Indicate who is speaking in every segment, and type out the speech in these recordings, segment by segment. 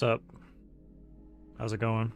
Speaker 1: What's up? How's it going?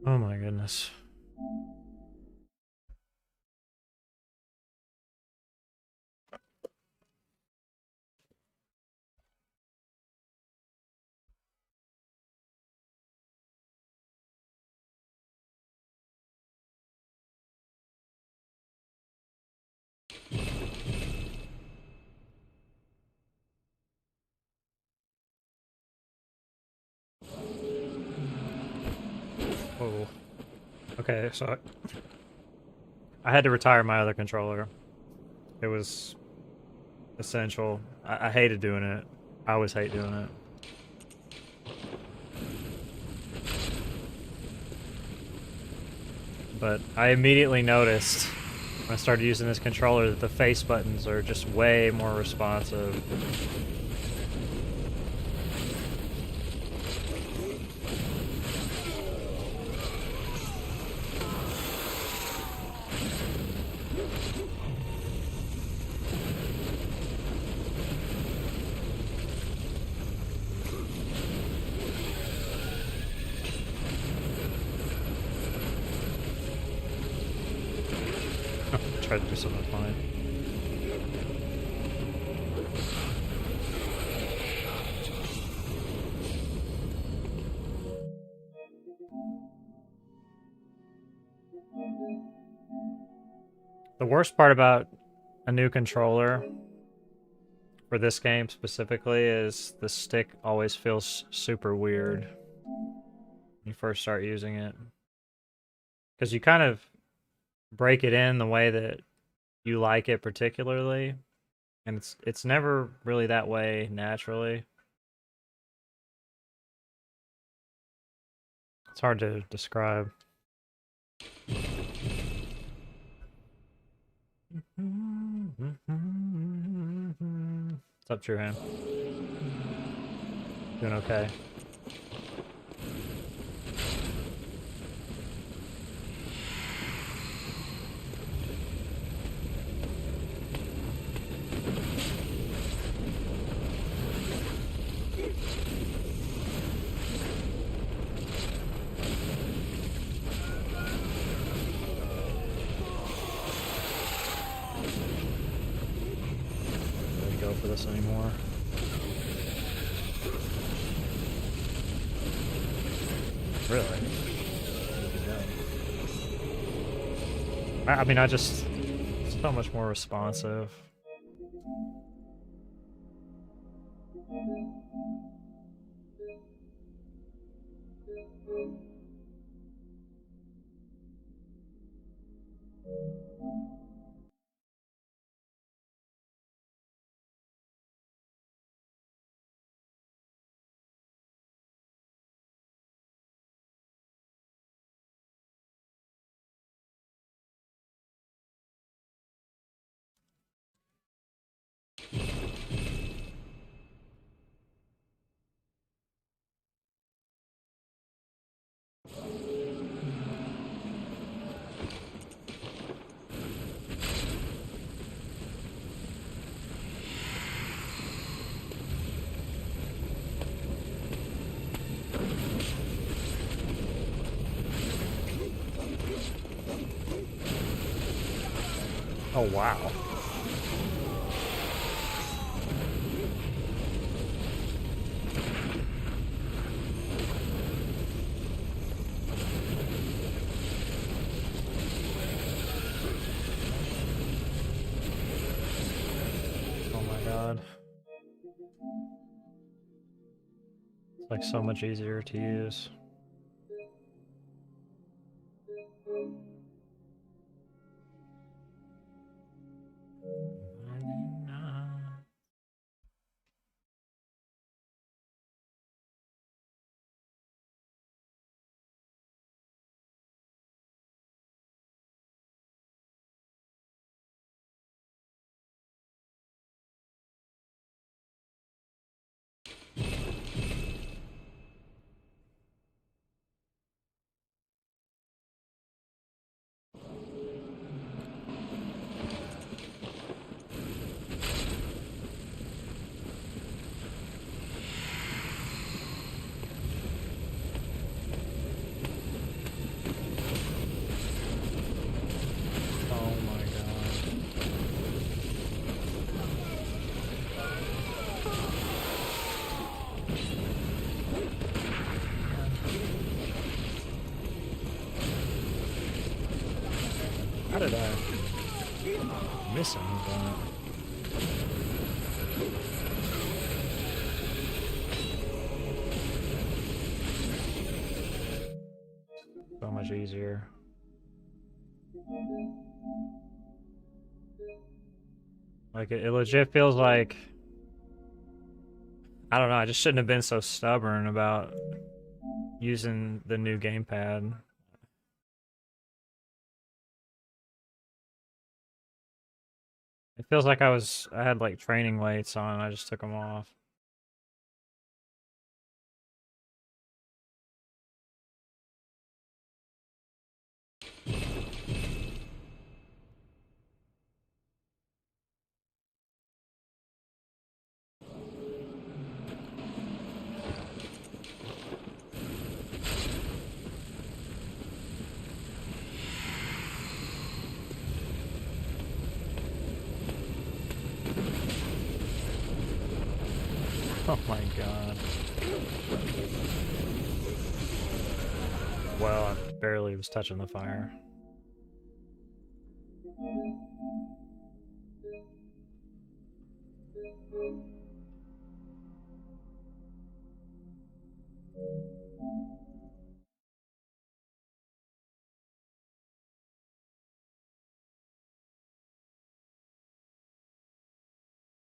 Speaker 1: Oh my goodness. Whoa. Okay, so I had to retire my other controller. It was essential. I hated doing it. I always hate doing it. But I immediately noticed when I started using this controller that the face buttons are just way more responsive. Tried to do something funny. The worst part about a new controller for this game specifically is the stick always feels super weird when you first start using it. Because you kind of break it in the way that you like it particularly, and it's never really that way naturally. It's hard to describe. What's up, True Ham? Doing okay. For this anymore. Really? I mean, it's so much more responsive. Oh, wow. god. It's like so much easier to use. How did I miss him with that? So much easier. Like, it legit feels like... I don't know, I just shouldn't have been so stubborn about using the new gamepad. It feels like I had like training weights on, I just took them off. Oh my god. Well, I barely was touching the fire.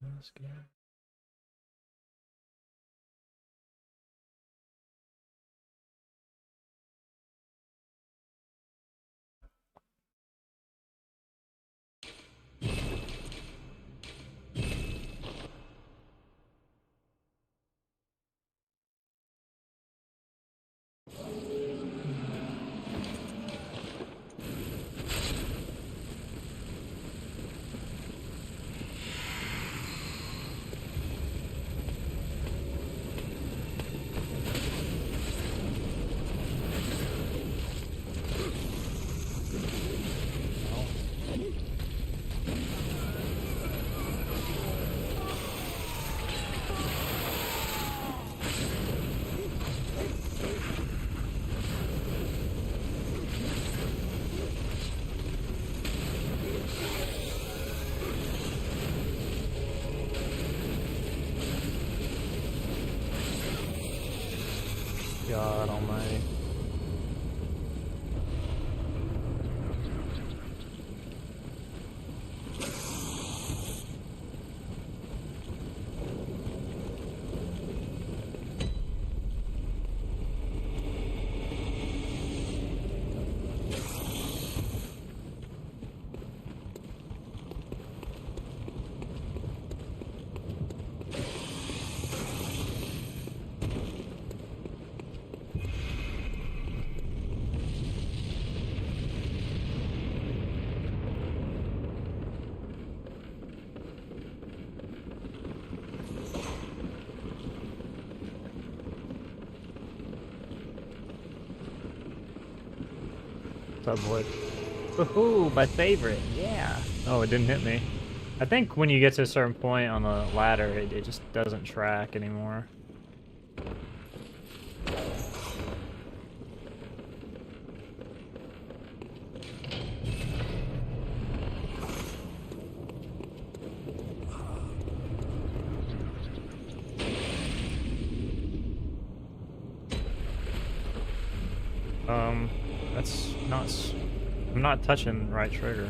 Speaker 1: That's good. God almighty. Subwood. Woohoo, my favorite, yeah. Oh, it didn't hit me. I think when you get to a certain point on the ladder, it just doesn't track anymore. That's not... I'm not touching right trigger.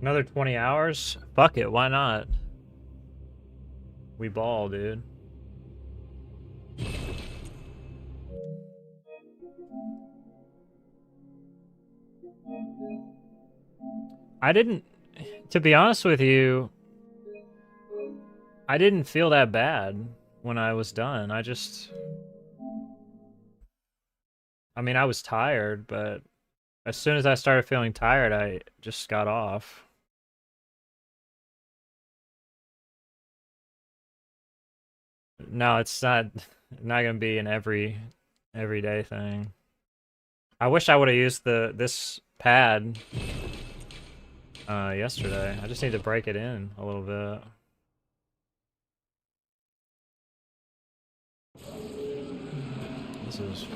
Speaker 1: Another 20 hours? Fuck it, why not? We ball, dude. I didn't... To be honest with you, I didn't feel that bad when I was done. I just... I mean, I was tired, but as soon as I started feeling tired, I just got off. No, it's not gonna be an everyday thing. I wish I would have used this pad yesterday. I just need to break it in a little bit.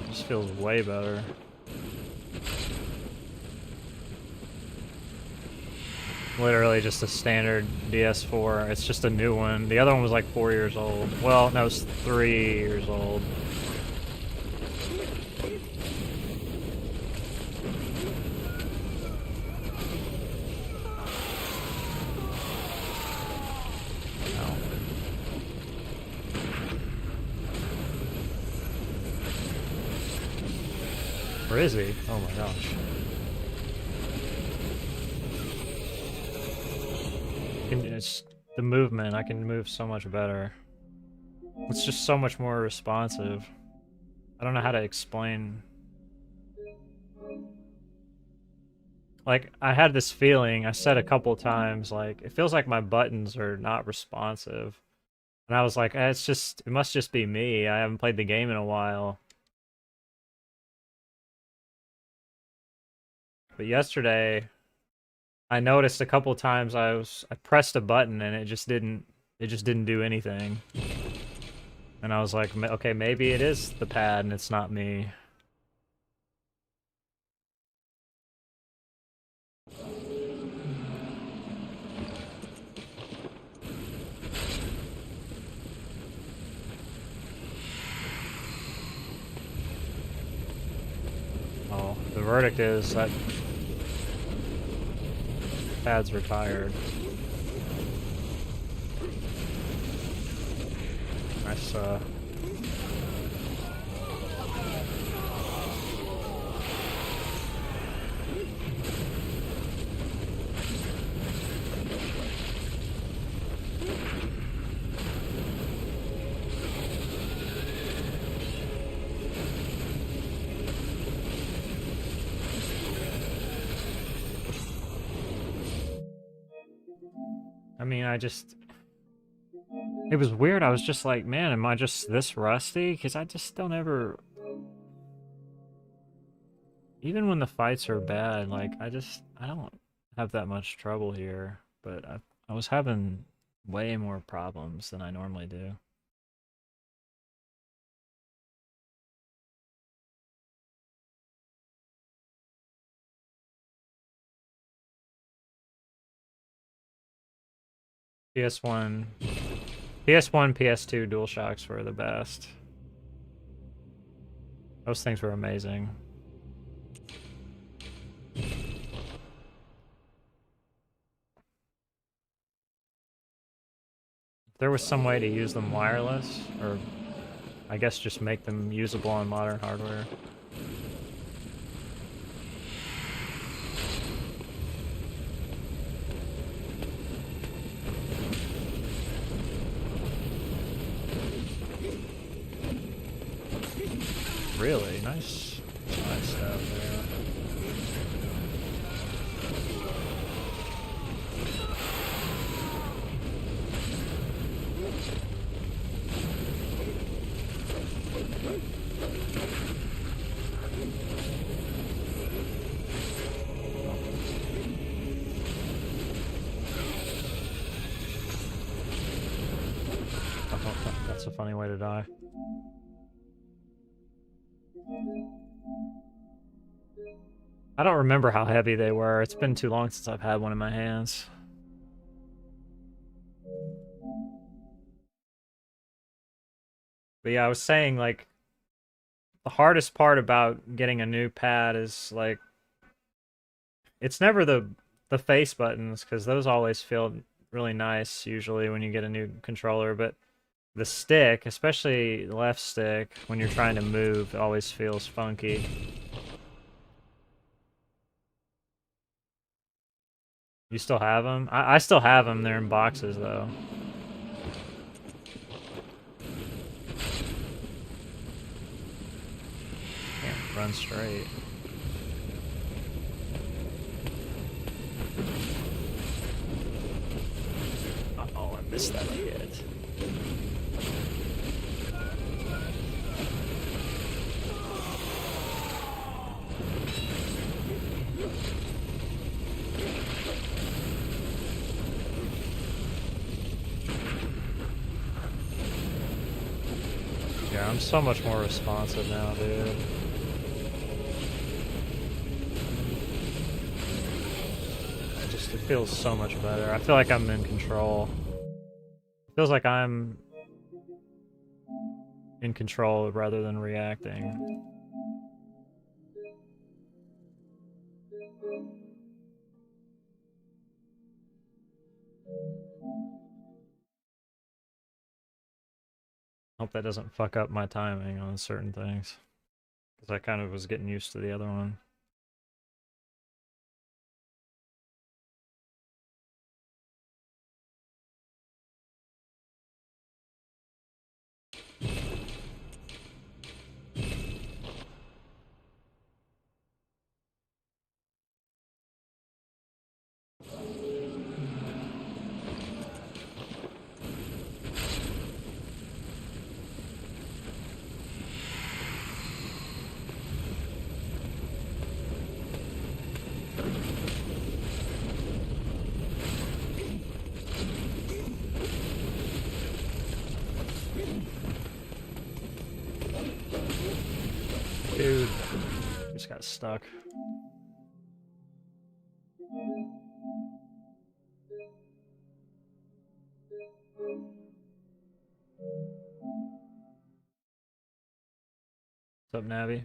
Speaker 1: This feels way better. Literally just a standard DS4. It's just a new one. The other one was like 4 years old. Well, no, it's 3 years old. Where is he? Oh my gosh. It's the movement. I can move so much better. It's just so much more responsive. I don't know how to explain. Like, I had this feeling, I said a couple times, like, it feels like my buttons are not responsive. And I was like, it must just be me. I haven't played the game in a while. But yesterday, I noticed a couple times I pressed a button and it just didn't do anything. And I was like, okay, maybe it is the pad and it's not me. Oh, the verdict is that pad's retired. Nice, I mean, it was weird. I was just like, man, am I just this rusty? Because I just don't ever... Even when the fights are bad, like, I don't have that much trouble here. But I was having way more problems than I normally do. PS1, PS2 DualShocks were the best. Those things were amazing. There was some way to use them wireless, or I guess just make them usable on modern hardware. Really nice, nice stuff there. That's a funny way to die. I don't remember how heavy they were. It's been too long since I've had one in my hands. But yeah, I was saying, like, the hardest part about getting a new pad is, like, it's never the face buttons, because those always feel really nice, usually, when you get a new controller, but the stick, especially the left stick, when you're trying to move, it always feels funky. You still have them? I still have them. They're in boxes, though. Can't run straight. Uh-oh, I missed that hit. Yeah, I'm so much more responsive now, dude. It feels so much better. I feel like I'm in control. It feels like I'm in control rather than reacting. Hope that doesn't fuck up my timing on certain things, because I kind of was getting used to the other one. Dude, just got stuck. What's up, Navi?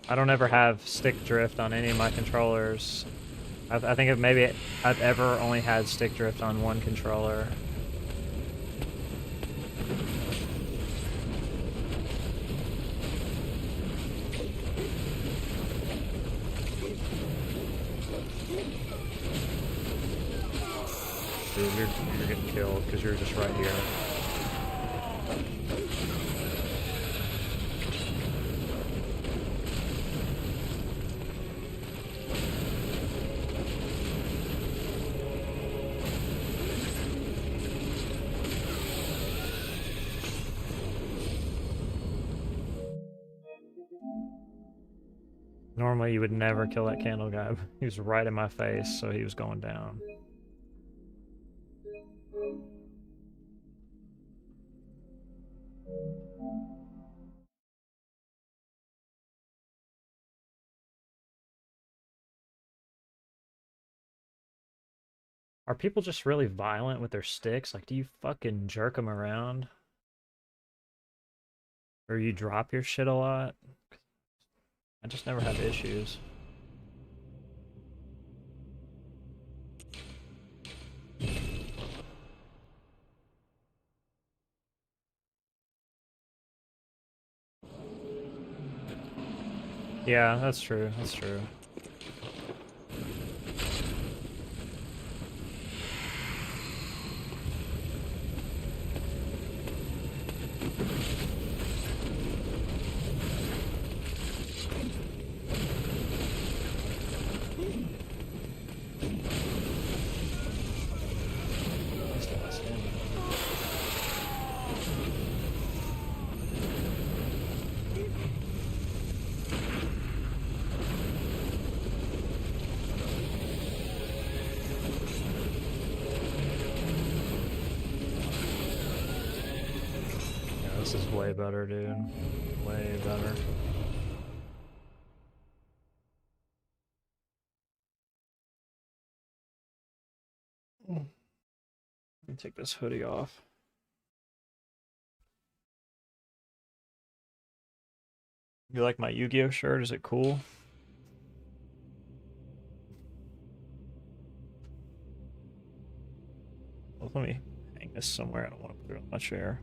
Speaker 1: I don't ever have stick drift on any of my controllers. I think maybe I've ever only had stick drift on one controller. Dude, you're getting killed because you're just right here. Normally you would never kill that candle guy. He was right in my face, so he was going down. Are people just really violent with their sticks? Like, do you fucking jerk them around? Or you drop your shit a lot? I just never have issues. Yeah, that's true. That's true. This is way better, dude. Way better. Let me take this hoodie off. You like my Yu-Gi-Oh shirt? Is it cool? Well, let me hang this somewhere. I don't want to put it on my chair.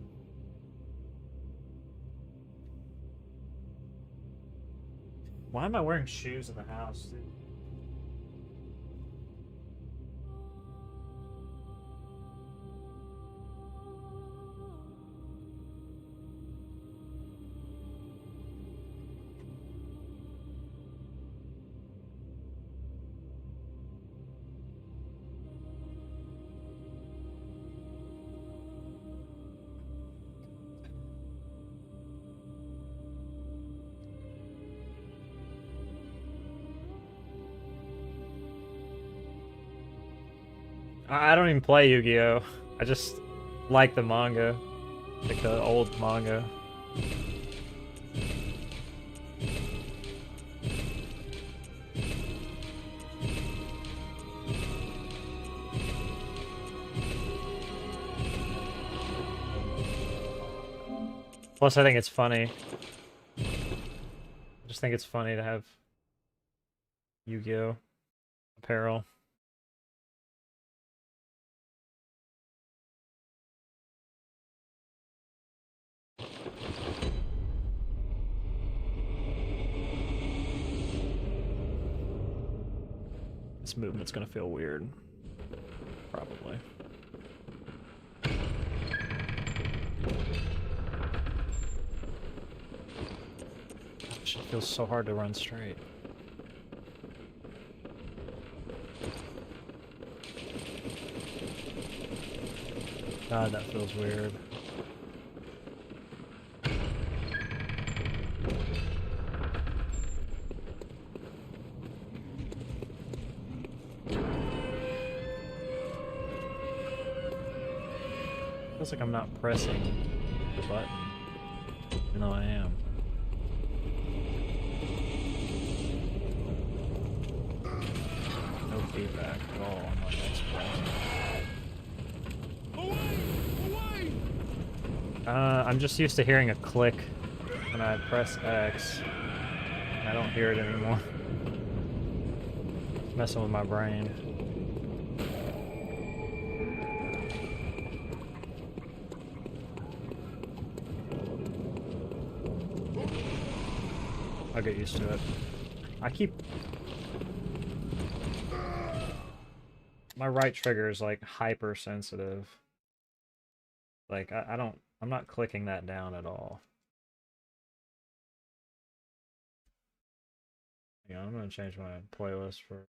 Speaker 1: Why am I wearing shoes in the house, dude? I don't even play Yu-Gi-Oh! I just like the manga. Like the old manga. Plus, I think it's funny. I just think it's funny to have Yu-Gi-Oh! Apparel. This movement's gonna feel weird. Probably. Gosh, it feels so hard to run straight. God, that feels weird. Feels like I'm not pressing the button, even though I am. No feedback at all on my next press. I'm just used to hearing a click when I press X. I don't hear it anymore. It's messing with my brain. I'll get used to it. My right trigger is like hypersensitive. Like I'm not clicking that down at all. Yeah, I'm gonna change my playlist for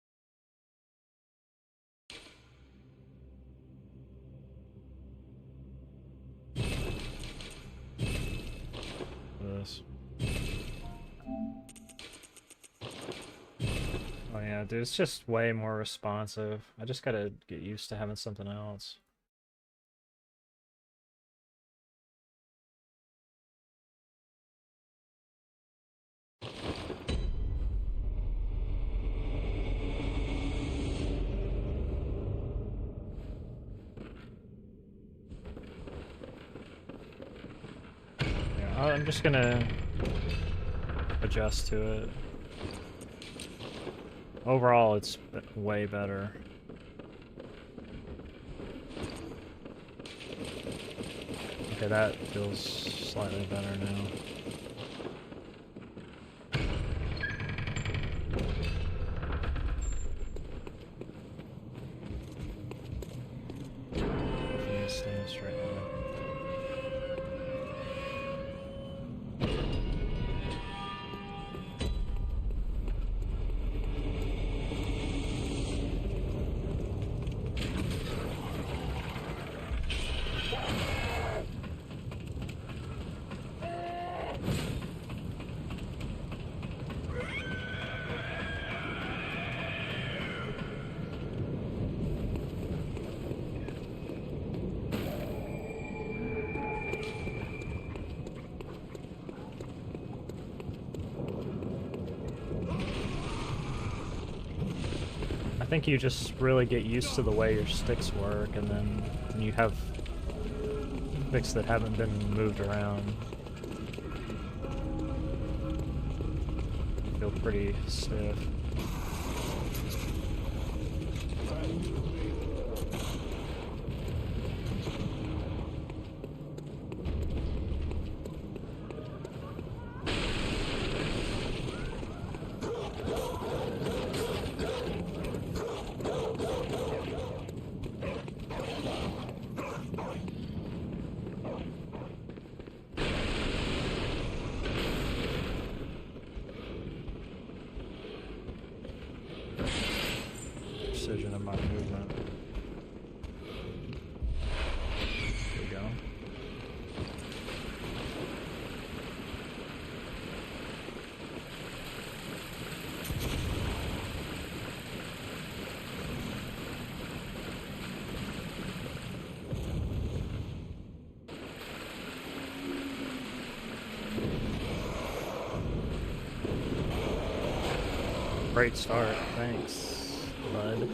Speaker 1: this. yeah, dude, it's just way more responsive. I just gotta get used to having something else. Yeah, I'm just gonna adjust to it. Overall, it's way better. Okay, that feels slightly better now. Hopefully it stands straight now. I think you just really get used to the way your sticks work, and then when you have sticks that haven't been moved around, you feel pretty stiff. Precision of my movement. There we go. Great start, thanks, bud.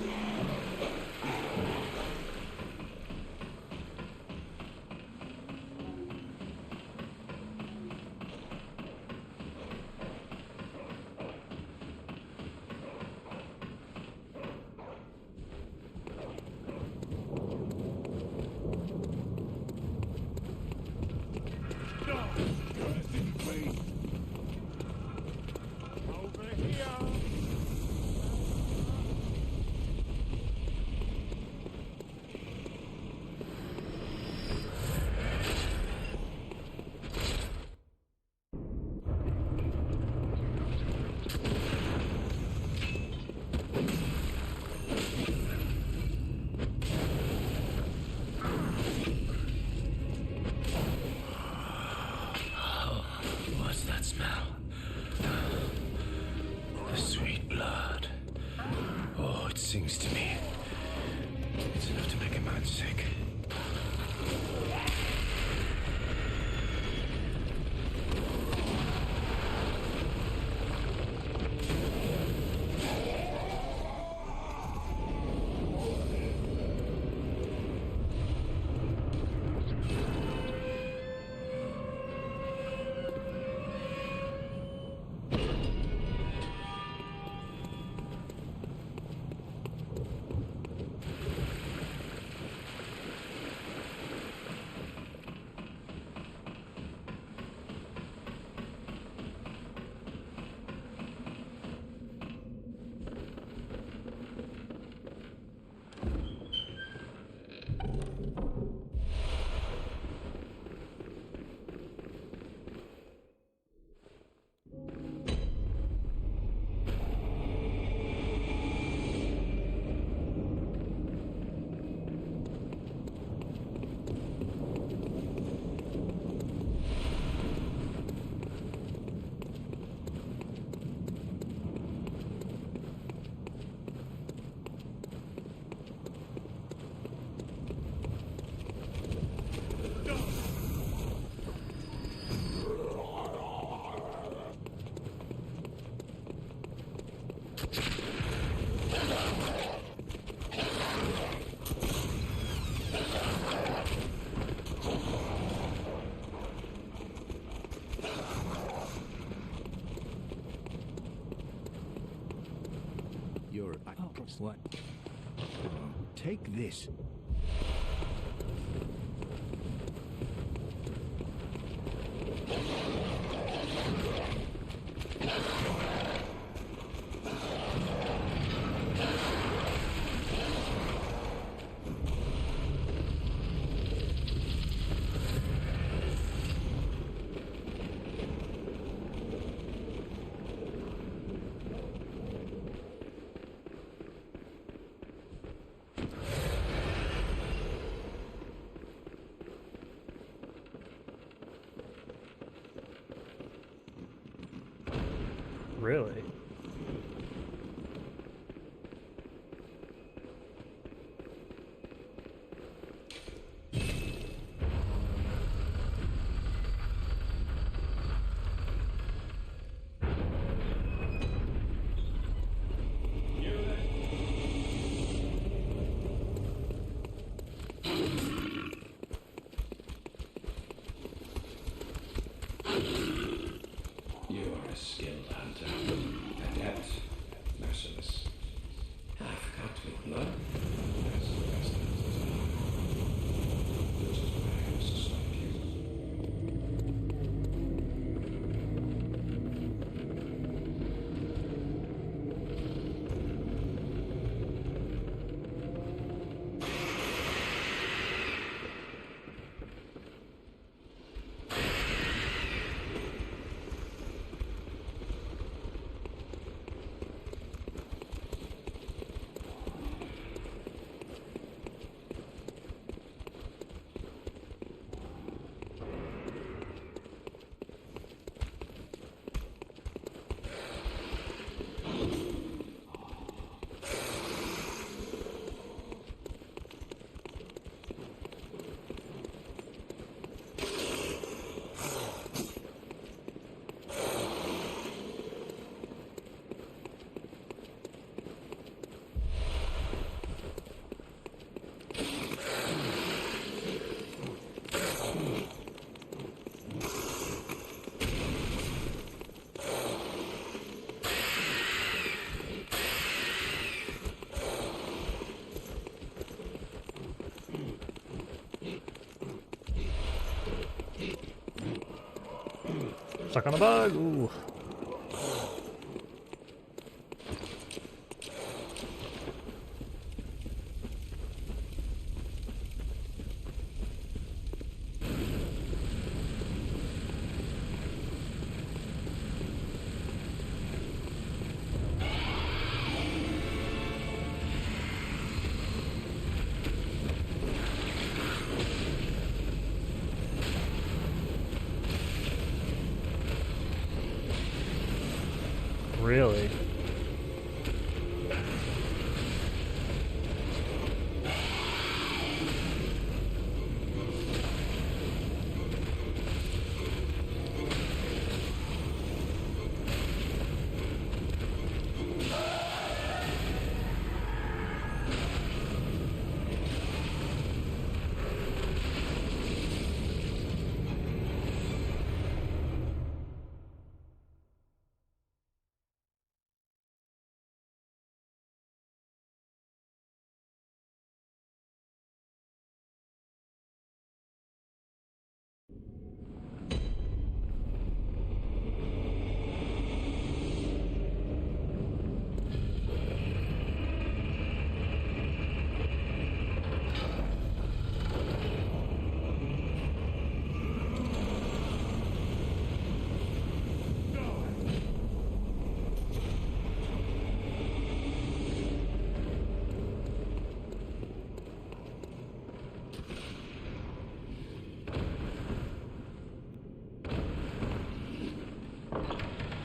Speaker 2: What's that smell? The sweet blood. Oh, it sings to me. It's enough to make a man sick.
Speaker 3: You're... what? Take this.
Speaker 1: Really?
Speaker 2: You are a skilled hunter, adept, merciless. I forgot to make blood. That's the best hunters are. Which is why I also select you.
Speaker 1: Stuck on a bug. Ooh. Really?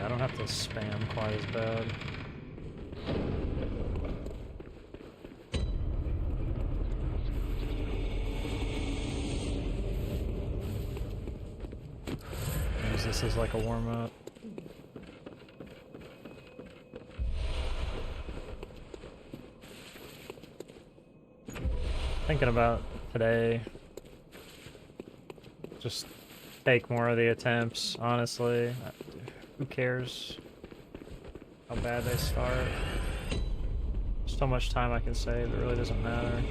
Speaker 1: I don't have to spam quite as bad. Use this as like a warm-up. Thinking about today. Just take more of the attempts, honestly. Who cares how bad they start? so much time I can save, it really doesn't matter.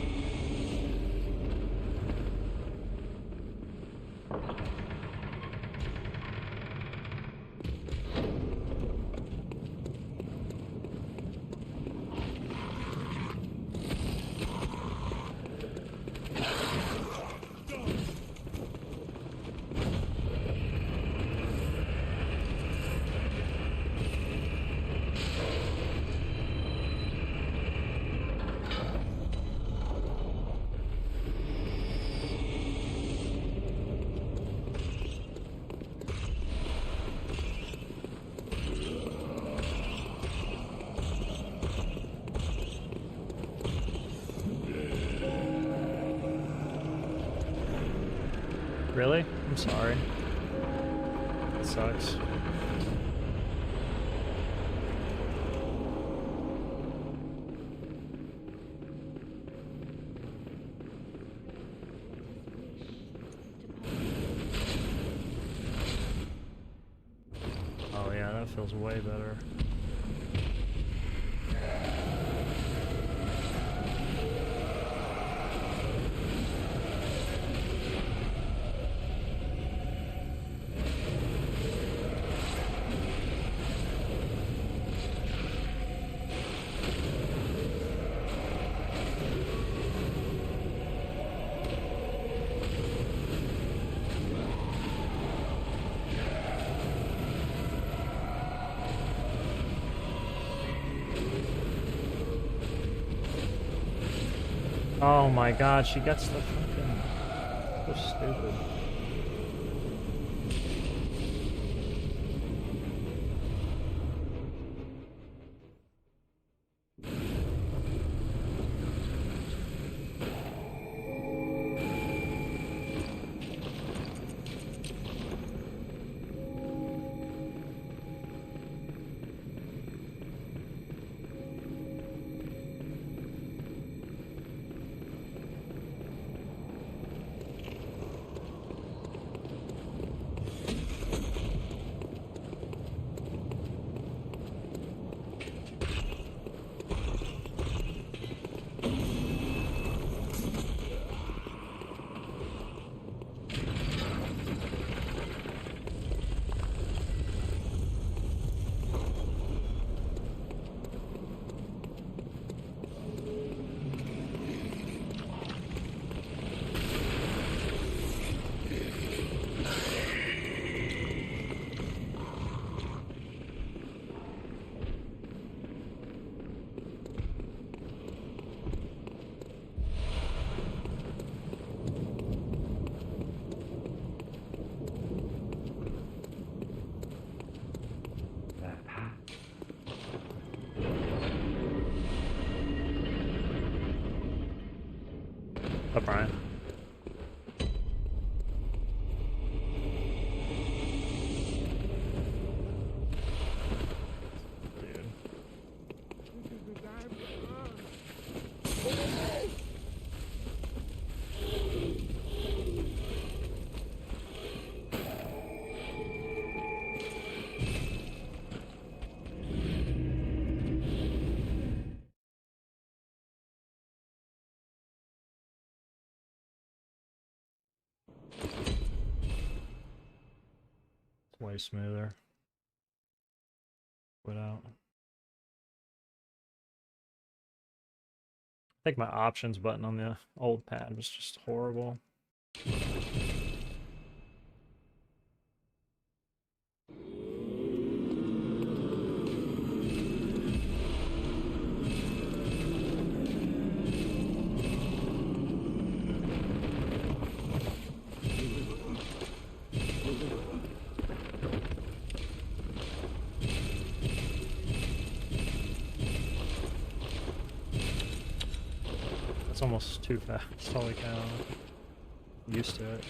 Speaker 1: Really? I'm sorry. It sucks. Oh yeah, that feels way better. Oh my god, she gets the fucking... So stupid. Oh, Brian. Dude. It's way smoother. Without. I think my options button on the old pad was just horrible. That's almost too fast. Holy cow. Used to it.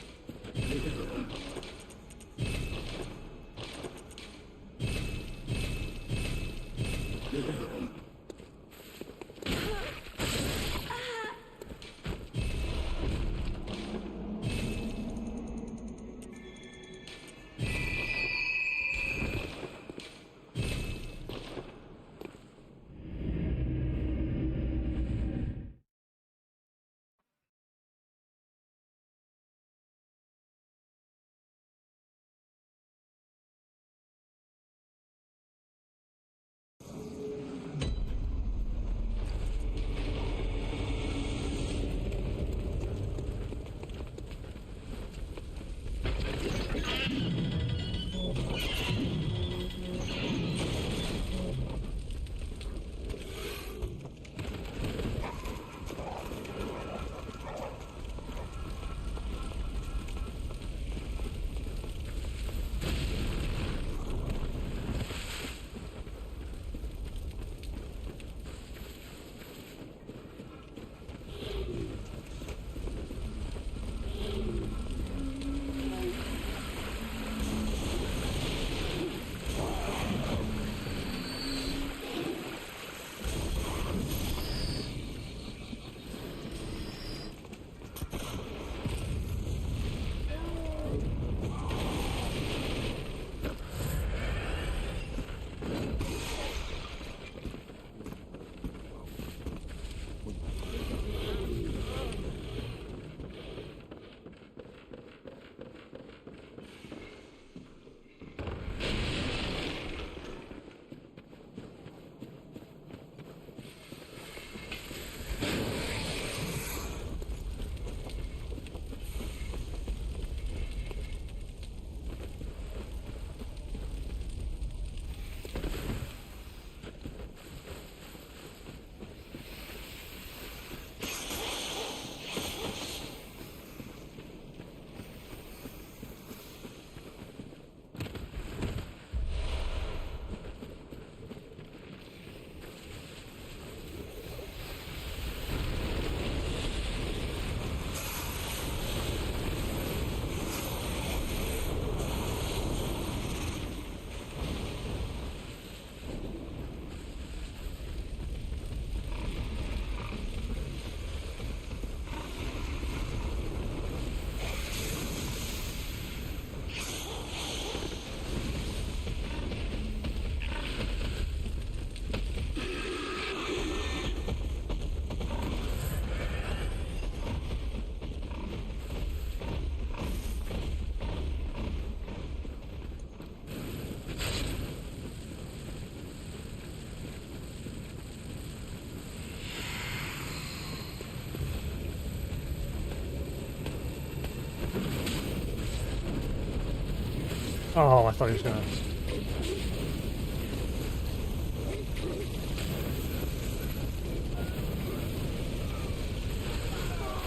Speaker 1: Oh, I thought he was gonna.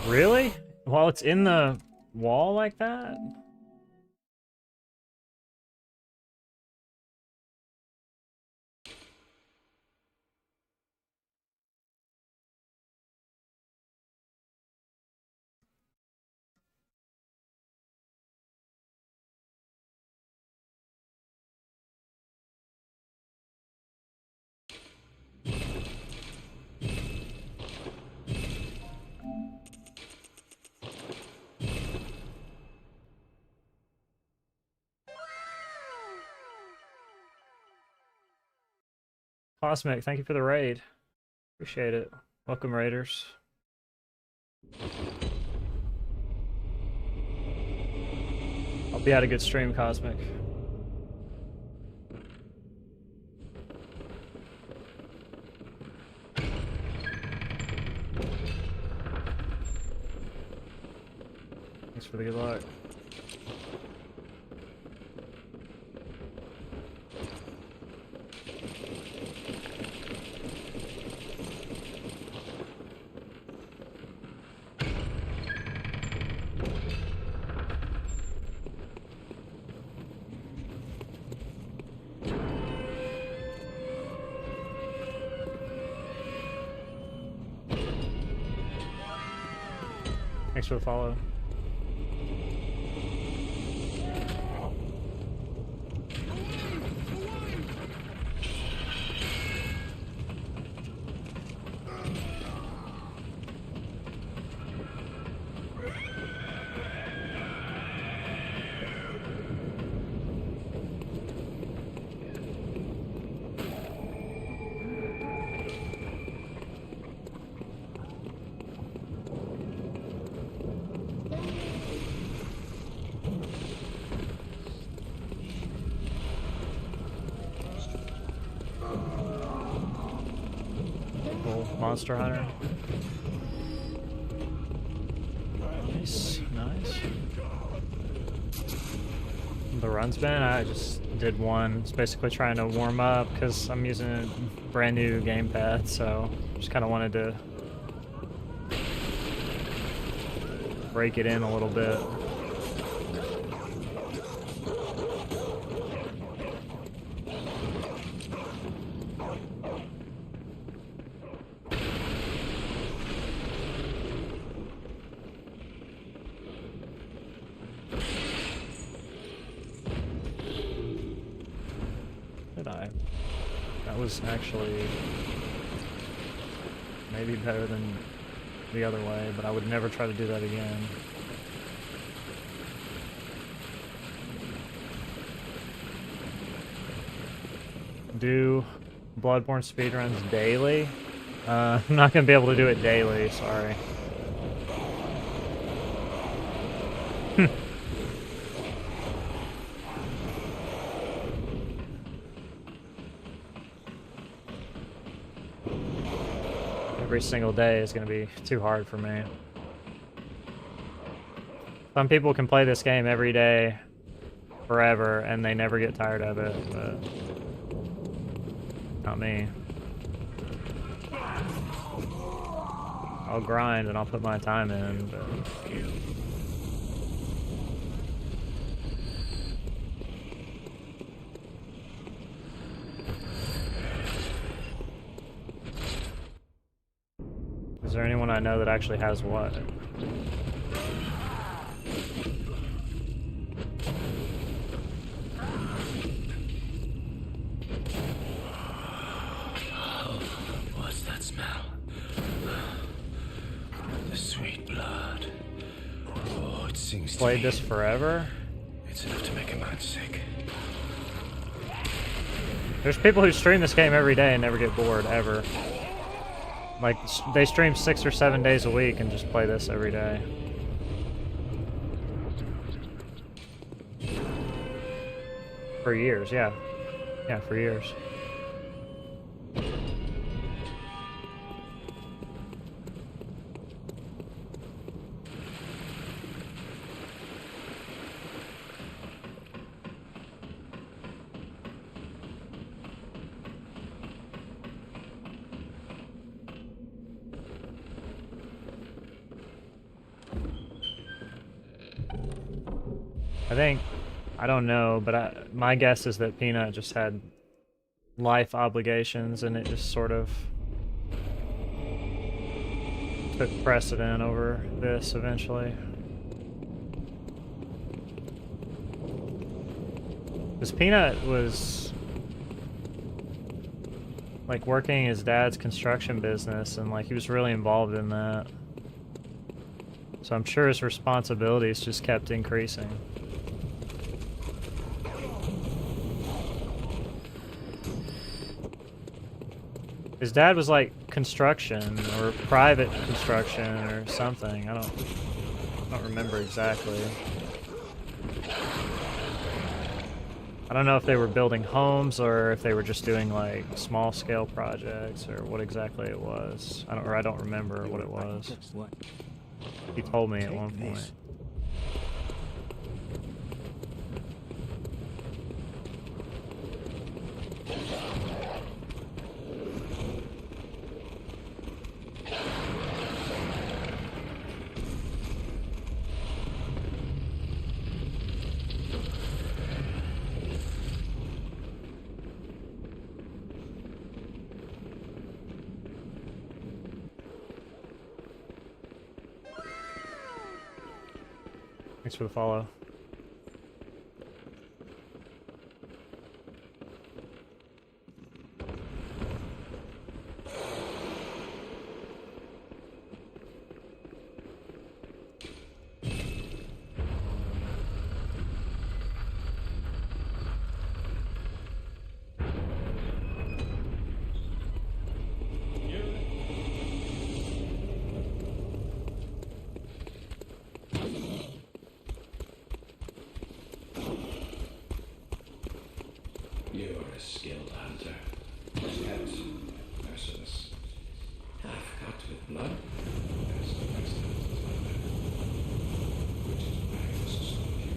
Speaker 1: Really? While it's in the wall like that? Cosmic, thank you for the raid. Appreciate it. Welcome, raiders. Hope you had a good stream, Cosmic. Thanks for the good luck. Thanks for the follow. Monster Hunter. Nice, nice. The run's been, I just did one. It's basically trying to warm up because I'm using a brand new gamepad, so just kind of wanted to break it in a little bit. Was actually maybe better than the other way, but I would never try to do that again. Do Bloodborne speedruns daily? I'm not gonna be able to do it daily, sorry. Every single day is going to be too hard for me. Some people can play this game every day, forever, and they never get tired of it, but not me. I'll grind and I'll put my time in, but... Is there anyone I know that actually has what?
Speaker 2: What's that smell? The sweet blood. Oh, it sings to
Speaker 1: Played
Speaker 2: me.
Speaker 1: this forever?
Speaker 2: It's enough to make a man sick.
Speaker 1: There's people who stream this game every day and never get bored, ever. Like, they stream 6 or 7 days a week and just play this every day. For years, yeah. Yeah, for years. I don't know, but my guess is that Peanut just had life obligations and it just sort of took precedent over this eventually. Because Peanut was like working his dad's construction business and like he was really involved in that. So I'm sure his responsibilities just kept increasing. His dad was like construction or private construction or something. I don't remember exactly. I don't know if they were building homes or if they were just doing like small scale projects or what exactly it was. I don't remember what it was. He told me at one point. Thanks for the follow.
Speaker 2: You are a skilled hunter, yet merciless. Half cut with blood, as the best hunters which is why I must stop you.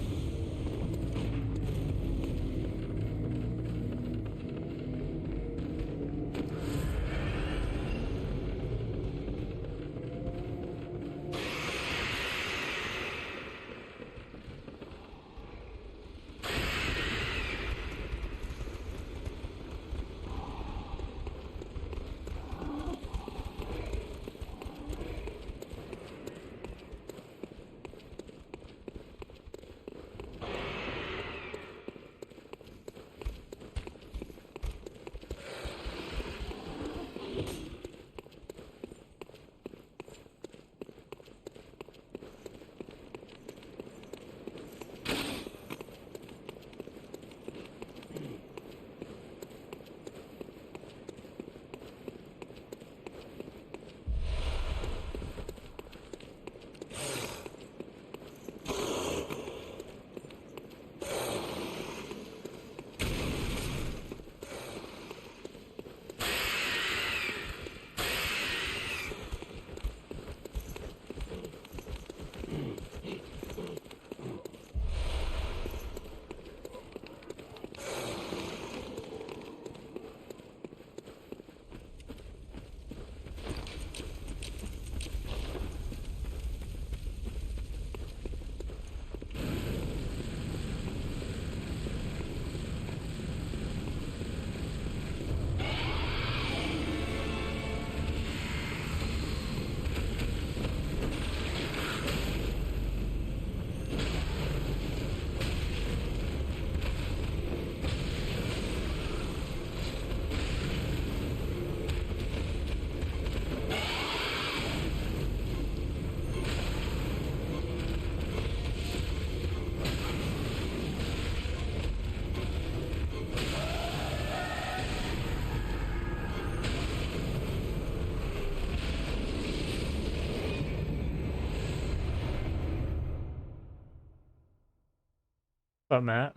Speaker 2: What's up, Matt?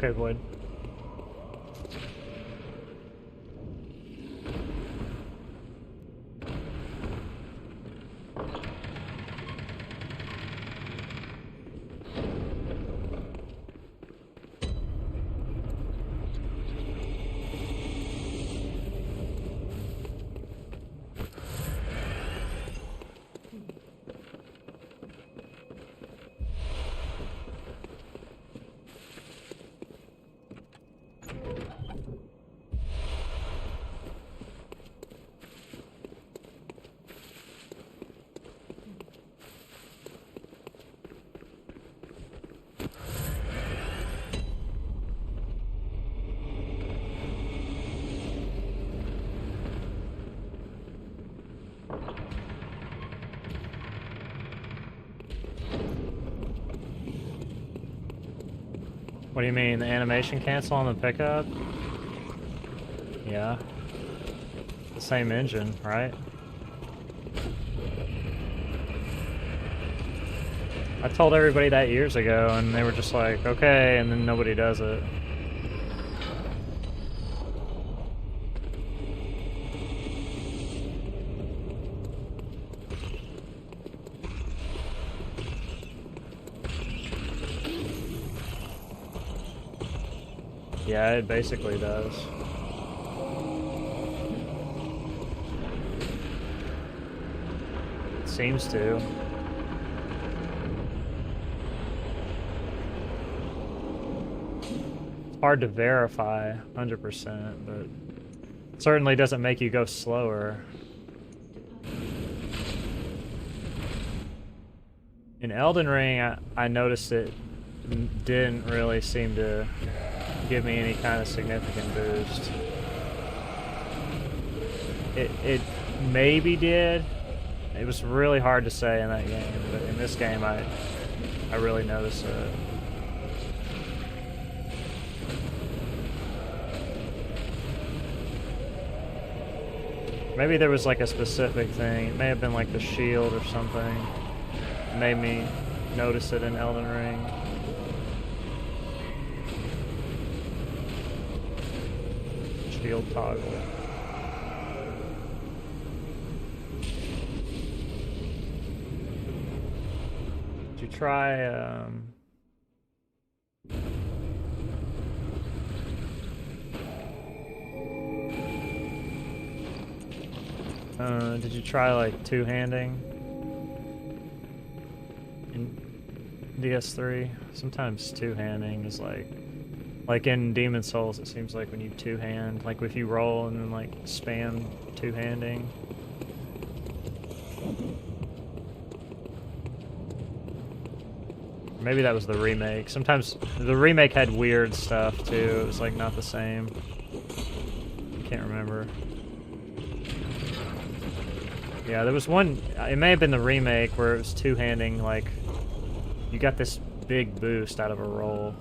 Speaker 1: okay, Void. What do you mean, the animation cancel on the pickup? Yeah. The same engine, right? I told everybody that years ago, and they were just like, okay, and then nobody does it. Yeah, it basically does. It seems to. It's hard to verify 100%, but it certainly doesn't make you go slower. In Elden Ring, I noticed it didn't really seem to give me any kind of significant boost. It maybe did. It was really hard to say in that game, but in this game I really noticed it. Maybe there was like a specific thing. It may have been like the shield or something. It made me notice it in Elden Ring. Shield toggle. Did you try did you try like two-handing in DS3? Sometimes two-handing is like in Demon Souls, it seems like when you two-hand, like if you roll and then like spam two-handing. Maybe that was the remake. Sometimes the remake had weird stuff too. It was like not the same. I can't remember. Yeah, there was one, it may have been the remake where it was two-handing, like you got this big boost out of a roll.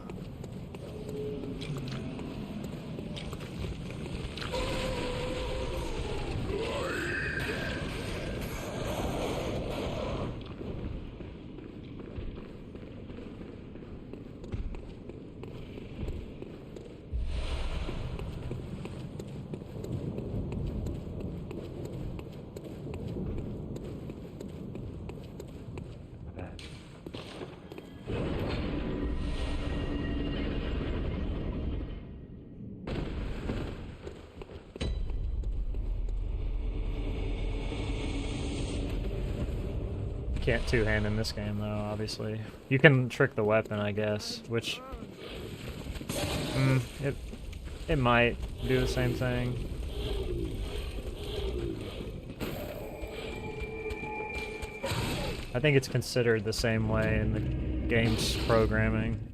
Speaker 1: Can't two-hand in this game though, obviously. You can trick the weapon, I guess, which it might do the same thing. I think it's considered the same way in the game's programming.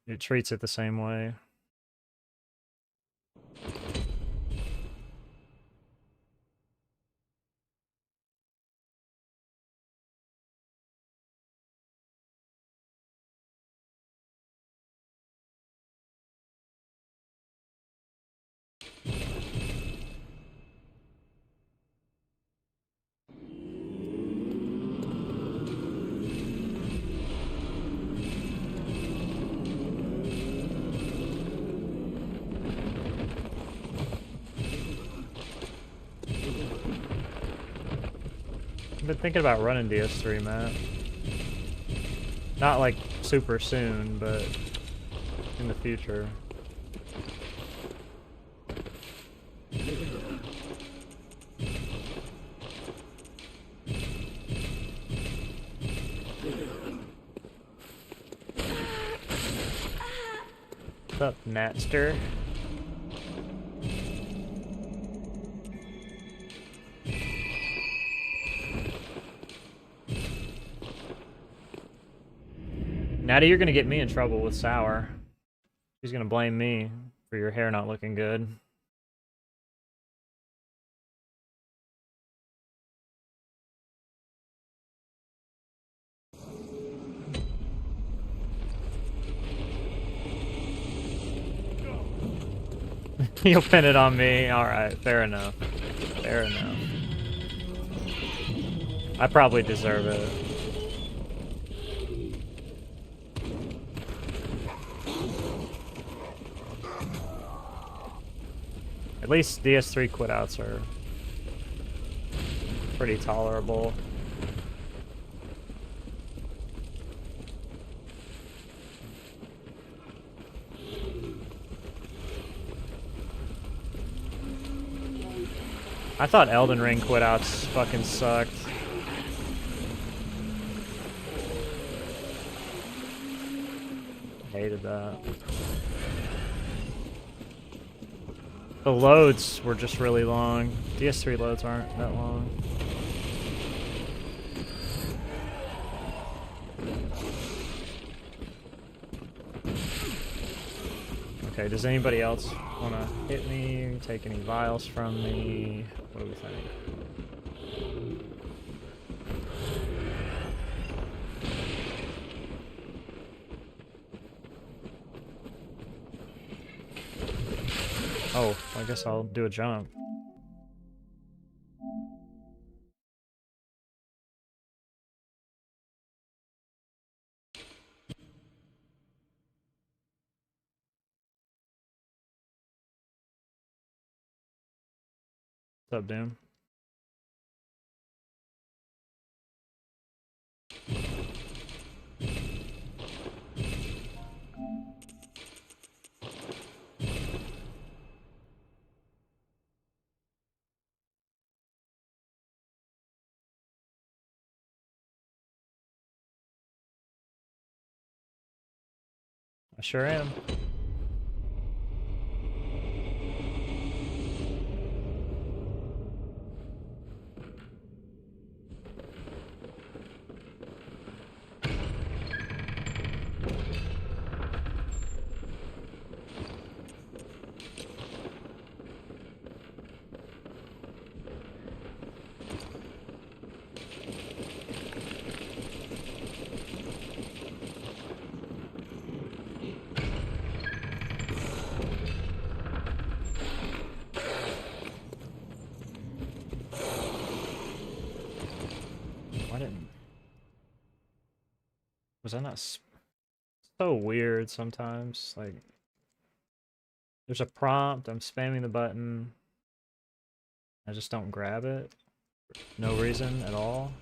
Speaker 1: It treats it the same way. I've been thinking about running DS3, Matt. Not like super soon, but in the future. What's up, Natster? Natty, you're gonna get me in trouble with Sour. She's gonna blame me for your hair not looking good. You'll pin it on me. Alright, fair enough. Fair enough. I probably deserve it. At least DS3 quit-outs are pretty tolerable. I thought Elden Ring quit-outs fucking sucked. Hated that. The loads were just really long. DS3 loads aren't that long. Okay, does anybody else want to hit me, take any vials from me? What do we think? Oh, I guess I'll do a jump. What's up, Doom? I sure am. Why didn't... Was I not... So weird sometimes, like... There's a prompt, I'm spamming the button. I just don't grab it. No reason at all.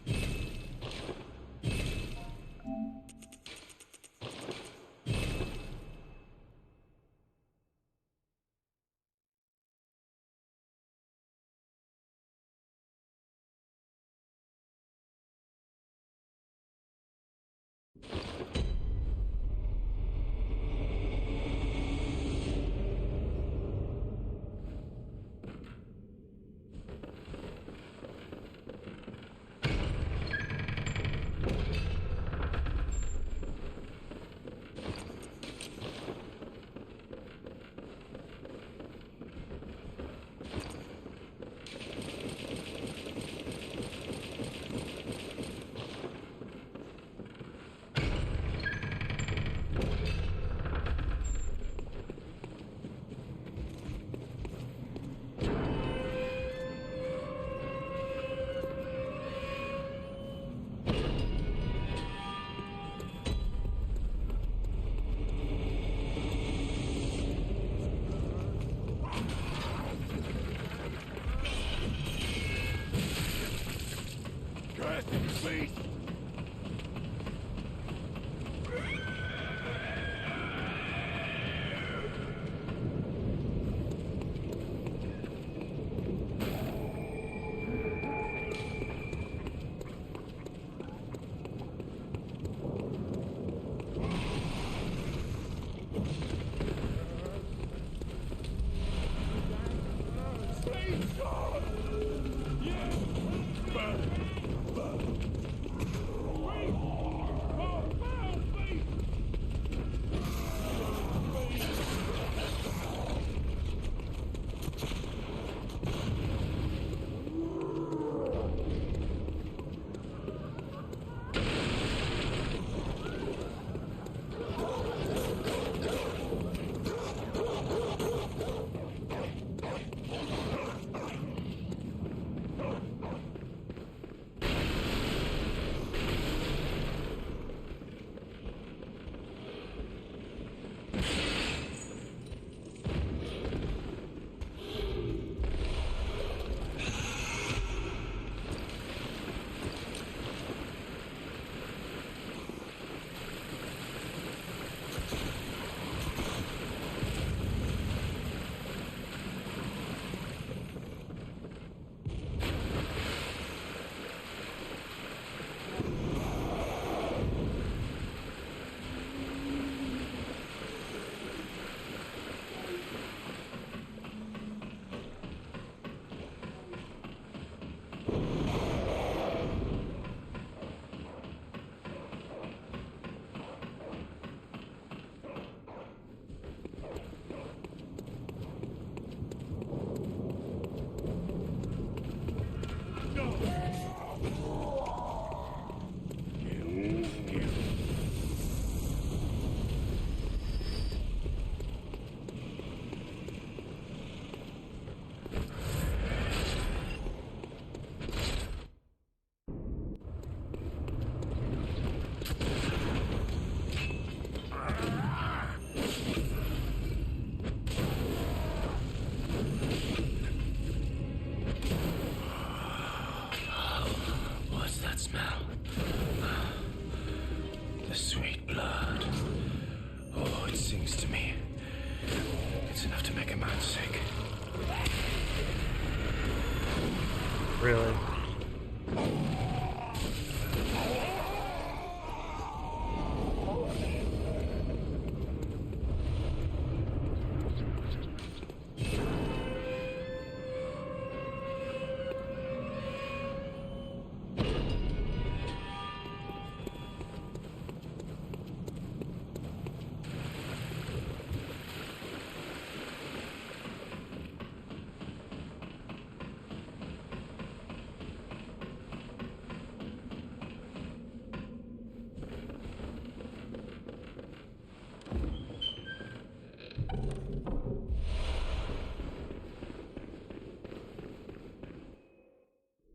Speaker 1: Really?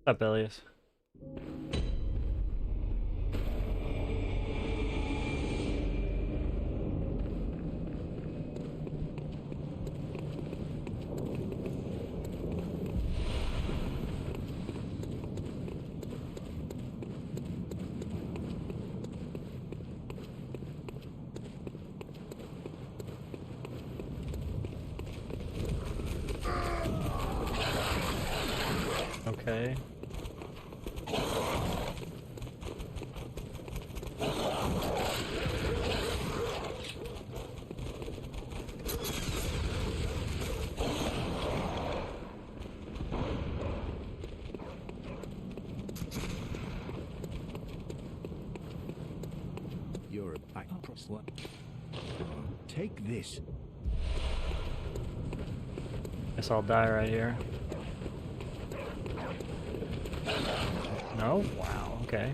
Speaker 1: What's up, Elias? Okay.
Speaker 3: You're a back slut. Take this.
Speaker 1: Guess I'll die right here. No? Wow, okay.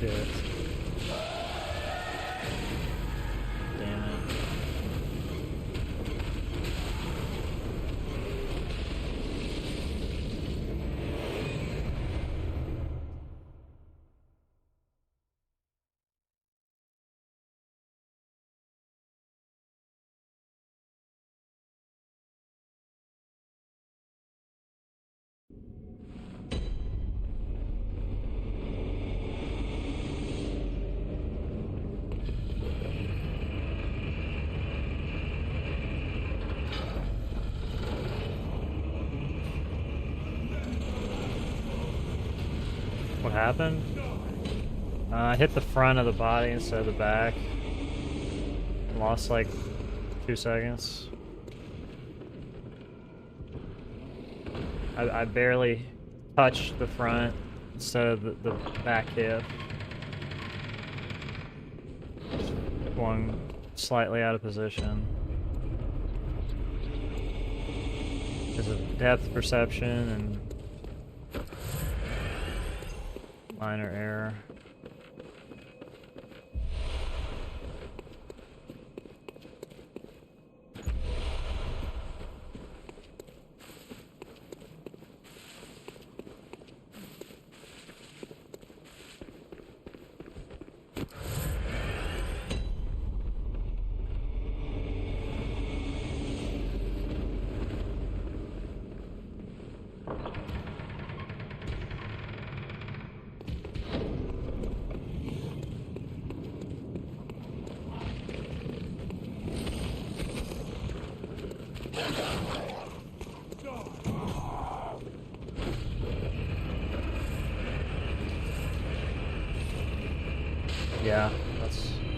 Speaker 1: Shit. Damn it. What happened? I hit the front of the body instead of the back. Lost like 2 seconds. I barely touched the front instead of the back hip. Going slightly out of position. Because of depth perception and minor error.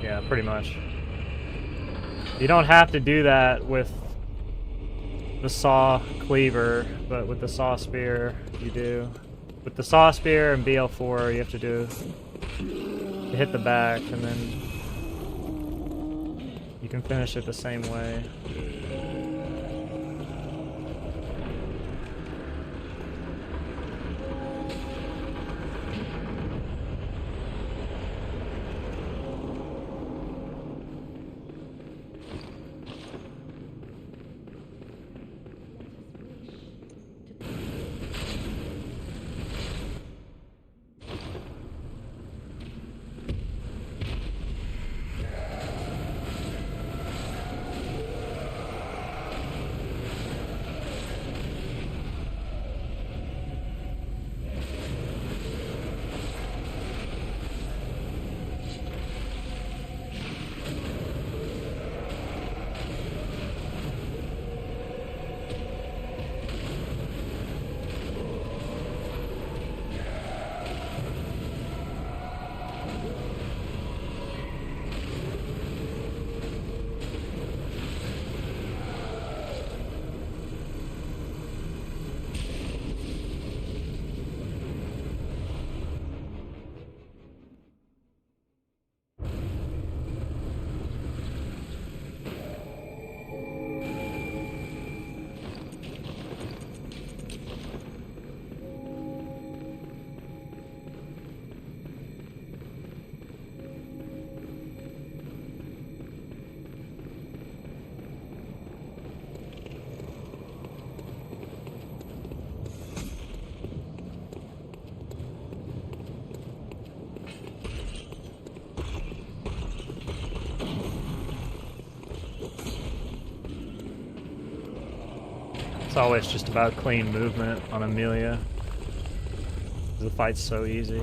Speaker 1: Yeah, pretty much. You don't have to do that with the saw cleaver, but with the saw spear, you do. With the saw spear and BL4, you have to do to hit the back, and then you can finish it the same way. It's always just about clean movement on Amelia. The fight's so easy.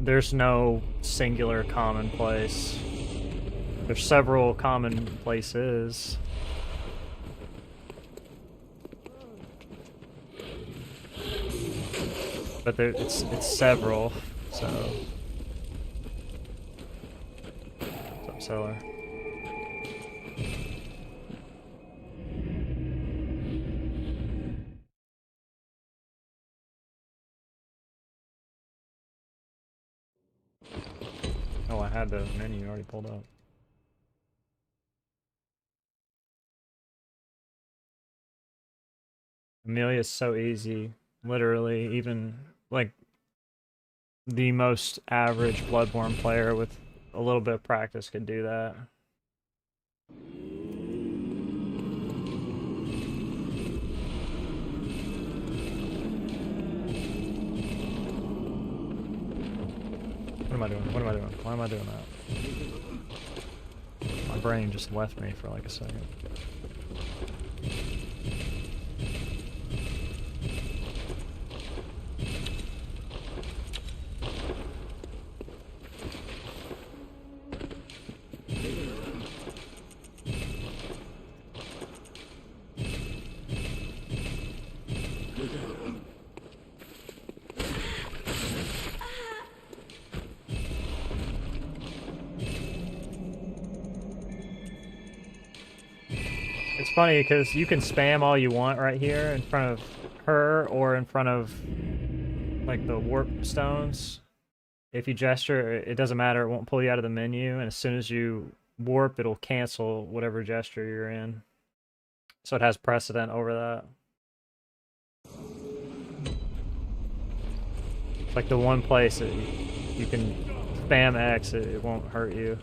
Speaker 1: There's no singular commonplace. There's several common places. But it's several, so. What's up, Seller? Oh, I had the menu already pulled up. Amelia's so easy. Literally, even like the most average Bloodborne player with a little bit of practice could do that. What am I doing? What am I doing? Why am I doing that? My brain just left me for like a second. It's funny because you can spam all you want right here in front of her or in front of like the warp stones. If you gesture, it doesn't matter, it won't pull you out of the menu, and as soon as you warp, it'll cancel whatever gesture you're in. So it has precedent over that. It's like the one place that you can spam X, it won't hurt you.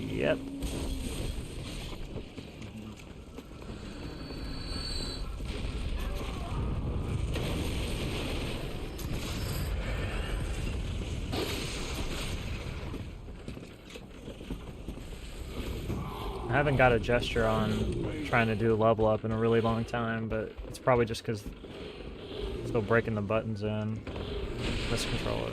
Speaker 1: Yep. I haven't got a gesture on trying to do a level up in a really long time, but it's probably just because I'm still breaking the buttons in this controller.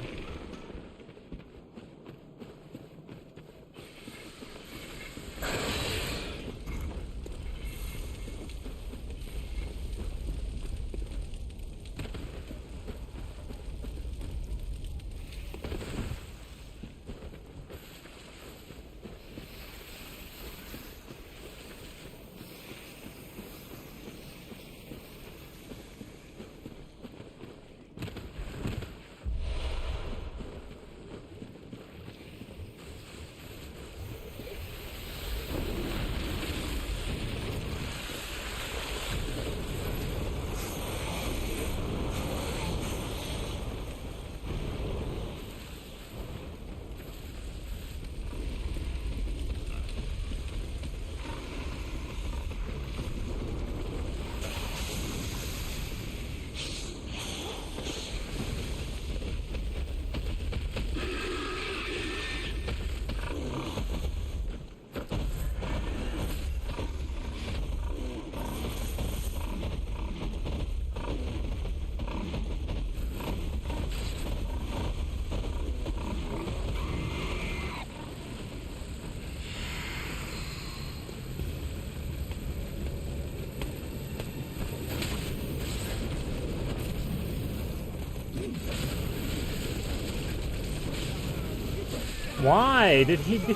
Speaker 1: Why did he do...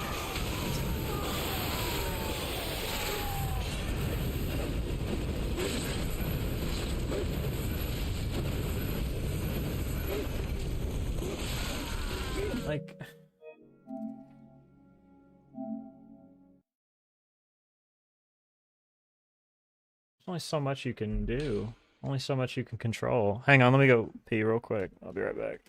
Speaker 1: Like... There's only so much you can do. Only so much you can control. Hang on, let me go pee real quick. I'll be right back.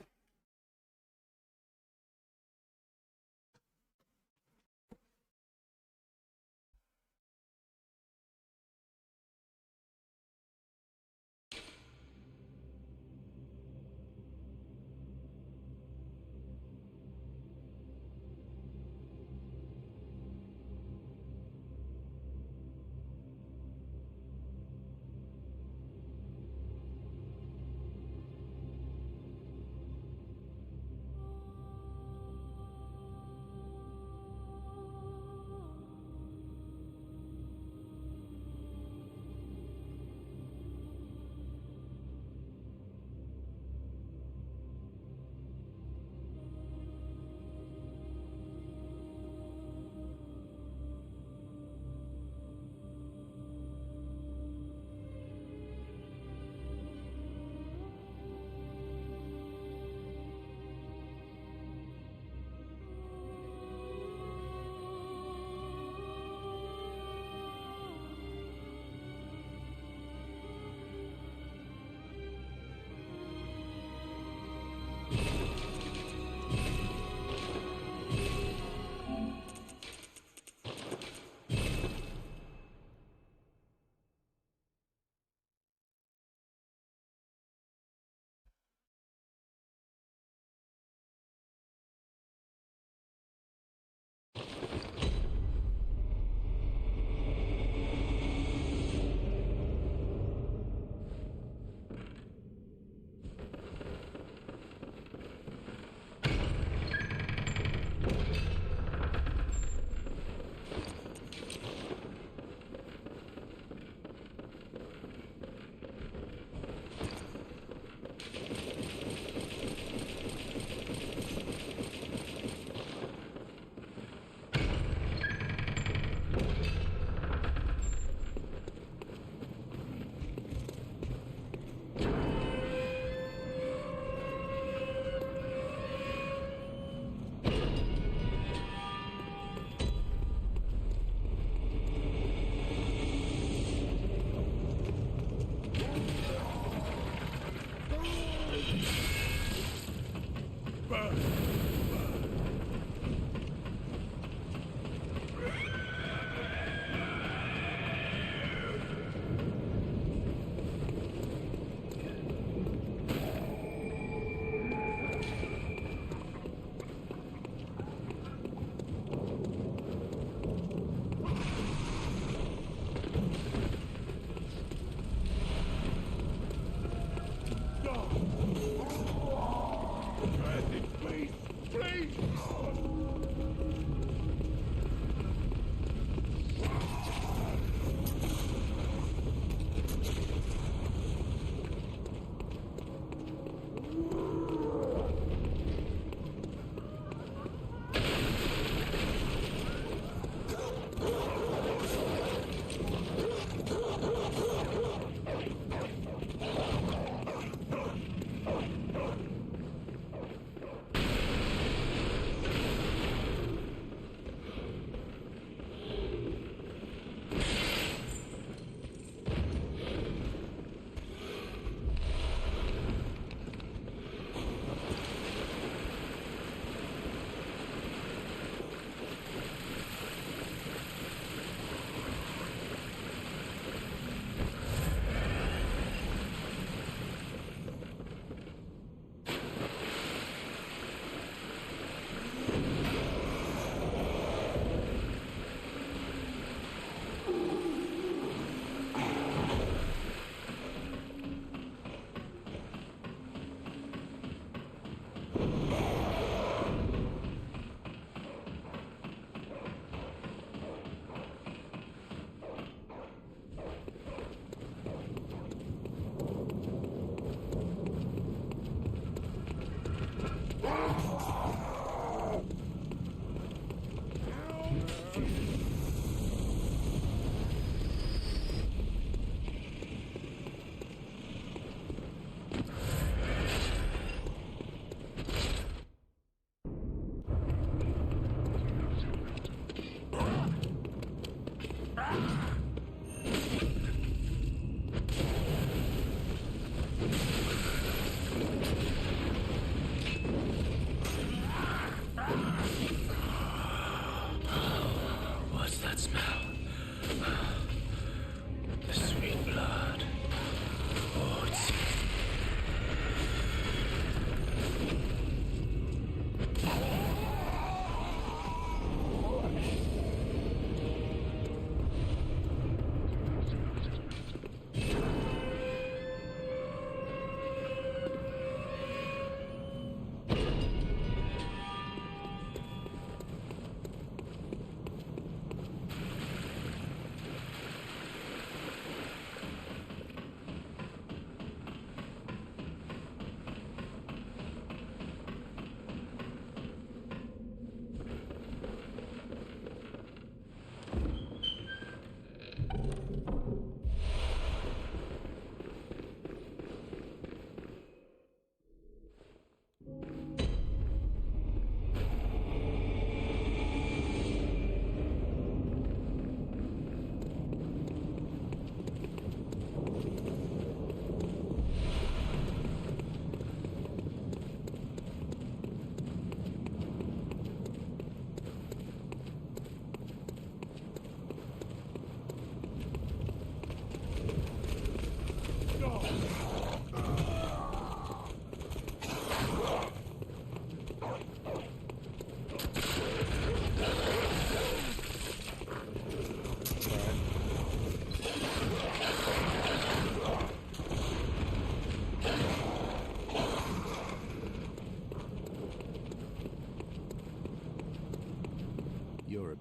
Speaker 3: You're a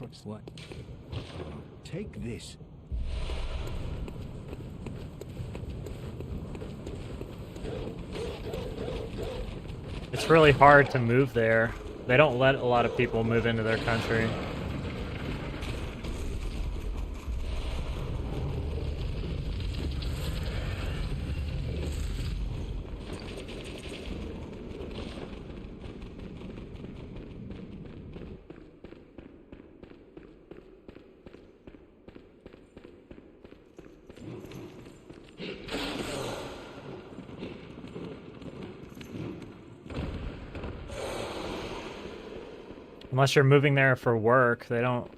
Speaker 3: slut. Take this.
Speaker 1: It's really hard to move there. They don't let a lot of people move into their country. Unless you're moving there for work, they don't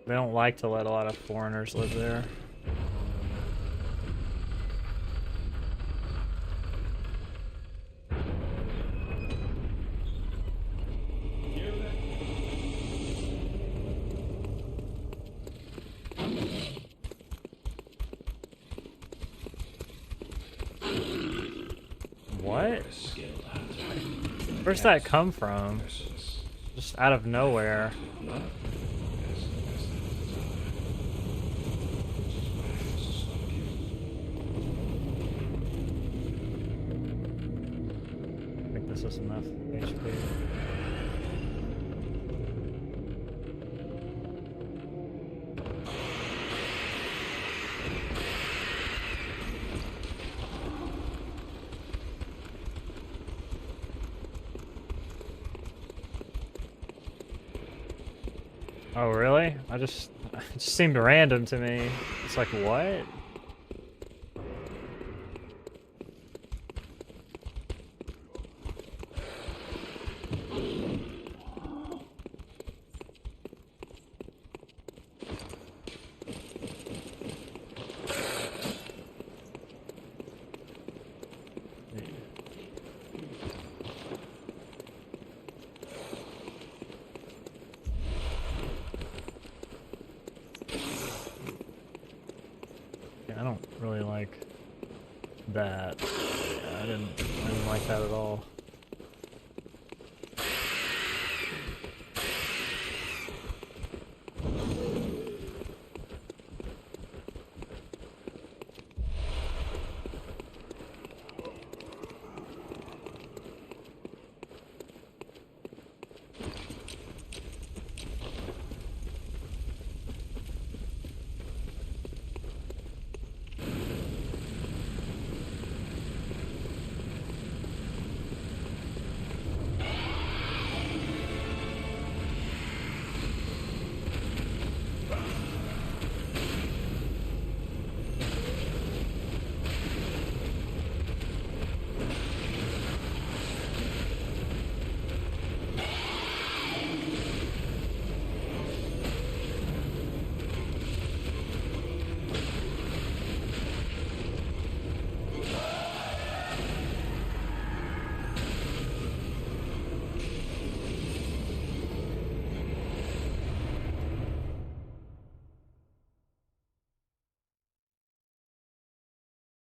Speaker 1: like to let a lot of foreigners live there. What? Where's that come from? Just out of nowhere. I think this is enough HP. Oh really? It just seemed random to me. It's like, what? I don't really like that. Yeah, I didn't like that at all.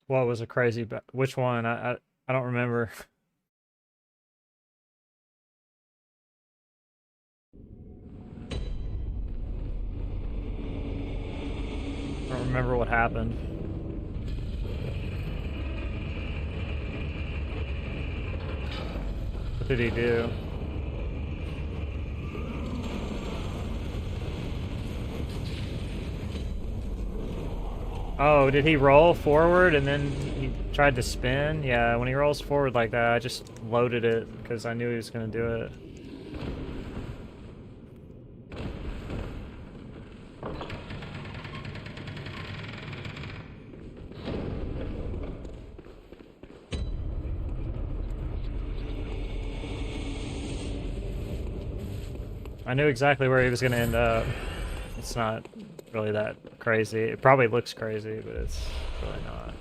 Speaker 1: What was a crazy? Which one? I don't remember. I don't remember what happened. What did he do? Oh, did he roll forward and then he tried to spin? Yeah, when he rolls forward like that, I just loaded it because I knew he was going to do it. I knew exactly where he was going to end up. It's not really that crazy. It probably looks crazy, but it's really not.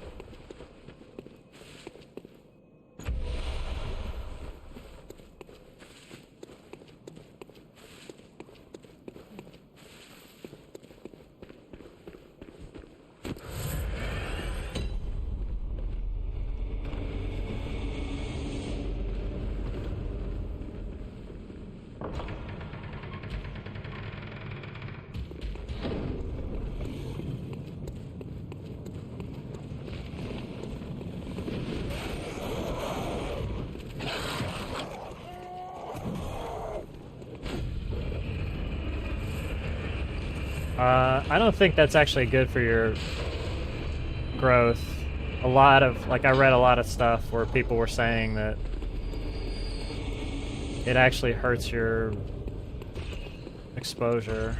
Speaker 1: I don't think that's actually good for your growth. A lot of, like, I read a lot of stuff where people were saying that it actually hurts your exposure.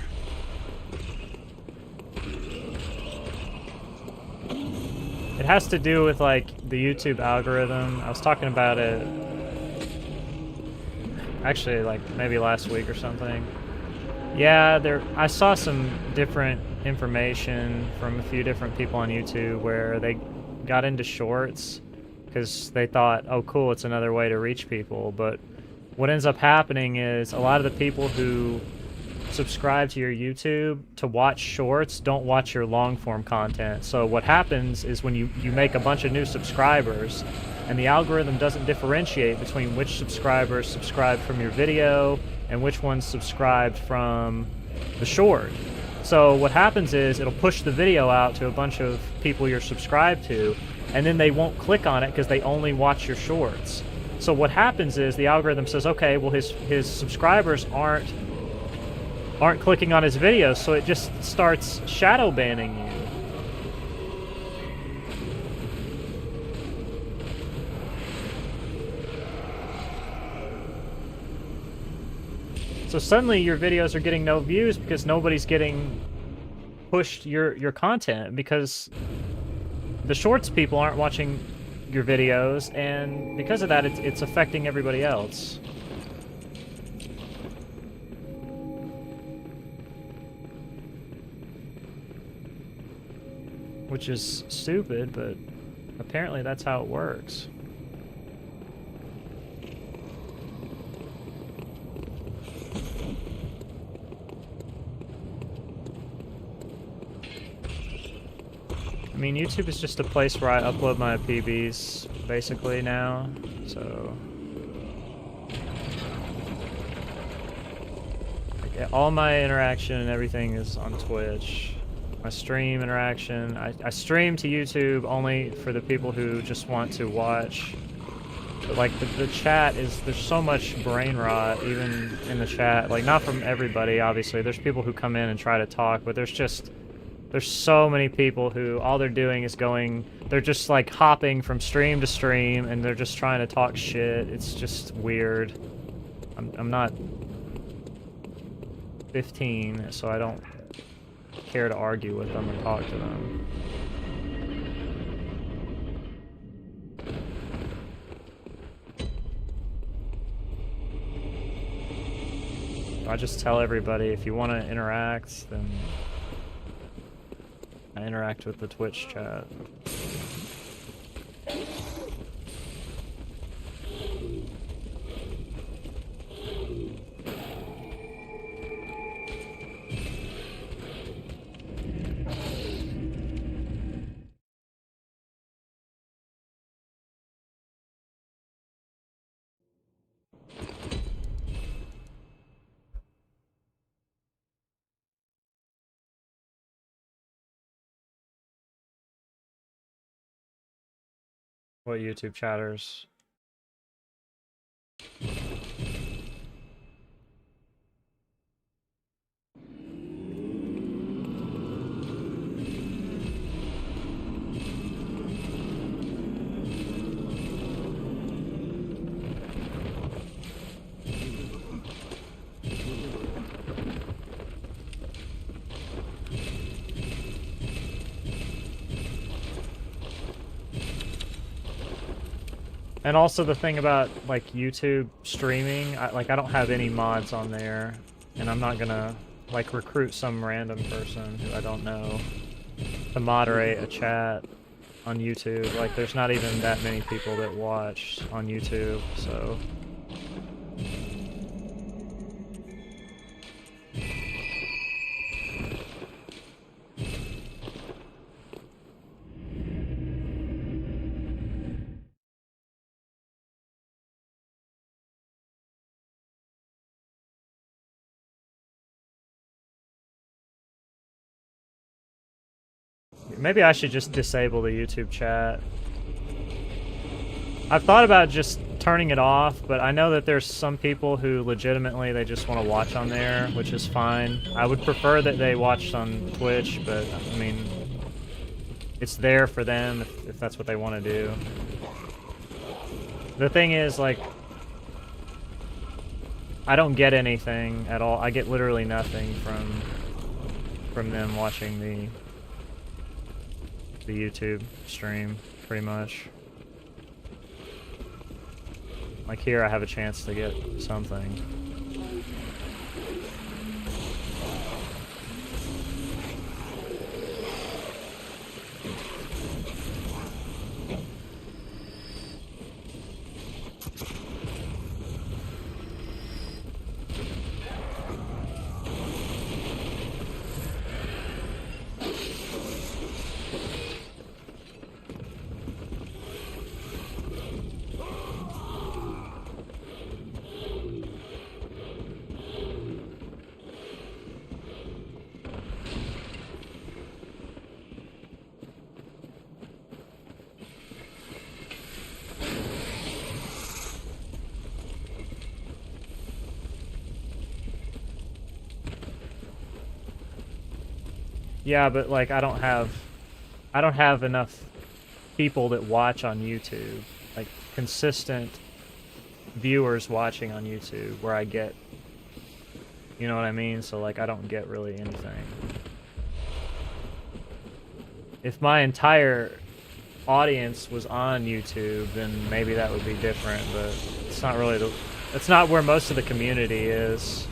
Speaker 1: It has to do with, like, the YouTube algorithm. I was talking about it Actually, like maybe last week or something. Yeah, I saw some different information from a few different people on YouTube where they got into shorts because they thought, oh cool, it's another way to reach people. But what ends up happening is a lot of the people who subscribe to your YouTube to watch shorts don't watch your long form content. So what happens is when you make a bunch of new subscribers and the algorithm doesn't differentiate between which subscribers subscribed from your video and which ones subscribed from the short. So what happens is it'll push the video out to a bunch of people you're subscribed to, and then they won't click on it because they only watch your shorts. So what happens is the algorithm says, okay, well his subscribers aren't clicking on his videos, so it just starts shadow banning you. So suddenly your videos are getting no views because nobody's getting pushed your content, because the shorts people aren't watching your videos, and because of that it's affecting everybody else. Which is stupid, but apparently that's how it works. I mean, YouTube is just a place where I upload my PBs, basically, now, so... like, all my interaction and everything is on Twitch. My stream interaction, I stream to YouTube only for the people who just want to watch. But like the chat is, there's so much brain rot even in the chat. Like, not from everybody, obviously. There's people who come in and try to talk, but there's so many people who all they're doing is they're just like hopping from stream to stream and they're just trying to talk shit. It's just weird. I'm not 15, so I don't care to argue with them or talk to them. I just tell everybody, if you want to interact, then I interact with the Twitch chat. What YouTube chatters? And also the thing about like YouTube streaming, I don't have any mods on there, and I'm not gonna like recruit some random person who I don't know to moderate a chat on YouTube. Like, there's not even that many people that watch on YouTube, so... Maybe I should just disable the YouTube chat. I've thought about just turning it off, but I know that there's some people who legitimately they just want to watch on there, which is fine. I would prefer that they watched on Twitch, but I mean, it's there for them if that's what they want to do. The thing is, like, I don't get anything at all. I get literally nothing from them watching the YouTube stream, pretty much. Like here, I have a chance to get something. Yeah, but like I don't have enough people that watch on YouTube, like consistent viewers watching on YouTube where I get, you know what I mean? So like I don't get really anything. If my entire audience was on YouTube, then maybe that would be different, but it's not really it's not where most of the community is.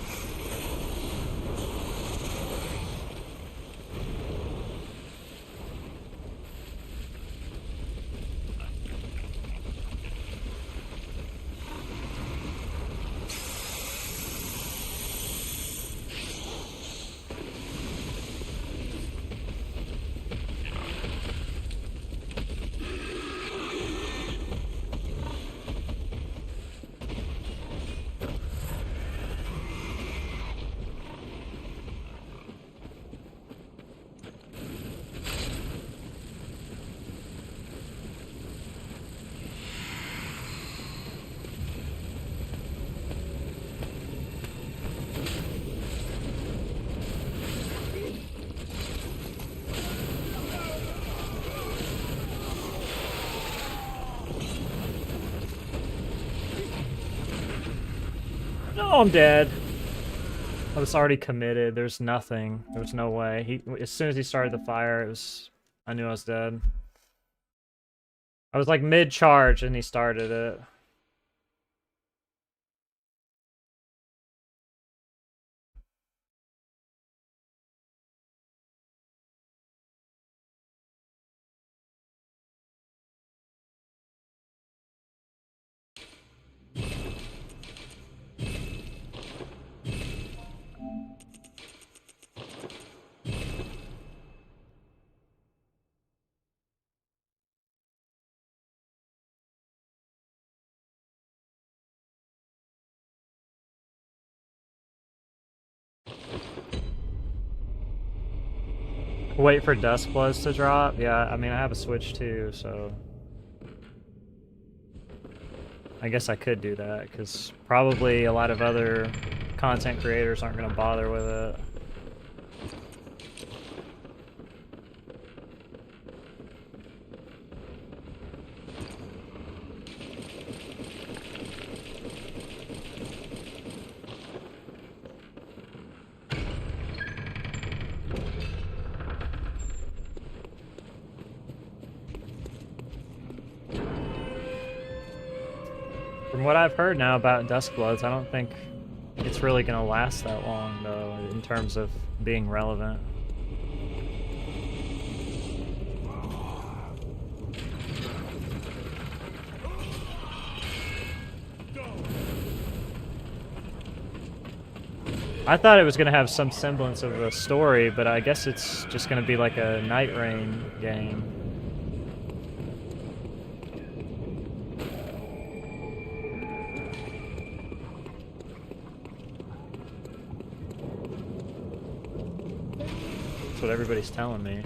Speaker 1: No, I'm dead. I was already committed. There's nothing. There was no way. As soon as he started the fire, I knew I was dead. I was like mid-charge and he started it. Wait for Duskbloods to drop? Yeah, I mean, I have a Switch too, so... I guess I could do that, because probably a lot of other content creators aren't going to bother with it. From what I've heard now about Duskbloods, I don't think it's really going to last that long, though, in terms of being relevant. I thought it was going to have some semblance of a story, but I guess it's just going to be like a Night Rain game. That's what everybody's telling me.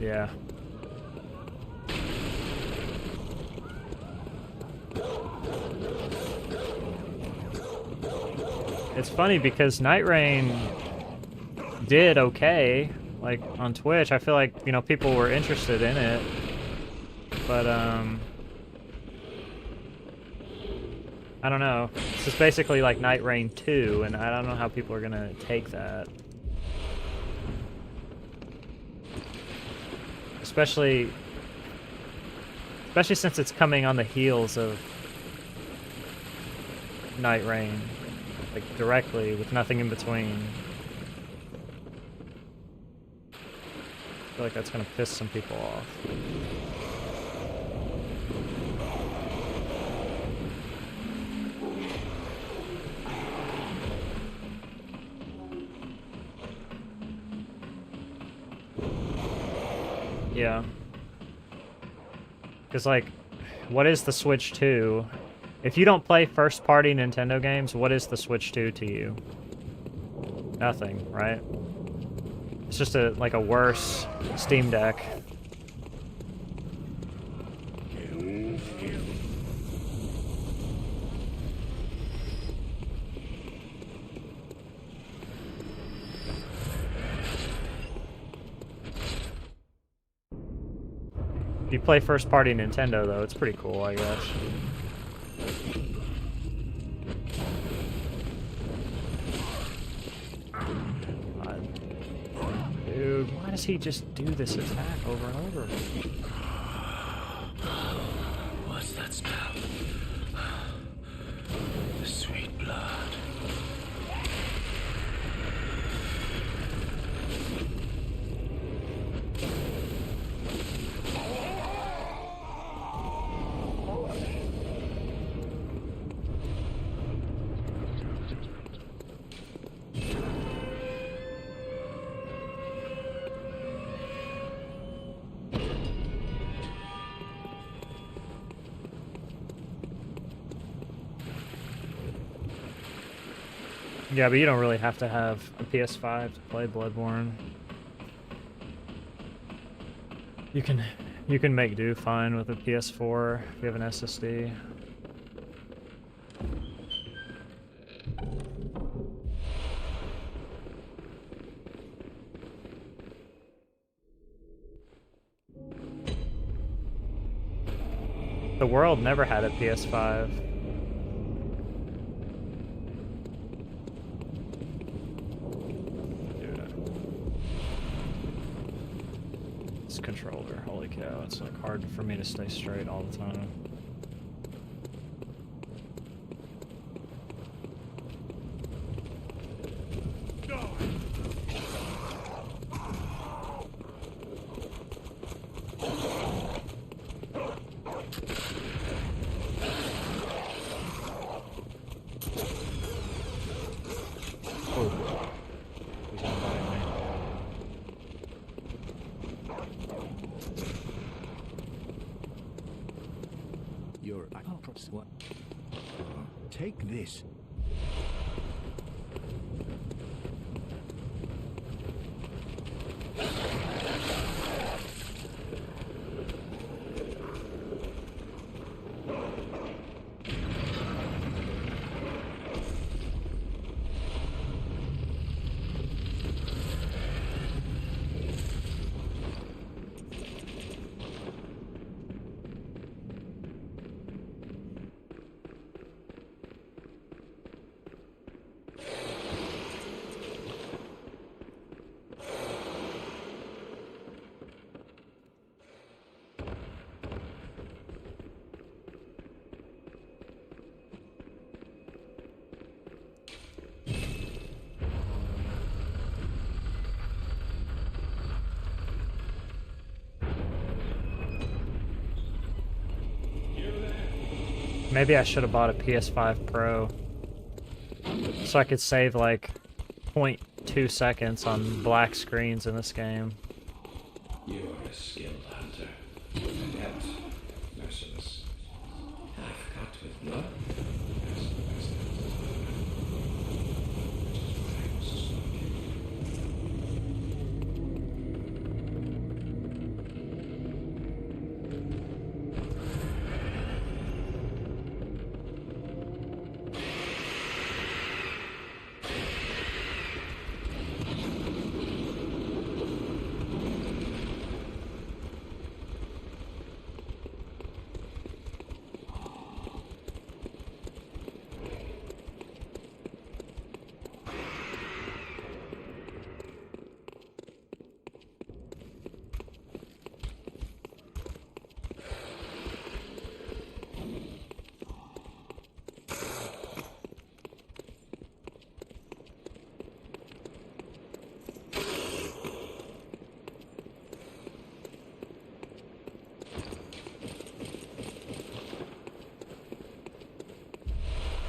Speaker 1: Yeah. It's funny because Night Rain did okay. like on Twitch. I feel like, you know, people were interested in it, but I don't know. This is basically like Night Rain 2, and I don't know how people are gonna take that. Especially since it's coming on the heels of Night Rain, like directly, with nothing in between. I feel like that's gonna piss some people off. Yeah. Because, like, what is the Switch 2? If you don't play first-party Nintendo games, what is the Switch 2 to you? Nothing, right? It's just like a worse Steam Deck. If you play first-party Nintendo, though, it's pretty cool, I guess. Dude, why does he just do this attack over and over?
Speaker 3: What's that smell? The sweet blood.
Speaker 1: Yeah, but you don't really have to have a PS5 to play Bloodborne. You can make do fine with a PS4 if you have an SSD. The world never had a PS5. Controller, holy cow, it's like hard for me to stay straight all the time.
Speaker 3: What? Take this.
Speaker 1: Maybe I should have bought a PS5 Pro so I could save like 0.2 seconds on black screens in this game.
Speaker 2: You are a skilled hunter, adept, merciless. I've cut with blood. That's the best which is why I was so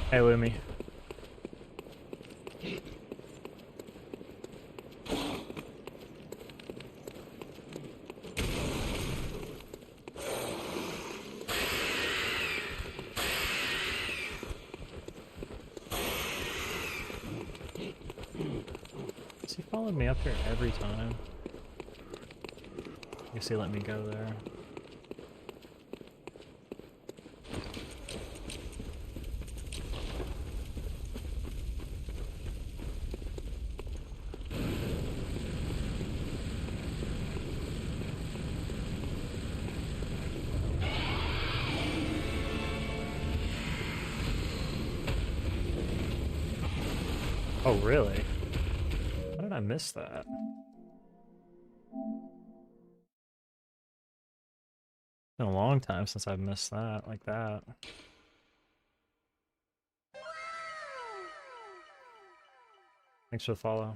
Speaker 1: Hey, Lumi. Has he followed me up here every time? I guess he let me go there. Oh, really? How did I miss that? Been a long time since I've missed that like that. Thanks for the follow.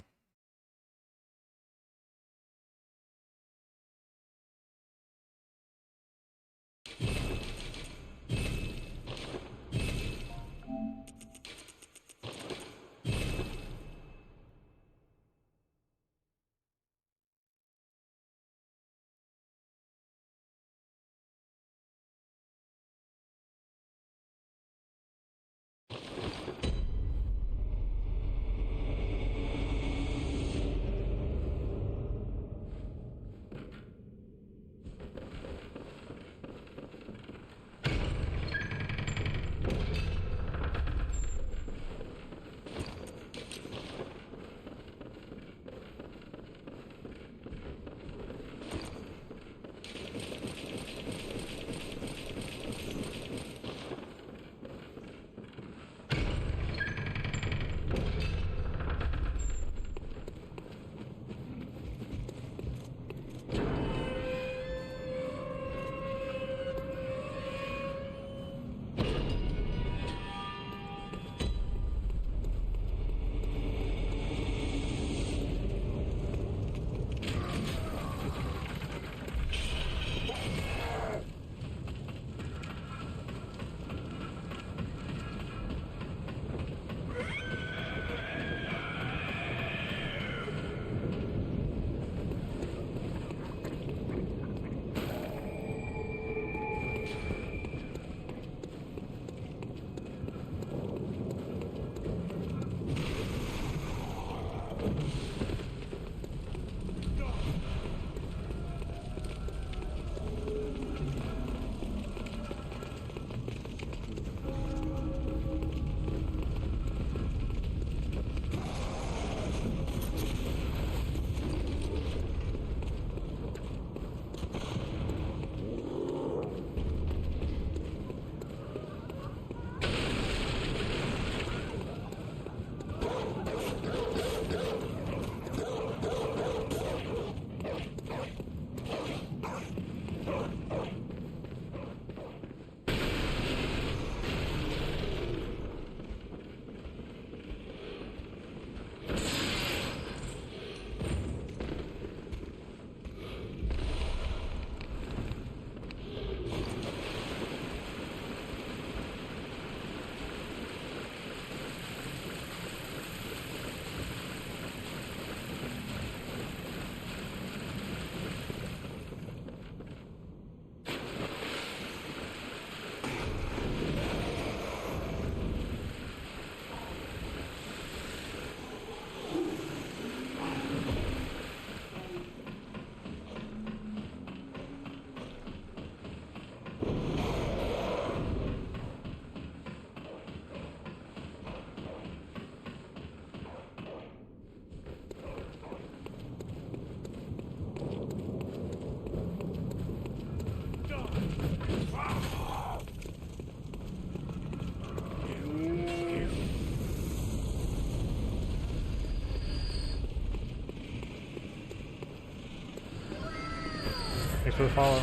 Speaker 1: Thanks for the follow.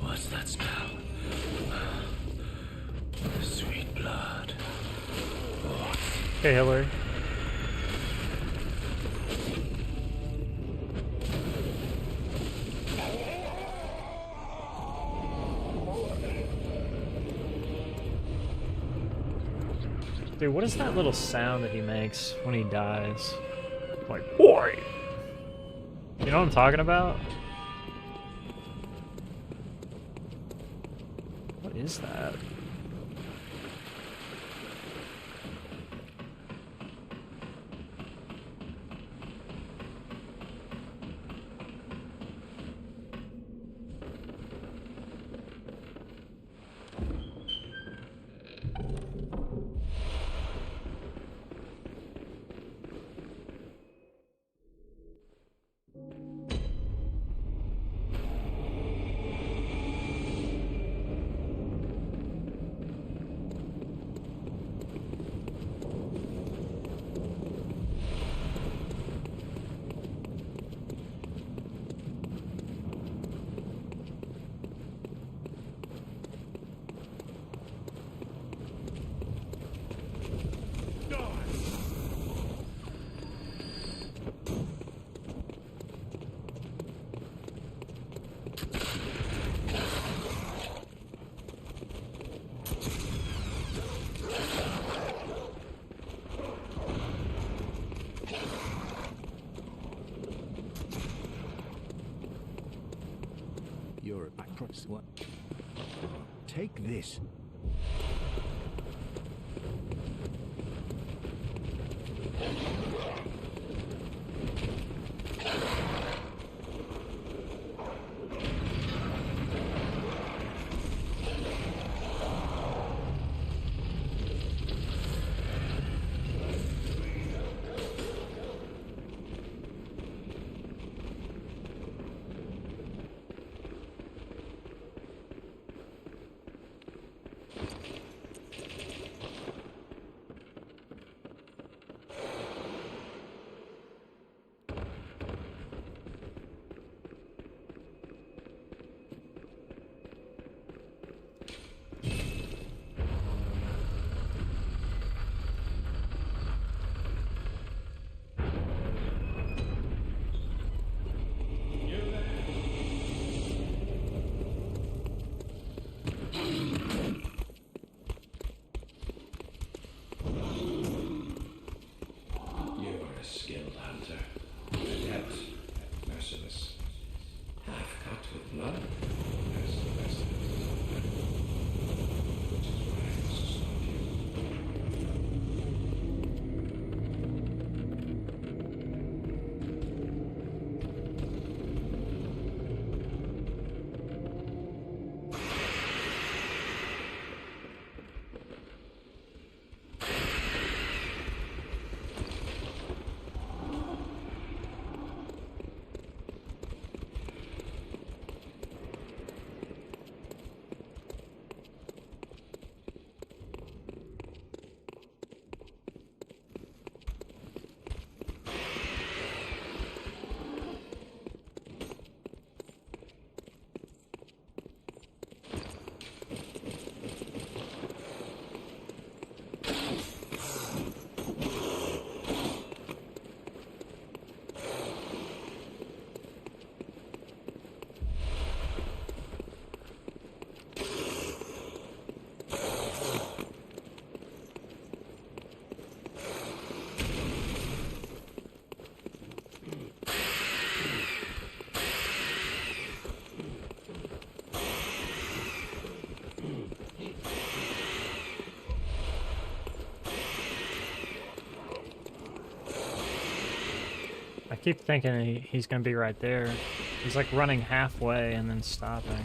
Speaker 4: What's that smell?
Speaker 1: Hey, Hillary. Dude, what is that little sound that he makes when he dies? Like, boy! You know what I'm talking about? What is that?
Speaker 3: You're a backwards what? Take this.
Speaker 1: I keep thinking he's gonna be right there. He's like running halfway and then stopping.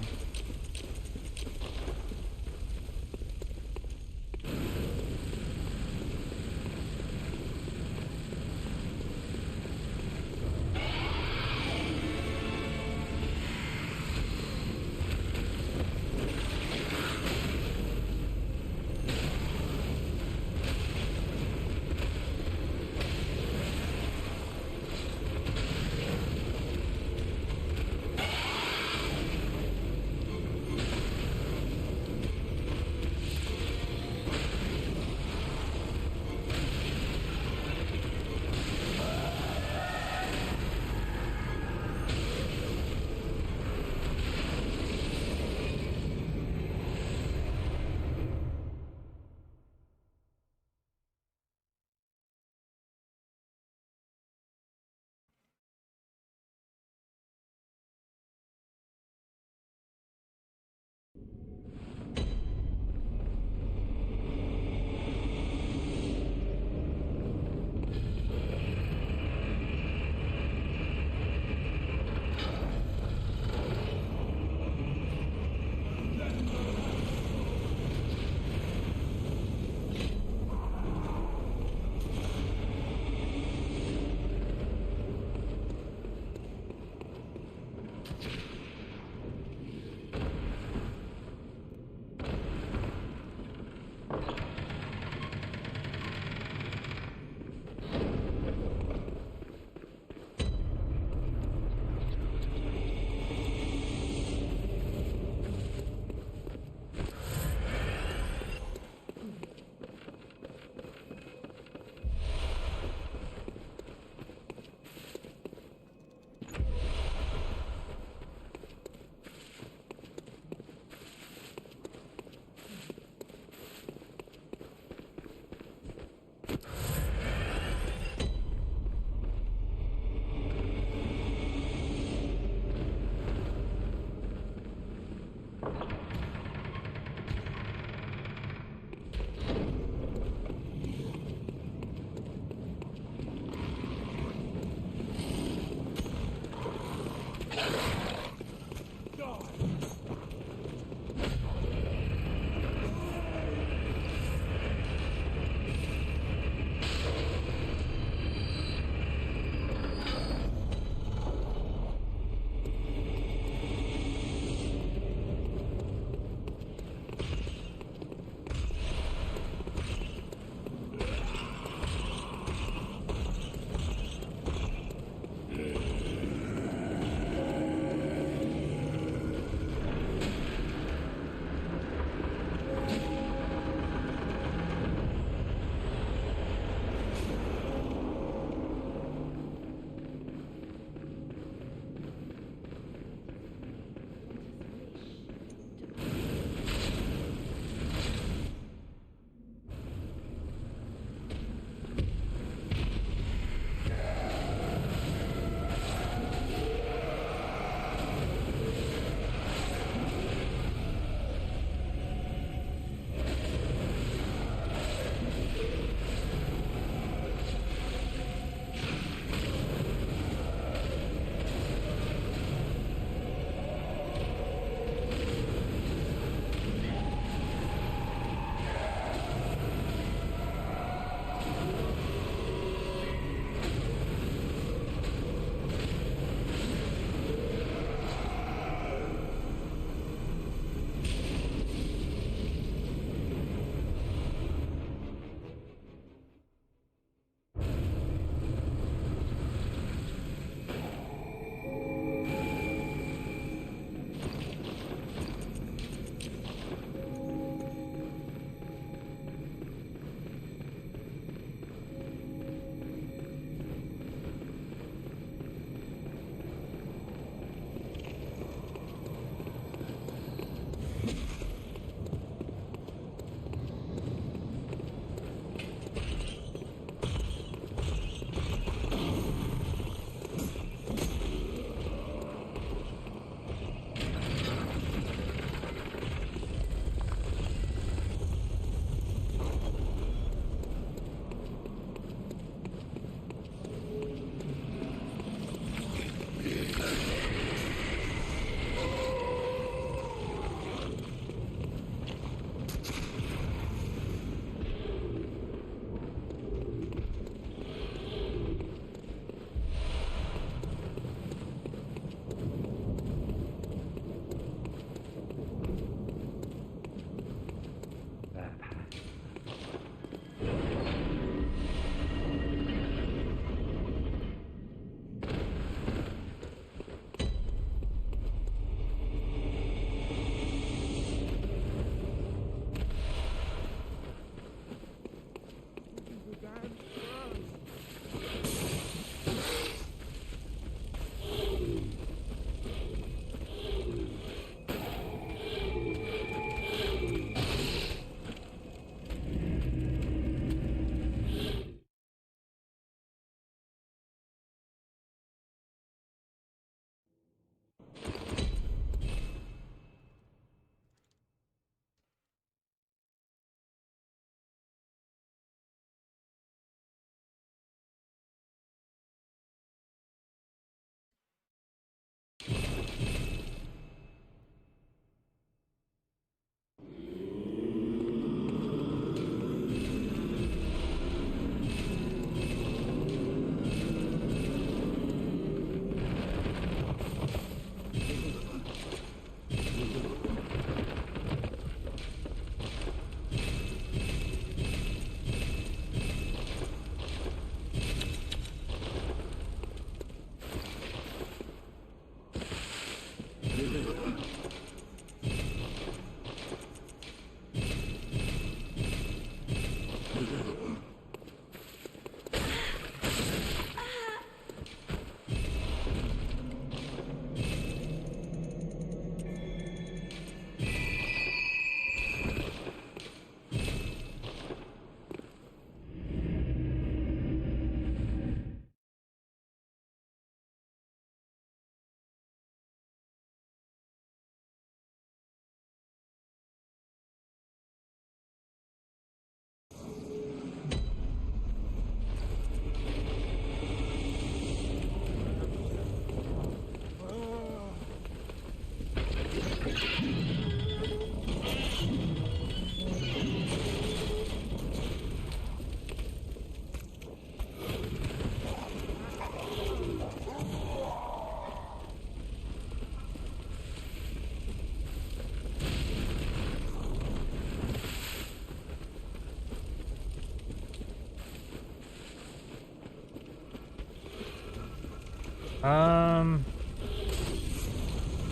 Speaker 1: I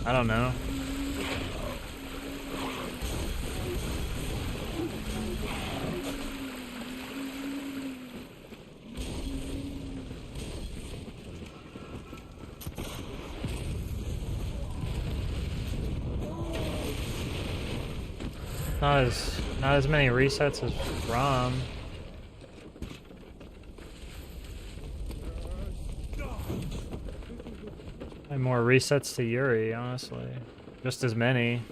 Speaker 1: don't know. Not as many resets as ROM. And more resets to Yuri, honestly. Just as many.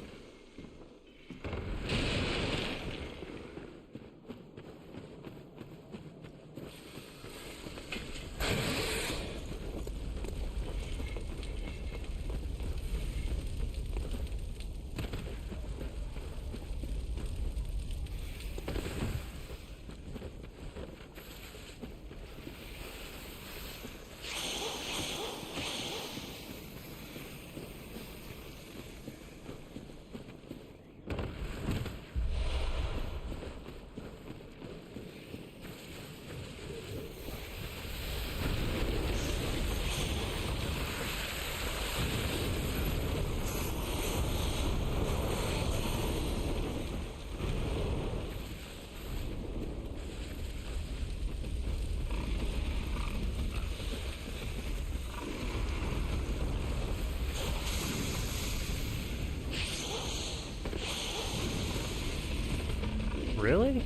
Speaker 1: Really?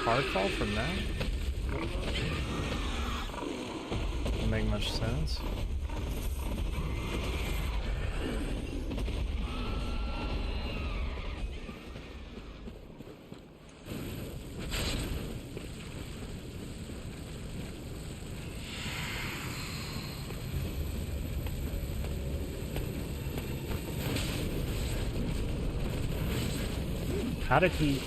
Speaker 1: Hard fall from that? Doesn't make much sense. How did he...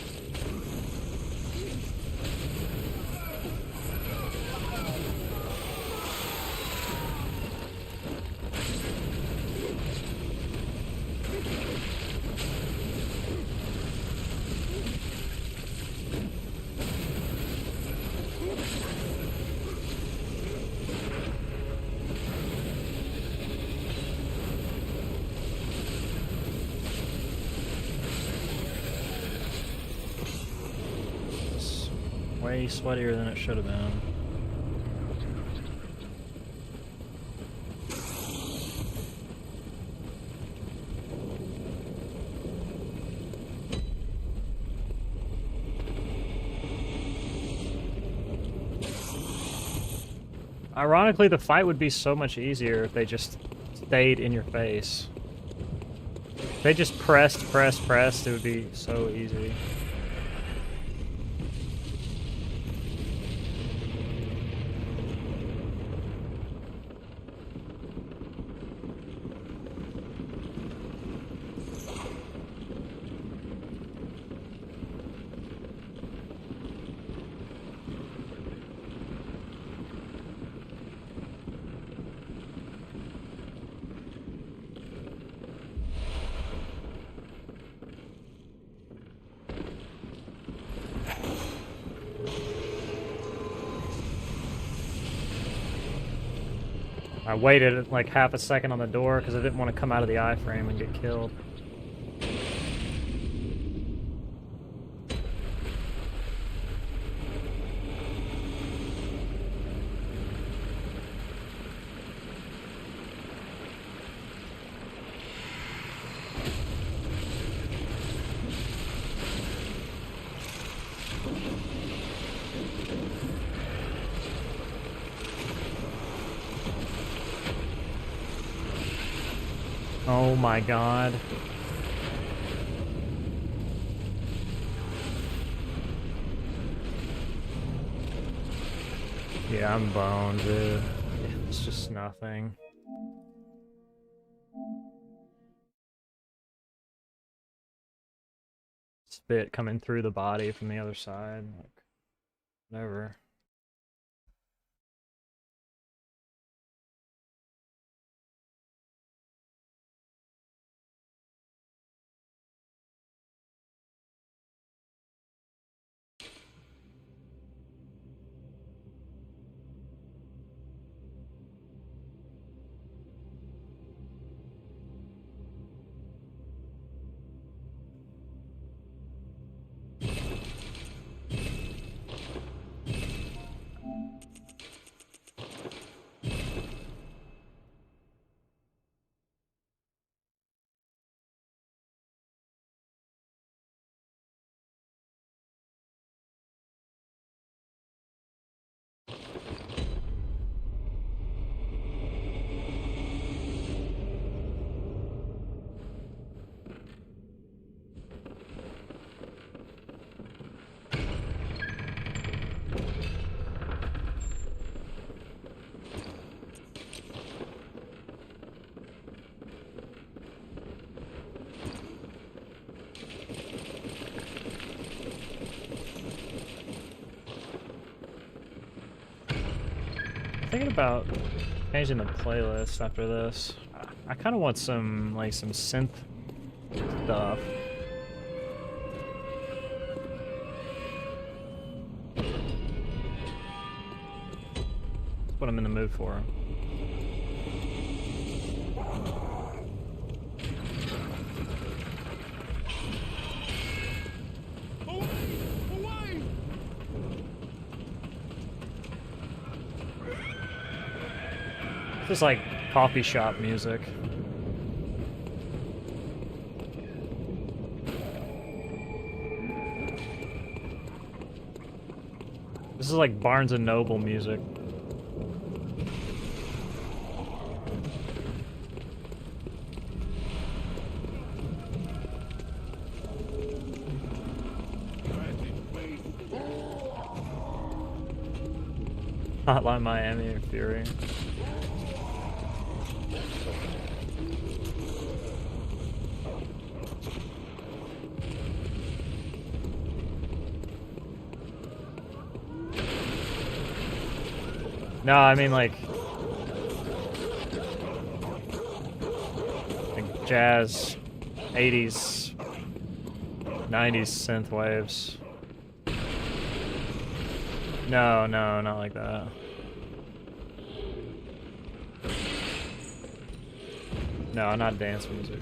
Speaker 1: Way sweatier than it should have been. Ironically, the fight would be so much easier if they just stayed in your face. If they just pressed, it would be so easy. I waited like half a second on the door because I didn't want to come out of the iframe and get killed. Oh my god. Yeah, I'm boned, dude. It's just nothing. Spit coming through the body from the other side. Like, whatever. Thinking about changing the playlist after this. I kind of want some like some synth stuff. That's what I'm in the mood for. Just like coffee shop music. This is like Barnes and Noble music. Hotline Miami and Fury. No, I mean like jazz, 80s, 90s synth waves. No, no, not like that. No, not dance music.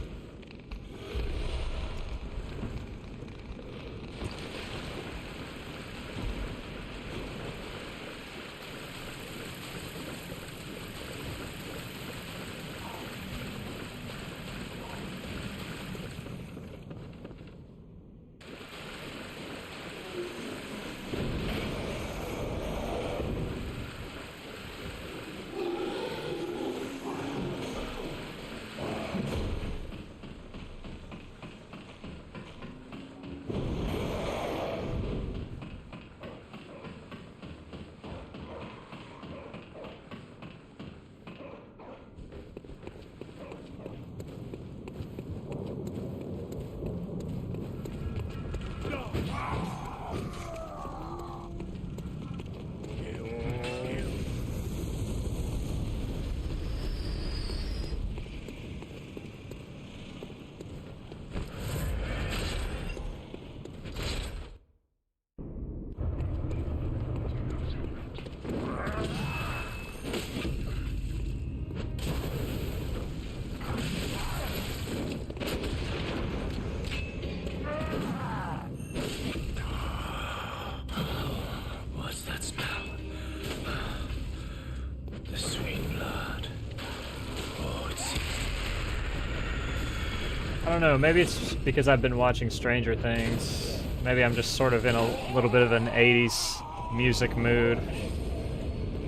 Speaker 1: I don't know, maybe it's because I've been watching Stranger Things. Maybe I'm just sort of in a little bit of an 80s music mood.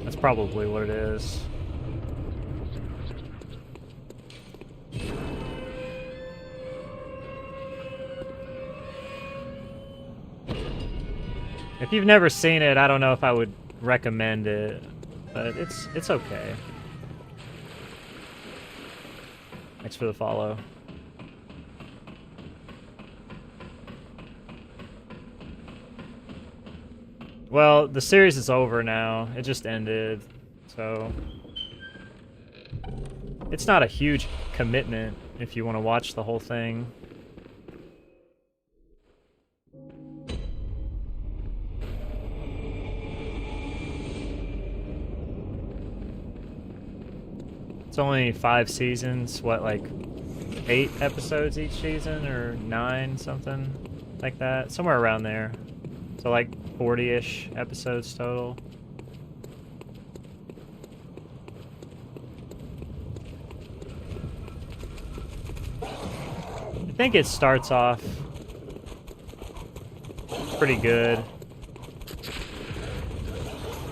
Speaker 1: That's probably what it is. If you've never seen it, I don't know if I would recommend it, but it's okay. Thanks for the follow. Well, the series is over now. It just ended, so it's not a huge commitment if you want to watch the whole thing. It's only 5 seasons, what, like 8 episodes each season, or 9, something like that, somewhere around there. So like 40-ish episodes total. I think it starts off pretty good.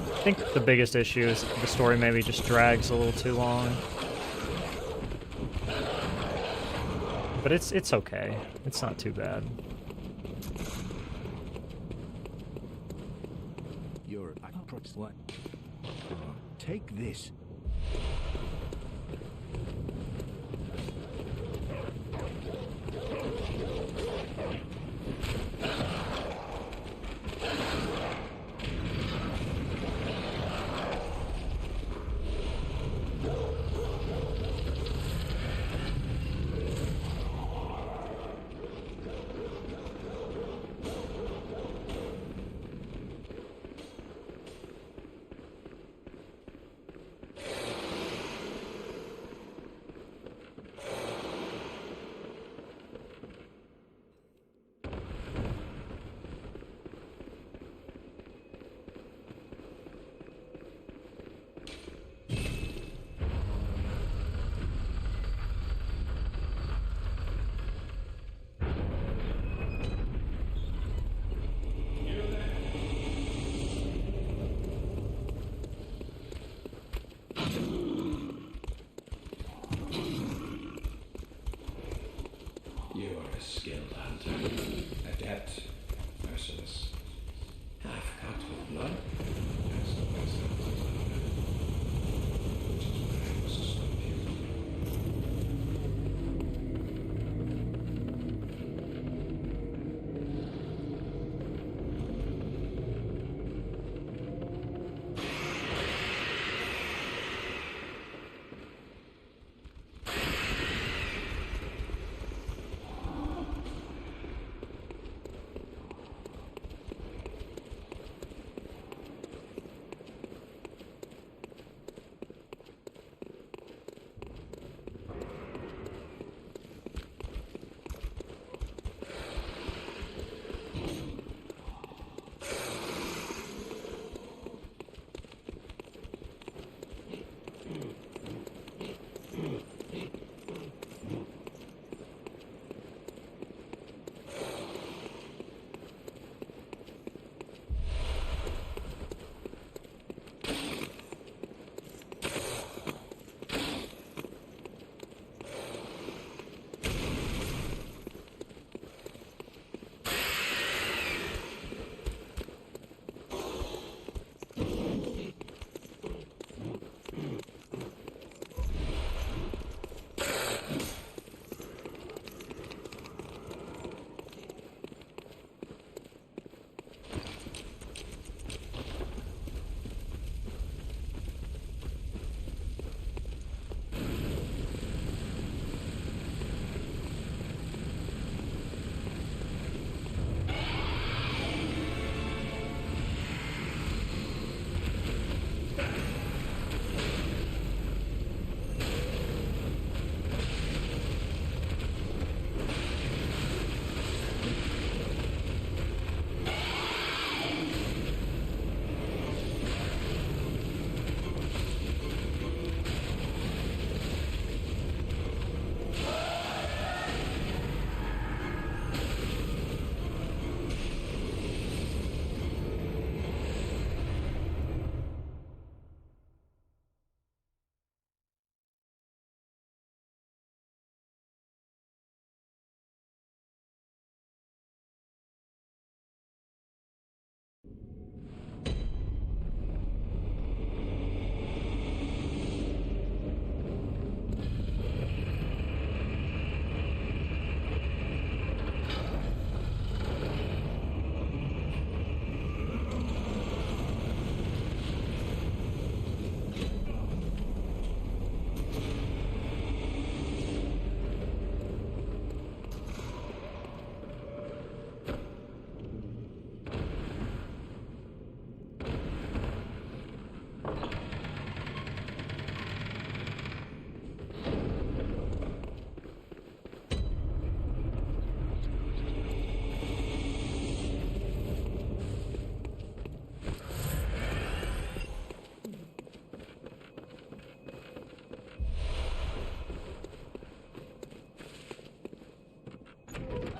Speaker 1: I think the biggest issue is the story maybe just drags a little too long. But it's okay. It's not too bad.
Speaker 3: You're a slut. Take this.
Speaker 2: skilled hunter, adept, merciless, half-cut with blood, as the best hunters are. Which is why I was so beautiful.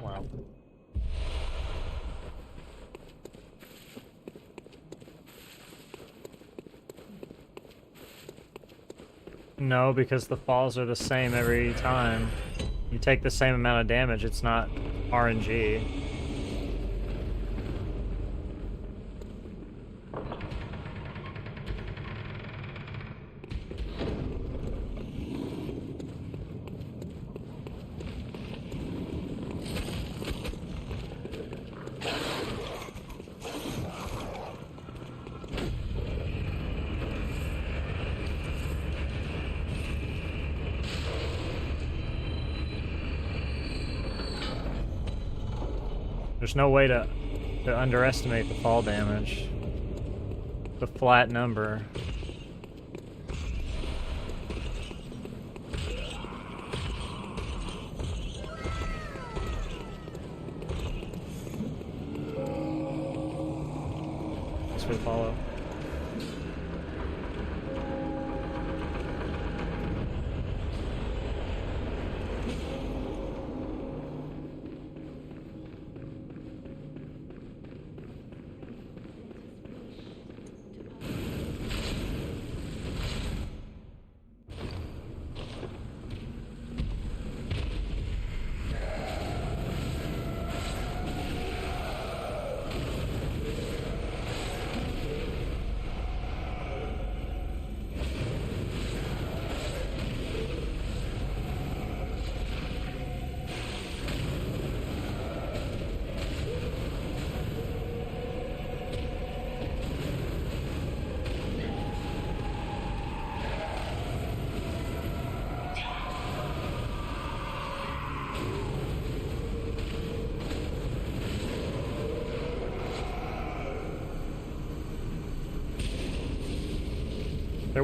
Speaker 1: Wow. No, because the falls are the same every time. You take the same amount of damage, it's not RNG. There's no way to underestimate the fall damage. The flat number. Thanks for the follow.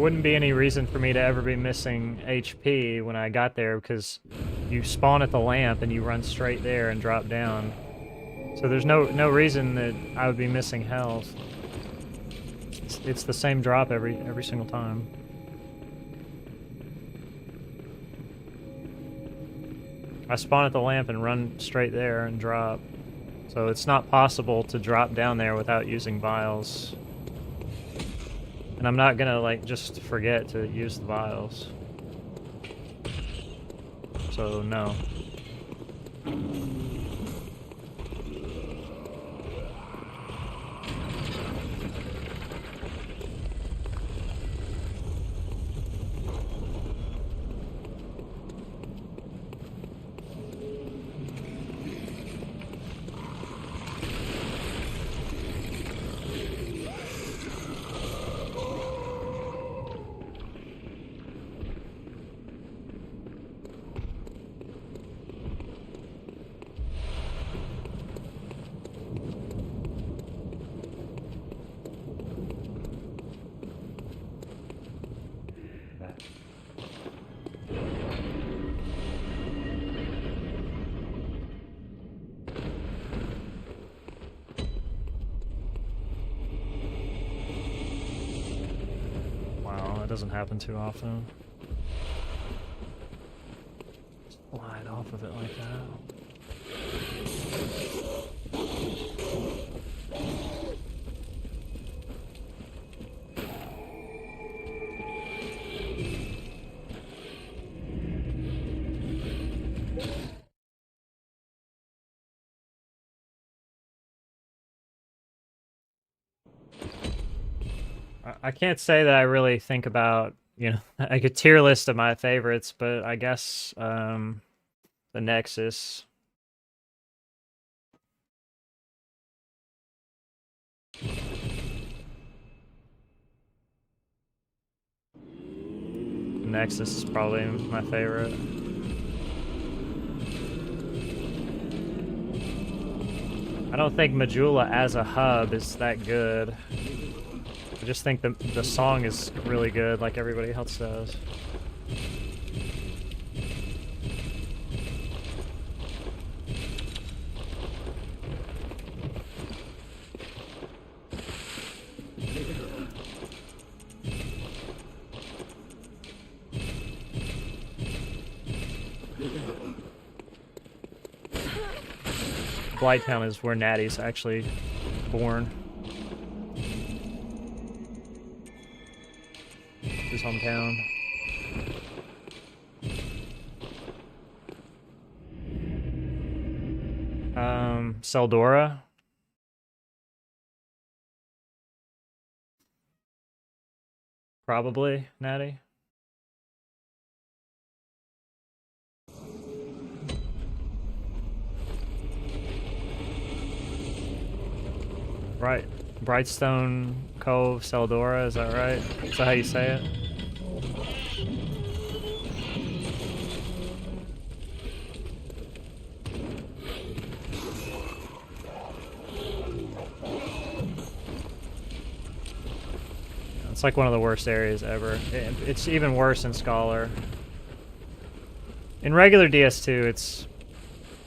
Speaker 1: there wouldn't be any reason for me to ever be missing HP when I got there, because you spawn at the lamp and you run straight there and drop down. So there's no reason that I would be missing health. It's the same drop every single time. I spawn at the lamp and run straight there and drop. So it's not possible to drop down there without using vials. And I'm not gonna, like, just forget to use the vials. So, no. Doesn't happen too often. Slide off of it like that. I can't say that I really think about, you know, like a tier list of my favorites, but I guess the Nexus. Nexus is probably my favorite. I don't think Majula as a hub is that good. I just think the song is really good, like everybody else does. Blighttown is where Natty's actually born. His hometown. Seldora. Probably, Natty. Right. Brightstone Cove, Seldora, is that right? Is that how you say it? It's like one of the worst areas ever. It's even worse in Scholar. In regular DS2, it's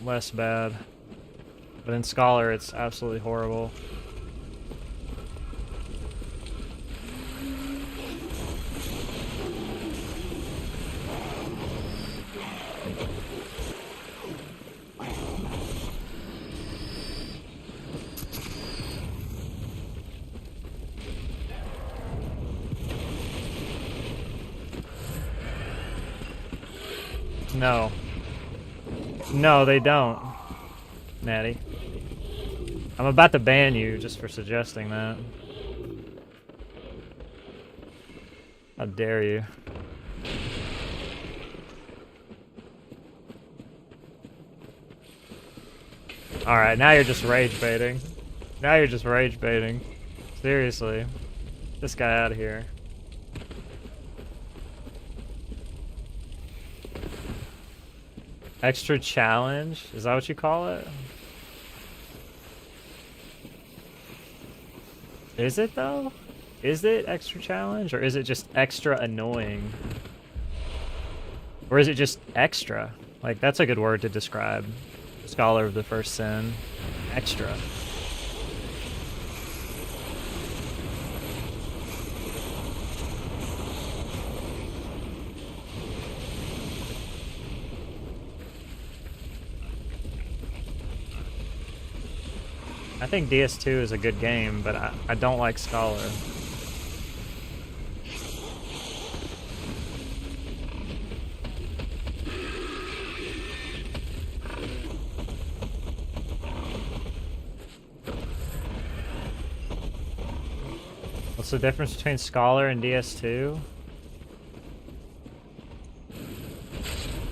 Speaker 1: less bad. But in Scholar, it's absolutely horrible. No. No, they don't, Natty. I'm about to ban you just for suggesting that. How dare you. Alright, now you're just rage baiting. Now you're just rage baiting. Seriously. Get this guy out of here. Extra challenge? Is that what you call it? Is it though? Is it extra challenge, or is it just extra annoying? Or is it just extra? Like, that's a good word to describe Scholar of the First Sin. Extra. I think DS2 is a good game, but I don't like Scholar. What's the difference between Scholar and DS2?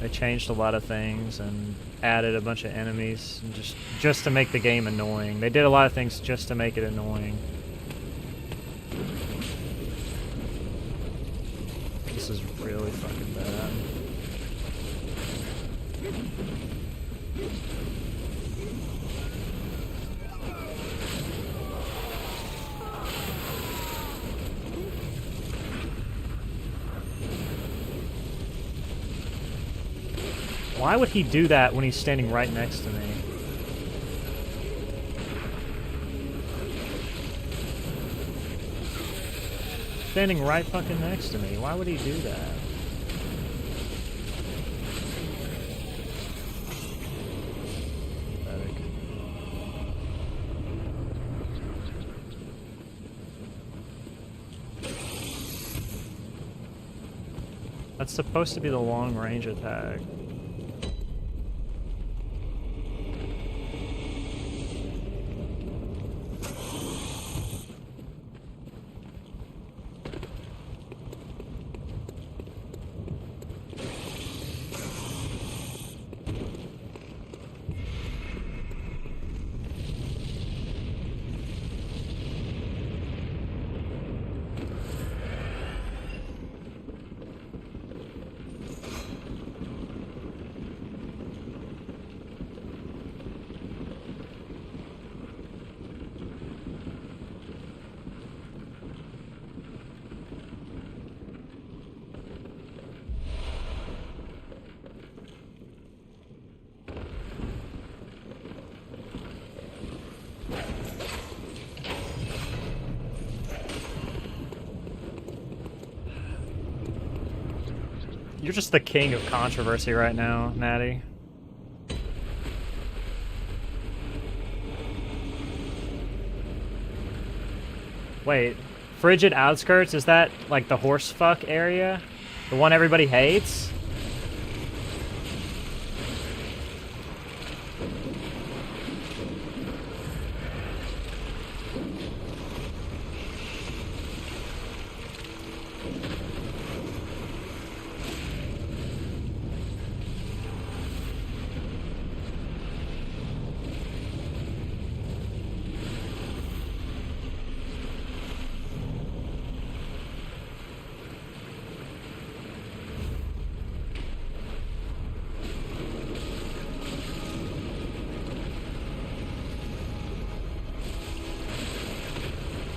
Speaker 1: They changed a lot of things and added a bunch of enemies and just to make the game annoying. They did a lot of things just to make it annoying. This is really fucking bad. Why would he do that when he's standing right next to me? Standing right fucking next to me. Why would he do that? Pathetic. That's supposed to be the long range attack. You're just the king of controversy right now, Natty. Wait, Frigid Outskirts, is that like the horse fuck area? The one everybody hates?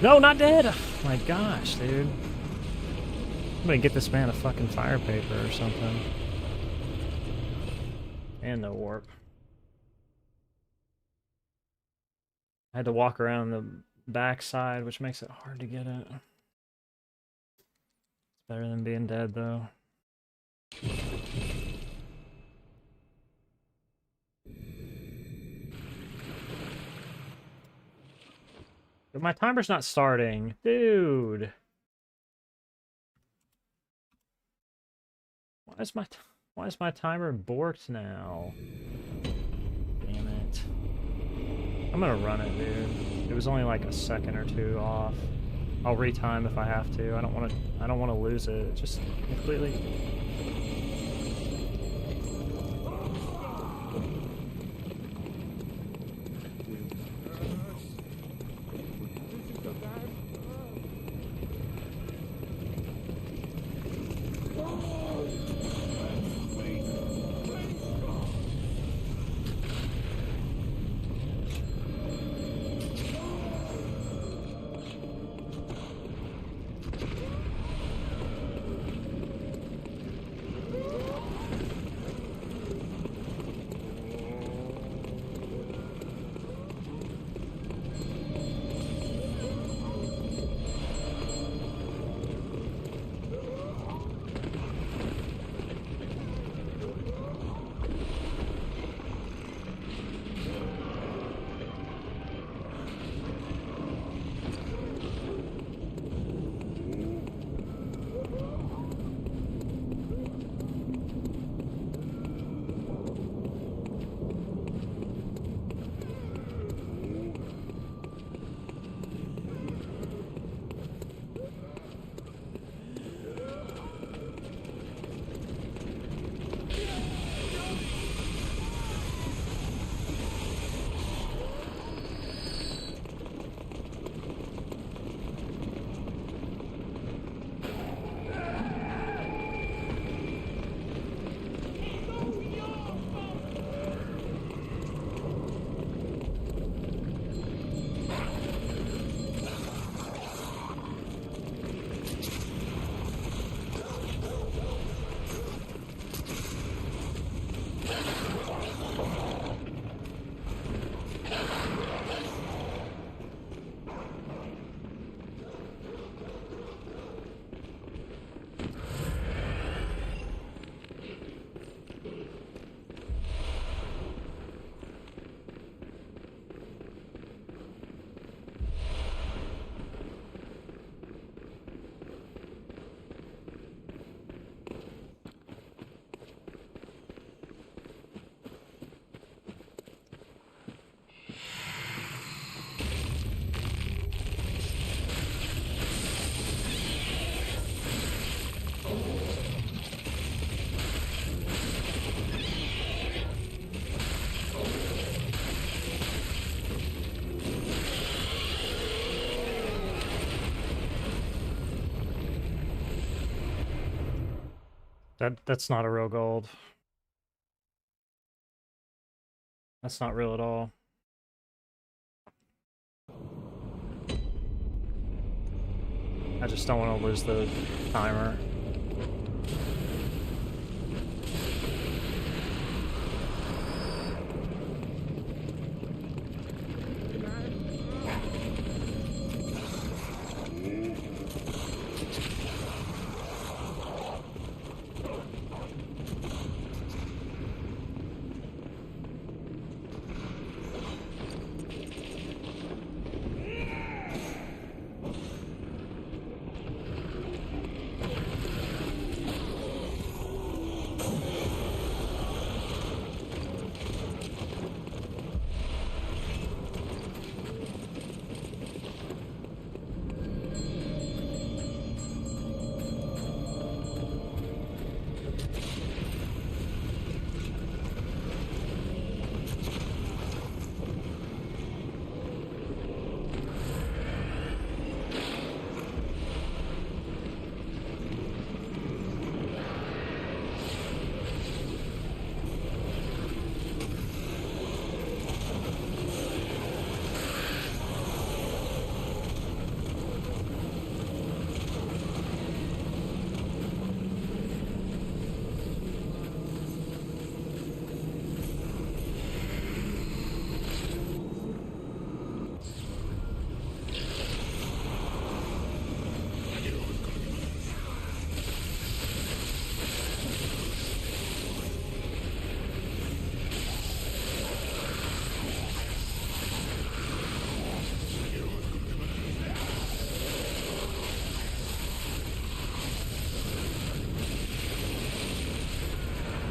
Speaker 1: No, not dead! Oh my gosh, dude. I'm gonna get this man a fucking fire paper or something. And no warp. I had to walk around the back side, which makes it hard to get it. It's better than being dead, though. But my timer's not starting. Dude. Why is my timer borked now? Damn it. I'm gonna run it, dude. It was only like a second or two off. I'll retime if I have to. I don't wanna lose it. Just completely. That's not a real gold. That's not real at all. I just don't want to lose the timer.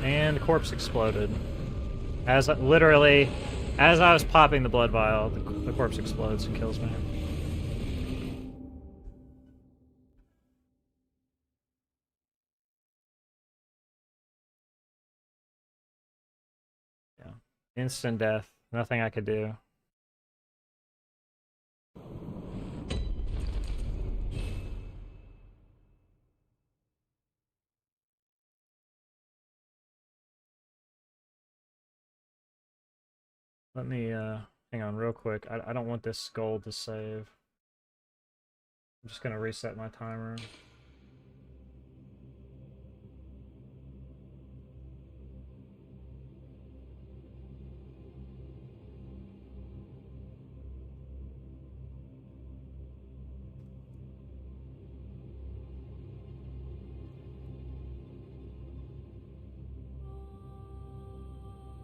Speaker 1: And the corpse exploded. Literally, as I was popping the blood vial, the corpse explodes and kills me. Yeah. Instant death. Nothing I could do. Let me, hang on real quick. I don't want this gold to save. I'm just gonna reset my timer.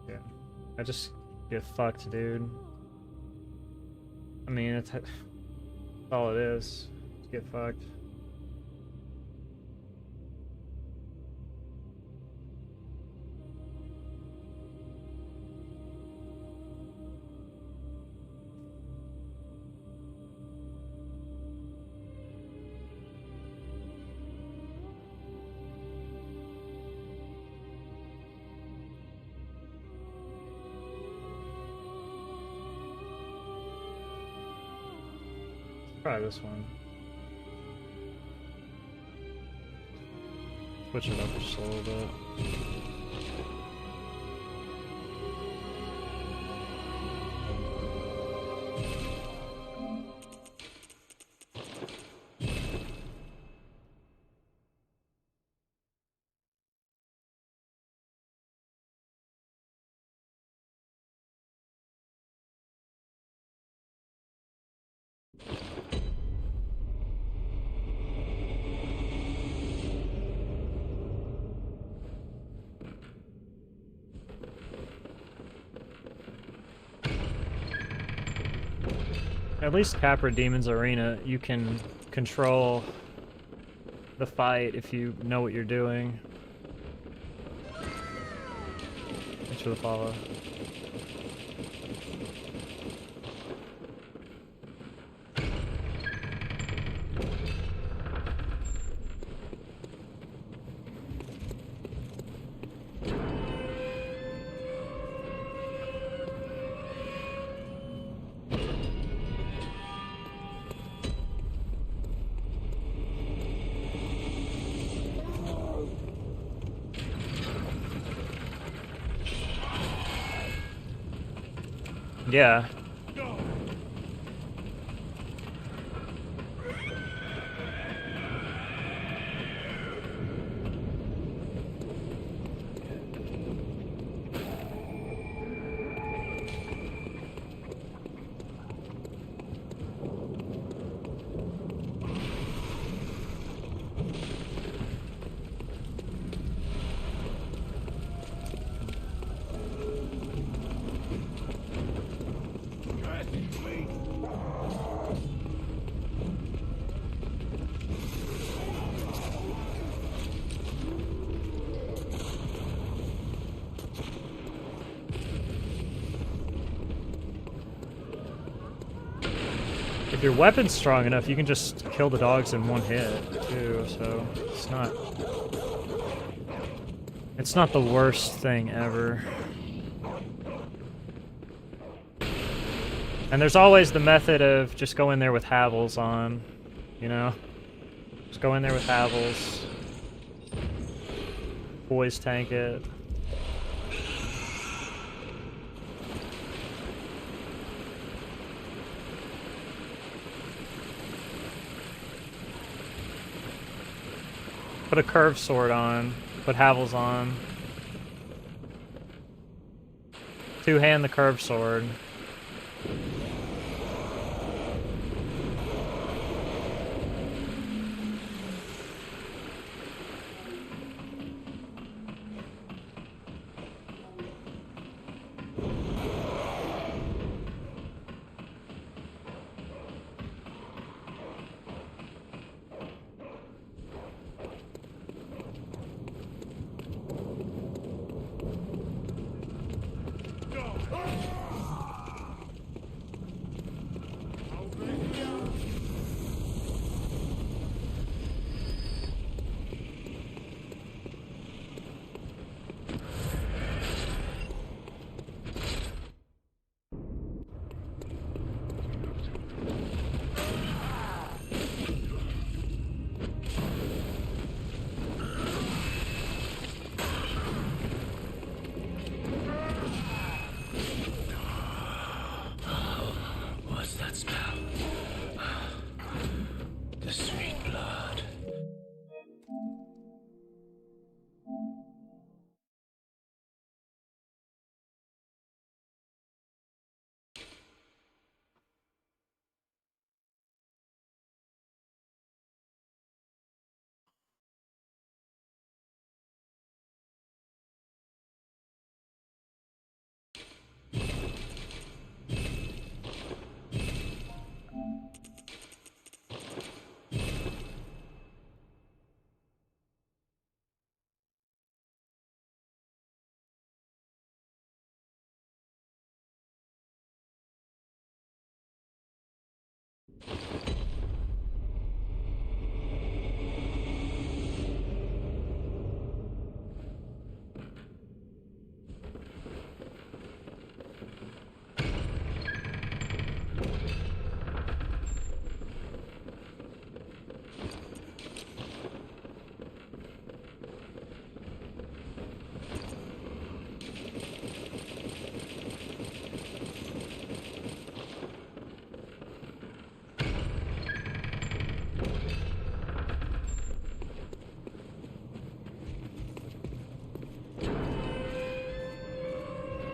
Speaker 1: Yeah. I just get fucked, dude. I mean, that's all it is. Just get fucked. Try this one. Switch it up just a little bit. At least Capra Demon's Arena, you can control the fight if you know what you're doing. Thanks for the follow. Yeah. If your weapon's strong enough, you can just kill the dogs in one hit, too, so it's not the worst thing ever. And there's always the method of just go in there with Havels on, you know? Just go in there with Havels. Boys tank it. Put a curved sword on. Put Havels on. Two-hand the curved sword.
Speaker 2: What's that smell? The sweet blood.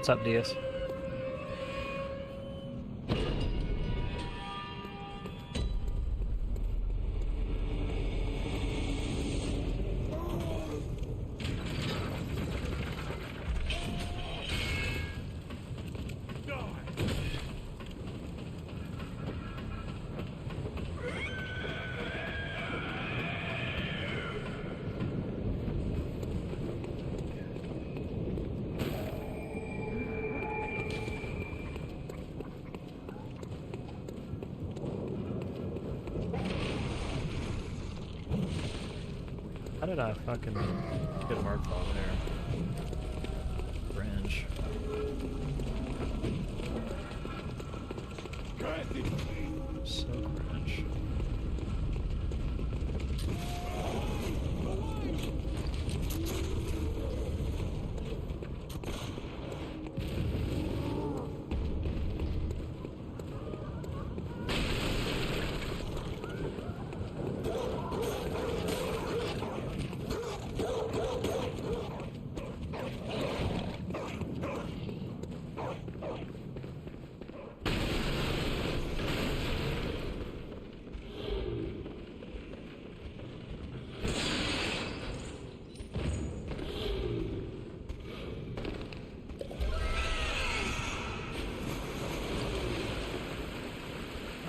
Speaker 1: What's up, Diaz? How did I fucking get marked on there? Cringe. So cringe.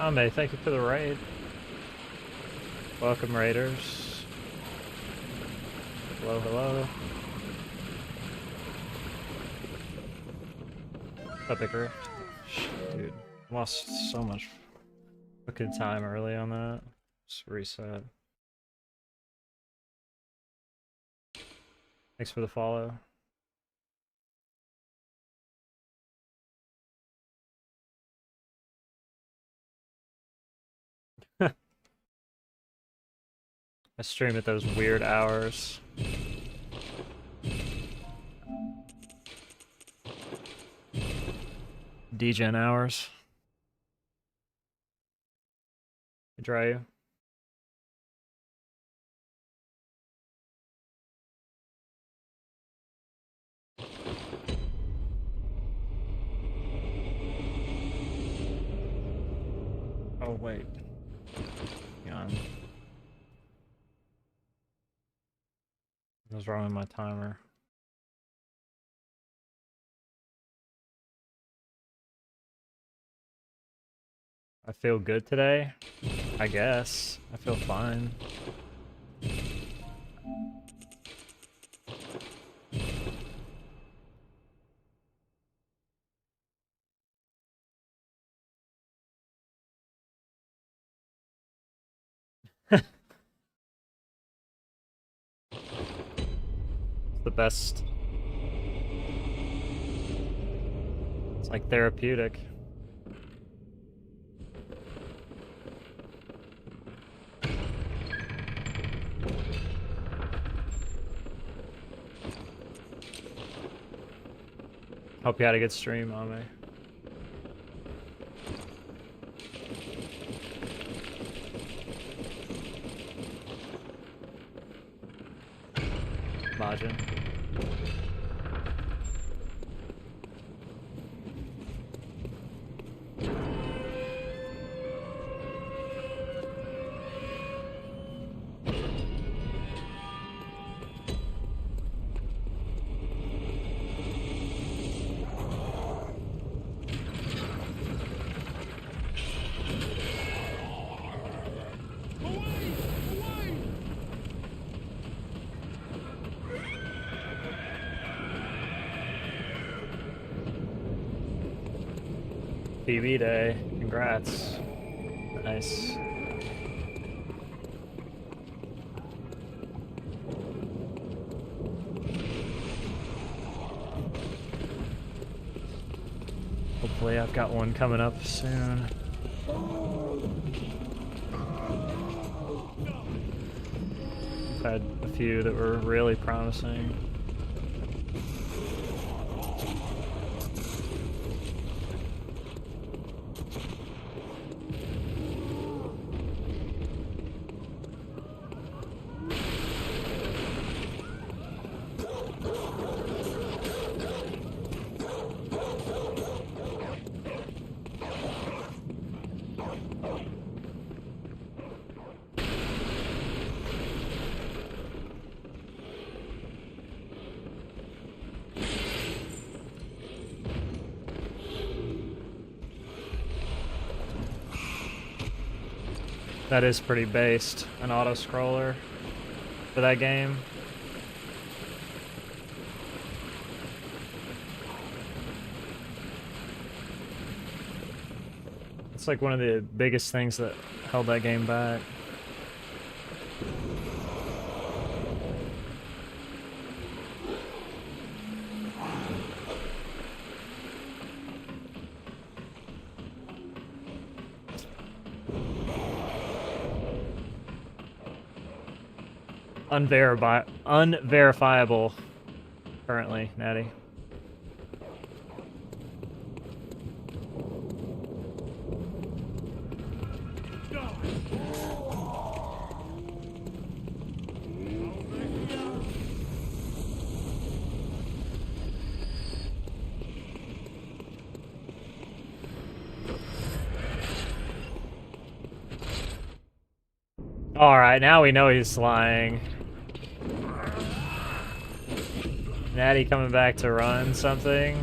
Speaker 1: Ame, thank you for the raid. Welcome, raiders. Hello, hello. Epic Rift. Shit, dude. Lost so much fucking time early on that. Just reset. Thanks for the follow. I stream at those weird hours. DGen hours. Dry you. Oh wait. Hang on. What's wrong with my timer? I feel good today? I guess. I feel fine. The best. It's like therapeutic. Hope you had a good stream, Ame. Majin. PB day. Congrats. Nice. Hopefully I've got one coming up soon. I've had a few that were really promising. That is pretty based, an auto-scroller for that game. It's like one of the biggest things that held that game back. Unverifiable currently, Natty. Alright, now we know he's lying. Natty coming back to run something.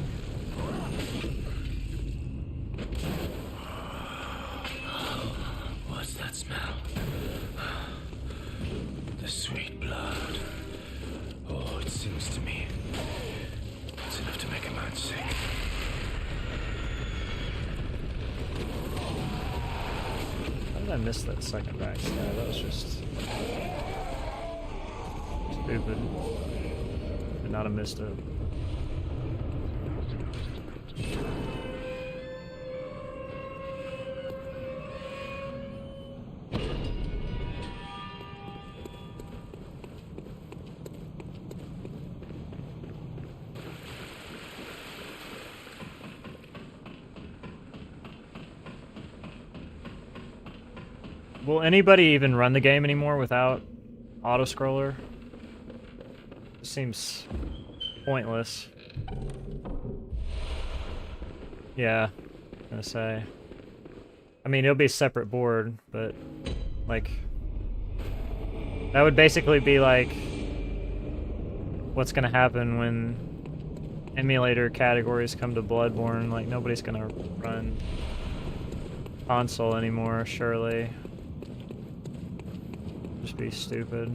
Speaker 1: I missed that second backstab? That was just stupid. Could not have missed it. Will anybody even run the game anymore without auto-scroller? It seems pointless. Yeah, I'm gonna say. I mean, it'll be a separate board, but, like, that would basically be like what's gonna happen when emulator categories come to Bloodborne. Like, nobody's gonna run console anymore, surely. Just be stupid.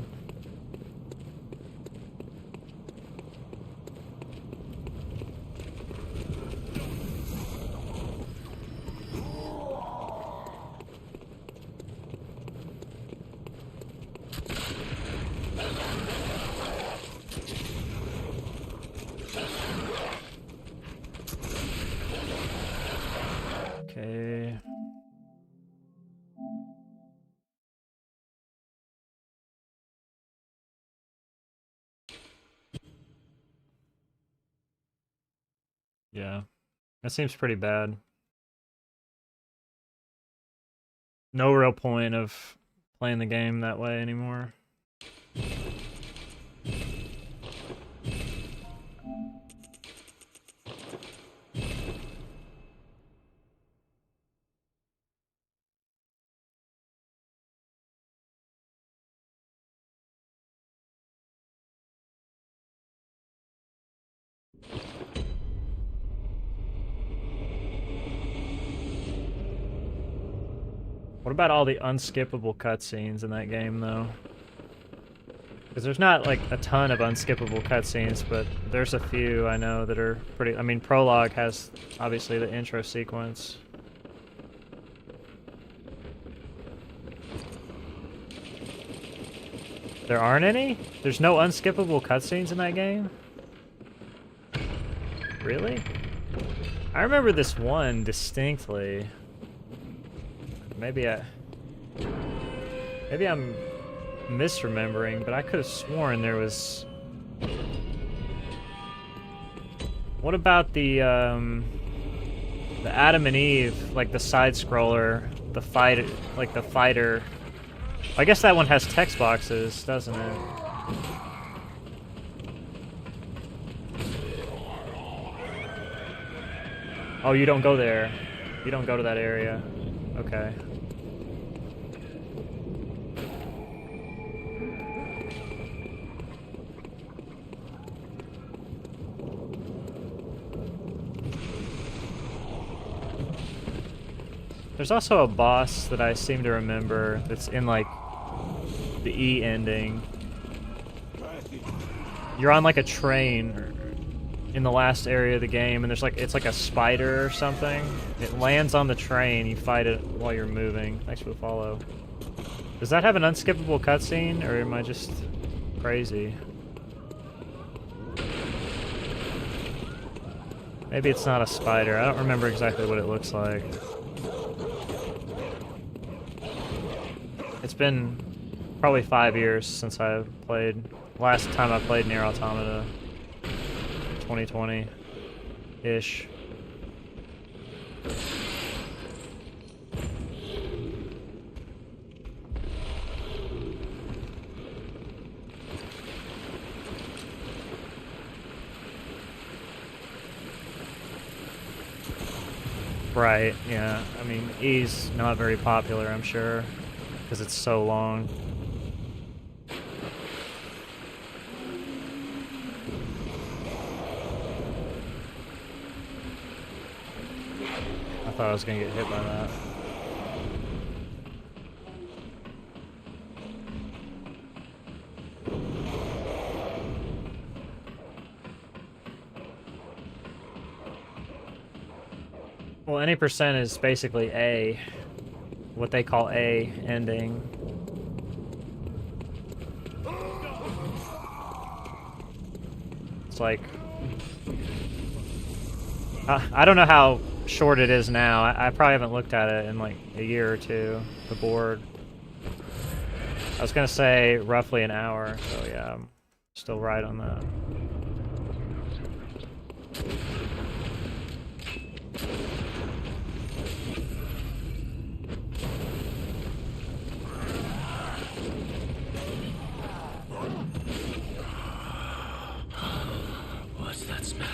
Speaker 1: Okay. Yeah, that seems pretty bad. No real point of playing the game that way anymore. What about all the unskippable cutscenes in that game, though? Because there's not, like, a ton of unskippable cutscenes, but there's a few I know that are pretty... I mean, Prologue has, obviously, the intro sequence. There aren't any? There's no unskippable cutscenes in that game? Really? I remember this one distinctly. Maybe I'm misremembering, but I could have sworn there was... What about the Adam and Eve, like the side scroller, the fighter? I guess that one has text boxes, doesn't it? Oh, you don't go there. You don't go to that area. Okay. There's also a boss that I seem to remember that's in, like, the E ending. You're on, like, a train in the last area of the game, and there's, like, it's like a spider or something. It lands on the train, you fight it while you're moving. Thanks for the follow. Does that have an unskippable cutscene, or am I just crazy? Maybe it's not a spider. I don't remember exactly what it looks like. It's been probably 5 years since I played. Last time I played Nier Automata, 2020-ish. Right, yeah. I mean, E's not very popular, I'm sure, because it's so long. I thought I was gonna get hit by that. Well, any percent is basically A, what they call A ending. It's like I don't know how short it is now. I probably haven't looked at it in like a year or two. The board. I was gonna say roughly an hour. So yeah, I'm still right on that.
Speaker 2: What's that smell?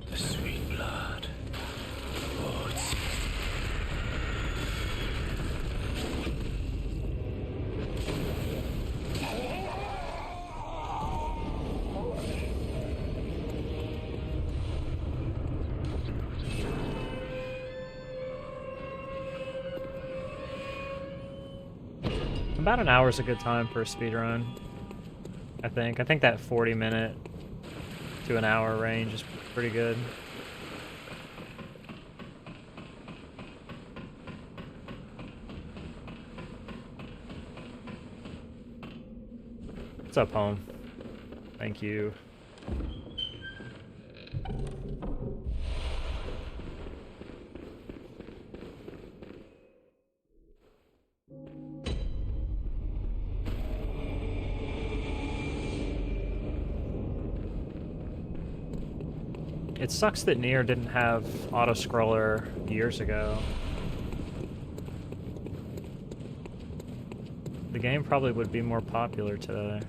Speaker 2: The sweet blood. Oh, it's...
Speaker 1: About an hour is a good time for a speedrun. I think that 40-minute to an hour range is pretty good. What's up, home? Thank you. It sucks that Nier didn't have auto-scroller years ago. The game probably would be more popular today.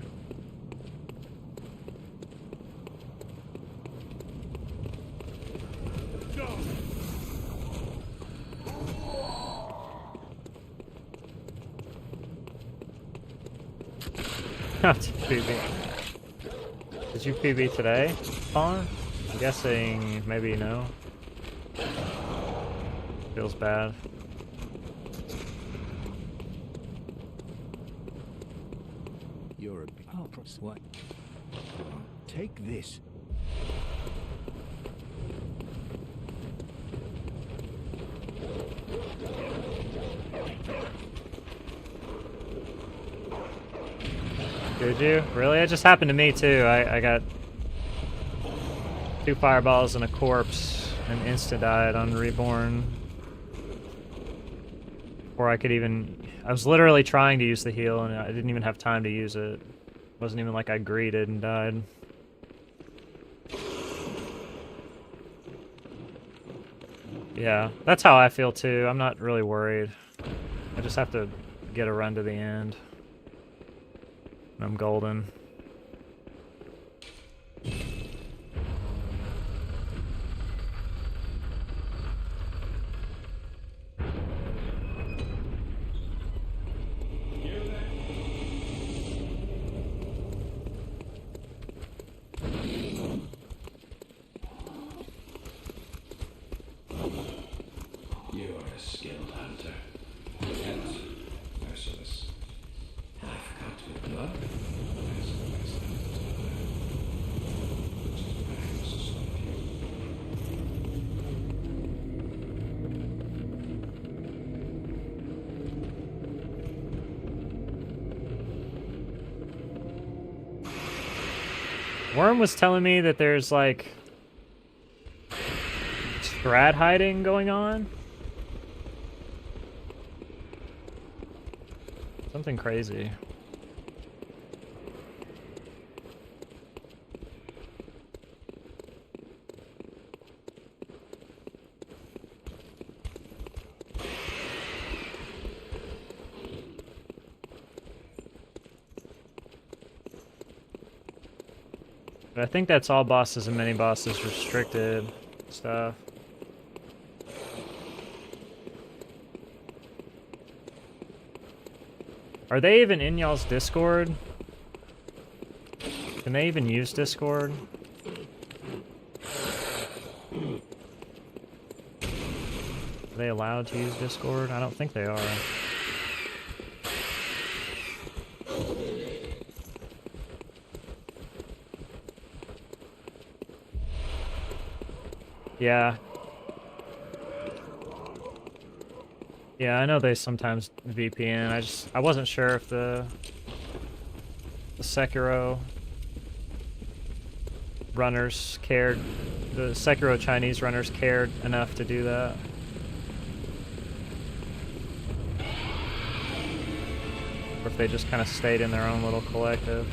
Speaker 1: PB. Did you PB today, Fawn? I'm guessing maybe no. Feels bad.
Speaker 3: You're a big... Oh, what? Take this.
Speaker 1: Did you? Really? It just happened to me too. I got 2 fireballs and a corpse and insta-died on Reborn. Before I could even... I was literally trying to use the heal and I didn't even have time to use it. It wasn't even like I greeted and died. Yeah, that's how I feel too. I'm not really worried. I just have to get a run to the end. And I'm golden.
Speaker 2: You are a skilled hunter, yet merciless. I've got your blood. As the best hunter, which is why I'm suspect you.
Speaker 1: Worm was telling me that there's like strat hiding going on. Something crazy. But I think that's all bosses and mini bosses restricted stuff. Are they even in y'all's Discord? Can they even use Discord? Are they allowed to use Discord? I don't think they are. Yeah. Yeah, I know they sometimes VPN. I wasn't sure if the Sekiro runners cared, the Sekiro Chinese runners cared enough to do that. Or if they just kind of stayed in their own little collective.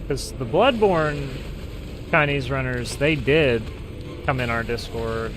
Speaker 1: Because the Bloodborne Chinese runners, they did come in our Discord.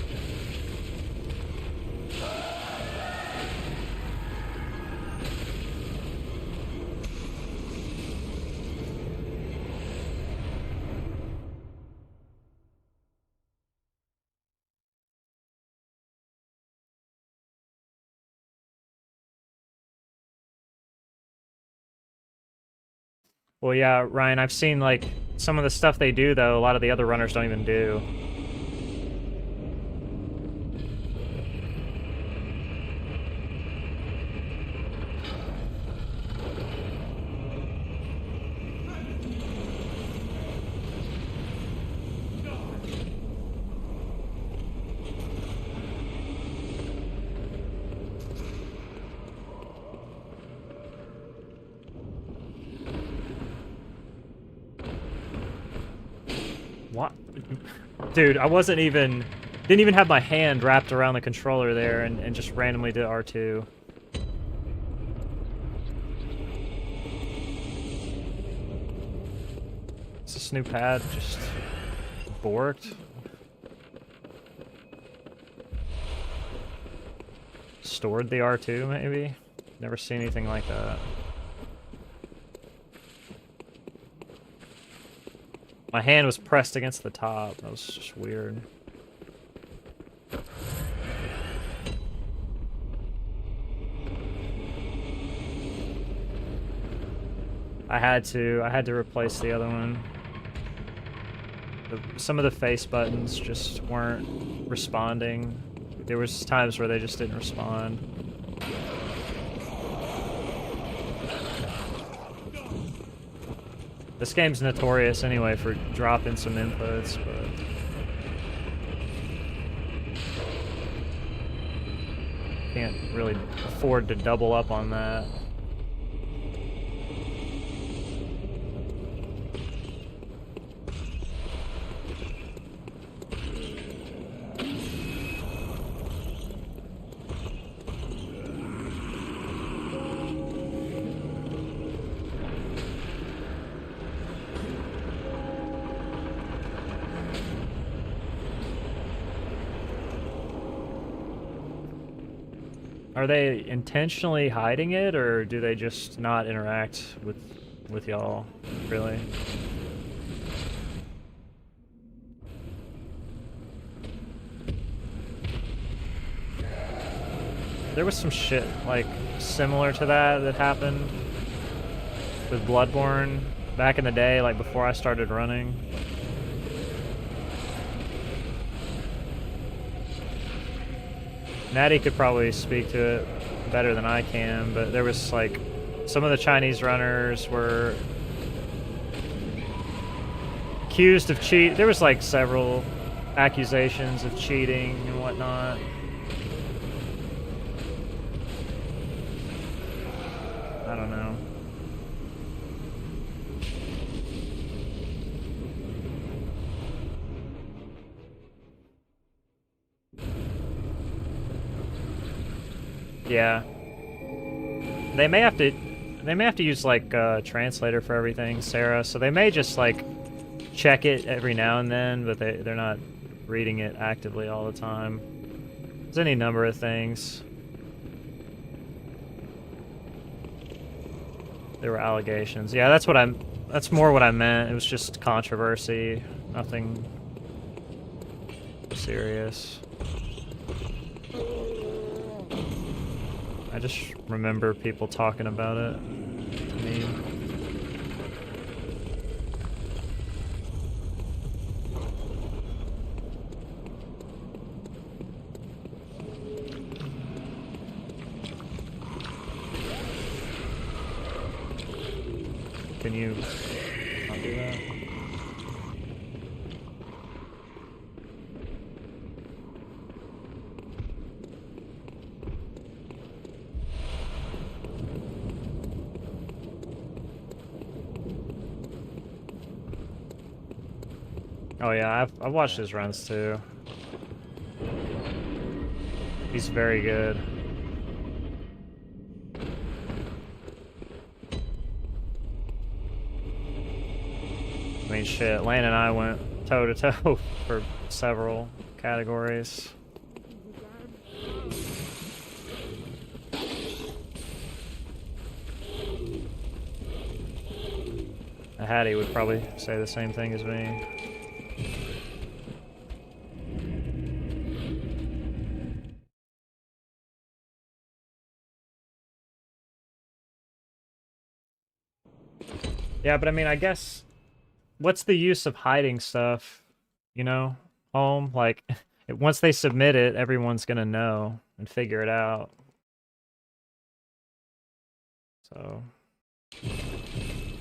Speaker 1: Well, yeah, Ryan, I've seen, like, some of the stuff they do, though, a lot of the other runners don't even do. What? Dude, I wasn't even... Didn't even have my hand wrapped around the controller there and just randomly did R2. Is this new pad just borked? Stored the R2, maybe? Never seen anything like that. My hand was pressed against the top. That was just weird. I had to replace the other one. Some of the face buttons just weren't responding. There was times where they just didn't respond. This game's notorious anyway for dropping some inputs, but... Can't really afford to double up on that. Are they intentionally hiding it, or do they just not interact with y'all, really? There was some shit, like, similar to that happened with Bloodborne back in the day, like, before I started running. Natty could probably speak to it better than I can, but there was, like, some of the Chinese runners were accused of cheat. There was, like, several accusations of cheating and whatnot. I don't know. Yeah. They may have to use, like, a translator for everything, Sarah, so they may just, like, check it every now and then, but they're not reading it actively all the time. There's any number of things. There were allegations. Yeah, that's more what I meant. It was just controversy, nothing serious. I just remember people talking about it to me. you not do that? Oh yeah, I've watched his runs too. He's very good. I mean, shit, Lane and I went toe to toe for several categories. Hattie would probably say the same thing as me. Yeah, but I mean, I guess, what's the use of hiding stuff, you know, home? Like, once they submit it, everyone's gonna know and figure it out. So,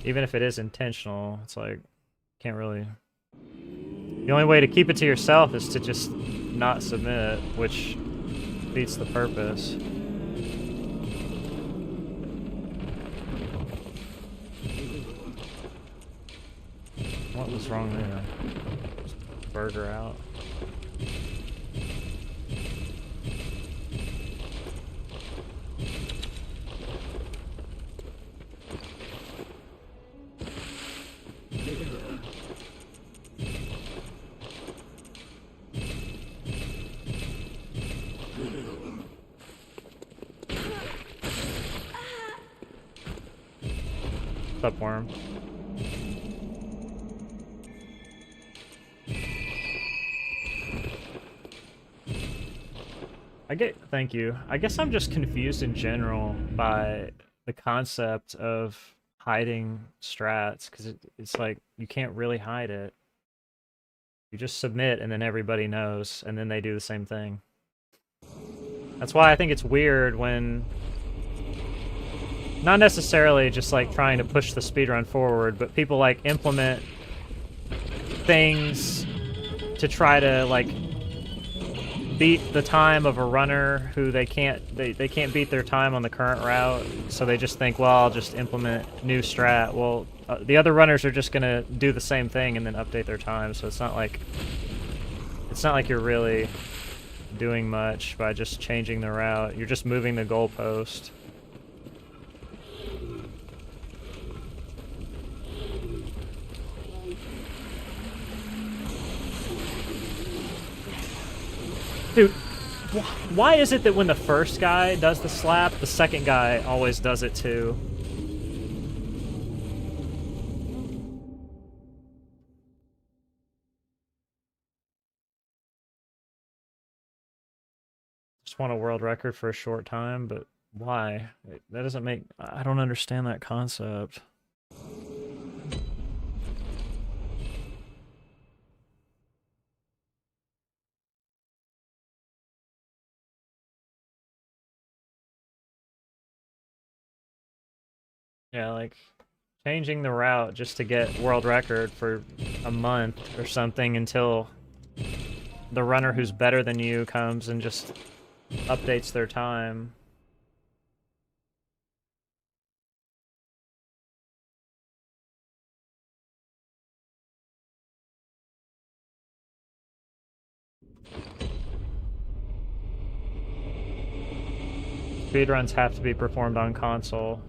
Speaker 1: even if it is intentional, it's like, can't really... The only way to keep it to yourself is to just not submit, which defeats the purpose. What was wrong there? Just burger out. What's up, worm? Thank you. I guess I'm just confused in general by the concept of hiding strats, because it's like, you can't really hide it. You just submit and then everybody knows, and then they do the same thing. That's why I think it's weird when... Not necessarily just like trying to push the speedrun forward, but people like implement things to try to like beat the time of a runner who they can't beat their time on the current route, so they just think, well, I'll just implement new strat. Well, the other runners are just gonna do the same thing and then update their time, so it's not like you're really doing much by just changing the route. You're just moving the goalpost. Dude, why is it that when the first guy does the slap, the second guy always does it too? Just want a world record for a short time, but why? That doesn't make... I don't understand that concept. Yeah, like, changing the route just to get world record for a month or something until the runner who's better than you comes and just updates their time. Speedruns have to be performed on console.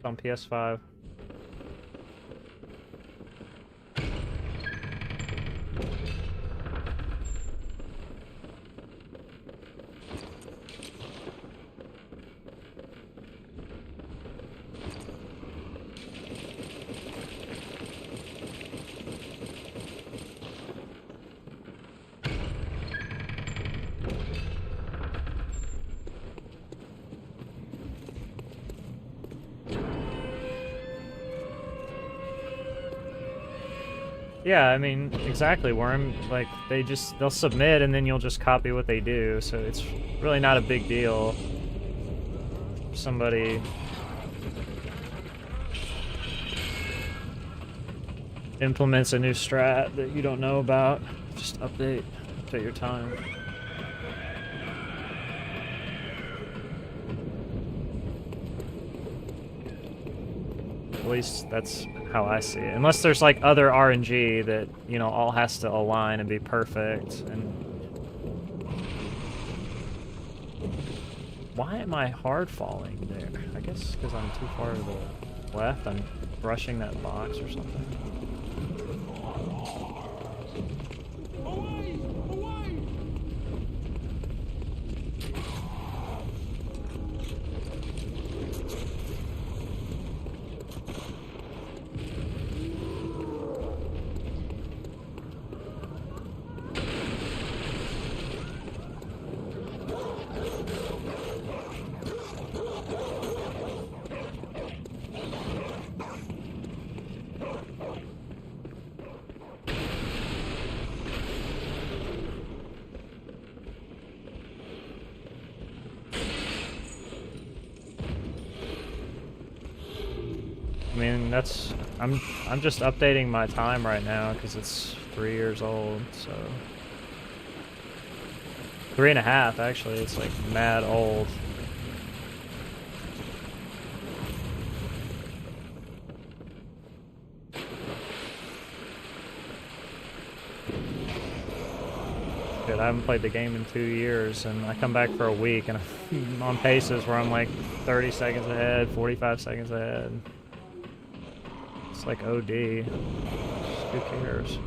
Speaker 1: On PS5. Yeah, I mean, exactly, Worm. Like, they'll submit and then you'll just copy what they do, so it's really not a big deal. implements a new strat that you don't know about, just update your time. At least that's how I see it. Unless there's like other RNG that, you know, all has to align and be perfect. And why am I hard falling there? I guess because I'm too far to the left. I'm brushing that box or something. I mean, that's I'm just updating my time right now because it's 3 years old, so 3.5 actually. It's like mad old. Good, I haven't played the game in 2 years, and I come back for a week, and I'm on paces where I'm like 30 seconds ahead, 45 seconds ahead. It's like OD. Who cares?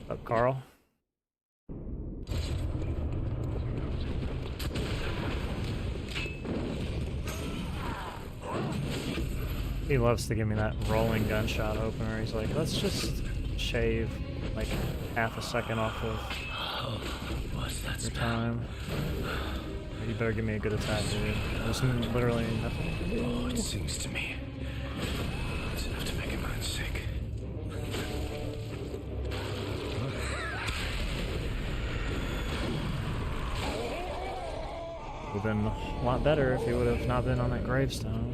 Speaker 1: Up, Carl. He loves to give me that rolling gunshot opener. He's like, let's just shave like half a second off of your time. You better give me a good attack, dude. There's literally nothing.
Speaker 3: Oh, it seems to me it's enough to make a man sick.
Speaker 1: Would have been a lot better if he would have not been on that gravestone.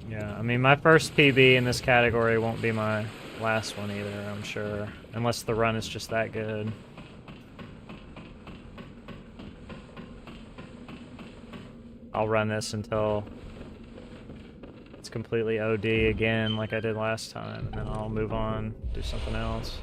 Speaker 1: Yeah, I mean, my first PB in this category won't be my last one either, I'm sure. Unless the run is just that good. I'll run this until it's completely OD again like I did last time, and then I'll move on, do something else.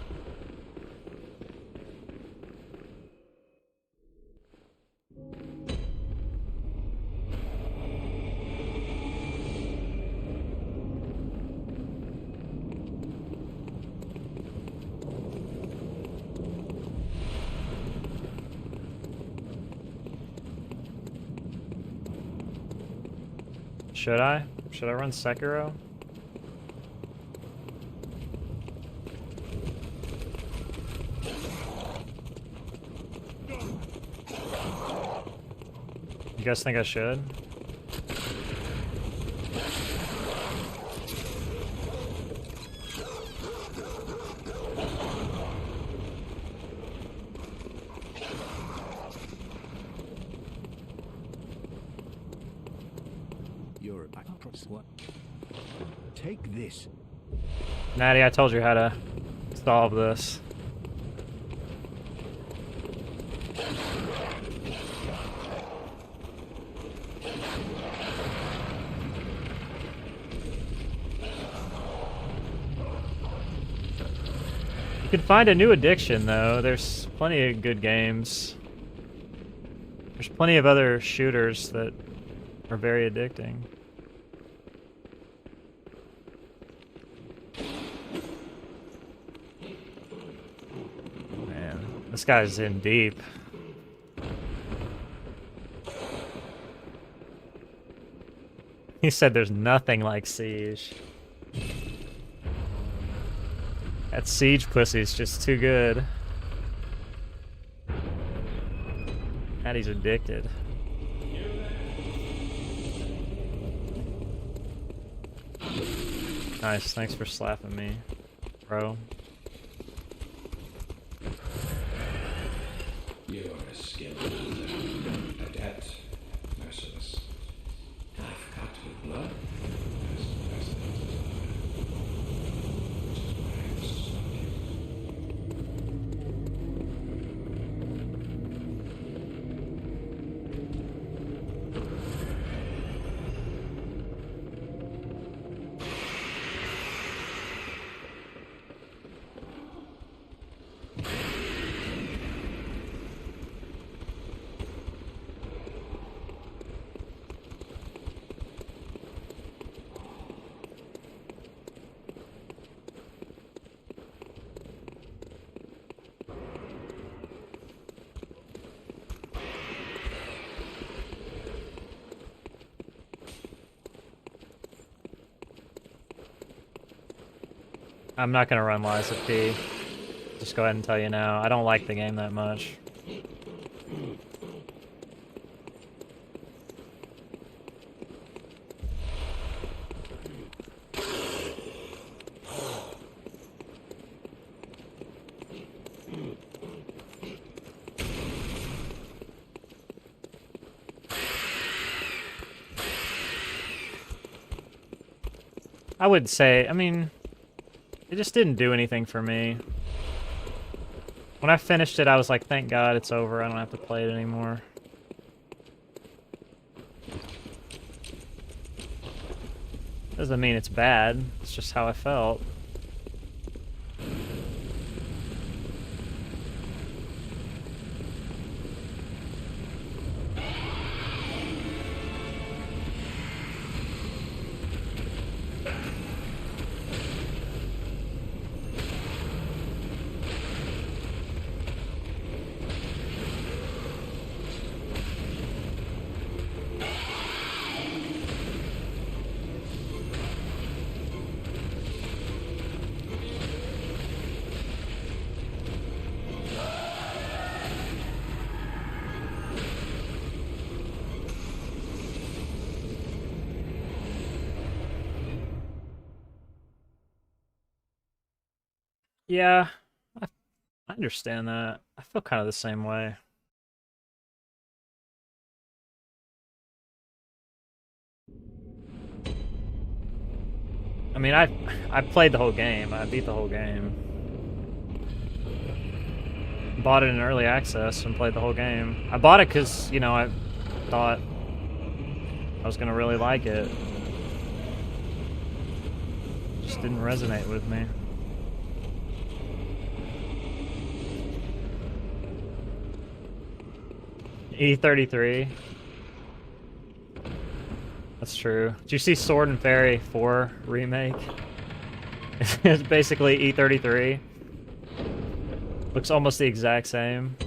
Speaker 1: Should I? Should I run Sekiro? You guys think I should?
Speaker 3: You're a what? Take this.
Speaker 1: Natty, I told you how to solve this. You could find a new addiction, though. There's plenty of good games. There's plenty of other shooters that are very addicting. Man, this guy's in deep. He said there's nothing like Siege. That Siege pussy's just too good. Patty's addicted. Nice, thanks for slapping me, bro.
Speaker 2: You are a skilled hunter, adept, merciless. I've got to blood. As the best things desire. Which is why I must stop you.
Speaker 1: I'm not gonna run Lies of P. Just go ahead and tell you now. I don't like the game that much. I would say, I mean, it just didn't do anything for me. When I finished it, I was like, thank God it's over. I don't have to play it anymore. Doesn't mean it's bad. It's just how I felt. Yeah, I understand that. I feel kind of the same way. I mean, I played the whole game. I beat the whole game. Bought it in early access and played the whole game. I bought it because, you know, I thought I was gonna really like it. Just didn't resonate with me. E33. That's true. Did you see Sword and Fairy 4 remake? It's basically E33. Looks almost the exact same.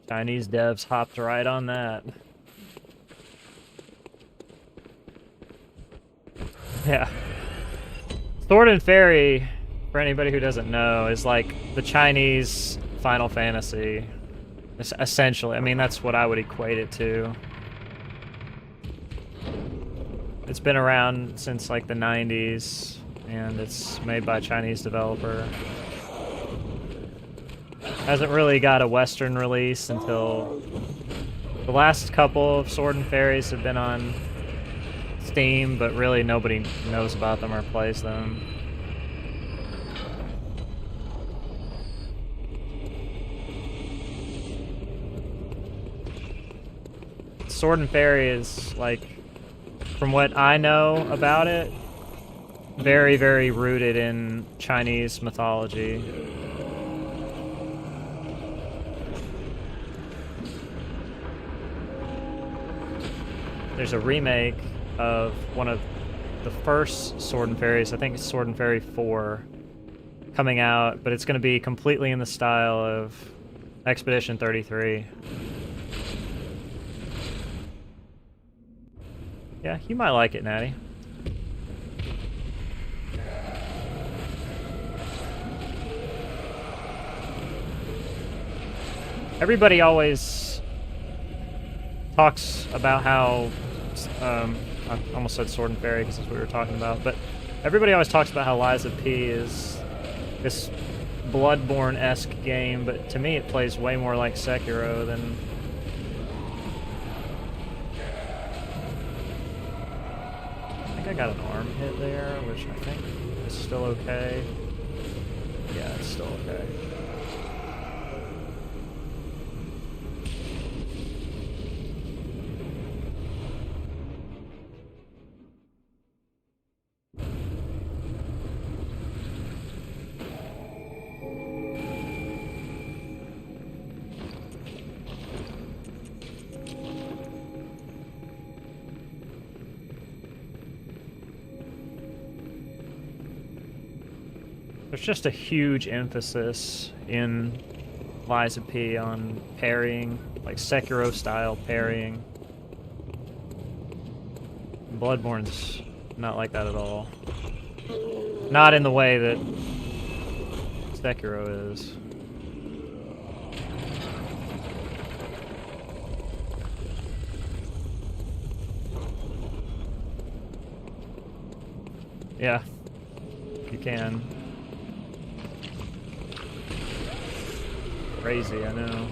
Speaker 1: Chinese devs hopped right on that. Yeah. Sword and Fairy, for anybody who doesn't know, is like the Chinese Final Fantasy. Essentially. I mean, that's what I would equate it to. It's been around since like the 90s, and it's made by a Chinese developer. Hasn't really got a Western release until the last couple of Sword and Fairies have been on Steam, but really nobody knows about them or plays them. Sword and Fairy is, like, from what I know about it, very, very rooted in Chinese mythology. there's a remake of one of the first Sword and Fairies. I think it's Sword and Fairy 4 coming out, but it's going to be completely in the style of Expedition 33. Yeah, you might like it, Natty. Everybody always talks about how, I almost said Sword and Fairy because that's what we were talking about, but everybody always talks about how Lies of P is this Bloodborne-esque game, but to me it plays way more like Sekiro than... I think I got an arm hit there, which I think is still okay. Yeah, it's still okay. There's just a huge emphasis in Lies of P on parrying, like Sekiro-style parrying. Bloodborne's not like that at all. Not in the way that Sekiro is. Yeah, you can. Crazy, I know.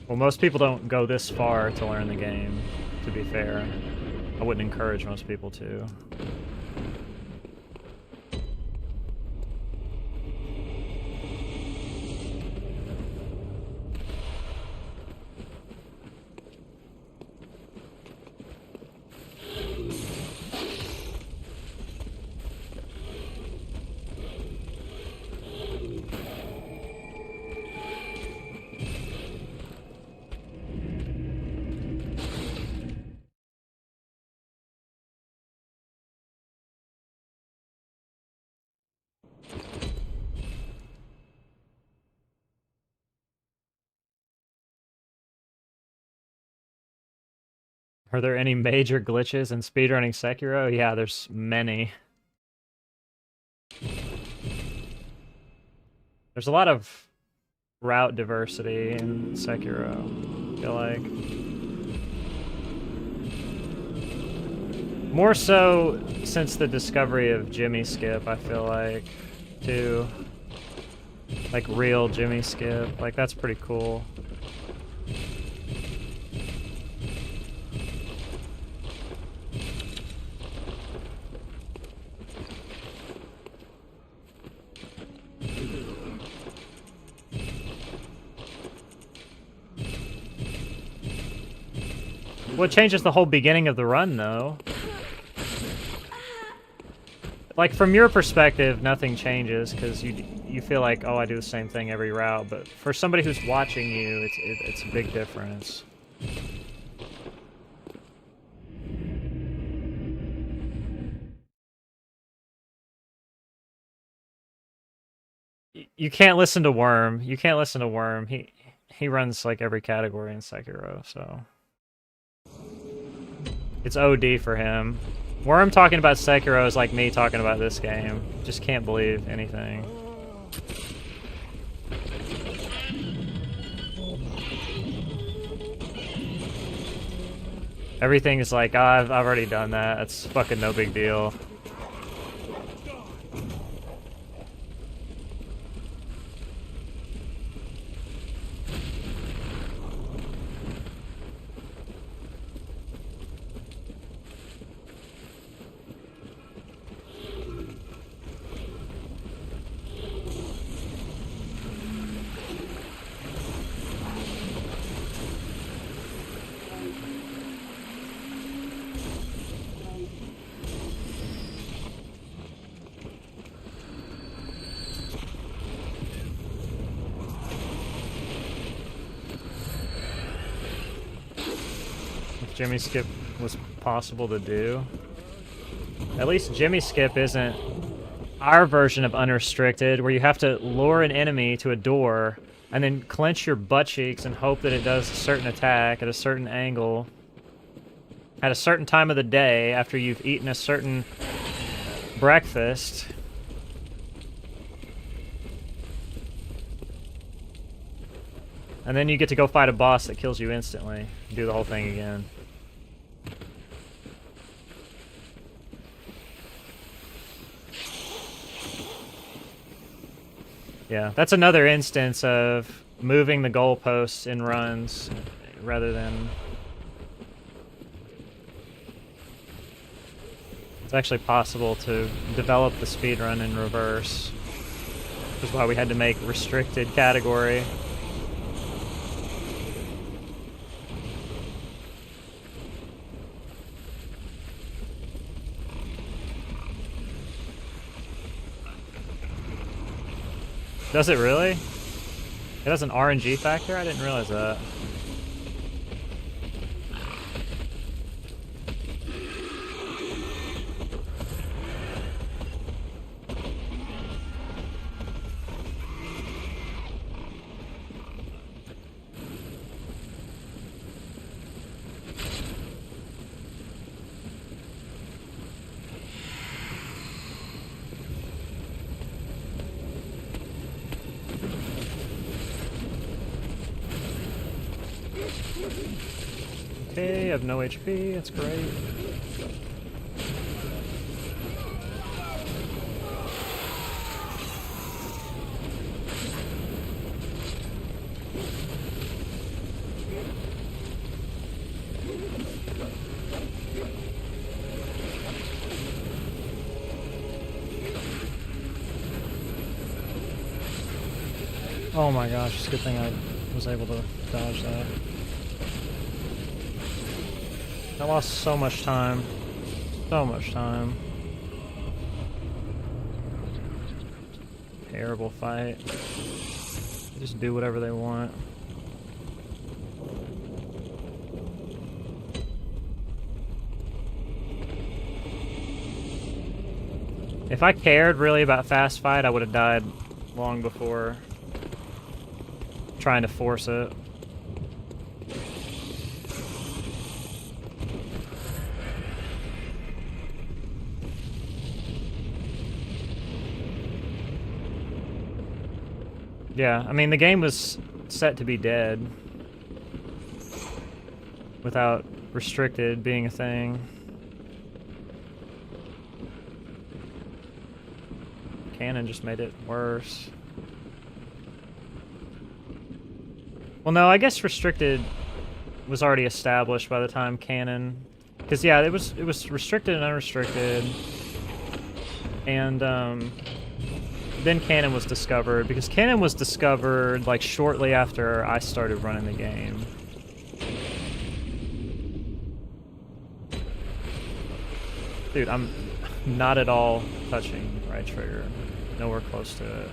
Speaker 1: Well, most people don't go this far to learn the game, to be fair. I wouldn't encourage most people to. Are there any major glitches in speedrunning Sekiro? Yeah, there's many. There's a lot of route diversity in Sekiro, I feel like. More so since the discovery of Jimmy Skip, I feel like, too. Like real Jimmy Skip, like that's pretty cool. Well, it changes the whole beginning of the run, though. Like, from your perspective, nothing changes, because you feel like, oh, I do the same thing every route, but for somebody who's watching you, it's a big difference. You can't listen to Worm. You can't listen to Worm. He runs, like, every category in Sekiro, so... It's OD for him. Worm talking about Sekiro is like me talking about this game. Just can't believe anything. Everything is like, oh, I've already done that. It's fucking no big deal. Jimmy Skip was possible to do. At least Jimmy Skip isn't our version of unrestricted, where you have to lure an enemy to a door and then clench your butt cheeks and hope that it does a certain attack at a certain angle at a certain time of the day after you've eaten a certain breakfast. And then you get to go fight a boss that kills you instantly. Do the whole thing again. Yeah, that's another instance of moving the goalposts in runs rather than... It's actually possible to develop the speedrun in reverse. Which is why we had to make restricted category. Does it really? It has an RNG factor? I didn't realize that. Okay, I have no HP, that's great. Oh my gosh, it's a good thing I was able to dodge that. I lost so much time. So much time. Terrible fight. They just do whatever they want. If I cared really about fast fight, I would have died long before trying to force it. Yeah, I mean, the game was set to be dead without restricted being a thing. Canon just made it worse. Well, no, I guess restricted was already established by the time Canon, because yeah, it was restricted and unrestricted, and then Canon was discovered, because Canon was discovered like shortly after I started running the game. Dude, I'm not at all touching the right trigger. Nowhere close to it.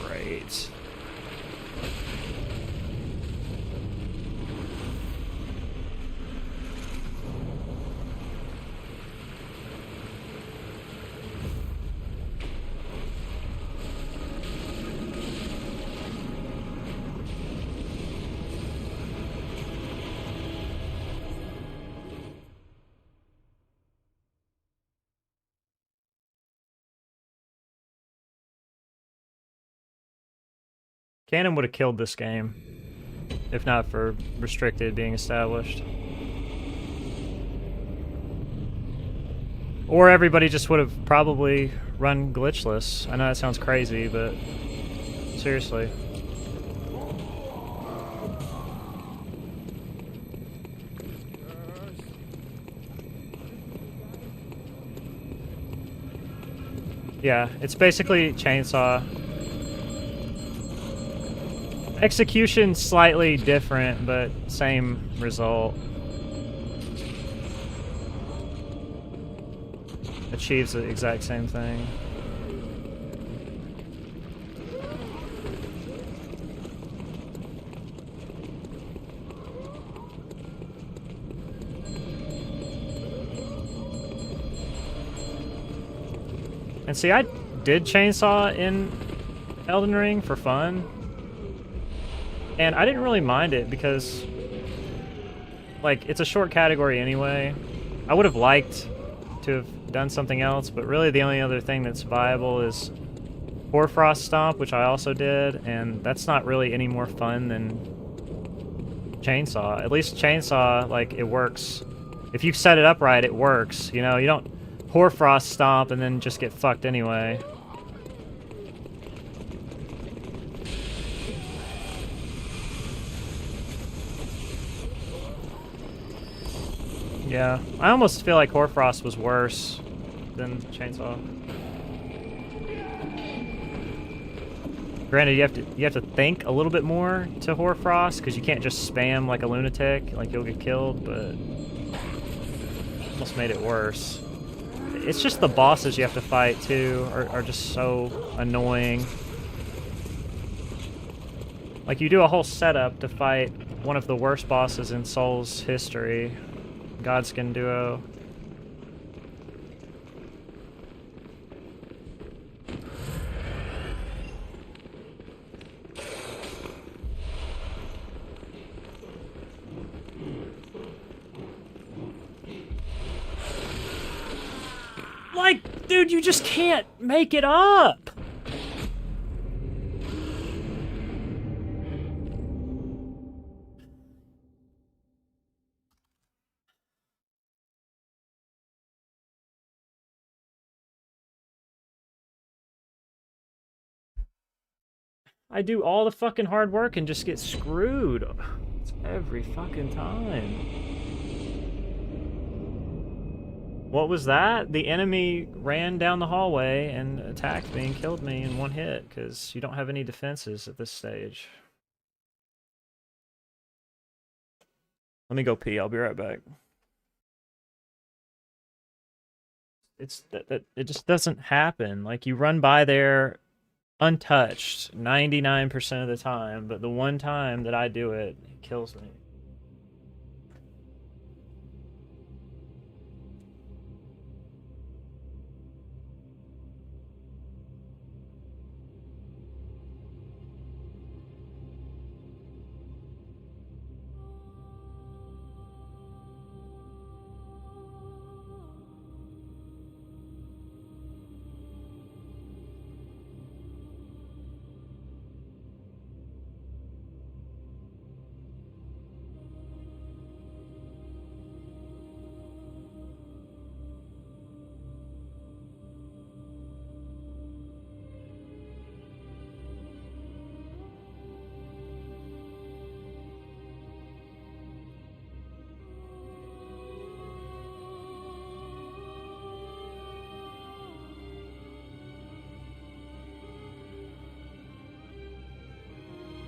Speaker 1: Great. Canon would have killed this game if not for restricted being established. Or everybody just would have probably run glitchless. I know that sounds crazy, but seriously. Yeah, it's basically Chainsaw. Execution slightly different, but same result. Achieves the exact same thing. And see, I did Chainsaw in Elden Ring for fun. And I didn't really mind it because, like, it's a short category anyway. I would have liked to have done something else, but really the only other thing that's viable is Hoarfrost Stomp, which I also did, and that's not really any more fun than Chainsaw. At least Chainsaw, like, it works. If you set it up right, it works. You know, you don't Hoarfrost Stomp and then just get fucked anyway. Yeah, I almost feel like Hoarfrost was worse than Chainsaw. Granted, you have to think a little bit more to Hoarfrost because you can't just spam like a lunatic, like you'll get killed. But almost made it worse. It's just the bosses you have to fight too are just so annoying. Like you do a whole setup to fight one of the worst bosses in Souls history. Godskin duo. Like, dude, you just can't make it up. I do all the fucking hard work and just get screwed. It's every fucking time. What was that? The enemy ran down the hallway and attacked me and killed me in one hit because you don't have any defenses at this stage. Let me go pee. I'll be right back. It's that it just doesn't happen. Like you run by there untouched 99% of the time, but the one time that I do it, it kills me.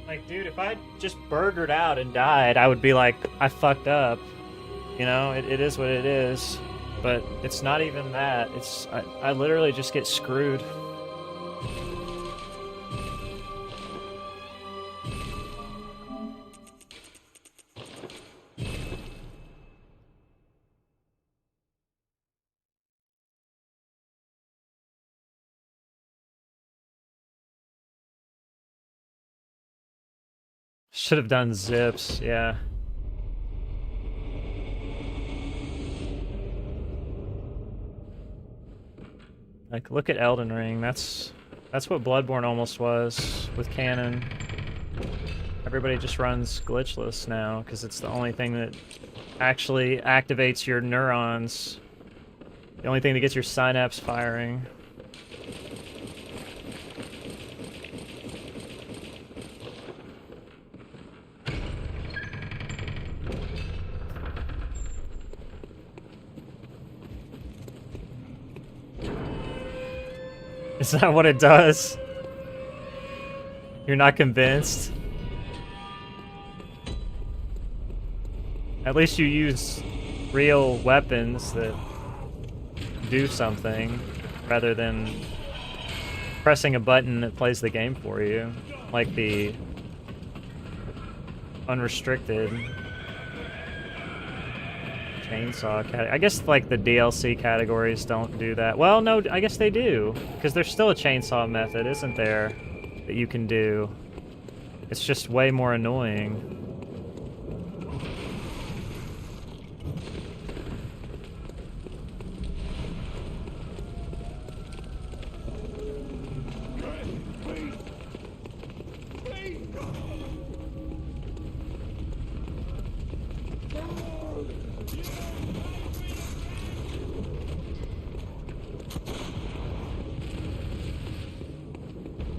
Speaker 1: Like, dude, if I just burgered out and died, I would be like, I fucked up. You know, it is what it is. But it's not even that. It's I literally just get screwed. Should have done zips, yeah. Like, look at Elden Ring. That's what Bloodborne almost was with canon. Everybody just runs glitchless now because it's the only thing that actually activates your neurons. The only thing that gets your synapse firing. Is that what it does? You're not convinced? At least you use real weapons that do something rather than pressing a button that plays the game for you, like the unrestricted chainsaw category. I guess like the DLC categories don't do that. Well, no, I guess they do, because there's still a chainsaw method, isn't there, that you can do. It's just way more annoying.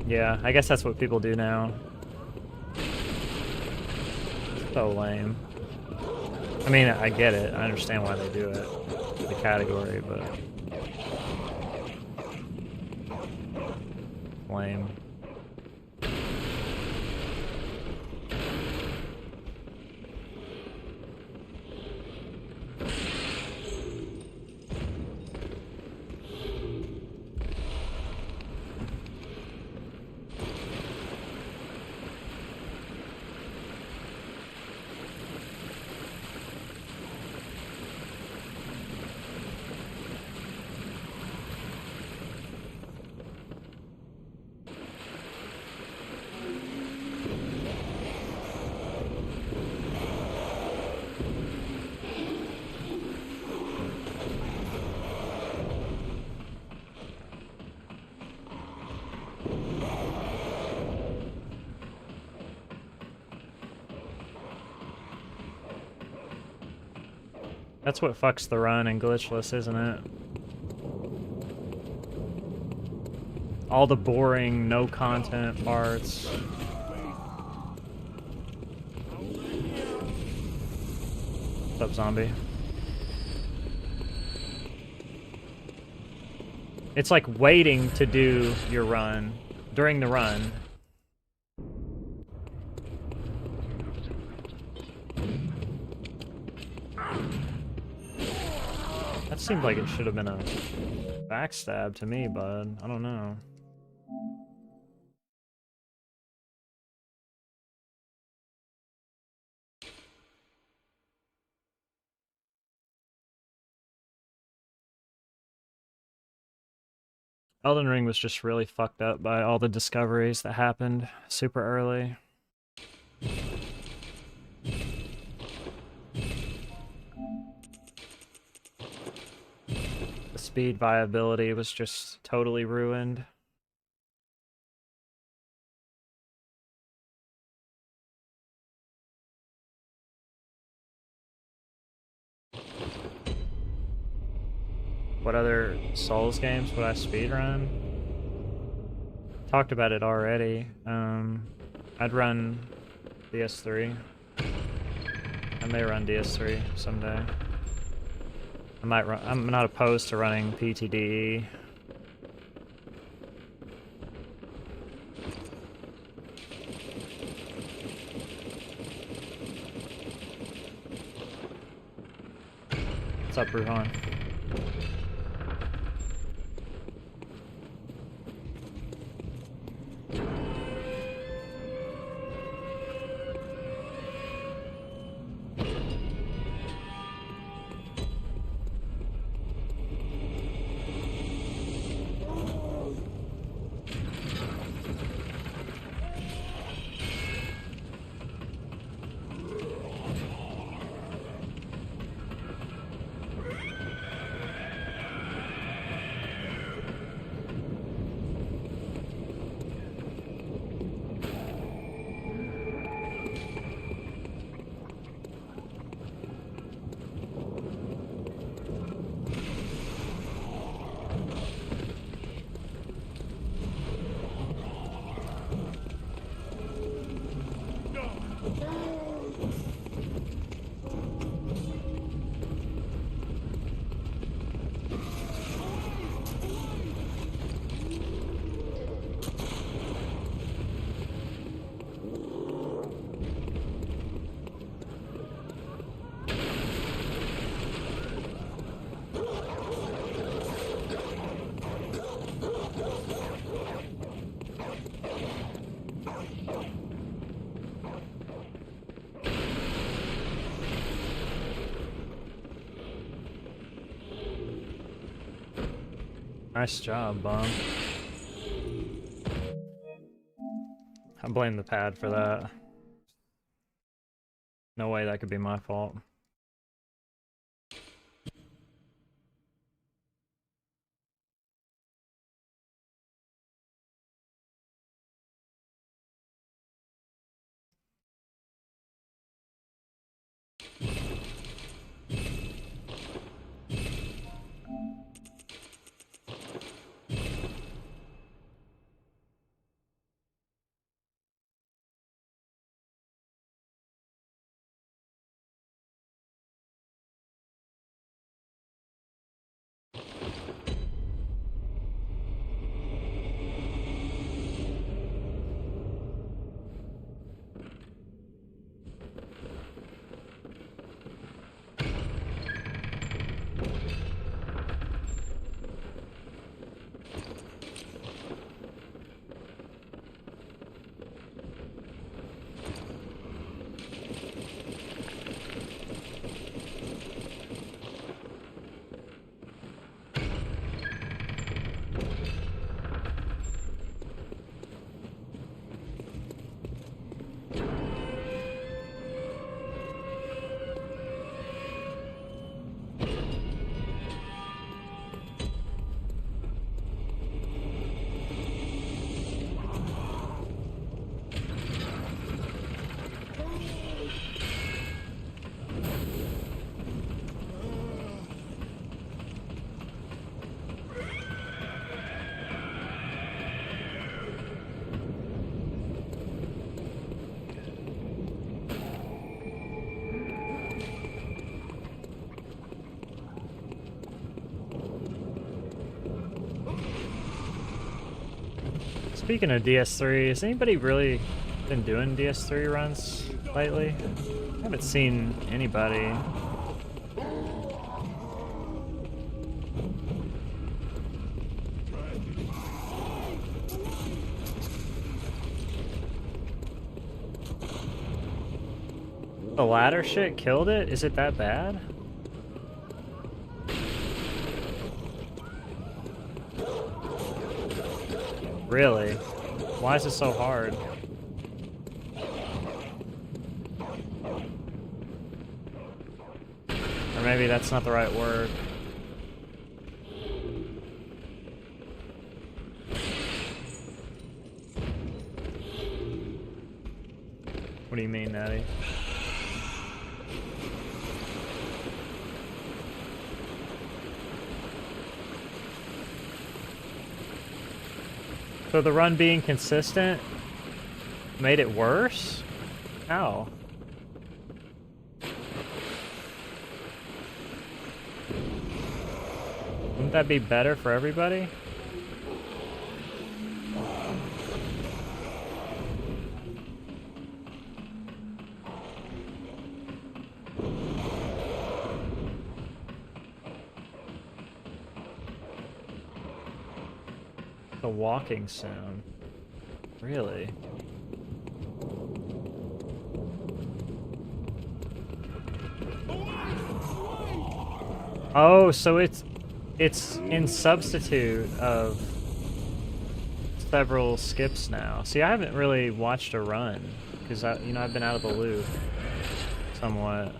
Speaker 1: Yeah, I guess that's what people do now. So lame. I mean, I get it. I understand why they do it. The category, but... lame. That's what fucks the run in Glitchless, isn't it? All the boring, no content parts. What's up, zombie? It's like waiting to do your run during the run. That seemed like it should have been a backstab to me, bud. I don't know. Elden Ring was just really fucked up by all the discoveries that happened super early. The speed viability was just totally ruined. What other Souls games would I speedrun? Talked about it already. I'd run DS3. I may run DS3 someday. I might run. I'm not opposed to running PTDE. What's up, Bruhan? Nice job, Bum. I blame the pad for that. No way that could be my fault. Speaking of DS3, has anybody really been doing DS3 runs lately? I haven't seen anybody. The ladder shit killed it? Is it that bad? Really? Why is it so hard? Or maybe that's not the right word. What do you mean, Natty? So the run being consistent made it worse? How? Wouldn't that be better for everybody? The walking sound. Really? Oh, so it's in substitute of several skips now. See, I haven't really watched a run because I've been out of the loop somewhat.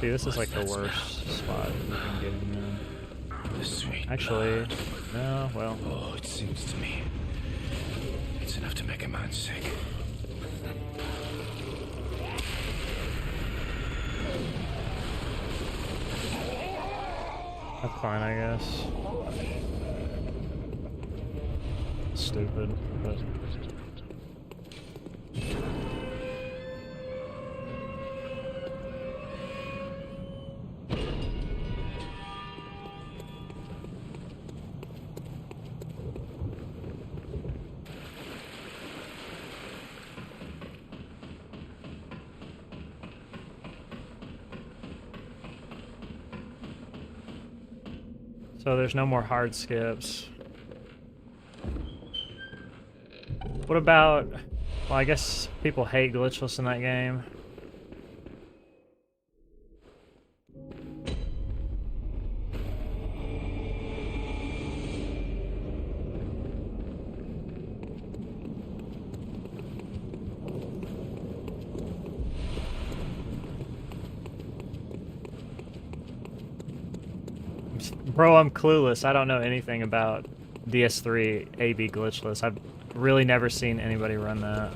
Speaker 1: See, this is like the worst spot you can get in there. Actually, no, well.
Speaker 2: Oh, it seems to me it's enough to make a man sick.
Speaker 1: That's fine, I guess. Stupid, but... So there's no more hard skips. What about... Well, I guess people hate Glitchless in that game. Bro, I'm clueless. I don't know anything about DS3 AB Glitchless. I've really never seen anybody run that.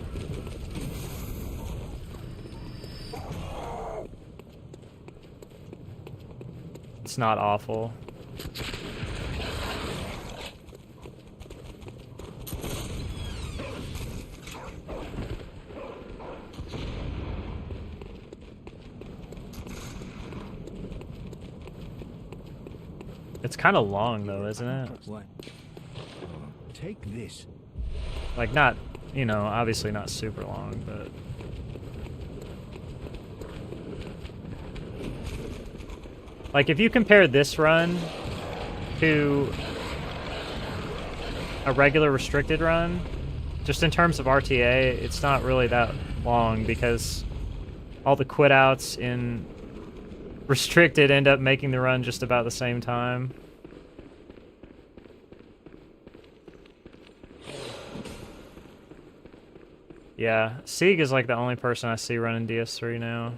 Speaker 1: It's not awful. It's kind of long though, isn't it?
Speaker 3: Take this.
Speaker 1: Like not, you know, obviously not super long, but... Like if you compare this run to a regular restricted run, just in terms of RTA, it's not really that long because all the quit outs in restricted end up making the run just about the same time. Yeah, Sieg is like the only person I see running DS3 now.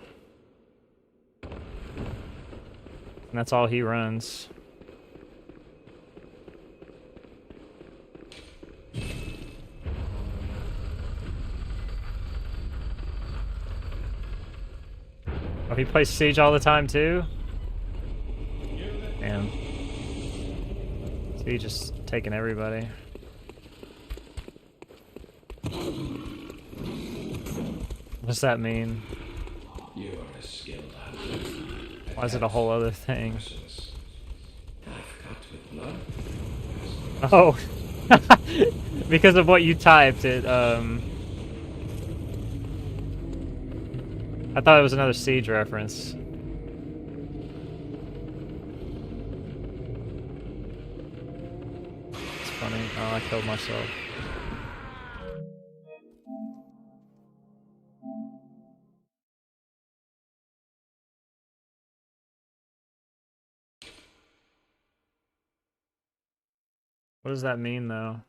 Speaker 1: And that's all he runs. Oh, he plays Siege all the time too? Damn. Siege just taking everybody. What's that mean?
Speaker 2: You are a skilled hunter.
Speaker 1: Why is it a whole other thing?
Speaker 2: Merciless. Half-cut with blood.
Speaker 1: Oh! Because of what you typed, it, I thought it was another Siege reference. It's funny. Oh, I killed myself. What does that mean, though?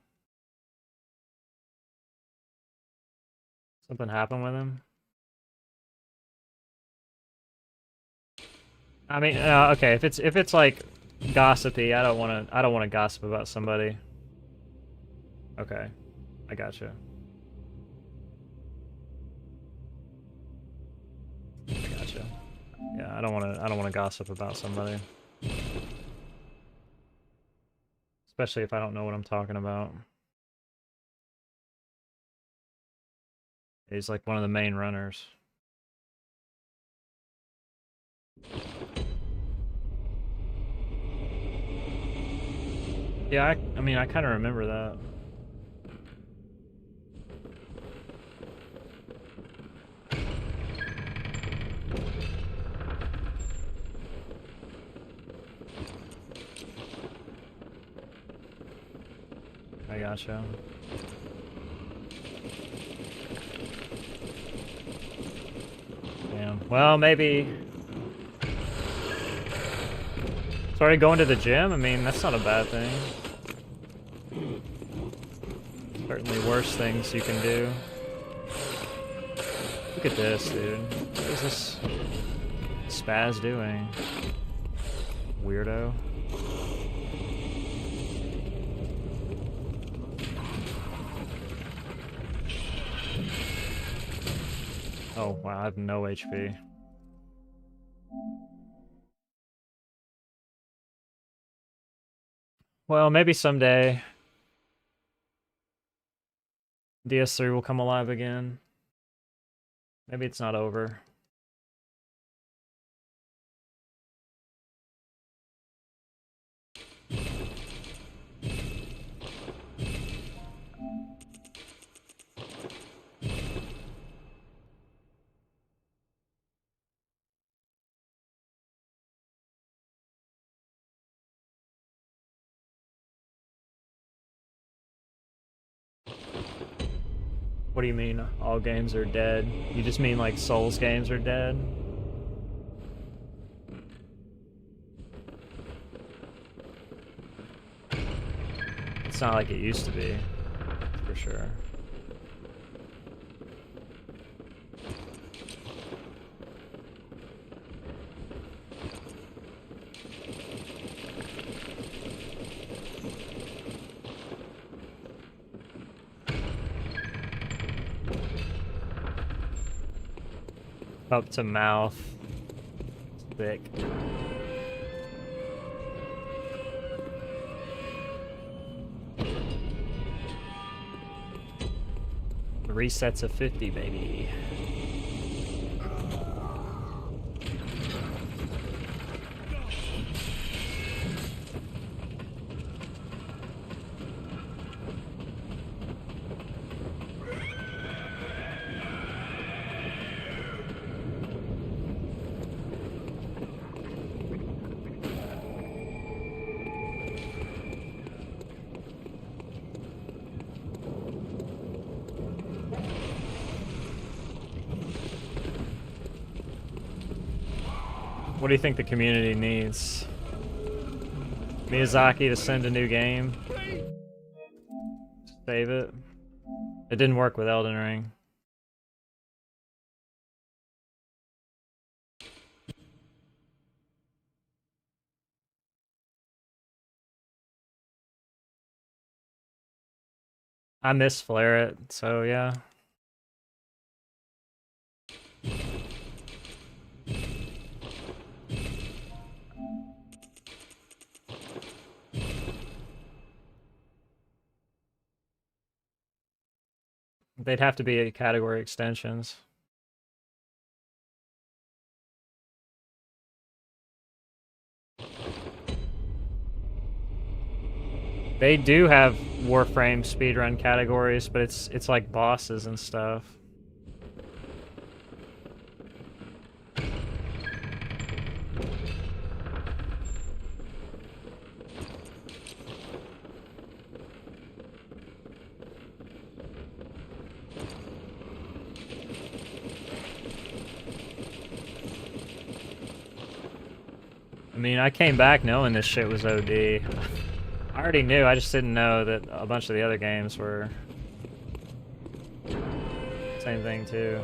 Speaker 1: Something happened with him? I mean, okay, if it's like gossipy, I don't want to gossip about somebody. Okay, I gotcha. Gotcha. Yeah, I don't want to gossip about somebody. Especially if I don't know what I'm talking about. He's like one of the main runners. Yeah, I mean, I kind of remember that. I gotcha. Damn. Well, maybe... Started going to the gym? I mean, that's not a bad thing. Certainly worse things you can do. Look at this, dude. What is this spaz doing? Weirdo. Oh, wow, I have no HP. Well, maybe someday DS3 will come alive again. Maybe it's not over. What do you mean all games are dead? You just mean like Souls games are dead? It's not like it used to be, for sure. Up to mouth. Thick. Resets of 50, baby. What do you think the community needs? Miyazaki to send a new game? Save it? It didn't work with Elden Ring. I miss Flare It, so yeah. They'd have to be category extensions. They do have Warframe speedrun categories, but it's like bosses and stuff. I mean, I came back knowing this shit was OD. I already knew, I just didn't know that a bunch of the other games were same thing too.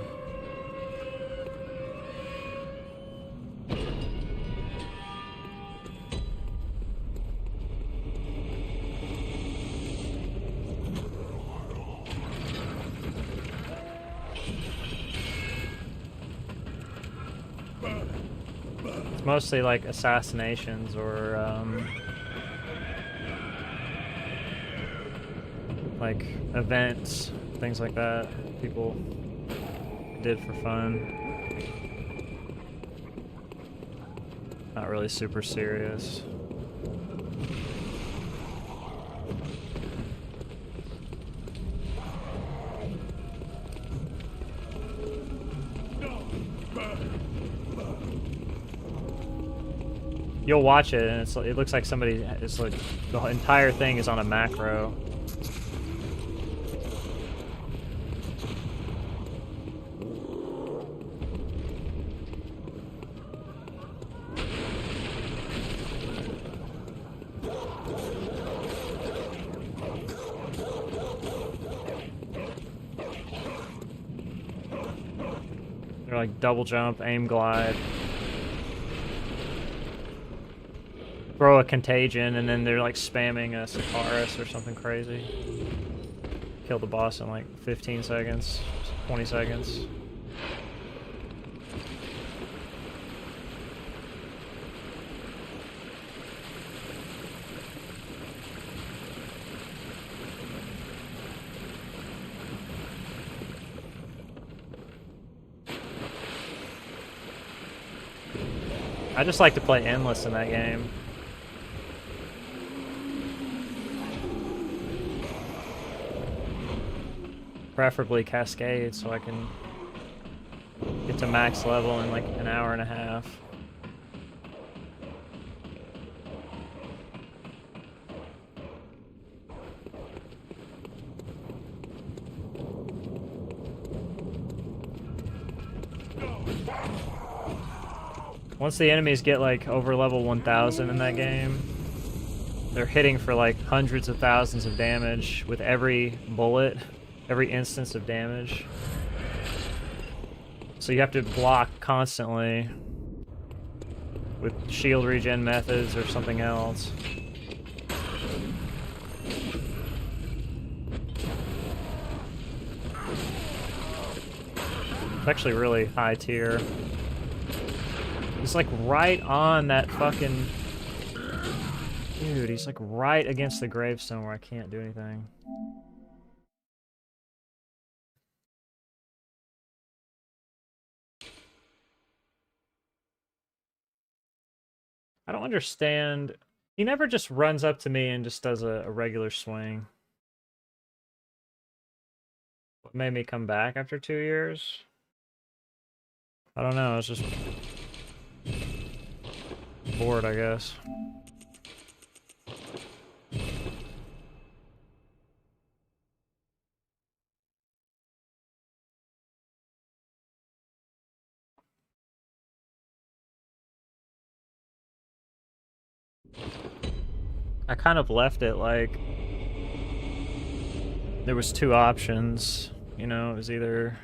Speaker 1: It's mostly like assassinations or like events, things like that people did for fun. Not really super serious. You'll watch it and it looks like it's like the entire thing is on a macro. They're like double jump, aim glide. Throw a contagion, and then they're like spamming a Sakaris or something crazy. Kill the boss in like 15 seconds, 20 seconds. I just like to play endless in that game. Preferably Cascade, so I can get to max level in like an hour and a half. Once the enemies get like over level 1000 in that game, they're hitting for like hundreds of thousands of damage with every bullet, every instance of damage. So you have to block constantly with shield regen methods or something else. It's actually really high tier. He's like right on that fucking... Dude, he's like right against the gravestone where I can't do anything. I don't understand. He never just runs up to me and just does a regular swing. What made me come back after 2 years? I don't know, I was just bored, I guess. I kind of left it like there was 2 options, you know, it was either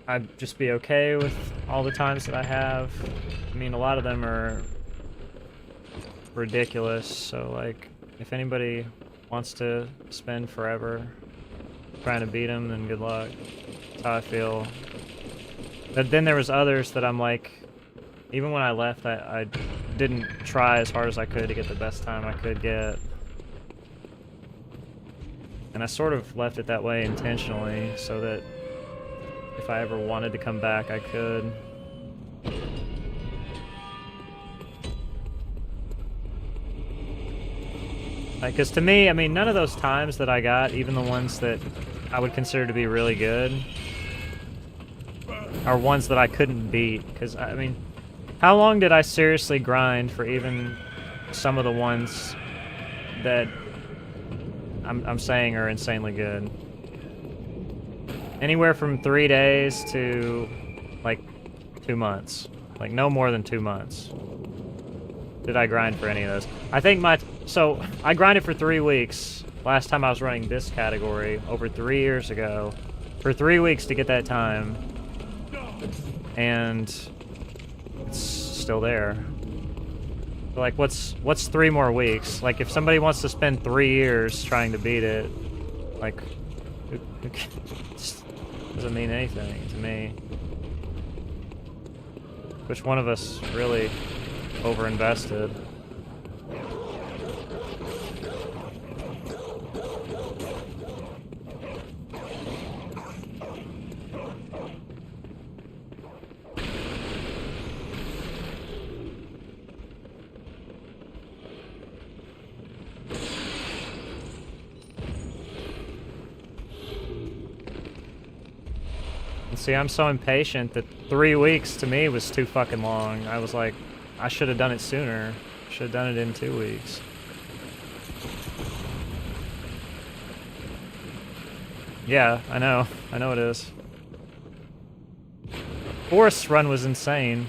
Speaker 1: I'd just be okay with all the times that I have. I mean, a lot of them are ridiculous, so like, if anybody wants to spend forever trying to beat them, then good luck. That's how I feel. But then there was others that I'm like, even when I left, I didn't try as hard as I could to get the best time I could get. And I sort of left it that way intentionally, so that if I ever wanted to come back, I could. Like, 'cause to me, I mean, none of those times that I got, even the ones that I would consider to be really good, are ones that I couldn't beat. 'Cause, I mean, how long did I seriously grind for even some of the ones that I'm saying are insanely good? Anywhere from 3 days to, like, 2 months. Like, no more than 2 months did I grind for any of those. I think so, I grinded for 3 weeks last time I was running this category, over 3 years ago, for 3 weeks to get that time. And it's still there. Like, what's 3 more weeks? Like, if somebody wants to spend 3 years trying to beat it, like, it doesn't mean anything to me. Which one of us really overinvested? See, I'm so impatient that 3 weeks to me was too fucking long. I was like, I should have done it sooner. Should have done it in 2 weeks. Yeah, I know. I know it is. Forrest's run was insane.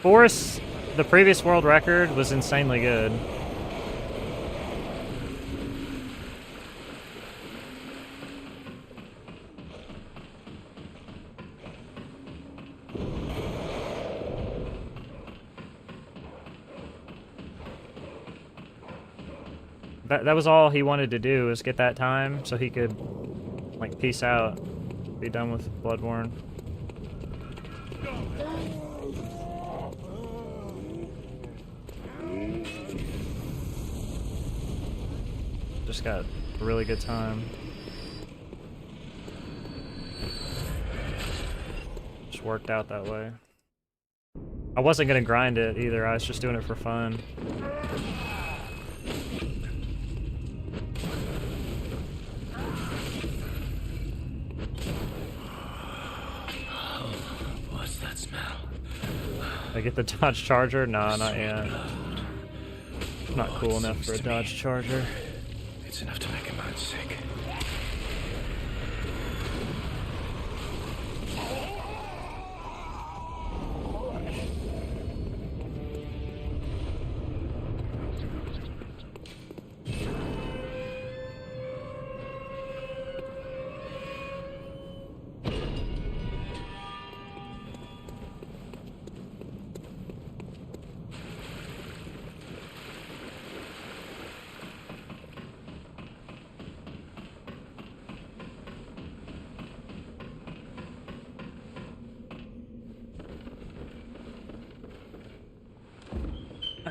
Speaker 1: Forrest, the previous world record, was insanely good. That was all he wanted to do, was get that time so he could, like, peace out, be done with Bloodborne. Just got a really good time. Just worked out that way. I wasn't gonna grind it either, I was just doing it for fun. I get the Dodge Charger? Nah, not yet. Not cool enough for a Dodge Charger.
Speaker 2: It's enough to make a man sick.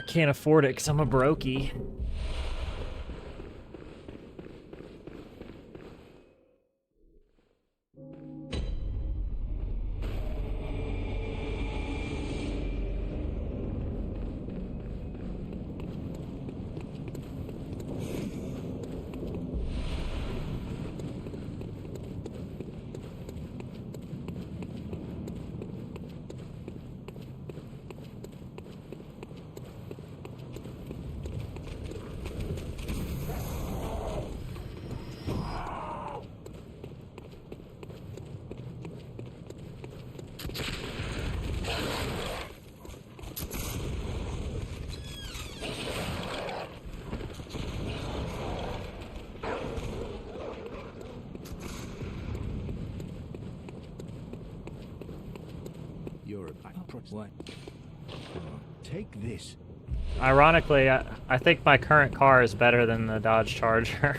Speaker 1: I can't afford it because I'm a brokey.
Speaker 3: You're a what? Take this.
Speaker 1: Ironically, I think my current car is better than the Dodge Charger.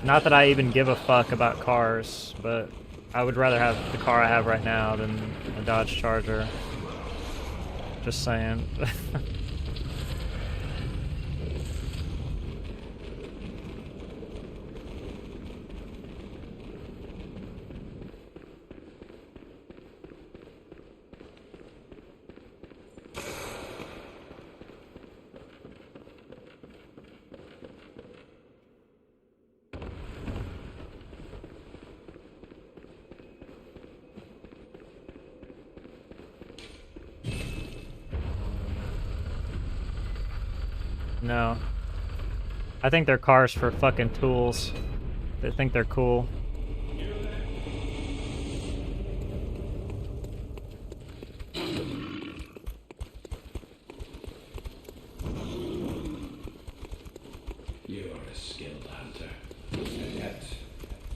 Speaker 1: Not that I even give a fuck about cars, but I would rather have the car I have right now than a Dodge Charger. Just saying. No. I think they're cars for fucking tools. They think they're cool.
Speaker 2: You are a skilled hunter, and yet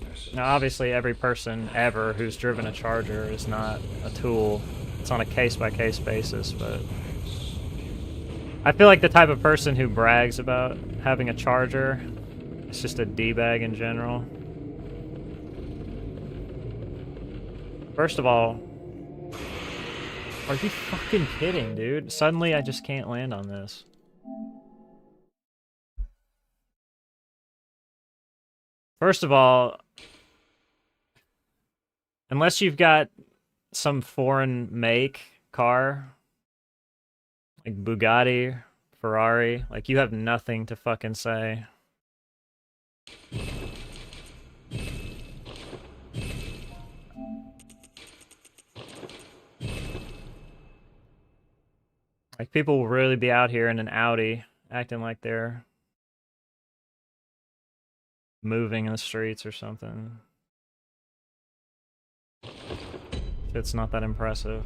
Speaker 2: merciless.
Speaker 1: Now, obviously, every person ever who's driven a Charger is not a tool. It's on a case-by-case basis, but I feel like the type of person who brags about having a Charger is just a D-bag in general. First of all, are you fucking kidding, dude? Suddenly I just can't land on this. First of all, unless you've got some foreign make car, like Bugatti, Ferrari, like you have nothing to fucking say. Like people will really be out here in an Audi acting like they're moving in the streets or something. It's not that impressive.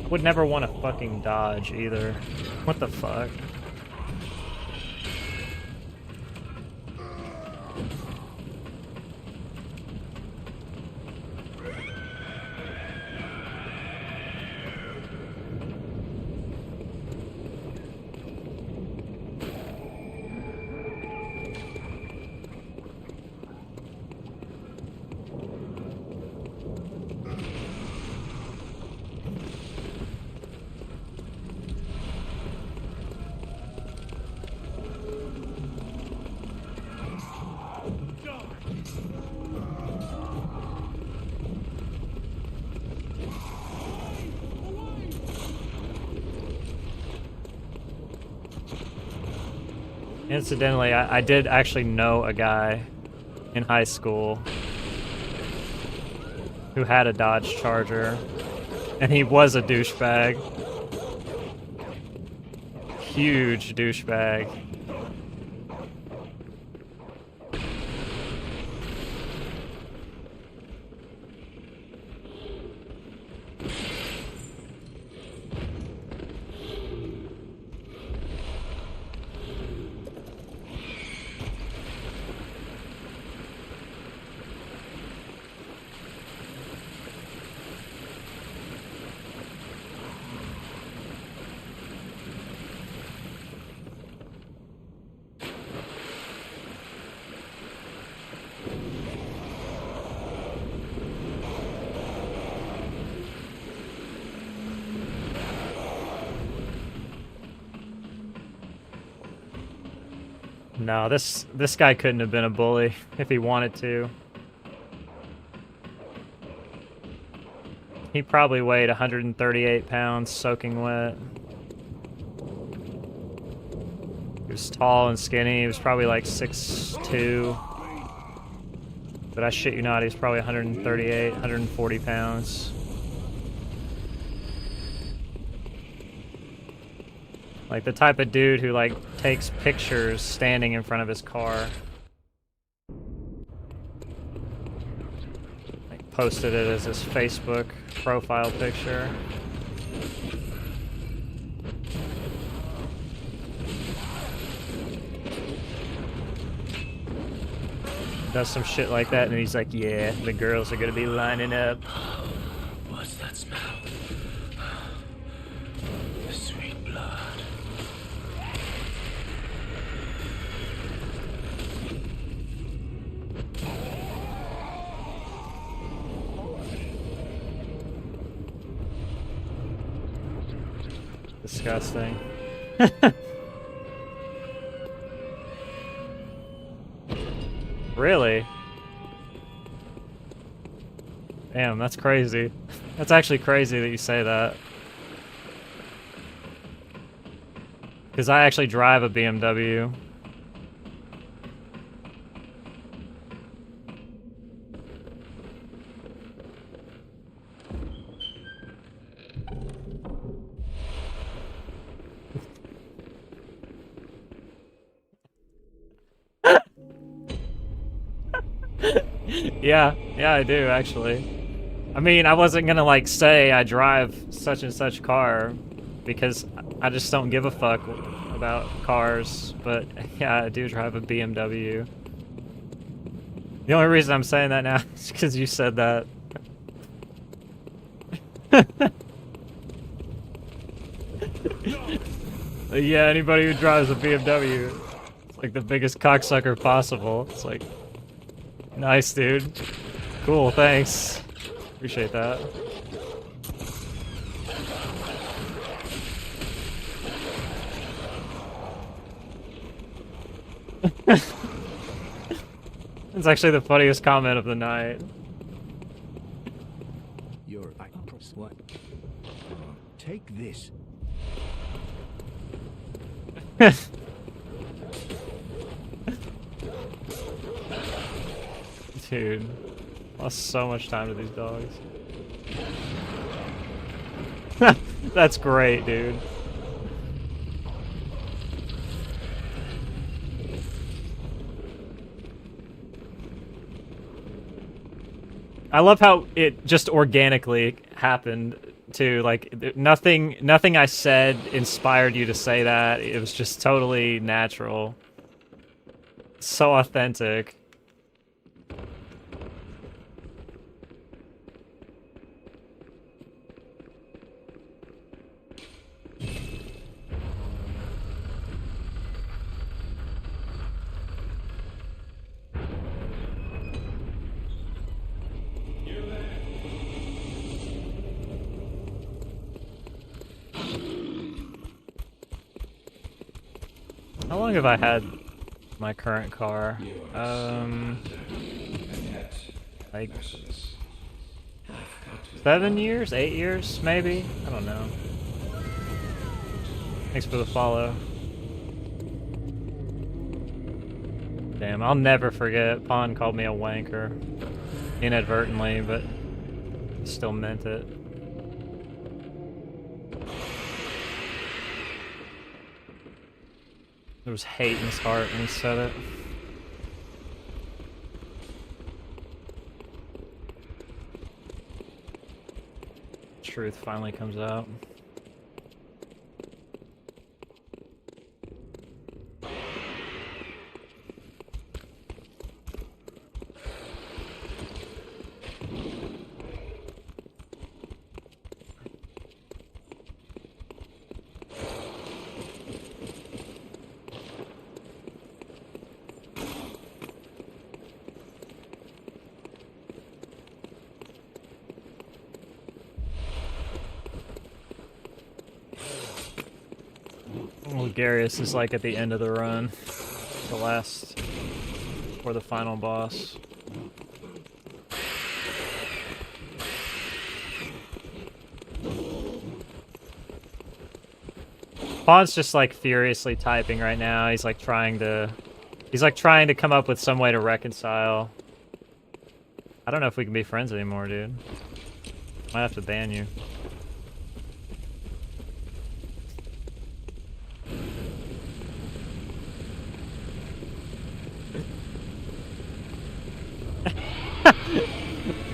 Speaker 1: Would never want to fucking dodge either. What the fuck? Incidentally, I did actually know a guy in high school who had a Dodge Charger, And he was a douchebag. Huge douchebag. No, this guy couldn't have been a bully if he wanted to. He probably weighed 138 pounds soaking wet. He was tall and skinny. He was probably like 6'2". But I shit you not, he was probably 138, 140 pounds. Like the type of dude who like takes pictures standing in front of his car. Like posted it as his Facebook profile picture. Does some shit like that and he's like, yeah, the girls are gonna be lining up.
Speaker 3: What's that smell? The sweet blood.
Speaker 1: Disgusting. Really? Damn, that's crazy. That's actually crazy that you say that. Because I actually drive a BMW. Yeah, I do actually. I mean, I wasn't gonna like say I drive such and such car because I just don't give a fuck about cars, but yeah, I do drive a BMW. The only reason I'm saying that now is because you said that. Yeah, anybody who drives a BMW, it's like the biggest cocksucker possible. It's like, nice, dude. Cool, thanks. Appreciate that. It's actually the funniest comment of the night.
Speaker 3: Your what? Take this.
Speaker 1: Dude, lost so much time to these dogs. That's great, dude. I love how it just organically happened too. Like nothing I said inspired you to say that. It was just totally natural. So authentic. How long have I had my current car? Like 7 years? 8 years, maybe? I don't know. Thanks for the follow. Damn, I'll never forget. Pon called me a wanker. Inadvertently, but still meant it. There was hate in his heart when he said it. Truth finally comes out. Garius is like at the end of the run, the last, or the final boss. Pawn's just like furiously typing right now. He's like trying to come up with some way to reconcile. I don't know if we can be friends anymore, dude. Might have to ban you.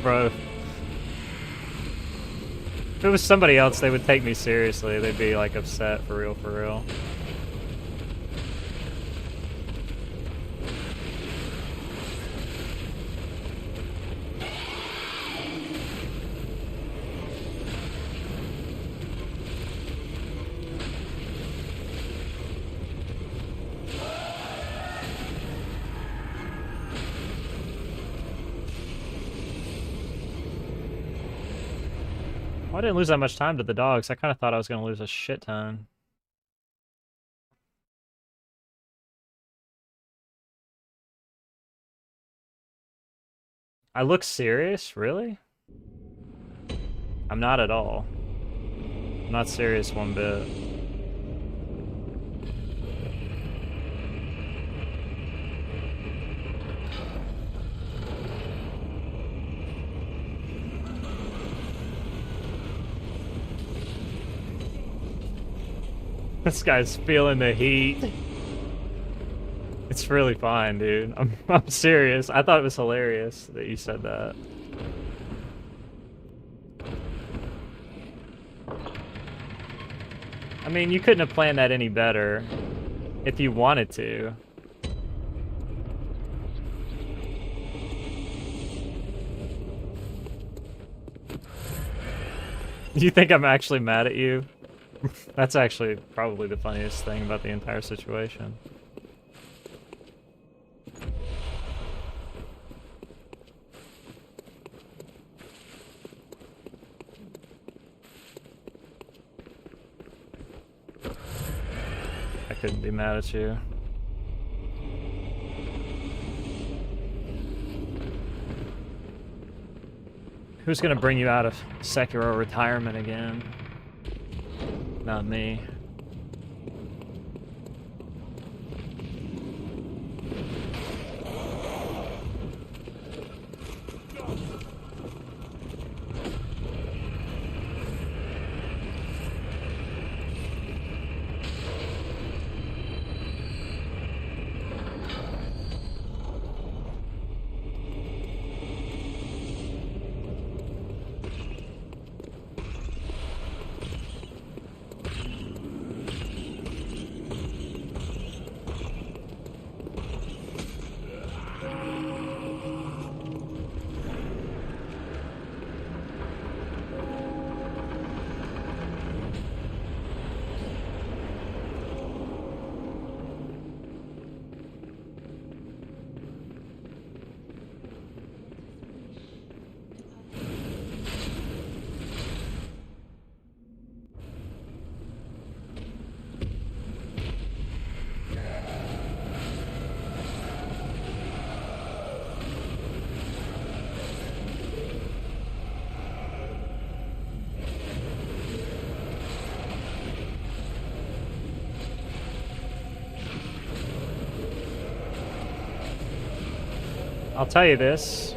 Speaker 1: Bro. If it was somebody else, they would take me seriously. They'd be like upset for real, for real. I didn't lose that much time to the dogs. I kind of thought I was going to lose a shit ton. I look serious? Really? I'm not at all. I'm not serious one bit. This guy's feeling the heat. It's really fine, dude. I'm serious. I thought it was hilarious that you said that. I mean, you couldn't have planned that any better if you wanted to. Do you think I'm actually mad at you? That's actually probably the funniest thing about the entire situation. I couldn't be mad at you. Who's gonna bring you out of Sekiro retirement again? Not me. I'll tell you this.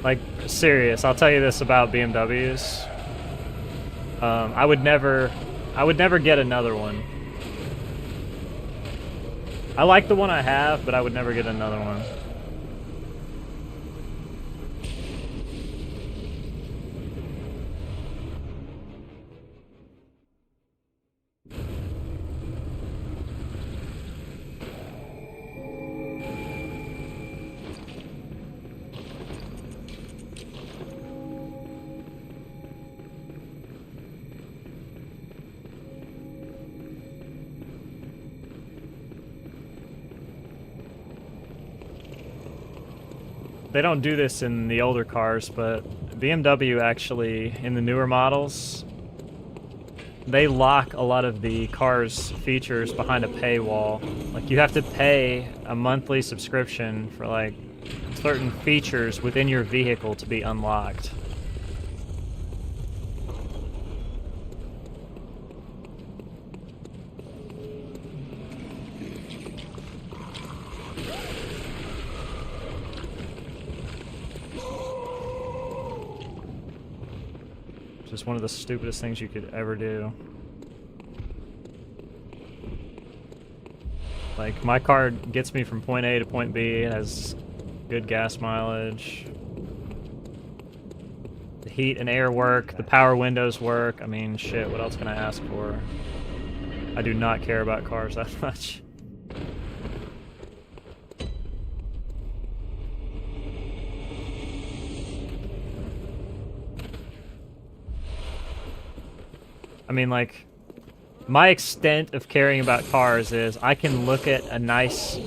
Speaker 1: Like, serious, I'll tell you this about BMWs. I would never get another one. I like the one I have, but I would never get another one. They don't do this in the older cars, but BMW actually, in the newer models, they lock a lot of the car's features behind a paywall. Like, you have to pay a monthly subscription for, like, certain features within your vehicle to be unlocked. Just one of the stupidest things you could ever do. Like, my car gets me from point A to point B, it has good gas mileage. The heat and air work, the power windows work. I mean, shit, what else can I ask for? I do not care about cars that much. I mean, like, my extent of caring about cars is I can look at a nice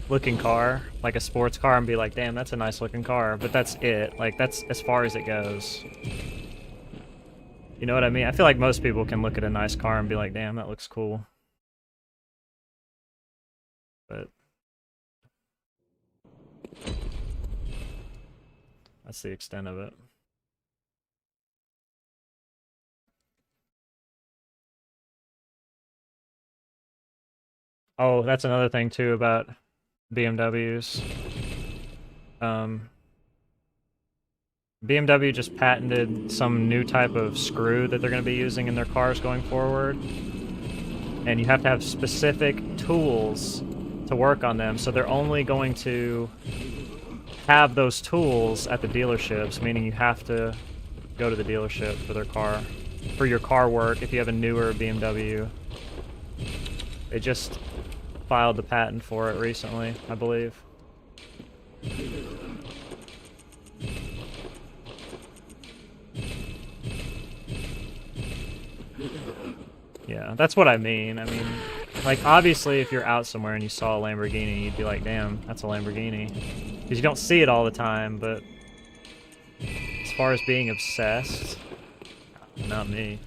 Speaker 1: looking car, like a sports car, and be like, damn, that's a nice looking car, but that's it. Like, that's as far as it goes. You know what I mean? I feel like most people can look at a nice car and be like, damn, that looks cool. But that's the extent of it. Oh, that's another thing too about BMWs. BMW just patented some new type of screw that they're going to be using in their cars going forward. And you have to have specific tools to work on them, so they're only going to have those tools at the dealerships, meaning you have to go to the dealership for their car, for your car work if you have a newer BMW. They just filed the patent for it recently, I believe. Yeah, that's what I mean. I mean, like, obviously if you're out somewhere and you saw a Lamborghini, you'd be like, damn, that's a Lamborghini. Because you don't see it all the time, but as far as being obsessed, not me.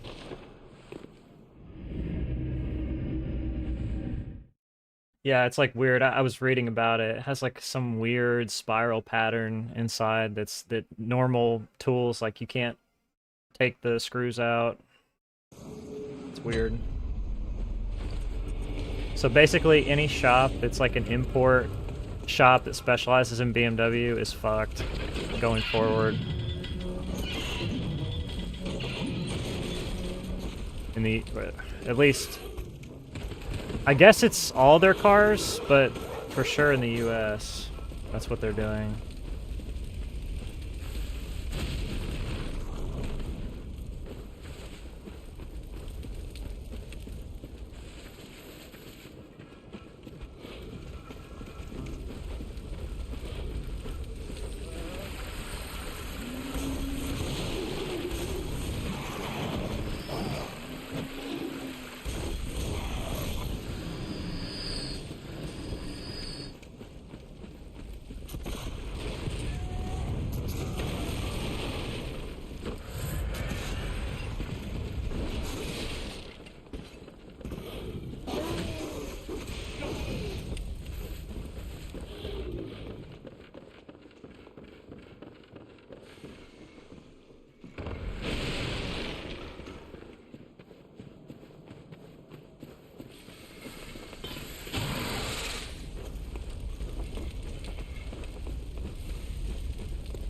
Speaker 1: Yeah, it's like weird. I was reading about it. It has like some weird spiral pattern inside that normal tools, like, you can't take the screws out. It's weird. So basically any shop that's like an import shop that specializes in BMW is fucked going forward. In the, at least, I guess it's all their cars, but for sure in the US, that's what they're doing.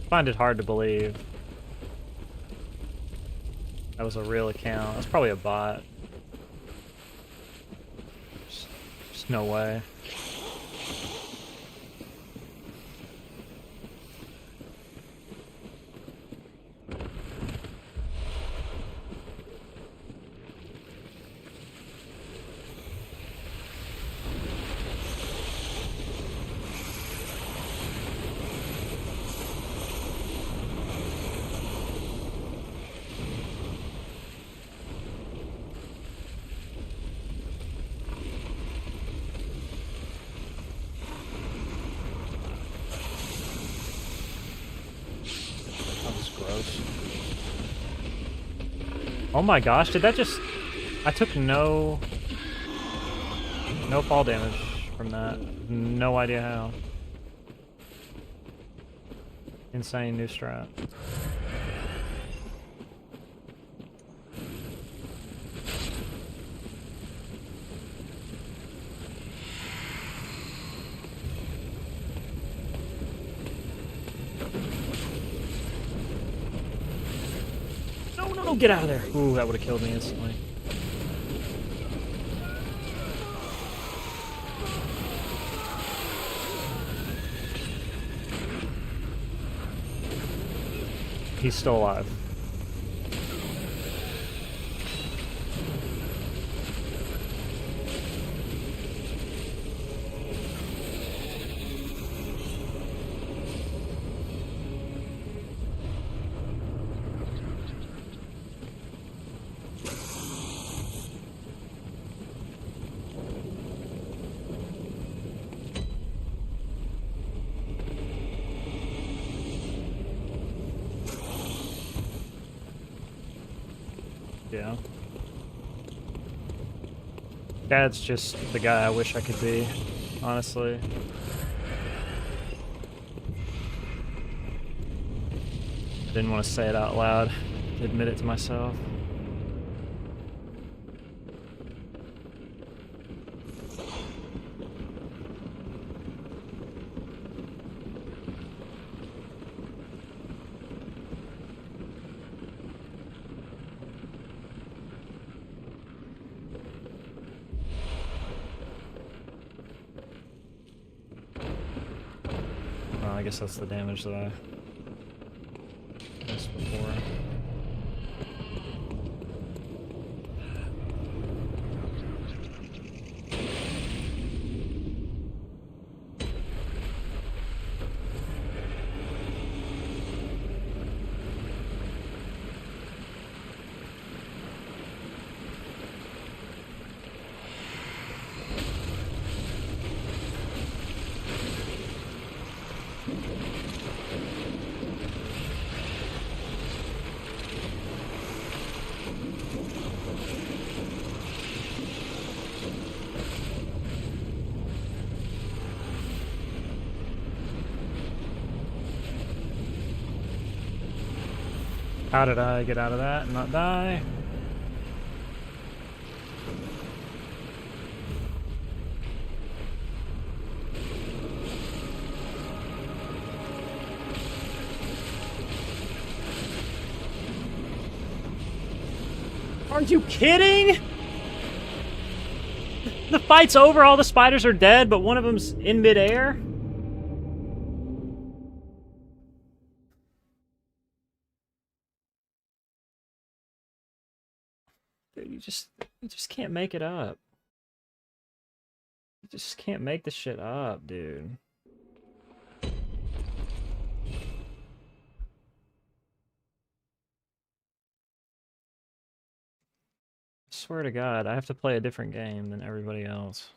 Speaker 1: I find it hard to believe that was a real account. That's probably a bot. Just no way. Oh my gosh, did that just... I took no fall damage from that. No idea how. Insane new strat. No, get out of there. Ooh, that would have killed me instantly. He's still alive. Yeah. Dad's just the guy I wish I could be, honestly. Didn't want to say it out loud, to admit it to myself. I guess that's the damage that I missed before. How did I get out of that and not die? Are you kidding? The fight's over, all the spiders are dead, but one of them's in midair? Dude, you just can't make it up. You just can't make this shit up, dude. I swear to God, I have to play a different game than everybody else.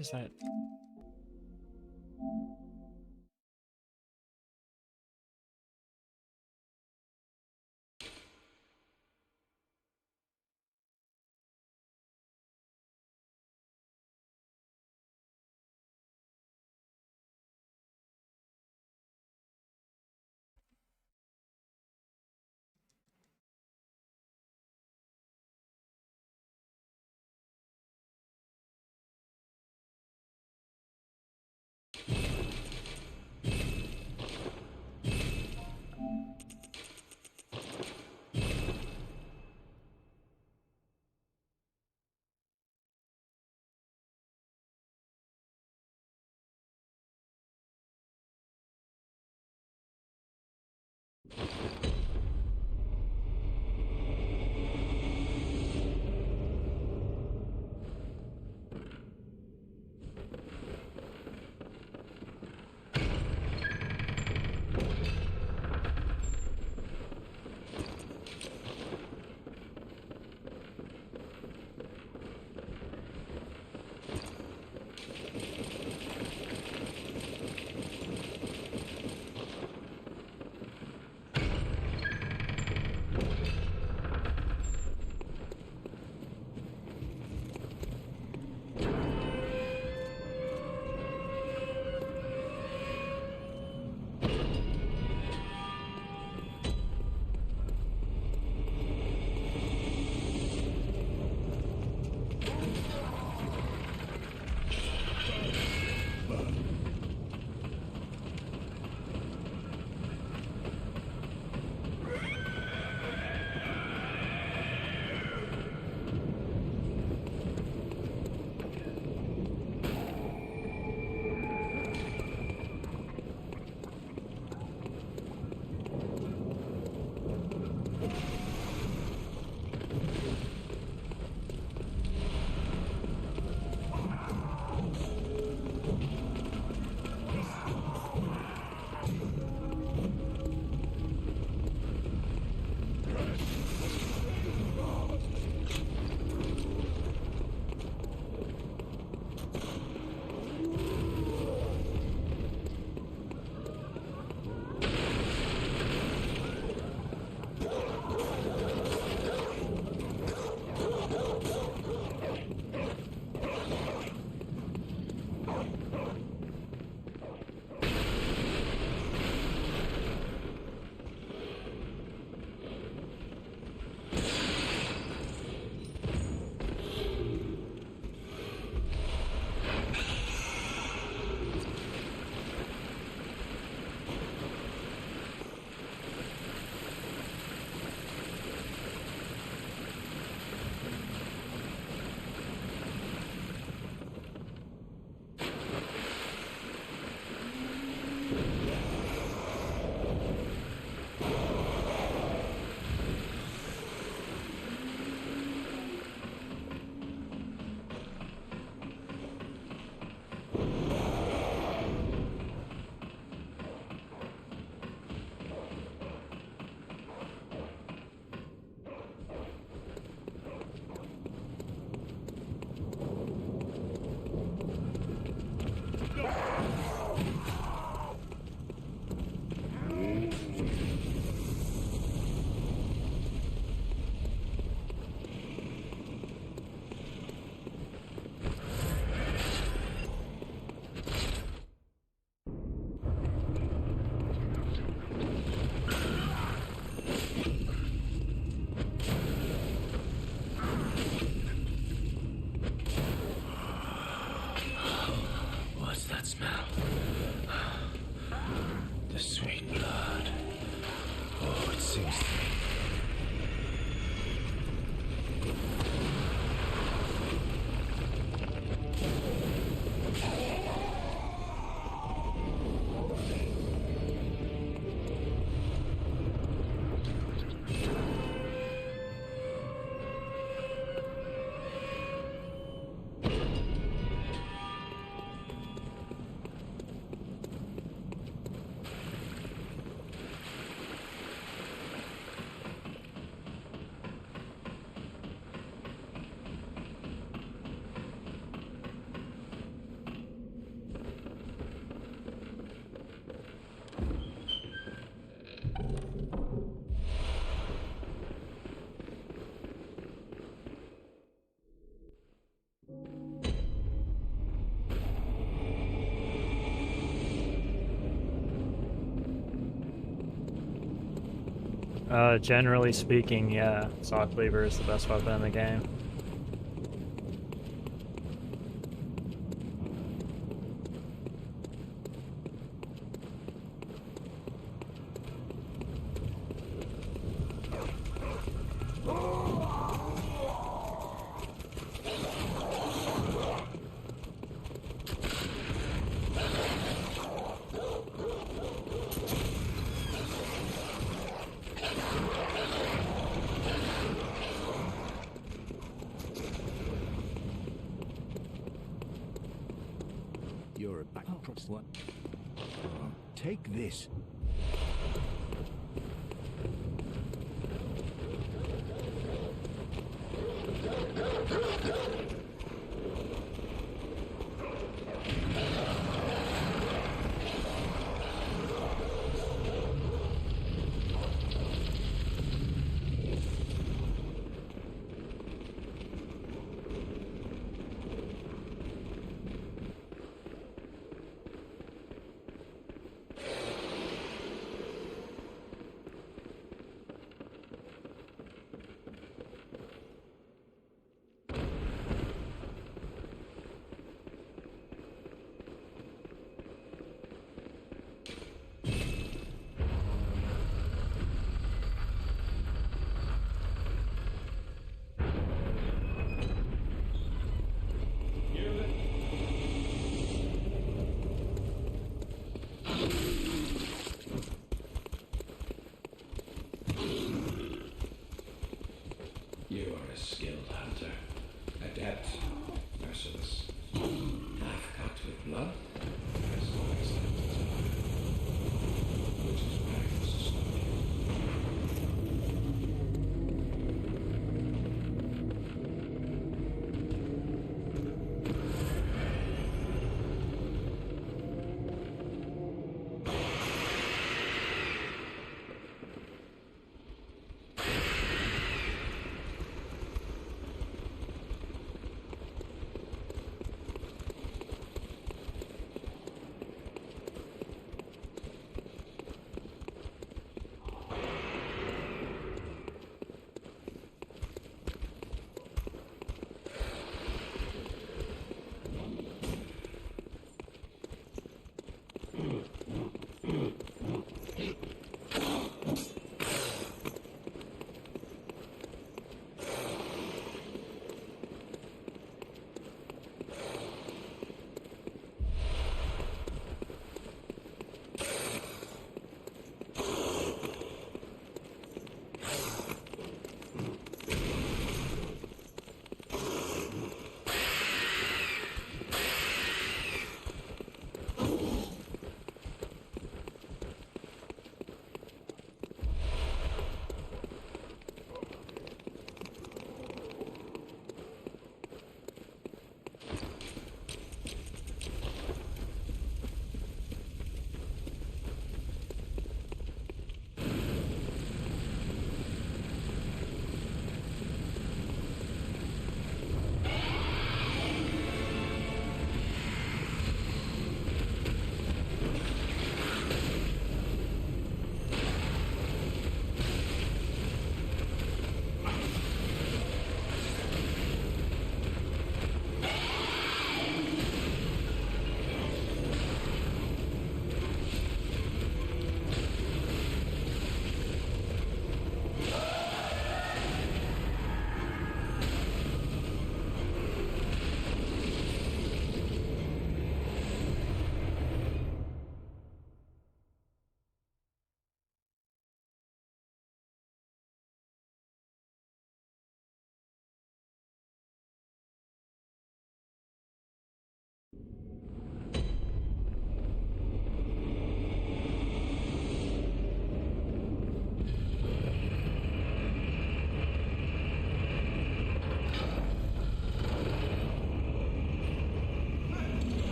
Speaker 1: is that? Generally speaking, yeah, Saw Cleaver is the best weapon in the game.
Speaker 3: You're a backdrop slut. Take this.
Speaker 2: You are a skilled hunter, adept, merciless, half-cut with blood, as the wasteland is alive, which is why I was so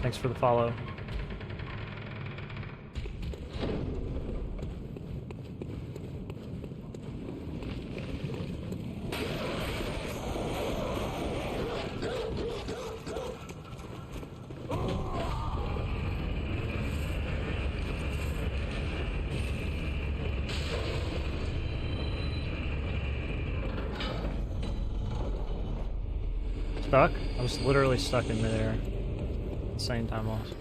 Speaker 1: Thanks for the follow. Stuck? I was literally stuck in midair at the same time also.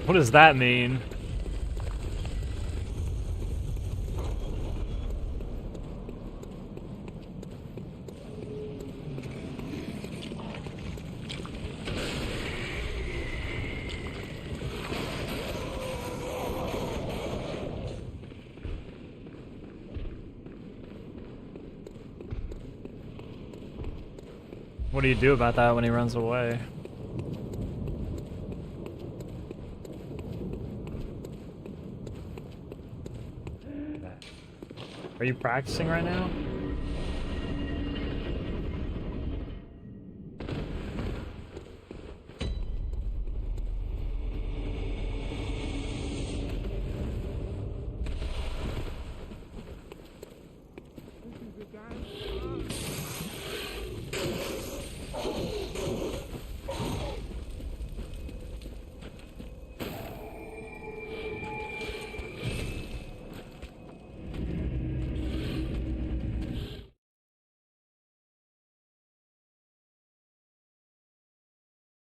Speaker 1: What does that mean? What do you do about that when he runs away? Are you practicing right now?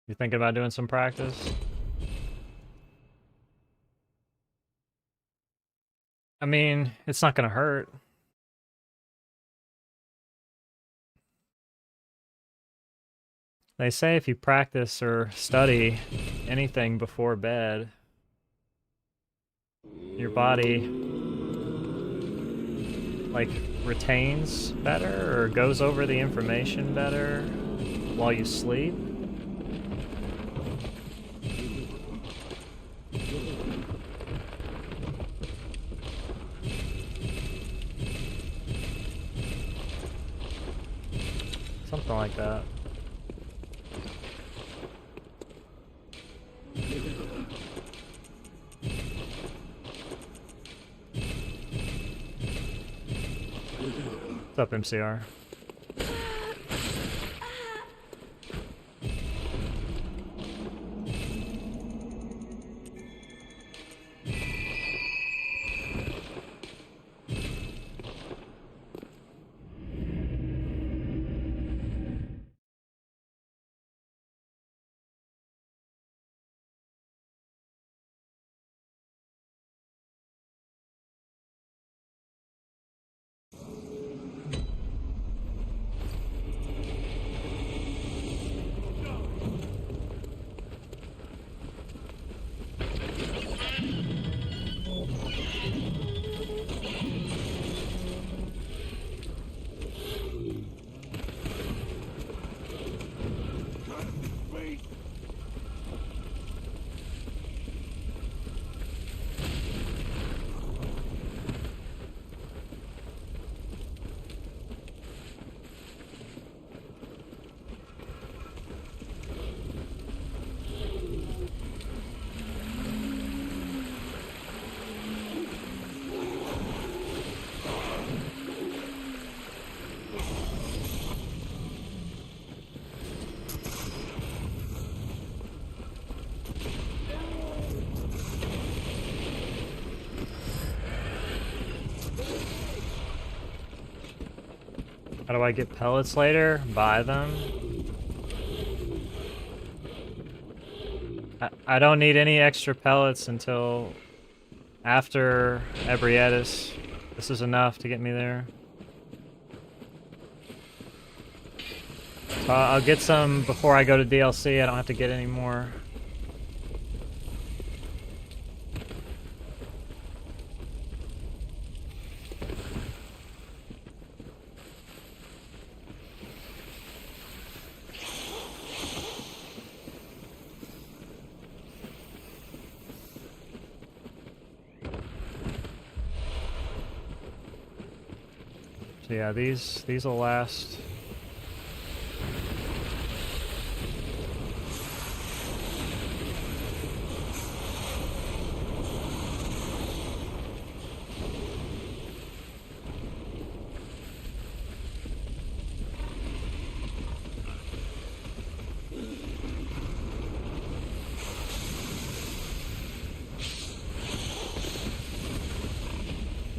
Speaker 1: You thinking about doing some practice? I mean, it's not gonna hurt. They say if you practice or study anything before bed, your body like retains better or goes over the information better while you sleep. Something like that. What's up, MCR? How do I get pellets later? Buy them. I don't need any extra pellets until after Ebrietis. This is enough to get me there. So I'll get some before I go to DLC. I don't have to get any more. So yeah, these will last.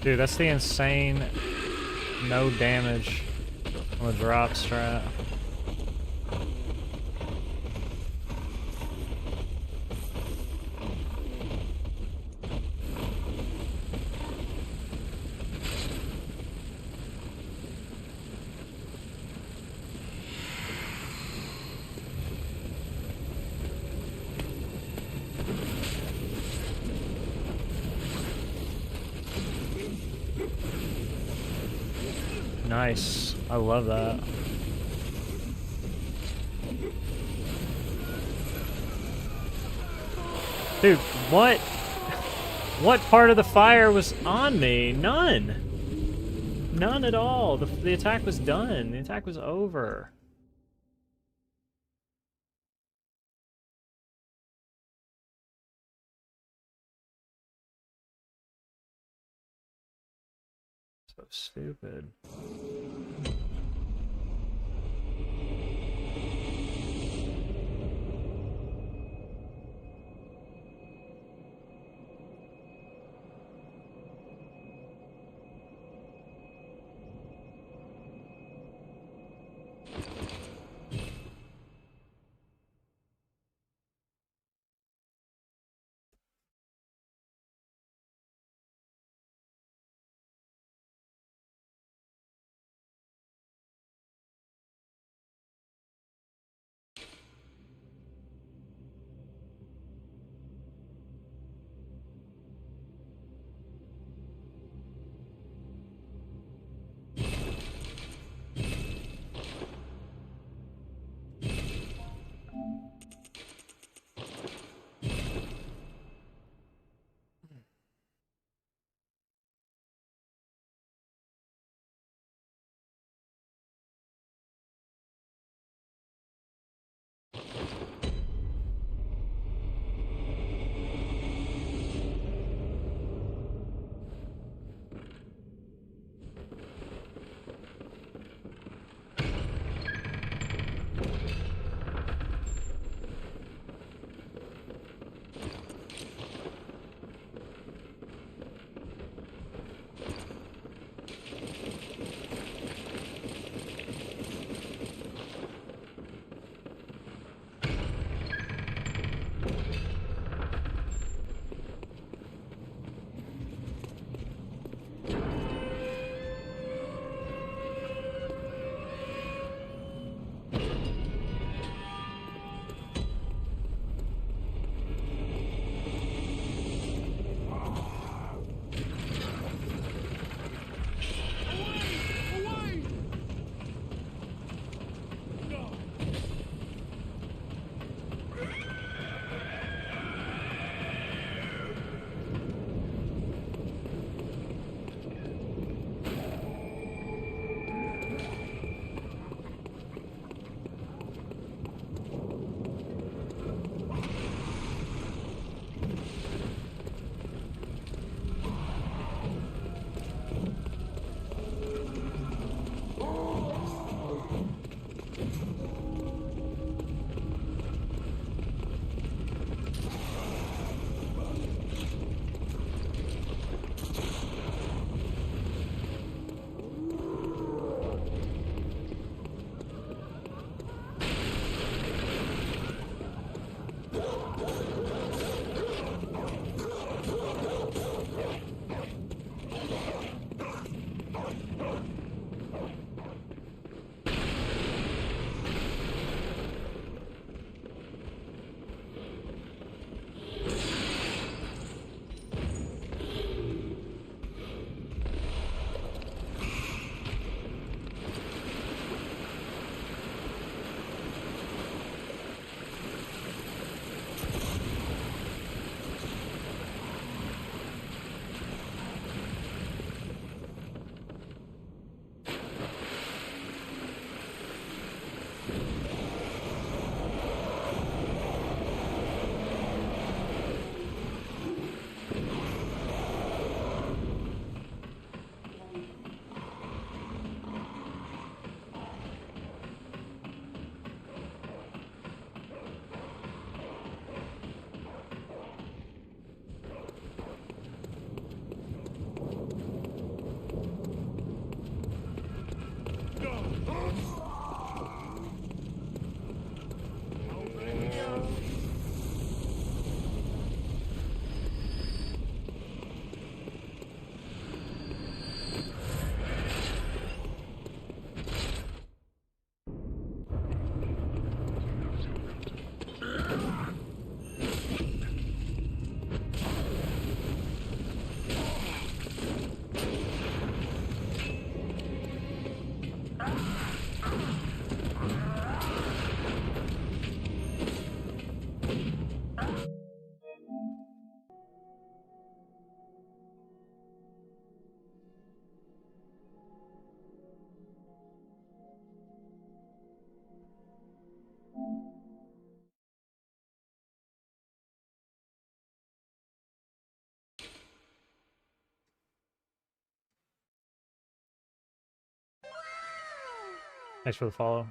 Speaker 1: Dude, that's the insane no damage on the drop strat. Nice. I love that. Dude, what? What part of the fire was on me? None. None at all. The attack was done. The attack was over. So stupid. Thanks for the follow.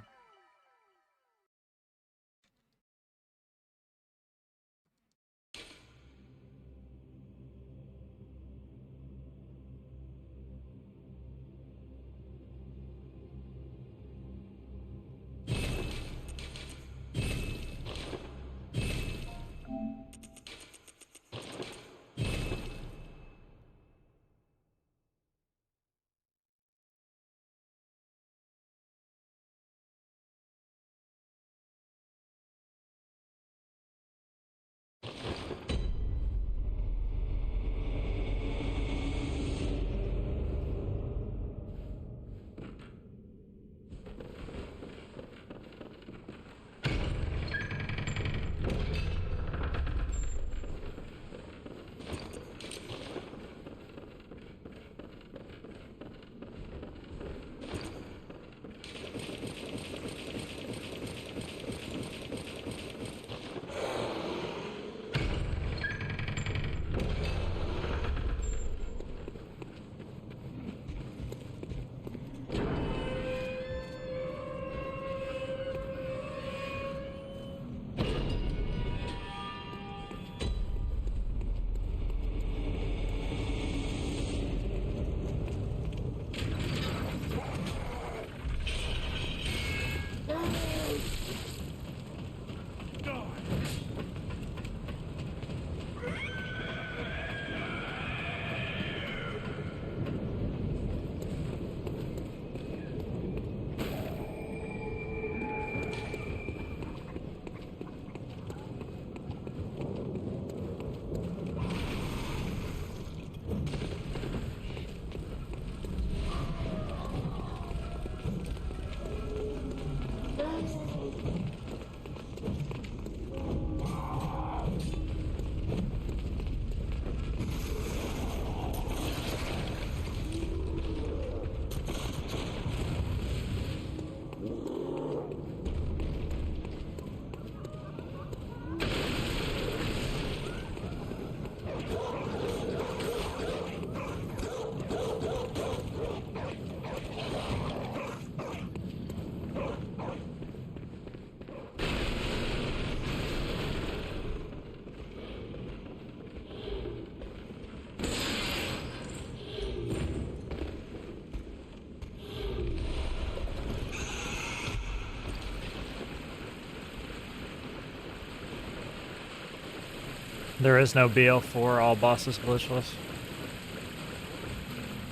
Speaker 1: There is no BL4, all bosses glitchless.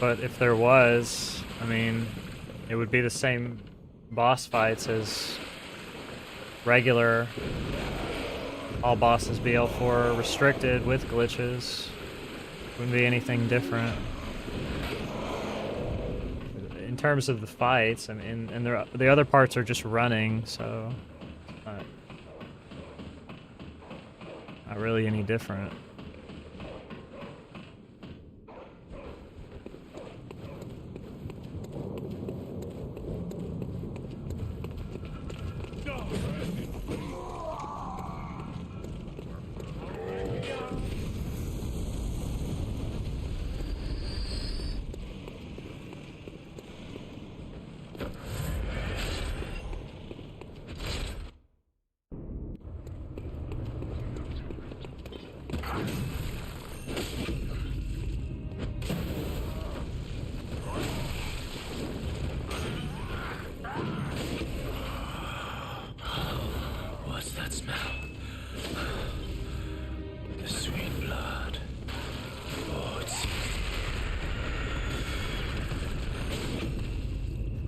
Speaker 1: But if there was, I mean, it would be the same boss fights as regular all bosses BL4 restricted with glitches. Wouldn't be anything different. In terms of the fights, I mean, and the other parts are just running, so not really any different.
Speaker 4: What's that smell? The sweet blood. Oh, it's...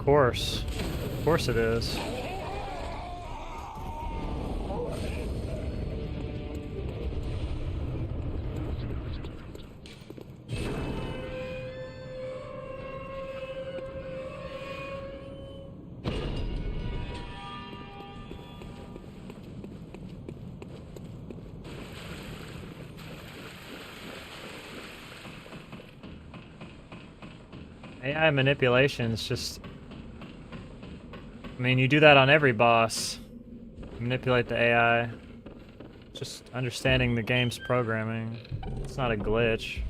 Speaker 1: Of course it is. AI manipulation is just... I mean, you do that on every boss. Manipulate the AI. Just understanding the game's programming. It's not a glitch.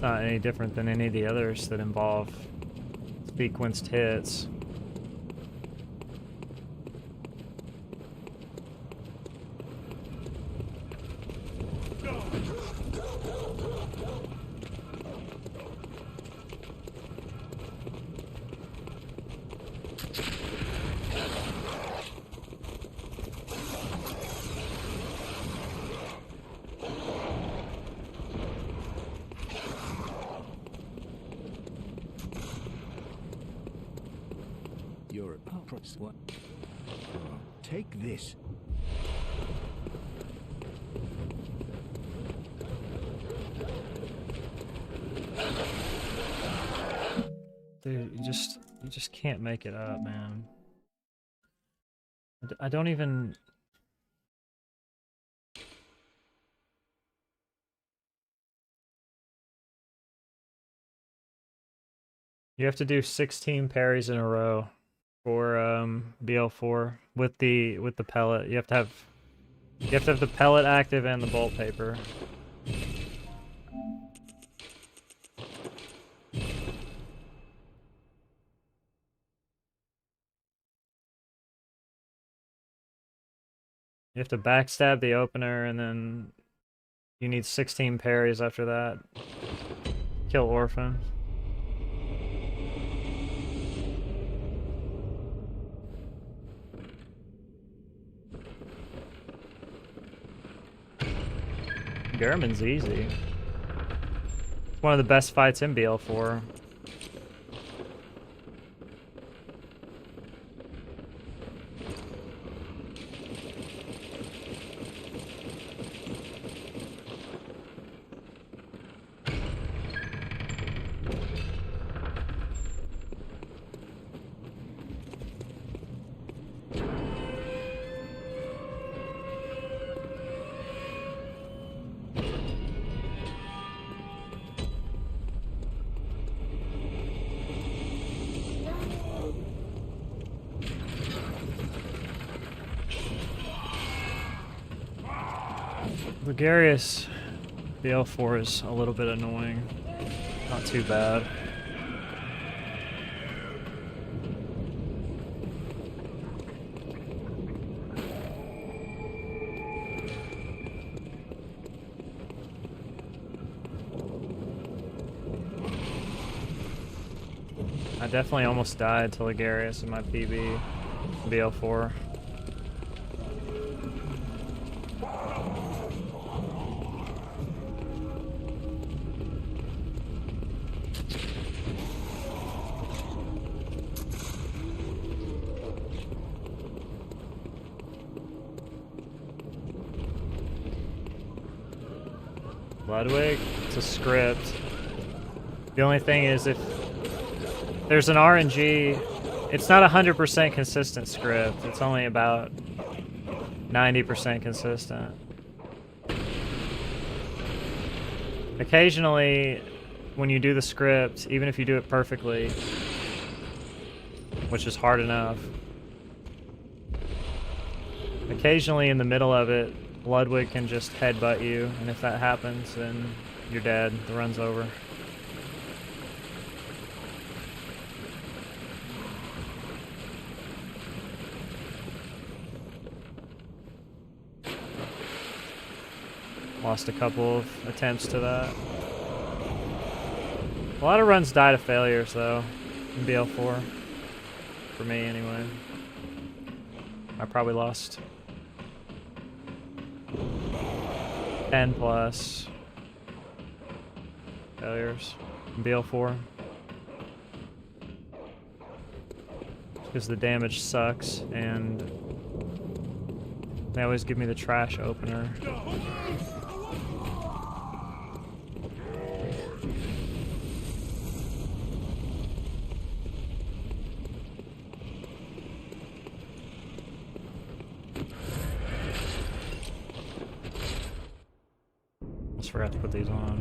Speaker 1: It's not any different than any of the others that involve sequenced hits.
Speaker 3: You're a press what? Take this.
Speaker 1: Dude, you just can't make it up, man. I don't even... You have to do 16 parries in a row for BL4 with the pellet. You have to have the pellet active and the bolt paper. You have to backstab the opener, and then you need 16 parries after that. Kill Orphan. Garmin's easy. It's one of the best fights in BL4. Gregarious BL4 is a little bit annoying. Not too bad. I definitely almost died to Ligarius in my PB BL4. Ludwig, it's a script. The only thing is if there's an RNG, it's not 100% consistent script. It's only about 90% consistent. Occasionally, when you do the script, even if you do it perfectly, which is hard enough, occasionally in the middle of it, Ludwig can just headbutt you, and if that happens, then you're dead. The run's over. Lost a couple of attempts to that. A lot of runs die to failures, though, in BL4. For me, anyway. I probably lost 10 plus failures in BL4. Because the damage sucks, and they always give me the trash opener. Almost forgot to put these on.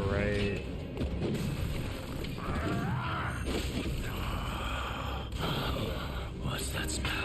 Speaker 1: Great.
Speaker 4: What's that smell?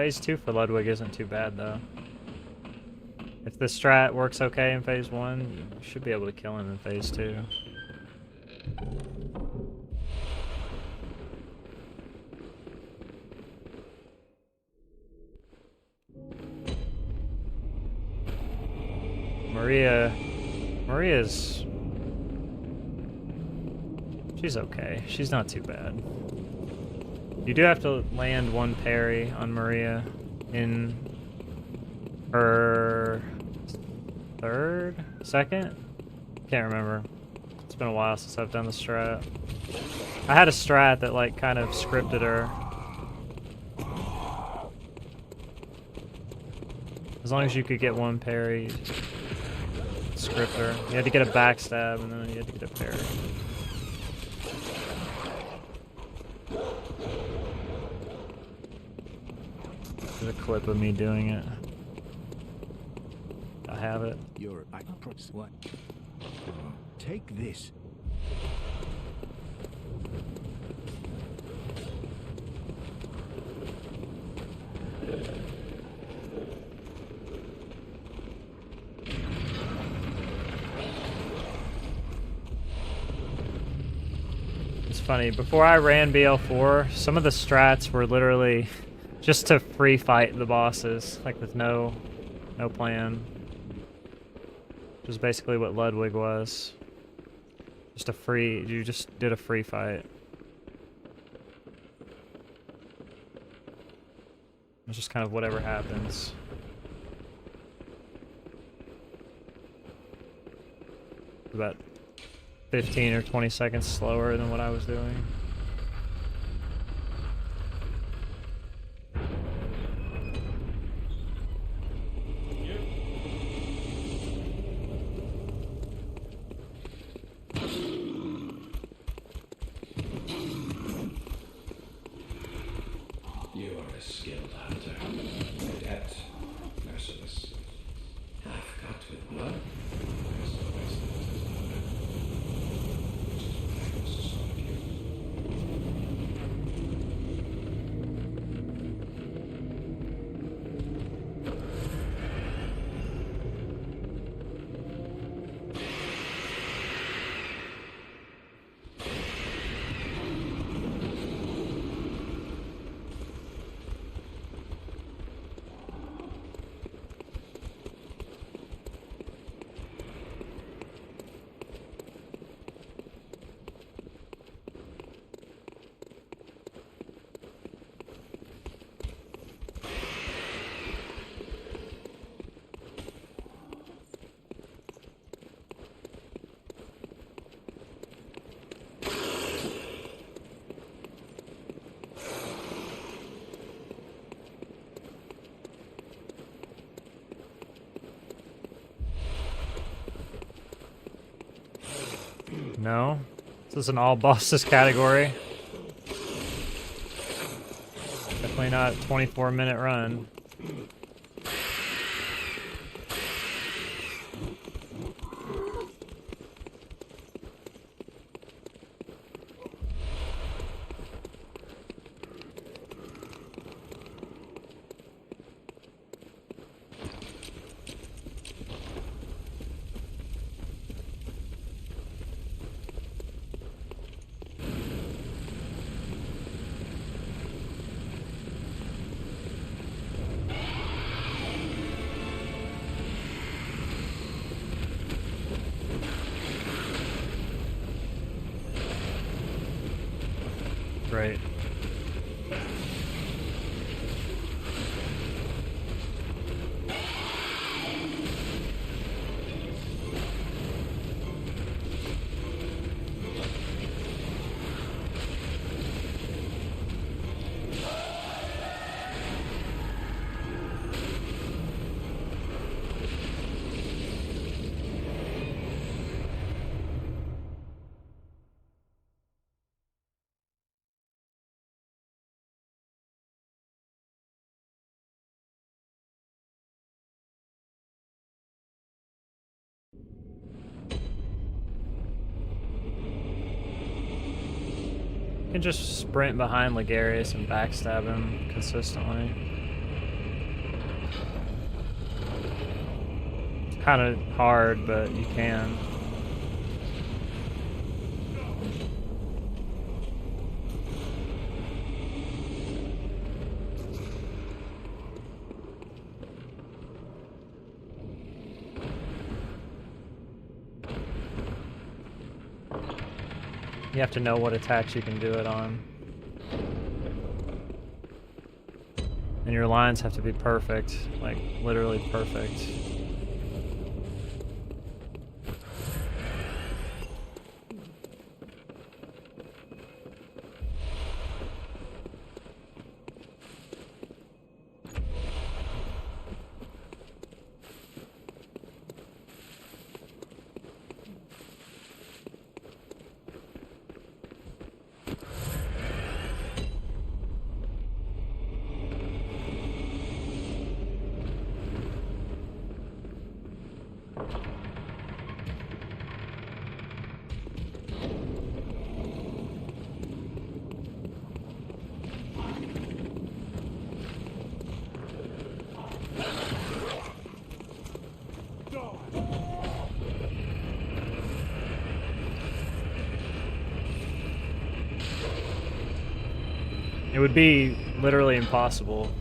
Speaker 1: Phase 2 for Ludwig isn't too bad, though. If the strat works okay in Phase 1, you should be able to kill him in Phase 2. Maria's... She's okay. She's not too bad. You do have to land one parry on Maria in her second? Can't remember. It's been a while since I've done the strat. I had a strat that like kind of scripted her. As long as you could get one parry, script her. You had to get a backstab and then you had to get a parry. There's a clip of me doing it. I have it.
Speaker 3: You're what? Take this.
Speaker 1: It's funny, before I ran BL4, some of the strats were literally just to free fight the bosses, like with no plan. Which is basically what Ludwig was. You just did a free fight. It's just kind of whatever happens. About 15 or 20 seconds slower than what I was doing.
Speaker 2: You are a skilled hunter, adept, merciless. I've cut with blood. There's the best that is done. Which is why I was to stop you.
Speaker 1: No? This is an all bosses category. Definitely not a 24-minute run. Right. You can just sprint behind Ligarius and backstab him consistently. kind of hard, but you can. You have to know what attacks you can do it on. And your lines have to be perfect, like literally perfect. It would be literally impossible.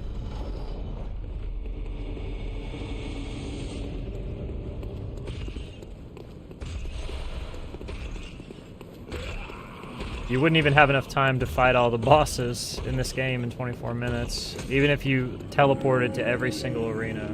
Speaker 1: You wouldn't even have enough time to fight all the bosses in this game in 24 minutes, even if you teleported to every single arena.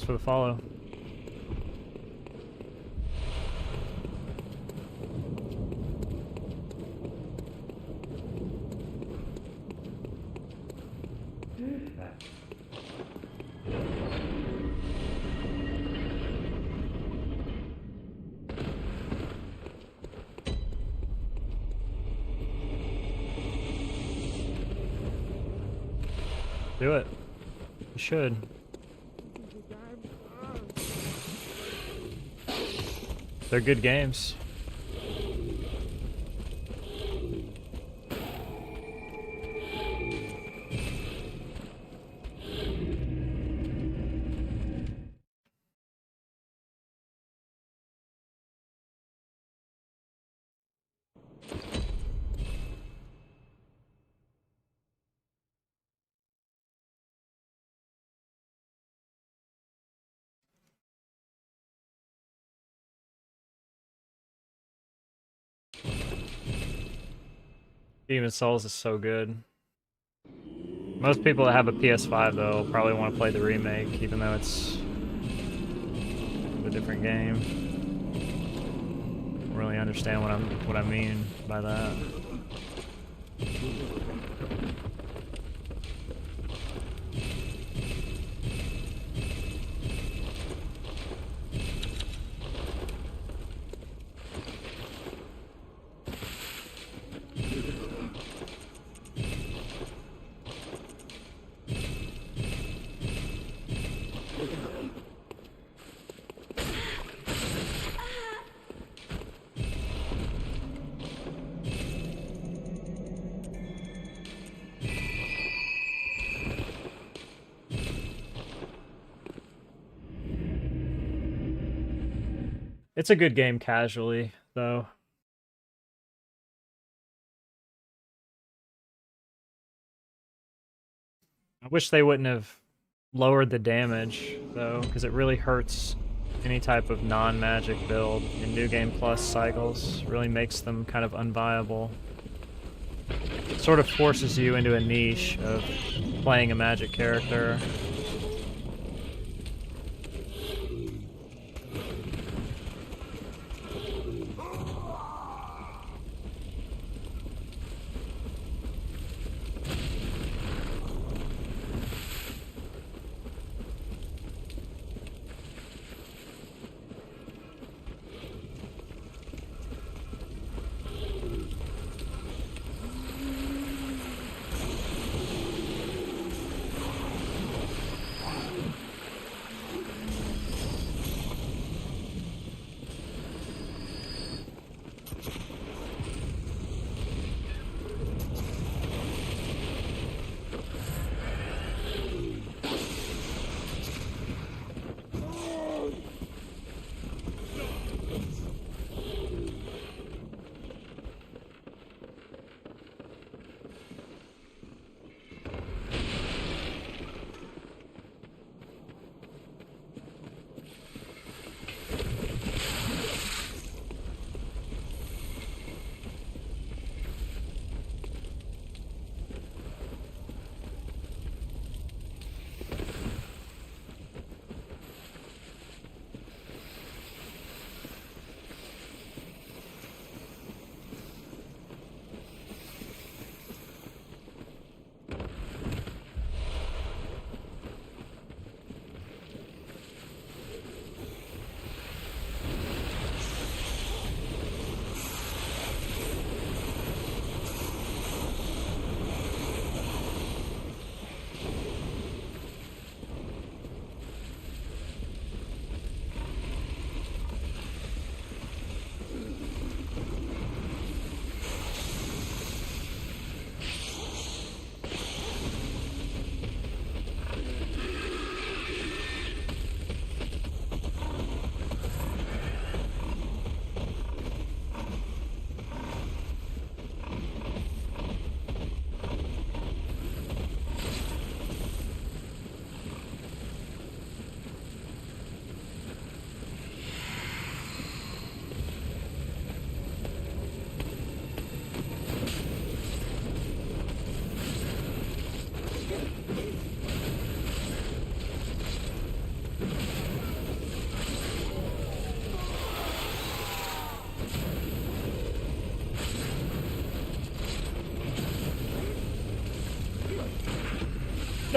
Speaker 1: Thanks for the follow. Do it. You should. They're good games. Demon Souls is so good. Most people that have a PS5 though probably want to play the remake, even though it's a different game. Don't really understand what I mean by that. It's a good game casually, though. I wish they wouldn't have lowered the damage, though, because it really hurts any type of non-magic build in New Game Plus cycles. Really makes them kind of unviable. It sort of forces you into a niche of playing a magic character.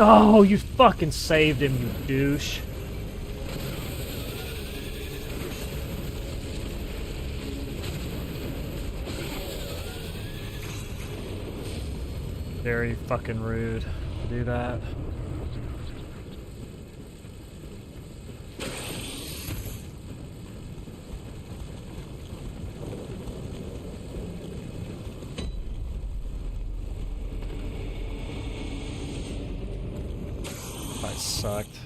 Speaker 1: Oh, you fucking saved him, you douche. Very fucking rude to do that. That sucked.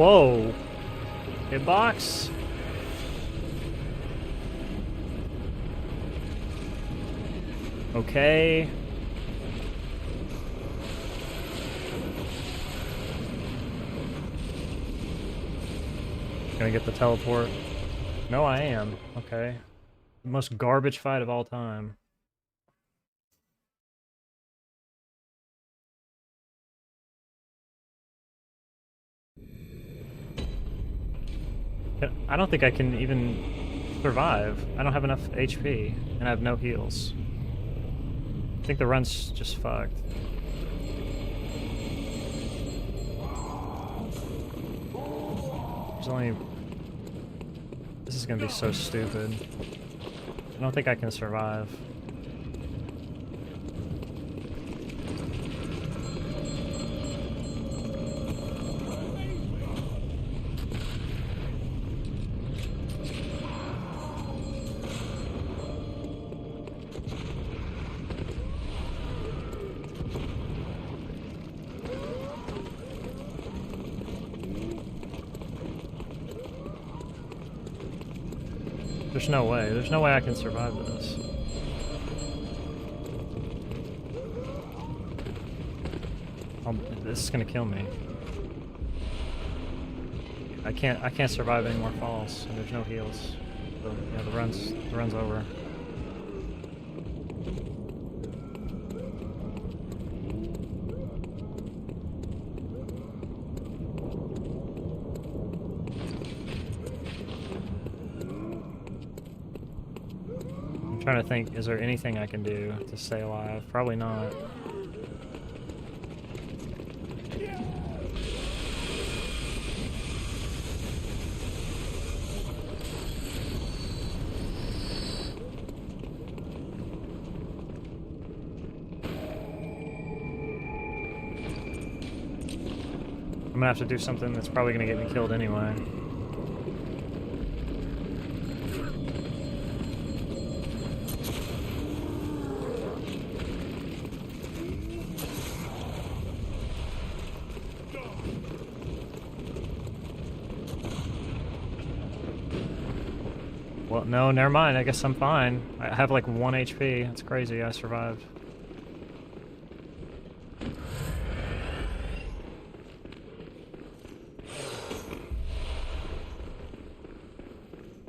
Speaker 1: Whoa. Hitbox? Okay. Gonna get the teleport. No, I am. Okay. The most garbage fight of all time. I don't think I can even survive. I don't have enough HP, and I have no heals. I think the run's just fucked. There's only... This is gonna be so stupid. I don't think I can survive. There's no way. There's no way I can survive this. This is gonna kill me. I can't survive any more falls, and there's no heals. So, yeah, the run's over. I'm trying to think, is there anything I can do to stay alive? Probably not. I'm gonna have to do something that's probably gonna get me killed anyway. Well, no, never mind. I guess I'm fine. I have like 1 HP. That's crazy. I survived.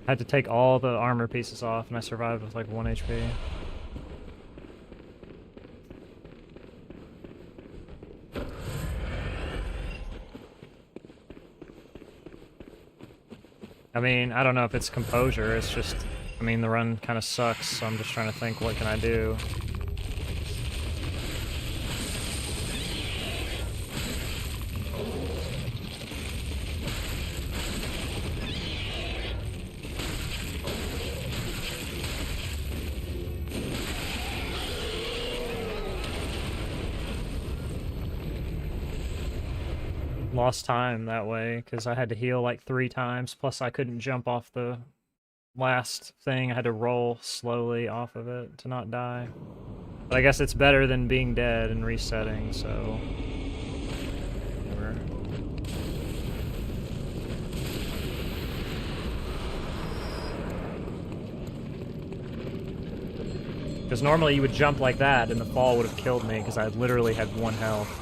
Speaker 1: I had to take all the armor pieces off, and I survived with like 1 HP. I mean, I don't know if it's composure, it's just, I mean, the run kind of sucks, so I'm just trying to think, what can I do? Lost time that way, because I had to heal like 3 times, plus I couldn't jump off the last thing. I had to roll slowly off of it to not die. But I guess it's better than being dead and resetting, so... whatever. Because normally you would jump like that and the fall would have killed me, because I literally had 1 health.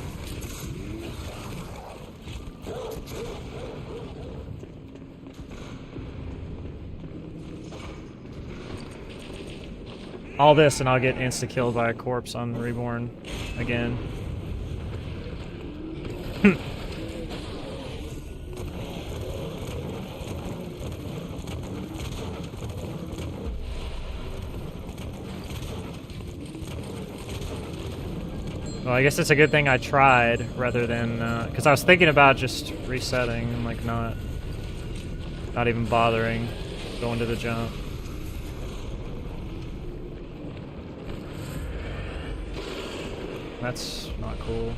Speaker 1: All this, and I'll get insta-killed by a corpse on Reborn again. Well, I guess it's a good thing I tried, rather than, because I was thinking about just resetting and, like, not even bothering going to the jump. That's not cool.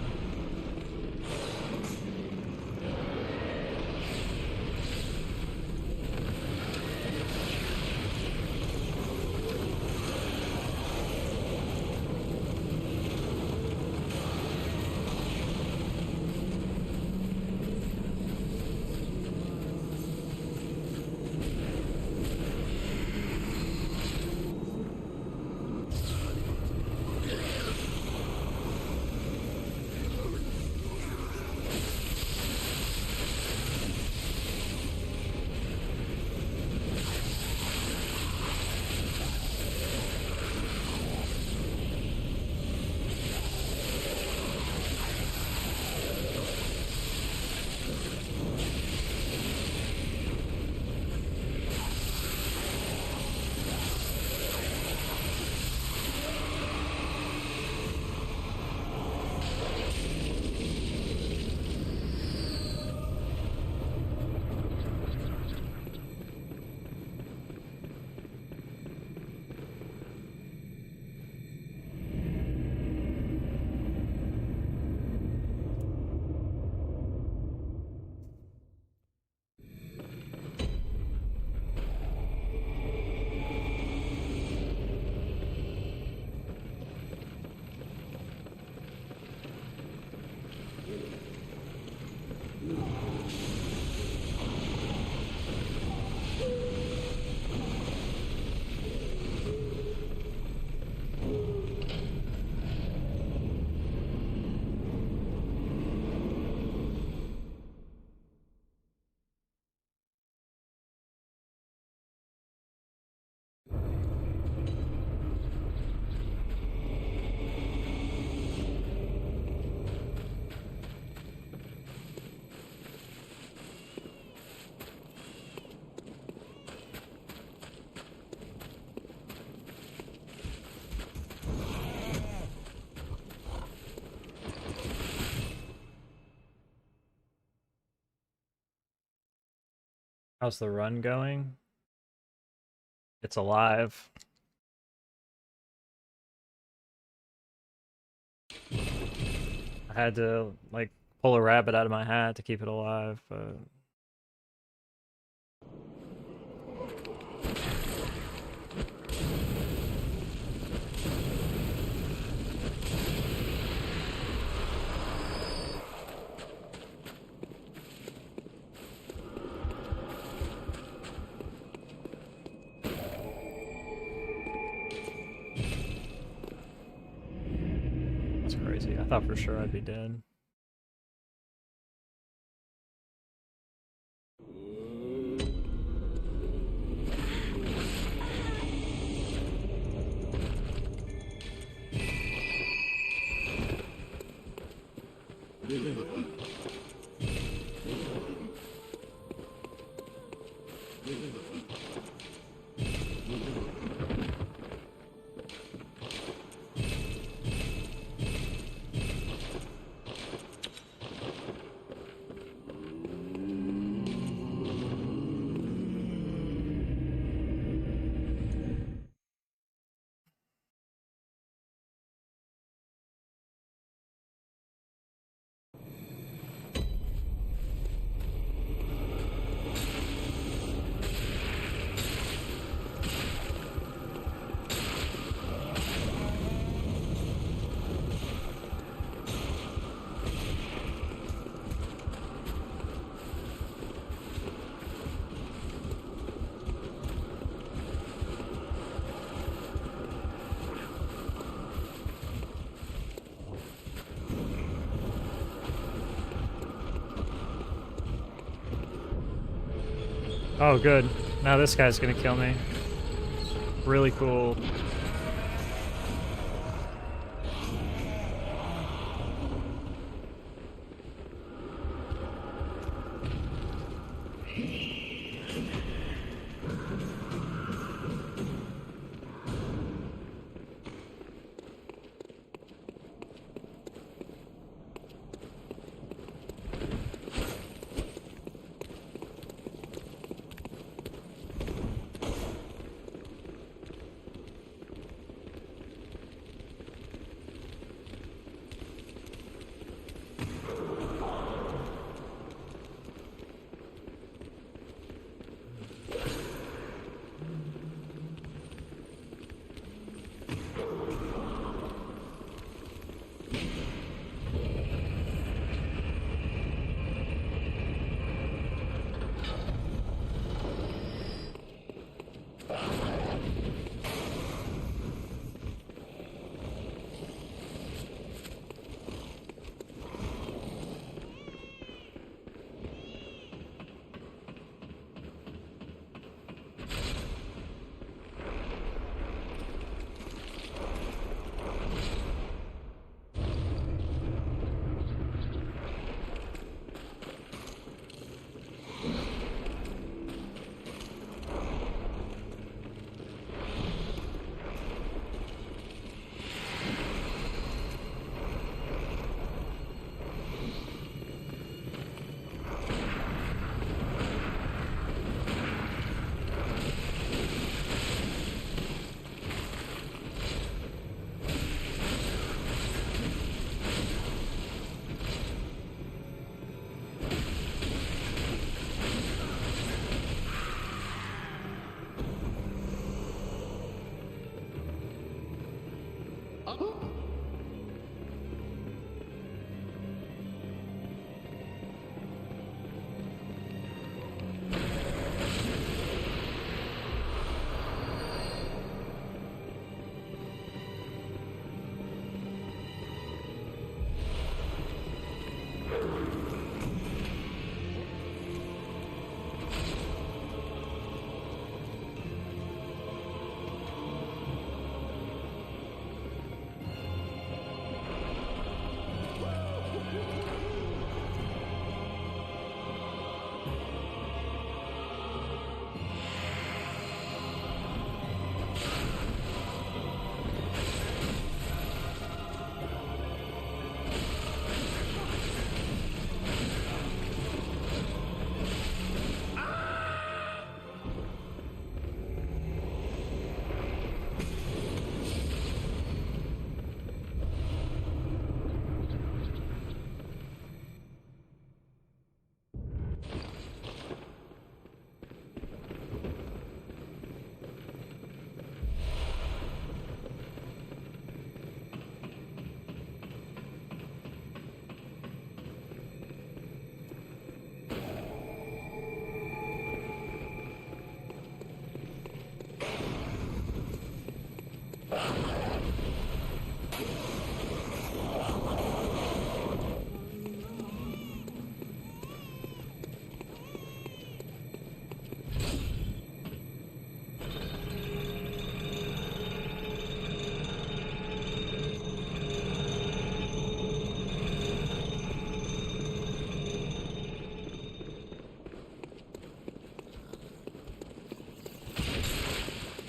Speaker 1: How's the run going? It's alive. I had to like pull a rabbit out of my hat to keep it alive, but that's crazy. I thought for sure I'd be dead. Oh, good. Now this guy's gonna kill me. Really cool.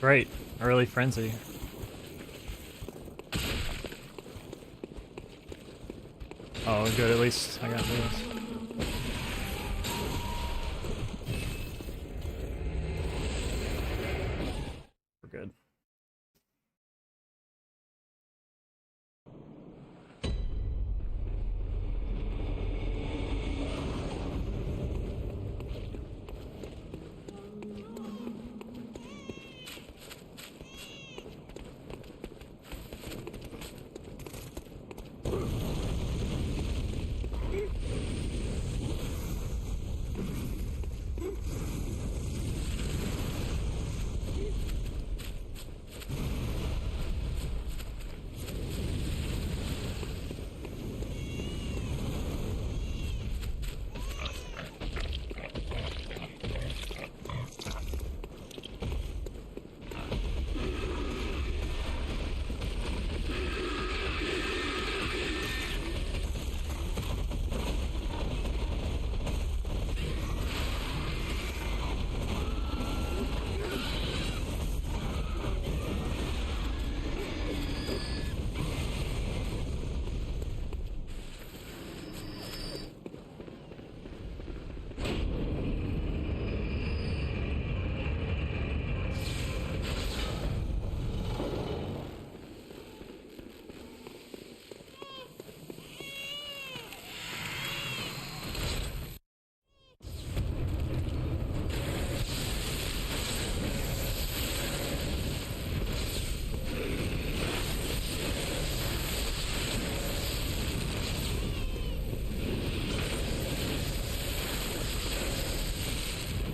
Speaker 1: Great. Early frenzy. Oh, good. At least I got this. We're good.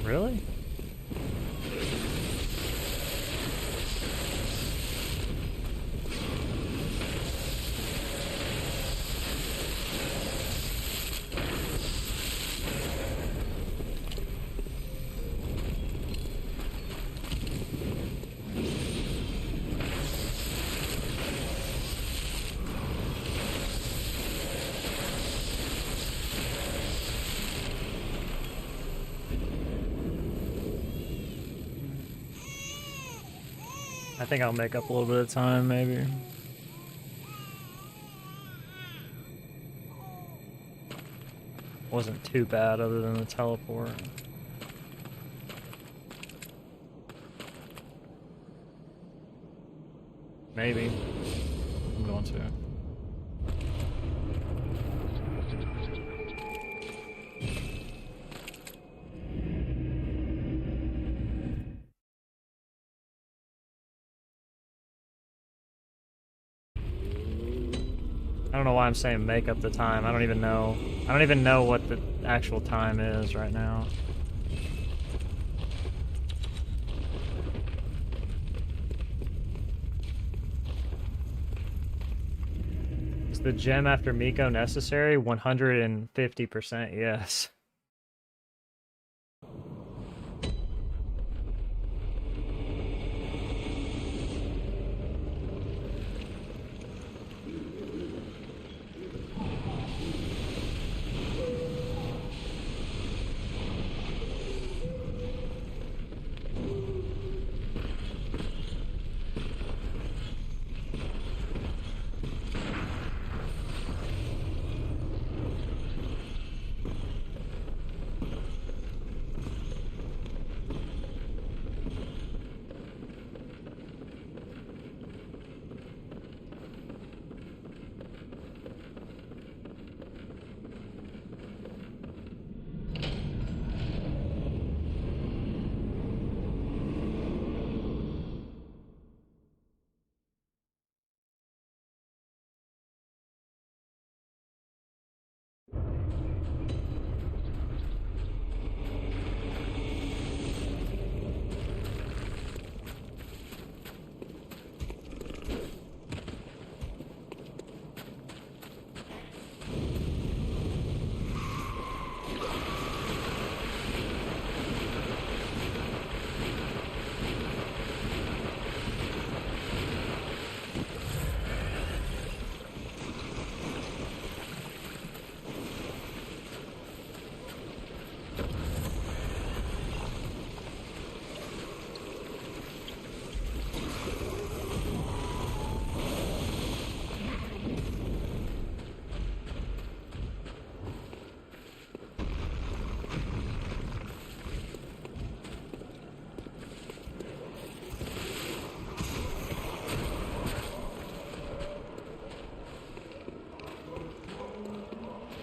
Speaker 1: Really? I think I'll make up a little bit of time, maybe. Wasn't too bad other than the teleport. Maybe. I'm going to. I don't know why I'm saying make up the time. I don't even know. I don't even know what the actual time is right now. Is the gem after Miko necessary? 150% yes.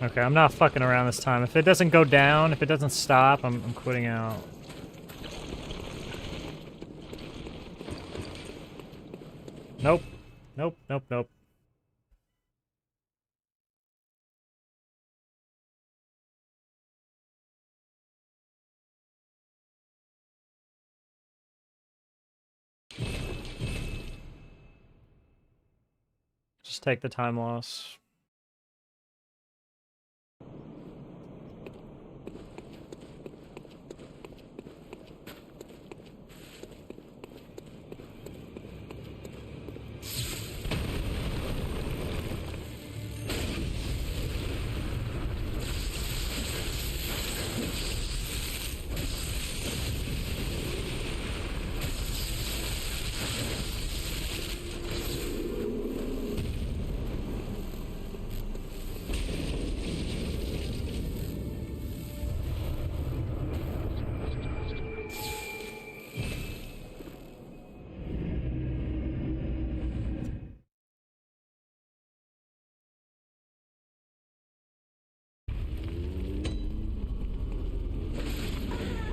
Speaker 1: Okay, I'm not fucking around this time. If it doesn't go down, if it doesn't stop, I'm quitting out. Nope. Nope, nope, nope. Just take the time loss.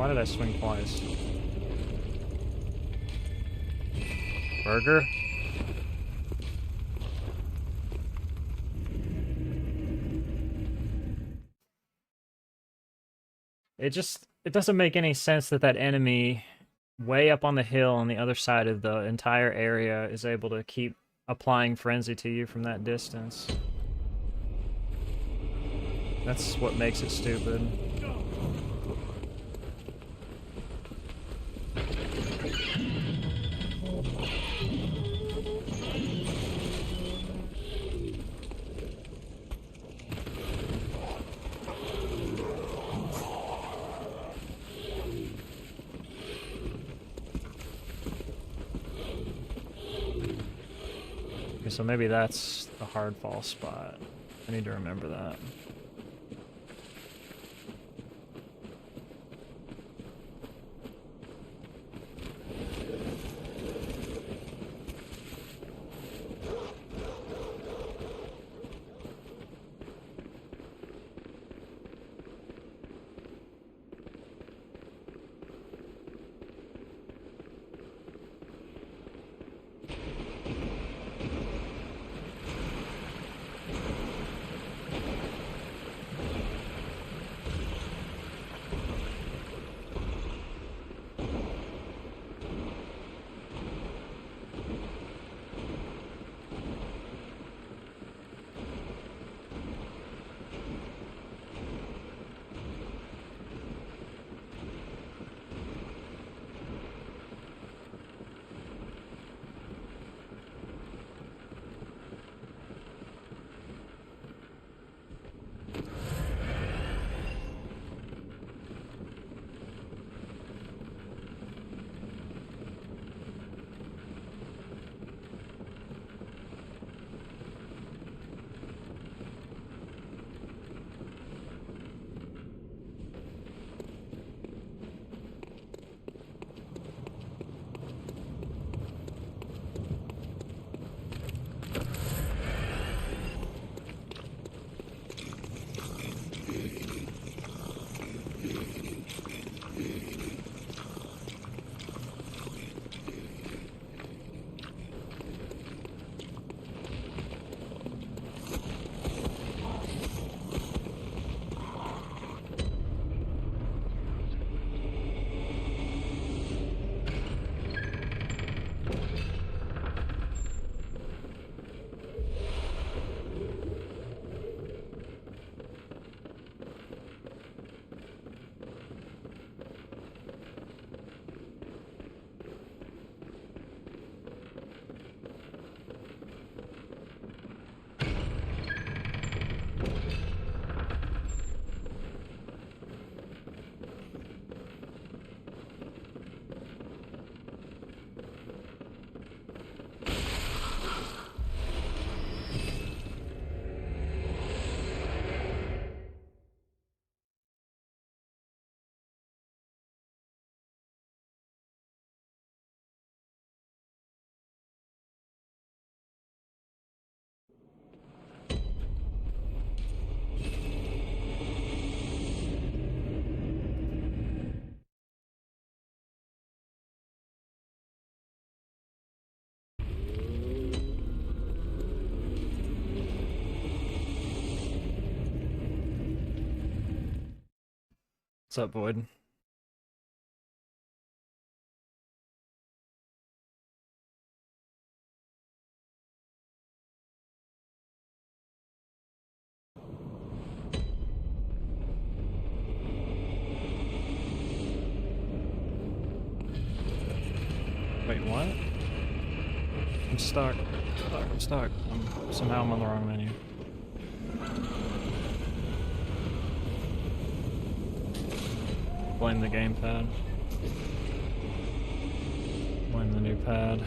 Speaker 1: Why did I swing twice? Burger? It doesn't make any sense that that enemy way up on the hill on the other side of the entire area is able to keep applying frenzy to you from that distance. That's what makes it stupid. Okay, so maybe that's the hard fall spot. I need to remember that. What's up, Void? Wait, what? I'm stuck. I'm stuck. Somehow I'm on the wrong menu. Blame the gamepad. Blame the new pad.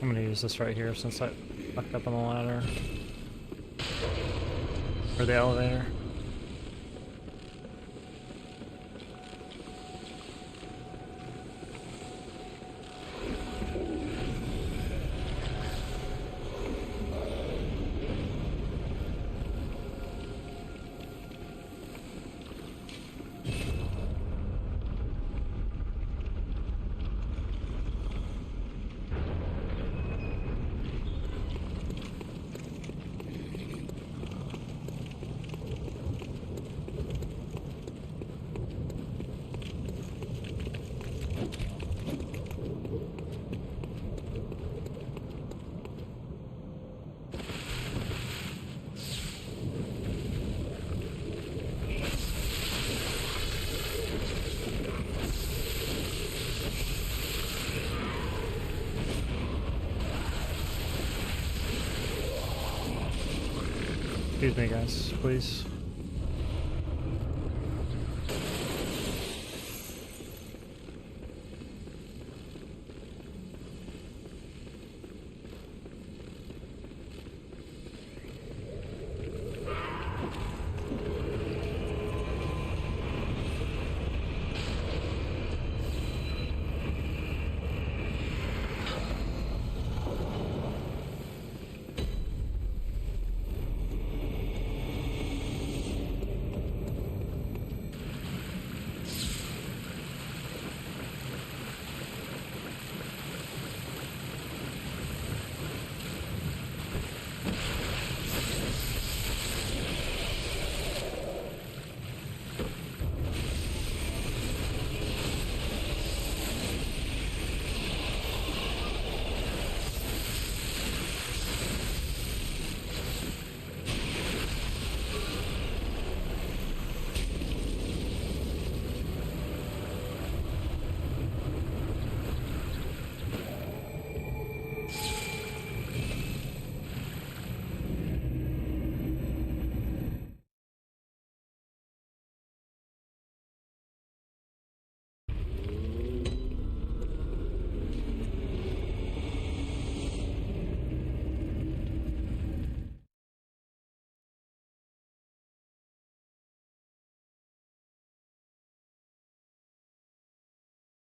Speaker 1: I'm gonna use this right here since I fucked up on the ladder. Or the elevator. Excuse me, guys, please.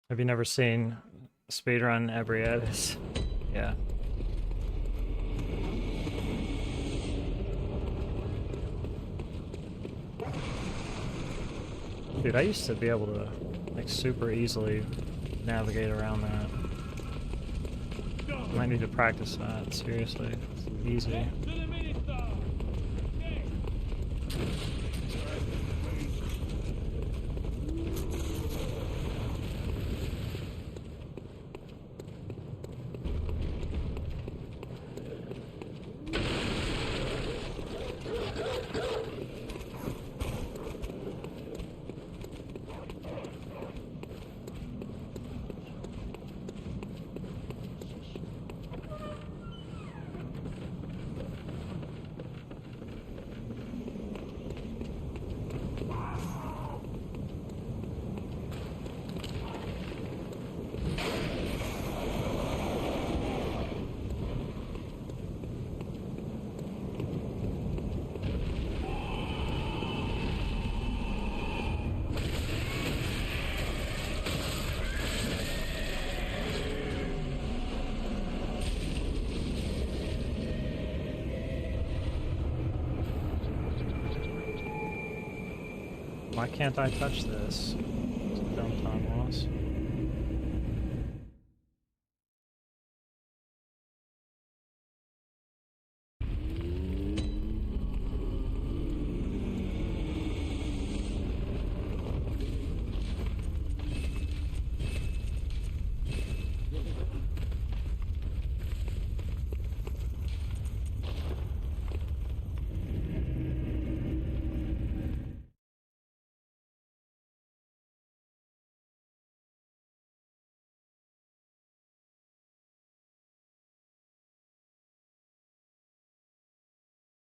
Speaker 1: Have you never seen Speedrun Ebriatis? Yeah. Dude, I used to be able to, like, super easily navigate around that. I might need to practice that, seriously. It's easy. Why can't I touch this? It's a dumb time loss.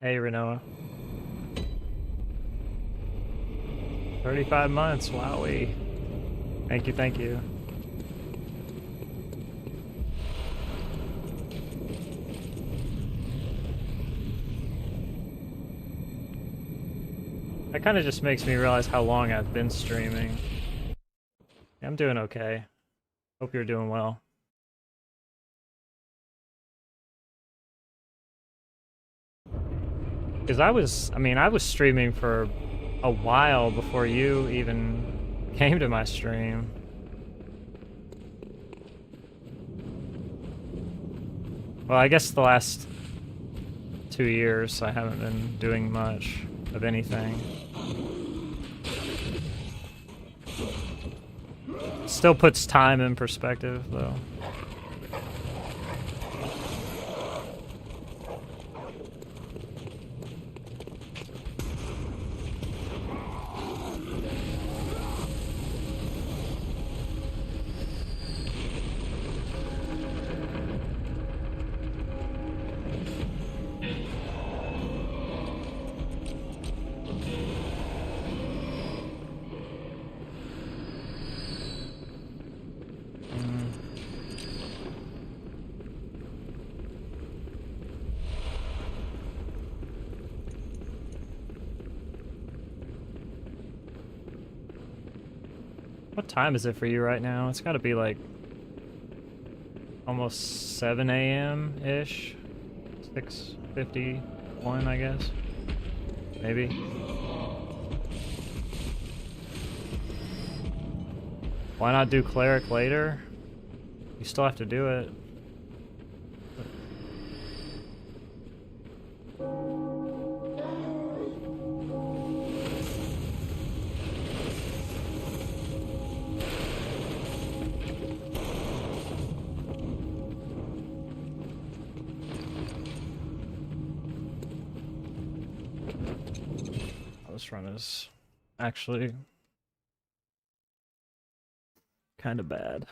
Speaker 1: Hey, Renoa. 35 months, wowee. Thank you, thank you. That kind of just makes me realize how long I've been streaming. Yeah, I'm doing okay. Hope you're doing well. Because I was streaming for a while before you even came to my stream. Well, I guess the last 2 years I haven't been doing much of anything. Still puts time in perspective, though. What time is it for you right now? It's gotta be like almost 7 a.m.-ish. 6:51, I guess. Maybe. Why not do cleric later? You still have to do it. This run is actually kind of bad.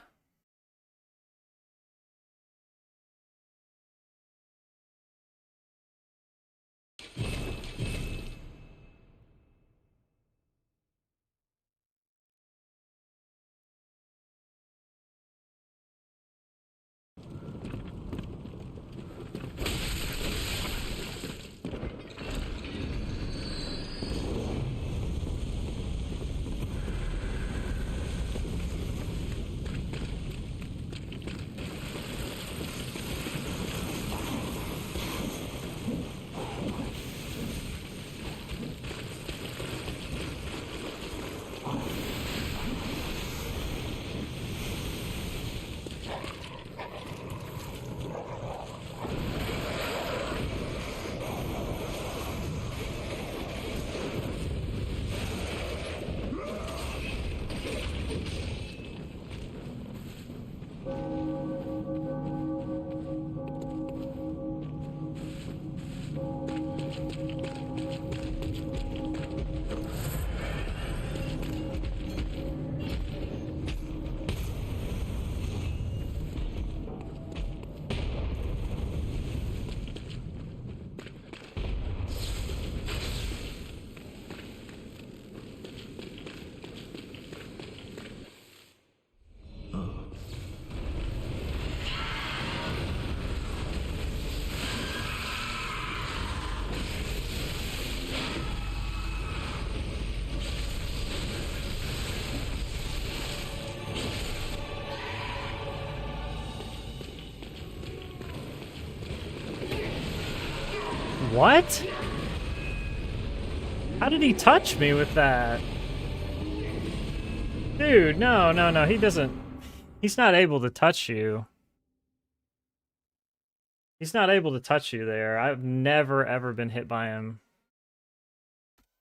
Speaker 1: What? How did he touch me with that? Dude, no, no, no, he doesn't. He's not able to touch you. He's not able to touch you there. I've never, ever been hit by him.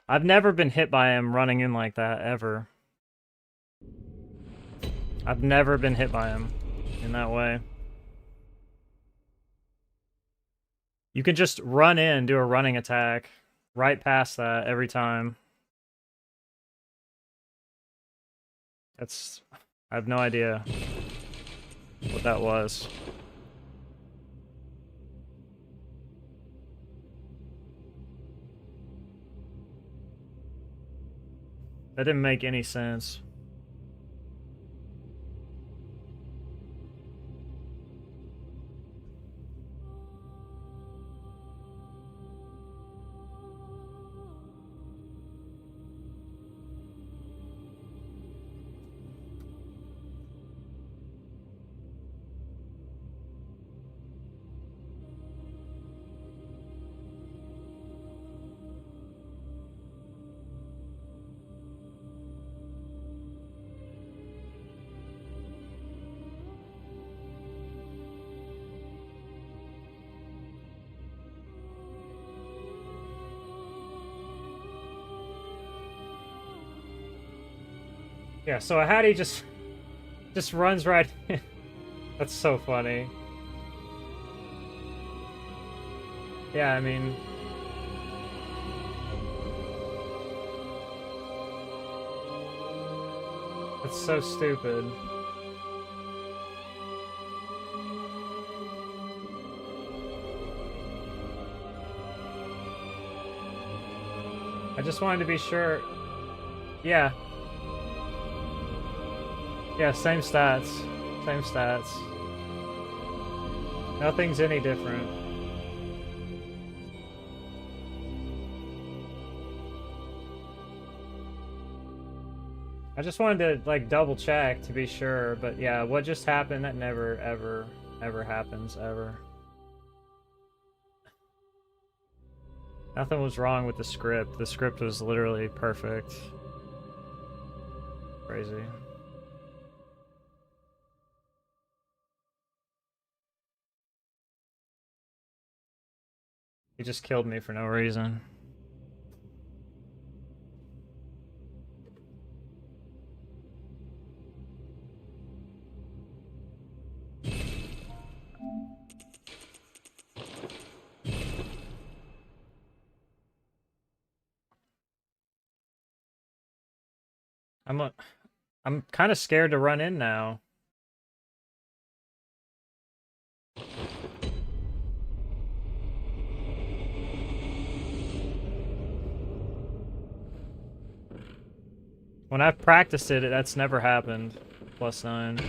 Speaker 1: I've never been hit by him running in like that, ever. I've never been hit by him in that way. You can just run in, do a running attack, right past that every time. That's... I have no idea what that was. That didn't make any sense. Yeah, so Hattie just runs right in. That's so funny. Yeah, I mean... It's so stupid. I just wanted to be sure. Yeah. Yeah, same stats. Same stats. Nothing's any different. I just wanted to, like, double check to be sure, but yeah, what just happened, that never, ever, ever happens, ever. Nothing was wrong with the script. The script was literally perfect. Crazy. He just killed me for no reason. I'm kind of scared to run in now. When I've practiced it, that's never happened. +9.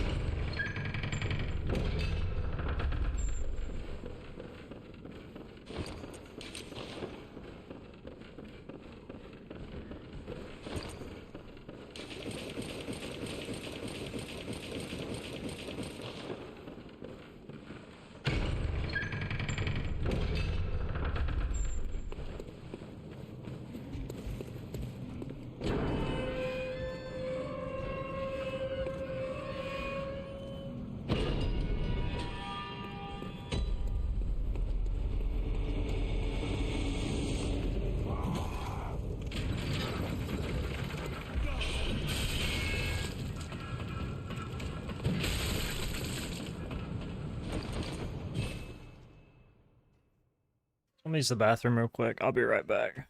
Speaker 1: Let me use the bathroom real quick. I'll be right back.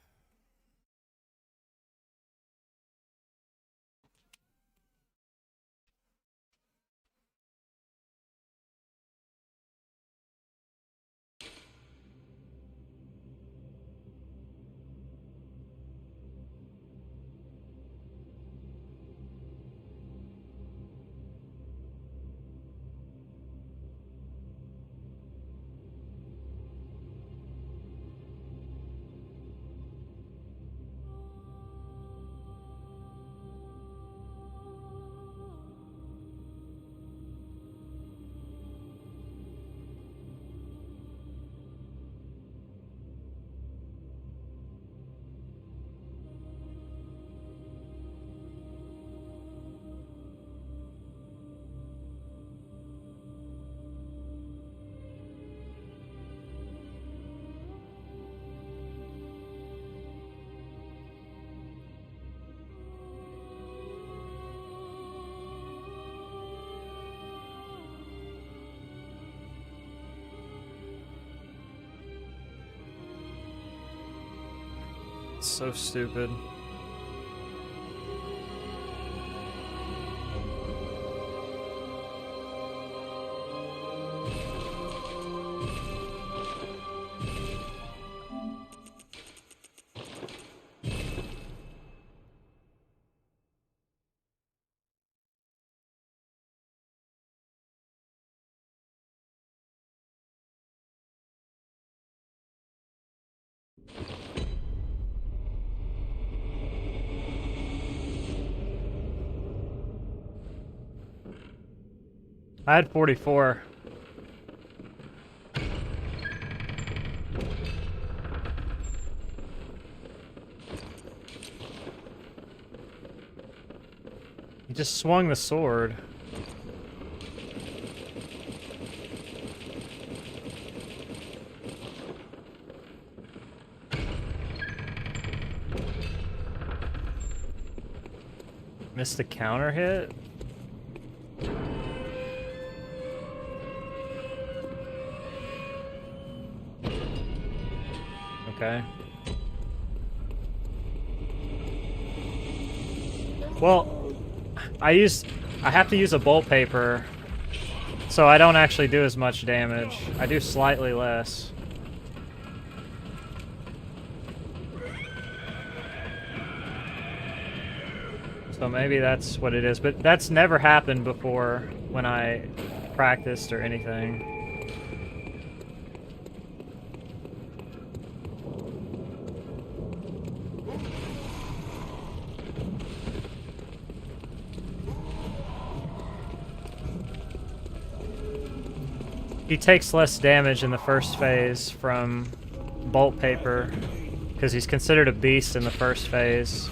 Speaker 1: so stupid. I had 44. He just swung the sword. Missed a counter hit? Okay. Well, I have to use a bolt paper, so I don't actually do as much damage. I do slightly less. So maybe that's what it is, but that's never happened before when I practiced or anything. He takes less damage in the first phase from bolt paper because he's considered a beast in the first phase.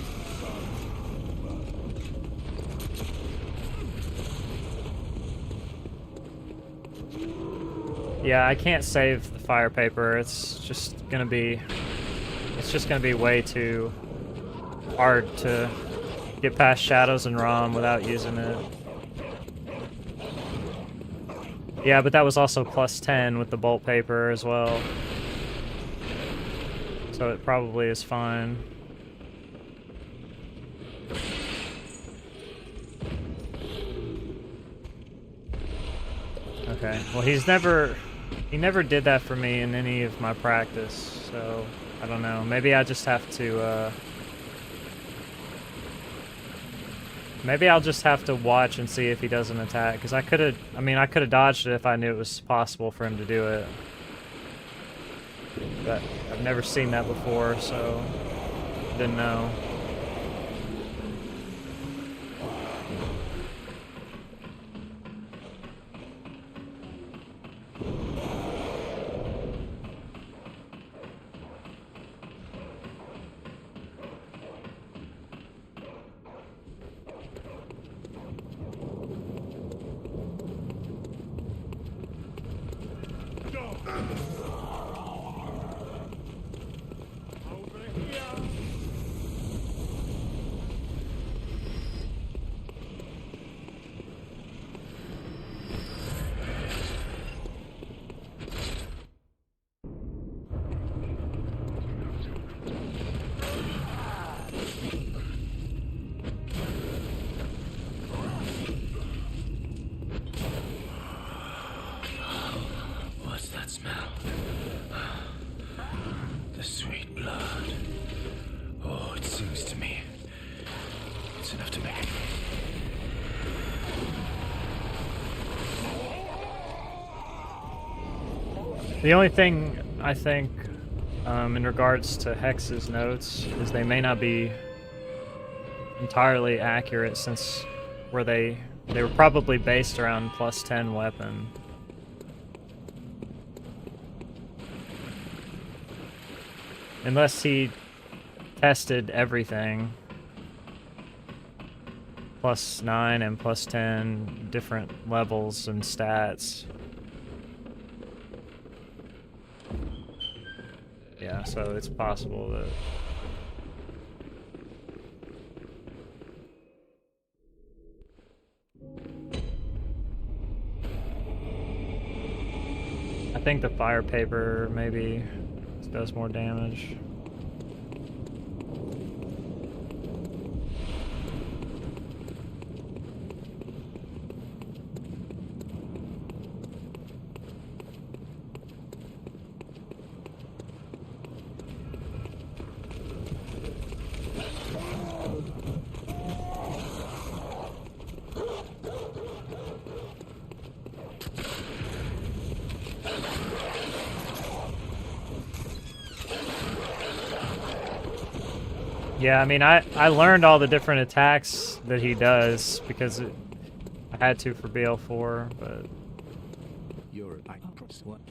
Speaker 1: Yeah, I can't save the fire paper. It's just gonna be way too hard to get past Shadows and Rom without using it. Yeah, but that was also plus 10 with the bolt paper as well. So it probably is fine. Okay, well he never did that for me in any of my practice, so I don't know. Maybe I just have to, maybe I'll just have to watch and see if he doesn't attack, because I could've dodged it if I knew it was possible for him to do it. But I've never seen that before, so didn't know.
Speaker 4: What's that smell? The sweet blood. Oh, it seems to me it's enough to make it.
Speaker 1: The only thing I think in regards to Hex's notes is they may not be entirely accurate, since they were probably based around plus 10 weapon. Unless he tested everything. Plus 9 and plus 10 different levels and stats. Yeah, so it's possible that... I think the fire paper maybe does more damage. Yeah, I mean, I learned all the different attacks that he does because I had to for BL4, but
Speaker 3: You're I press what?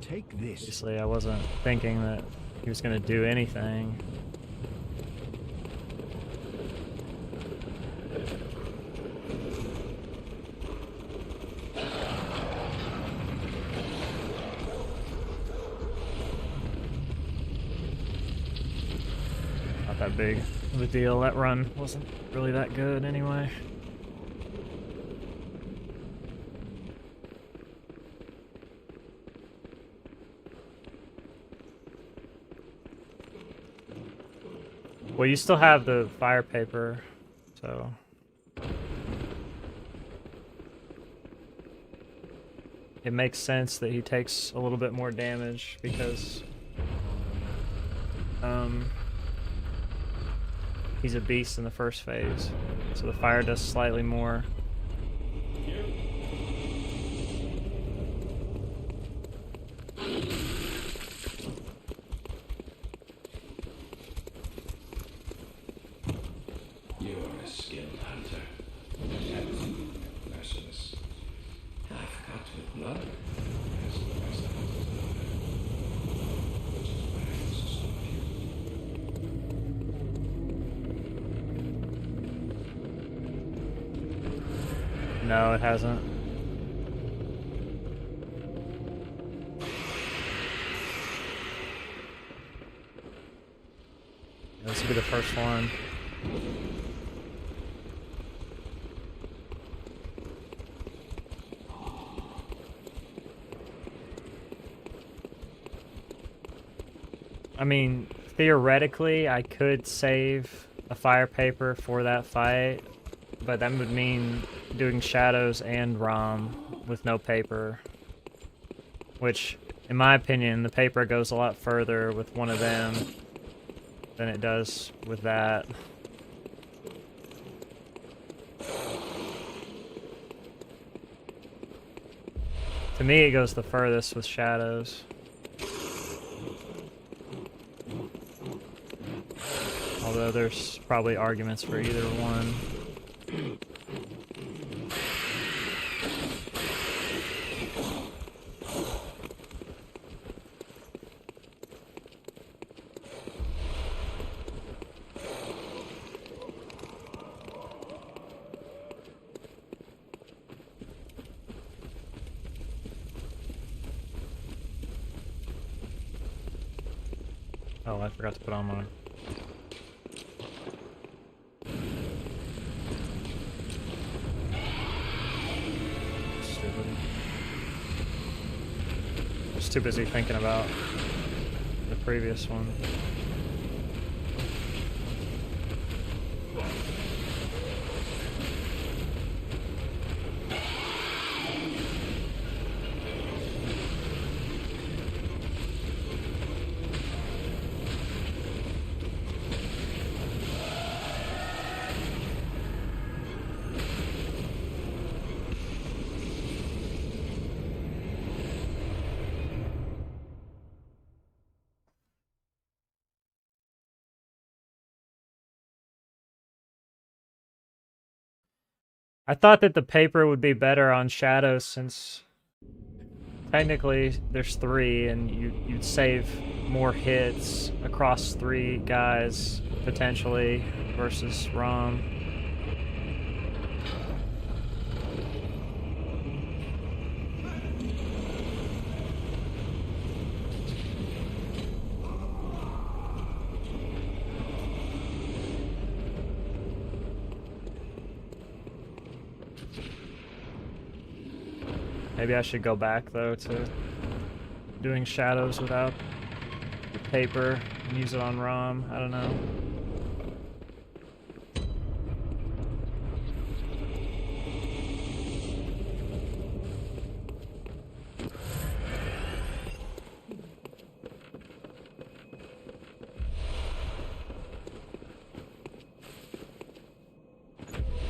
Speaker 3: Take this.
Speaker 1: obviously I wasn't thinking that he was going to do anything. Not that big of a deal. That run wasn't really that good anyway. Well, you still have the fire paper, so... It makes sense that he takes a little bit more damage because... he's a beast in the first phase, so the fire does slightly more.
Speaker 2: You are a skilled hunter, adept, merciless. I've cut with blood, as the best hunters know, which is why I must stop you.
Speaker 1: No, it hasn't. This will be the first one. I mean, theoretically, I could save a fire paper for that fight, but that would mean doing shadows and ROM with no paper. Which, in my opinion, the paper goes a lot further with one of them than it does with that. To me, it goes the furthest with shadows. Although there's probably arguments for either one. Oh, I forgot to put on my... Stupid. I was too busy thinking about the previous one. I thought that the paper would be better on shadows since technically there's 3 and you'd save more hits across 3 guys potentially versus ROM. Maybe I should go back, though, to doing shadows without the paper and use it on ROM. I don't know.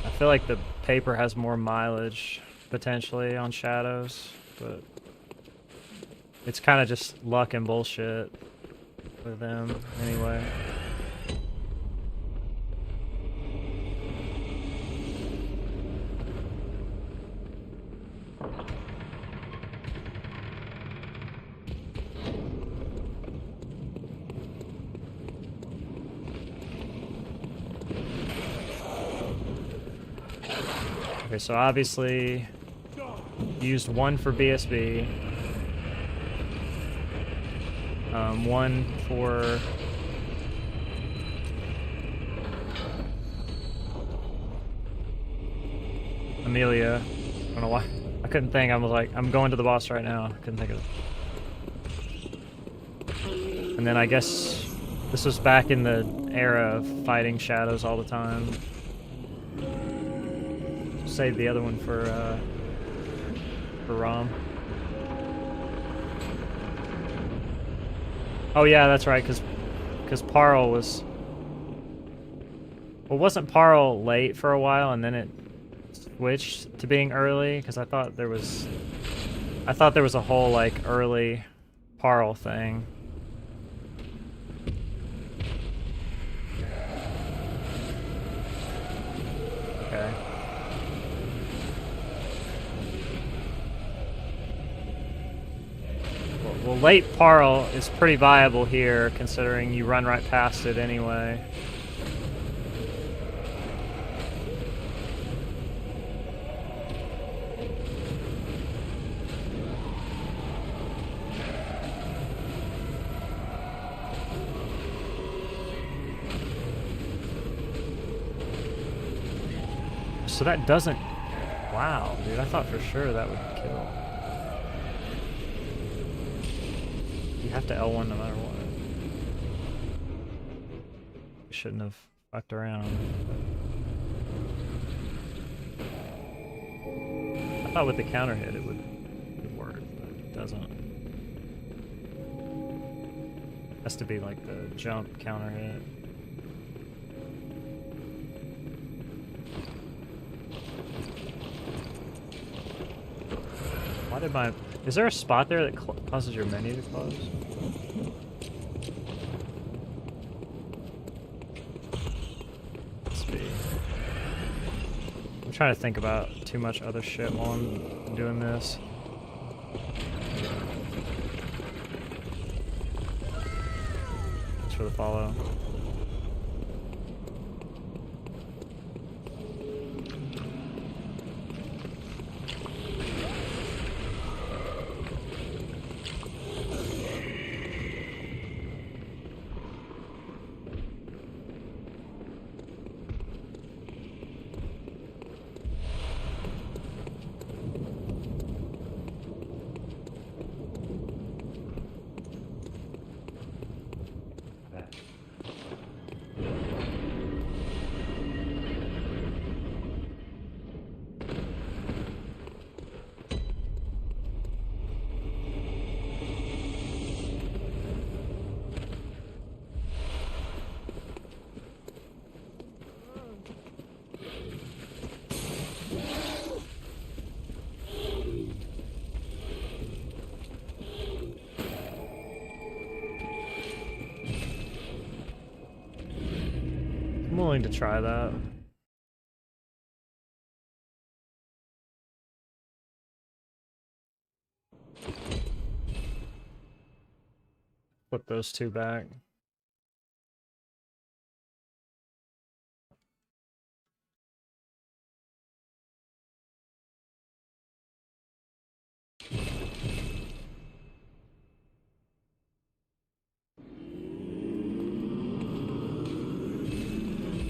Speaker 1: I feel like the paper has more mileage potentially on shadows, but it's kind of just luck and bullshit with them anyway. Okay, so obviously used one for BSB. One for Amelia. I don't know why. I couldn't think. I was like, I'm going to the boss right now. I couldn't think of it. And then I guess this was back in the era of fighting shadows all the time. Save the other one for Rom. Oh yeah, that's right, because Parl was... Well, wasn't Parl late for a while and then it switched to being early? Because I thought there was a whole, like, early Parl thing. Okay. Well, late Parl is pretty viable here, considering you run right past it anyway. So that doesn't... Wow, dude, I thought for sure that would kill. You have to L1 no matter what. You shouldn't have fucked around. I thought with the counter hit it would work, but it doesn't. It has to be like the jump counter hit. Why did my... Is there a spot there that causes your menu to close? Must be. I'm trying to think about too much other shit while I'm doing this. Thanks for the follow. I'm willing to try that. Flip those two back.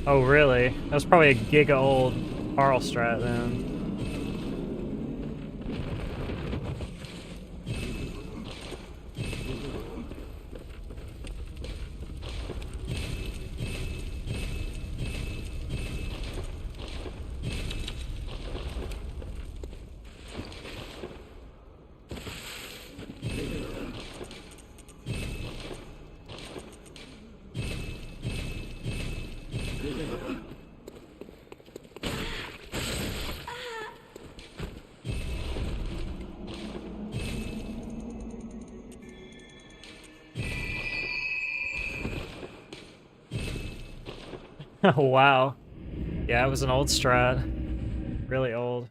Speaker 1: Oh, really? That was probably a giga old Parl strat then. Oh, wow. Yeah, it was an old strat. Really old.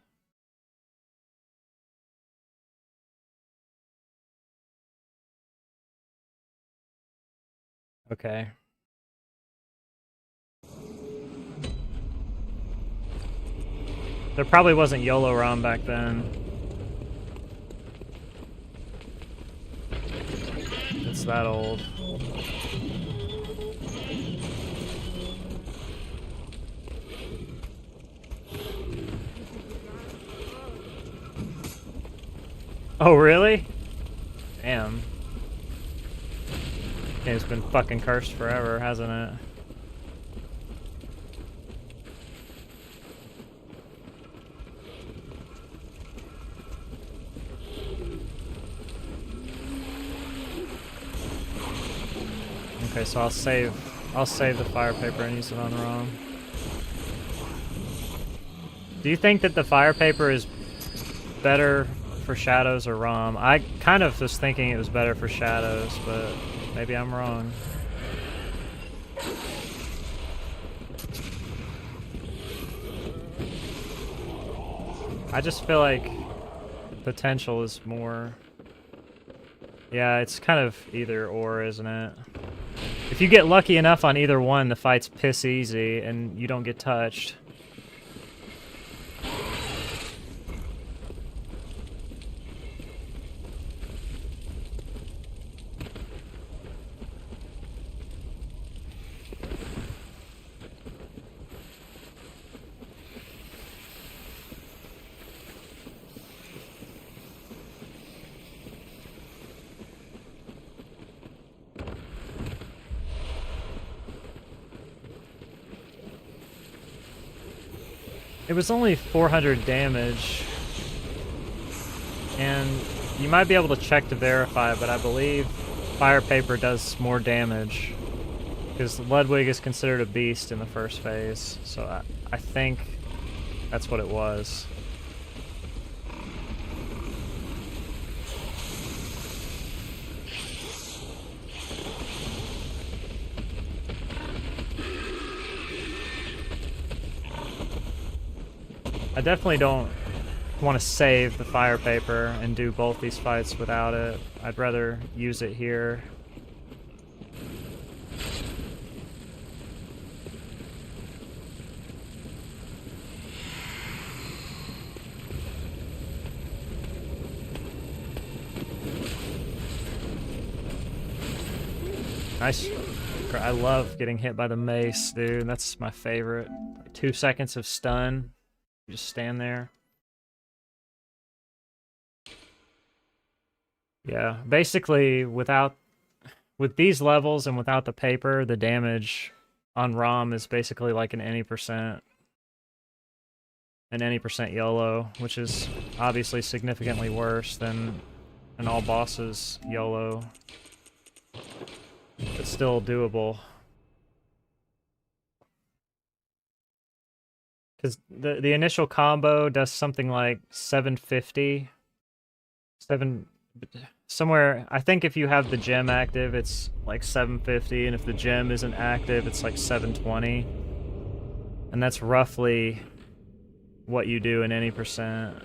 Speaker 1: Okay. There probably wasn't YOLO ROM back then. It's that old. Oh, really? Damn. Game's been fucking cursed forever, hasn't it? Okay, so I'll save the fire paper and use it on ROM. Do you think that the fire paper is better for shadows or ROM? I kind of was thinking it was better for shadows, but maybe I'm wrong. I just feel like potential is more... Yeah, it's kind of either or, isn't it? If you get lucky enough on either one, the fight's piss easy and you don't get touched. It was only 400 damage, and you might be able to check to verify, but I believe fire paper does more damage, because Ludwig is considered a beast in the first phase, so I think that's what it was. I definitely don't want to save the fire paper and do both these fights without it. I'd rather use it here. Nice. I love getting hit by the mace, dude. That's my favorite. 2 seconds of stun. You just stand there. Yeah, basically with these levels and without the paper, the damage on ROM is basically like an any percent YOLO, which is obviously significantly worse than an all bosses YOLO. But still doable. Because the initial combo does something like 750. Somewhere, I think if you have the gem active, it's like 750, and if the gem isn't active, it's like 720. And that's roughly what you do in any percent.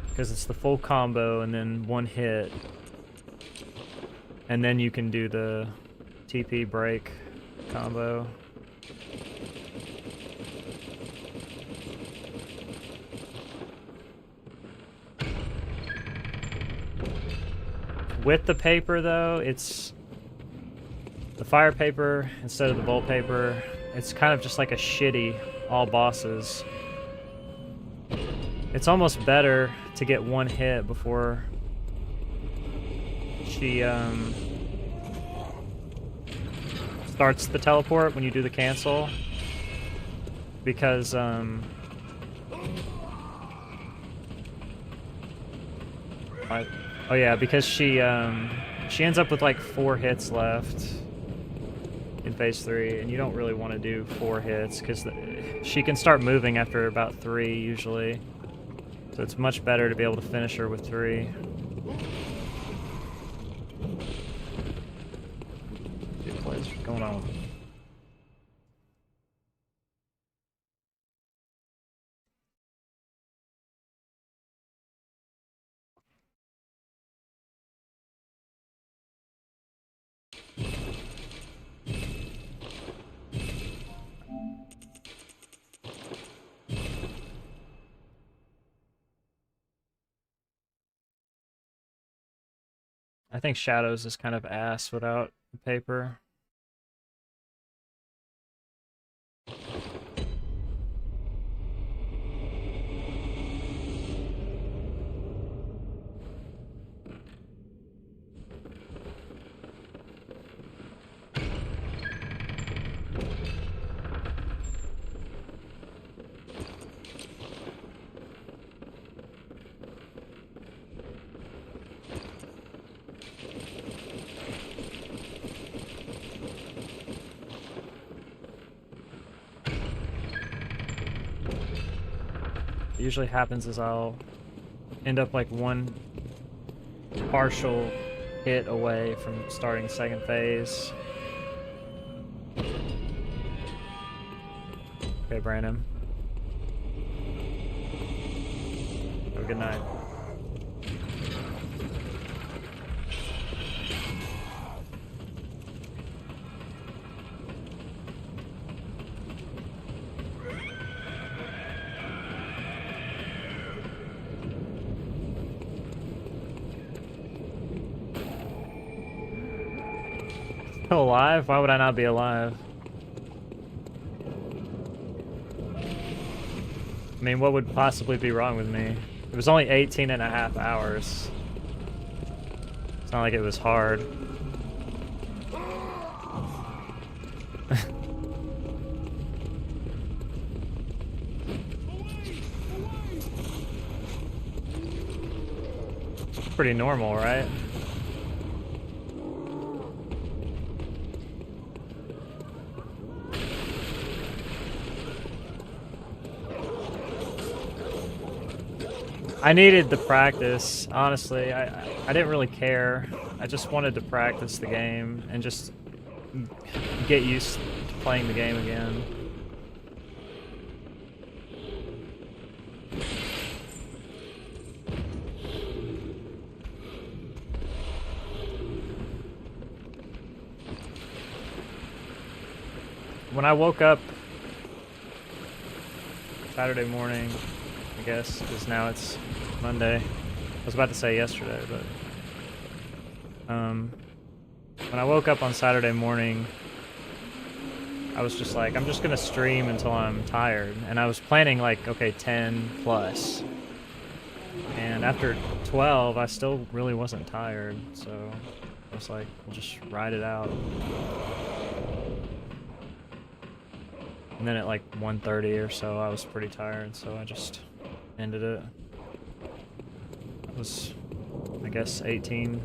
Speaker 1: Because it's the full combo and then one hit. And then you can do the TP break combo. With the paper though, it's the fire paper instead of the bolt paper. It's kind of just like a shitty all bosses. It's almost better to get one hit before she starts the teleport when you do the cancel, because oh yeah, because she ends up with like 4 hits left in phase 3, and you don't really want to do 4 hits because she can start moving after about 3 usually, so it's much better to be able to finish her with 3. What's going on? I think Shadows is kind of ass without the paper. Usually happens is I'll end up like one partial hit away from starting second phase. Okay, Brandon. Have a good night. Still alive? Why would I not be alive? I mean, what would possibly be wrong with me? It was only 18 and a half hours. It's not like it was hard. Pretty normal, right? I needed the practice, honestly. I didn't really care. I just wanted to practice the game and just get used to playing the game again. When I woke up Saturday morning, I guess, because now it's Monday. I was about to say yesterday, but when I woke up on Saturday morning, I was just like, I'm just gonna stream until I'm tired, and I was planning like, okay, 10 plus, and after 12, I still really wasn't tired, so I was like, we'll just ride it out. And then at like 1:30 or so, I was pretty tired, so I just ended it. It was, I guess, 18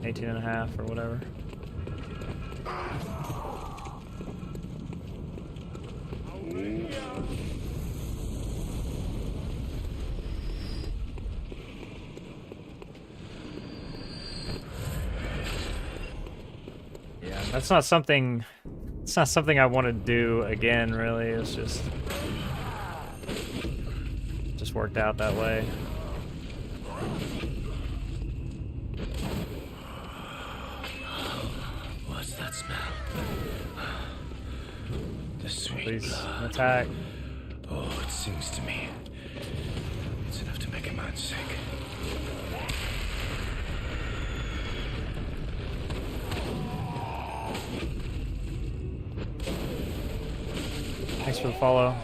Speaker 1: and a half or whatever. Yeah, that's not something, it's not something I want to do again, really. It's just worked out that way.
Speaker 4: What's that smell? The sweet
Speaker 1: Please
Speaker 4: blood.
Speaker 1: attack.
Speaker 4: Oh, it sings to me. It's enough to make a man sick.
Speaker 1: Thanks for the follow.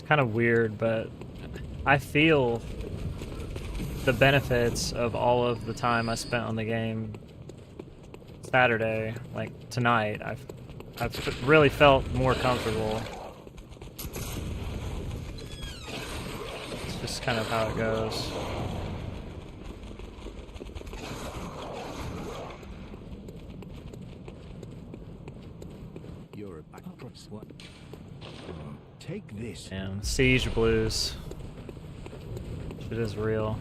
Speaker 1: Kind of weird, but I feel the benefits of all of the time I spent on the game Saturday, like tonight. I've really felt more comfortable. It's just kind of how it goes.
Speaker 3: You're a backdrop slut. Take this.
Speaker 1: And Siege Blues. Shit is real.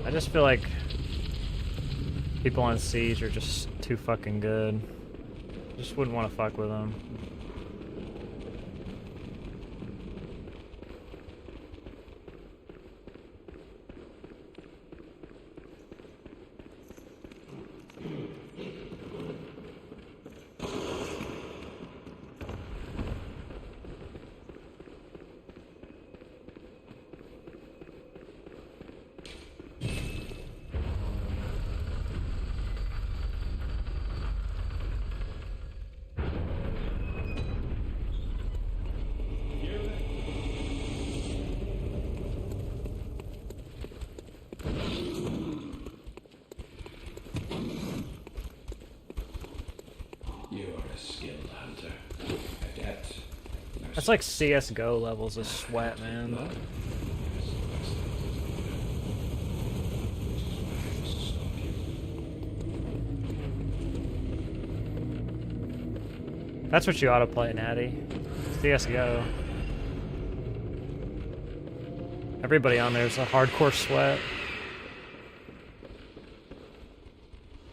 Speaker 1: I just feel like people on Siege are just too fucking good. Just wouldn't want to fuck with them. That's like CSGO levels of sweat, man. That's what you ought to play, Natty. CSGO. Everybody on there's a hardcore sweat.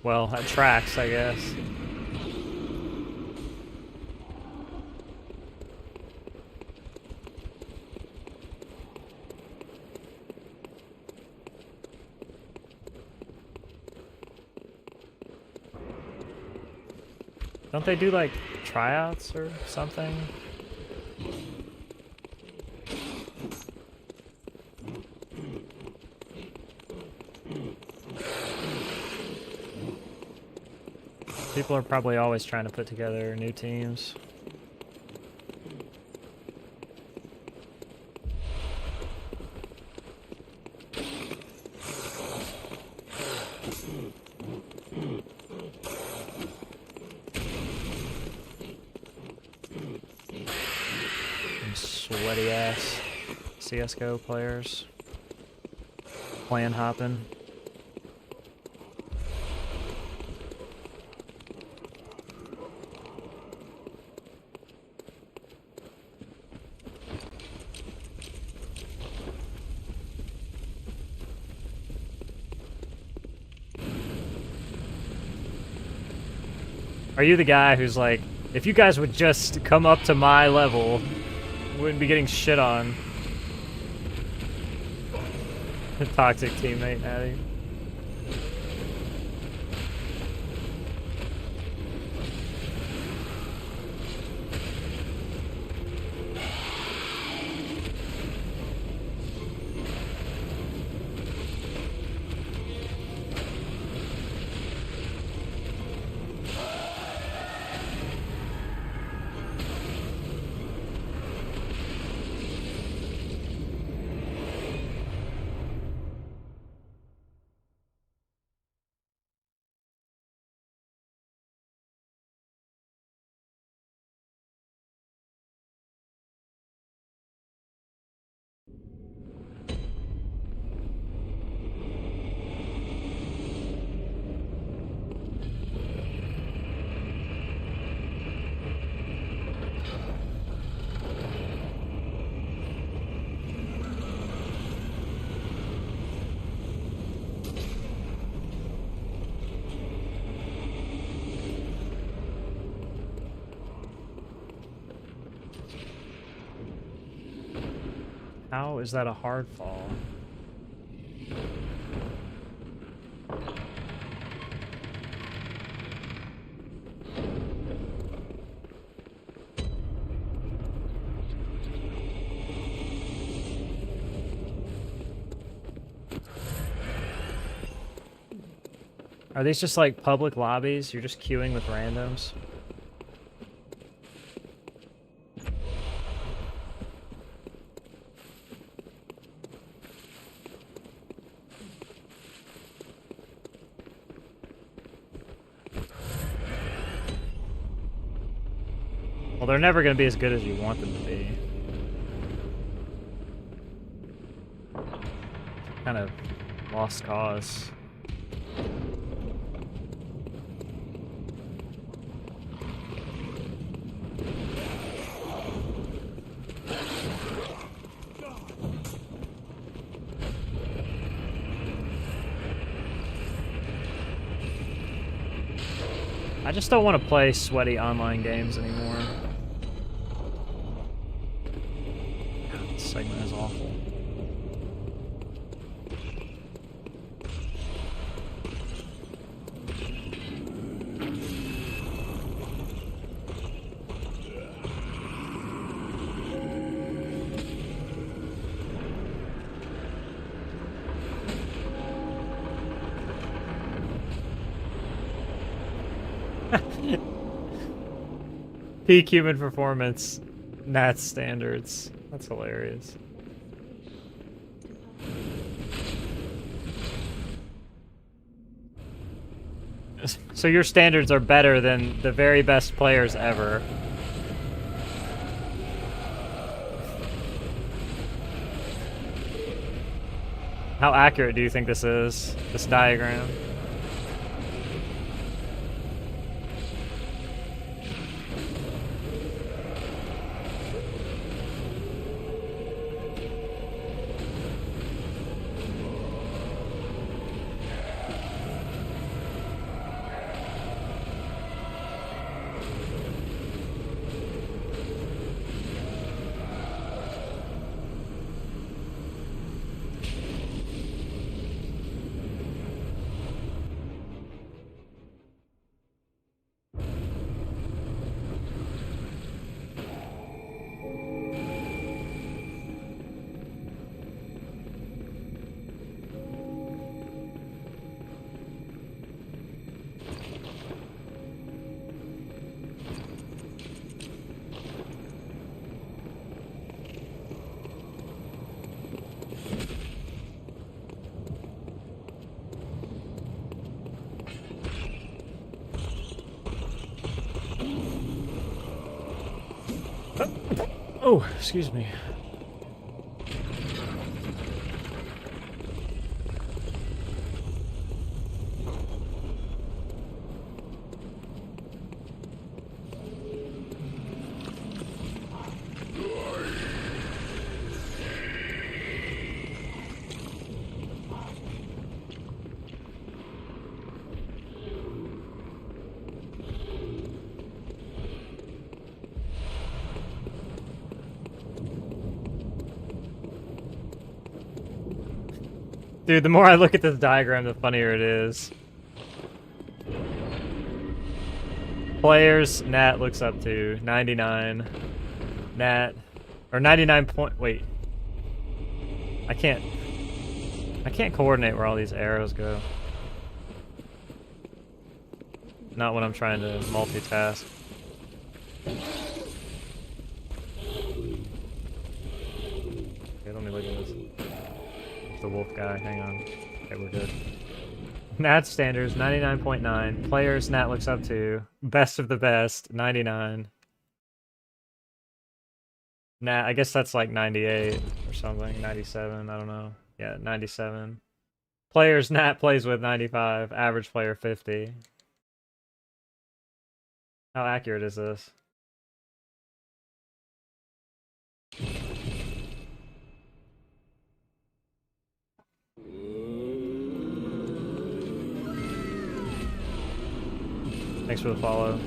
Speaker 1: Well, that tracks, I guess. Don't they do like tryouts or something? People are probably always trying to put together new teams. Sweaty ass CSGO players clan hopping. Are you the guy who's like, if you guys would just come up to my level, wouldn't be getting shit on? Toxic teammate, Natty. How is that a hard fall? Are these just like public lobbies? You're just queuing with randoms? Well, they're never going to be as good as you want them to be. Kind of lost cause. I just don't want to play sweaty online games anymore. God, this segment is awful. Peak human performance, Nat's standards. That's hilarious. So your standards are better than the very best players ever. How accurate do you think this is, this diagram? Oh, excuse me. Dude, the more I look at this diagram, the funnier it is. Players, Nat looks up to 99. Nat, or 99 point. Wait, I can't coordinate where all these arrows go. Not when I'm trying to multitask. Okay, let me look at this. The wolf guy, hang on. Okay, we're good. Nat standards, 99.9. Players Nat looks up to. Best of the best, 99. Nat, I guess that's like 98 or something. 97, I don't know. Yeah, 97. Players Nat plays with 95. Average player 50. How accurate is this? Thanks for the follow.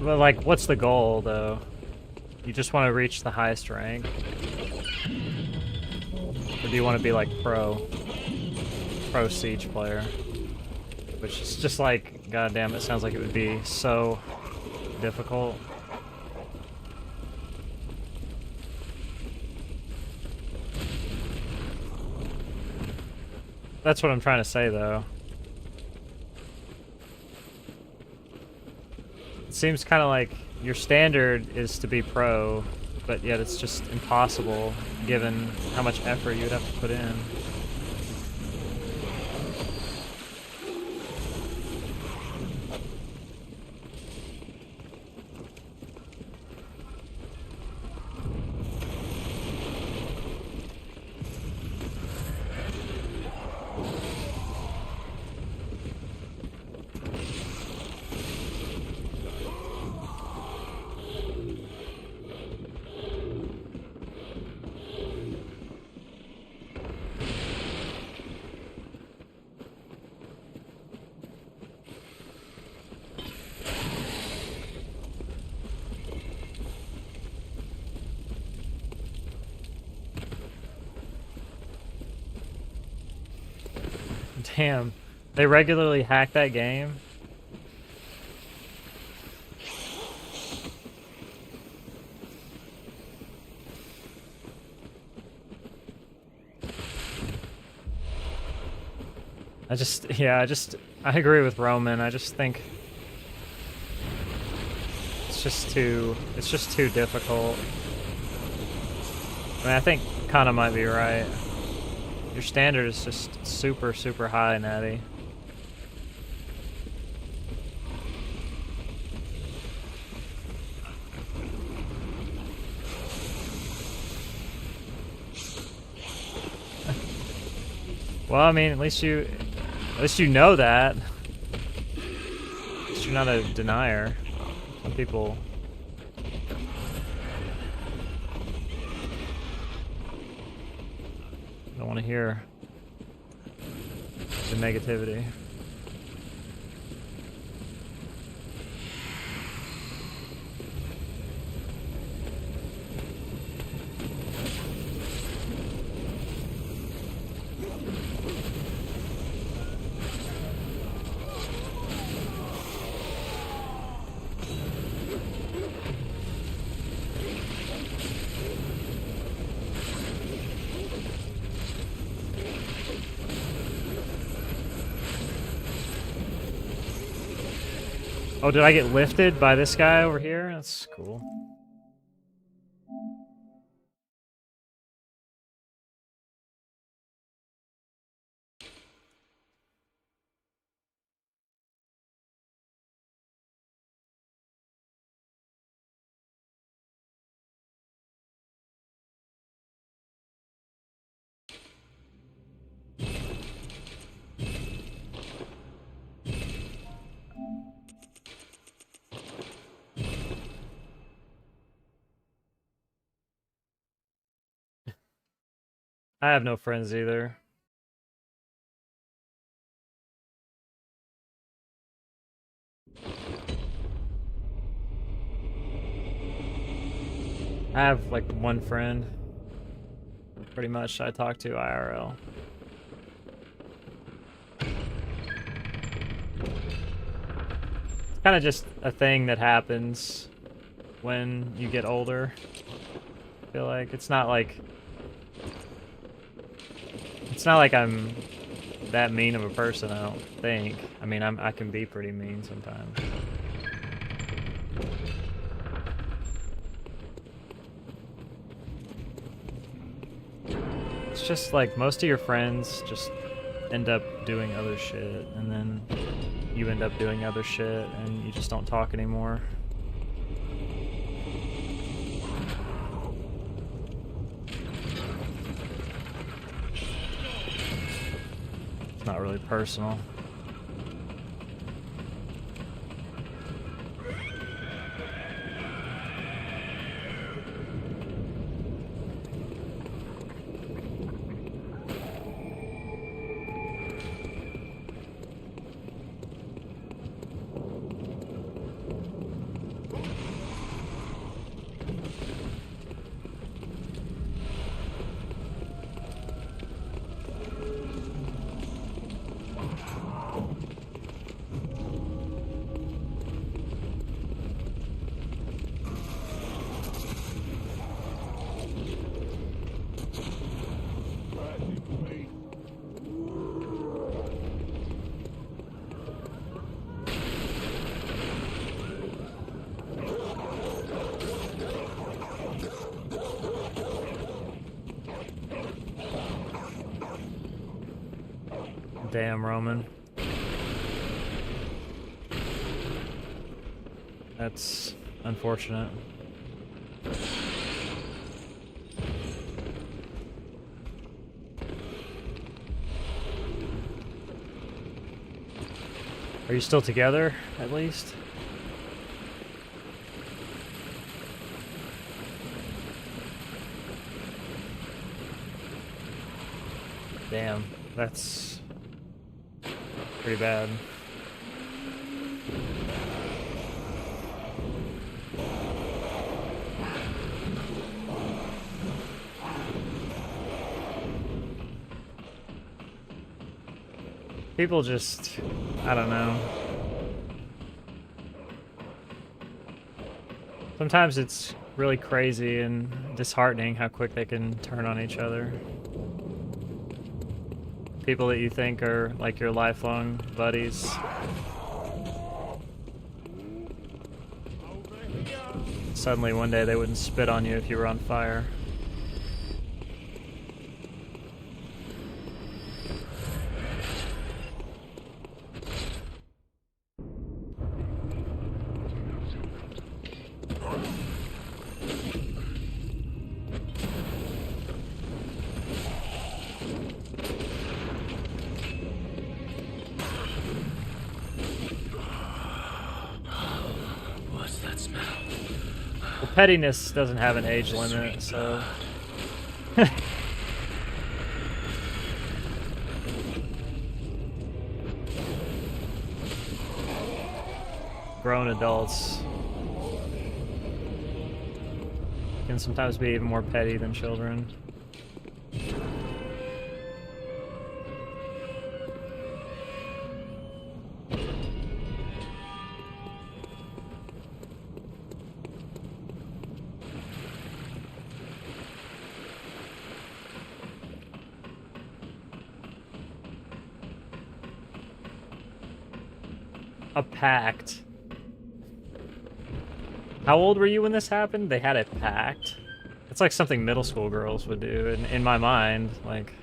Speaker 1: But like, what's the goal though? You just want to reach the highest rank? Or do you want to be like pro Siege player? Which is just like, goddamn, it sounds like it would be so difficult. That's what I'm trying to say though. It seems kind of like your standard is to be pro, but yet it's just impossible given how much effort you would have to put in. Damn, they regularly hack that game? I agree with Roman. I just think it's just too difficult. I mean, I think Kana might be right. Your standard is just super, super high, Natty. Well, I mean, at least you know that. At least you're not a denier. Some people. I don't want to hear the negativity. Oh, did I get lifted by this guy over here? That's cool. I have no friends either. I have like one friend, pretty much, I talk to IRL. It's kind of just a thing that happens when you get older. I feel like it's not like I'm that mean of a person, I don't think. I mean, I can be pretty mean sometimes. It's just like most of your friends just end up doing other shit, and then you end up doing other shit, and you just don't talk anymore. It's not really personal. Damn, Roman. That's unfortunate. Are you still together, at least? Damn, that's pretty bad. People just, I don't know. Sometimes it's really crazy and disheartening how quick they can turn on each other. People that you think are like your lifelong buddies. Suddenly one day they wouldn't spit on you if you were on fire.
Speaker 4: What's that smell?
Speaker 1: Well, pettiness doesn't have an age limit, so... Grown adults can sometimes be even more petty than children. A pact. How old were you when this happened? They had a pact. It's like something middle school girls would do, in my mind. Like,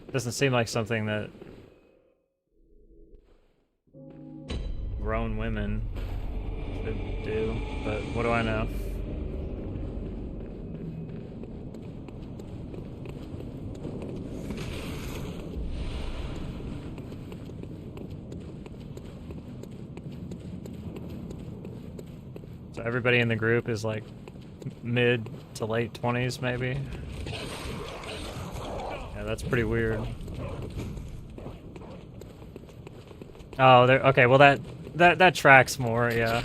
Speaker 1: it doesn't seem like something that grown women should do, but what do I know? So everybody in the group is like mid to late 20s, maybe? Yeah, that's pretty weird. Oh, there. Okay, well that tracks more. Yeah,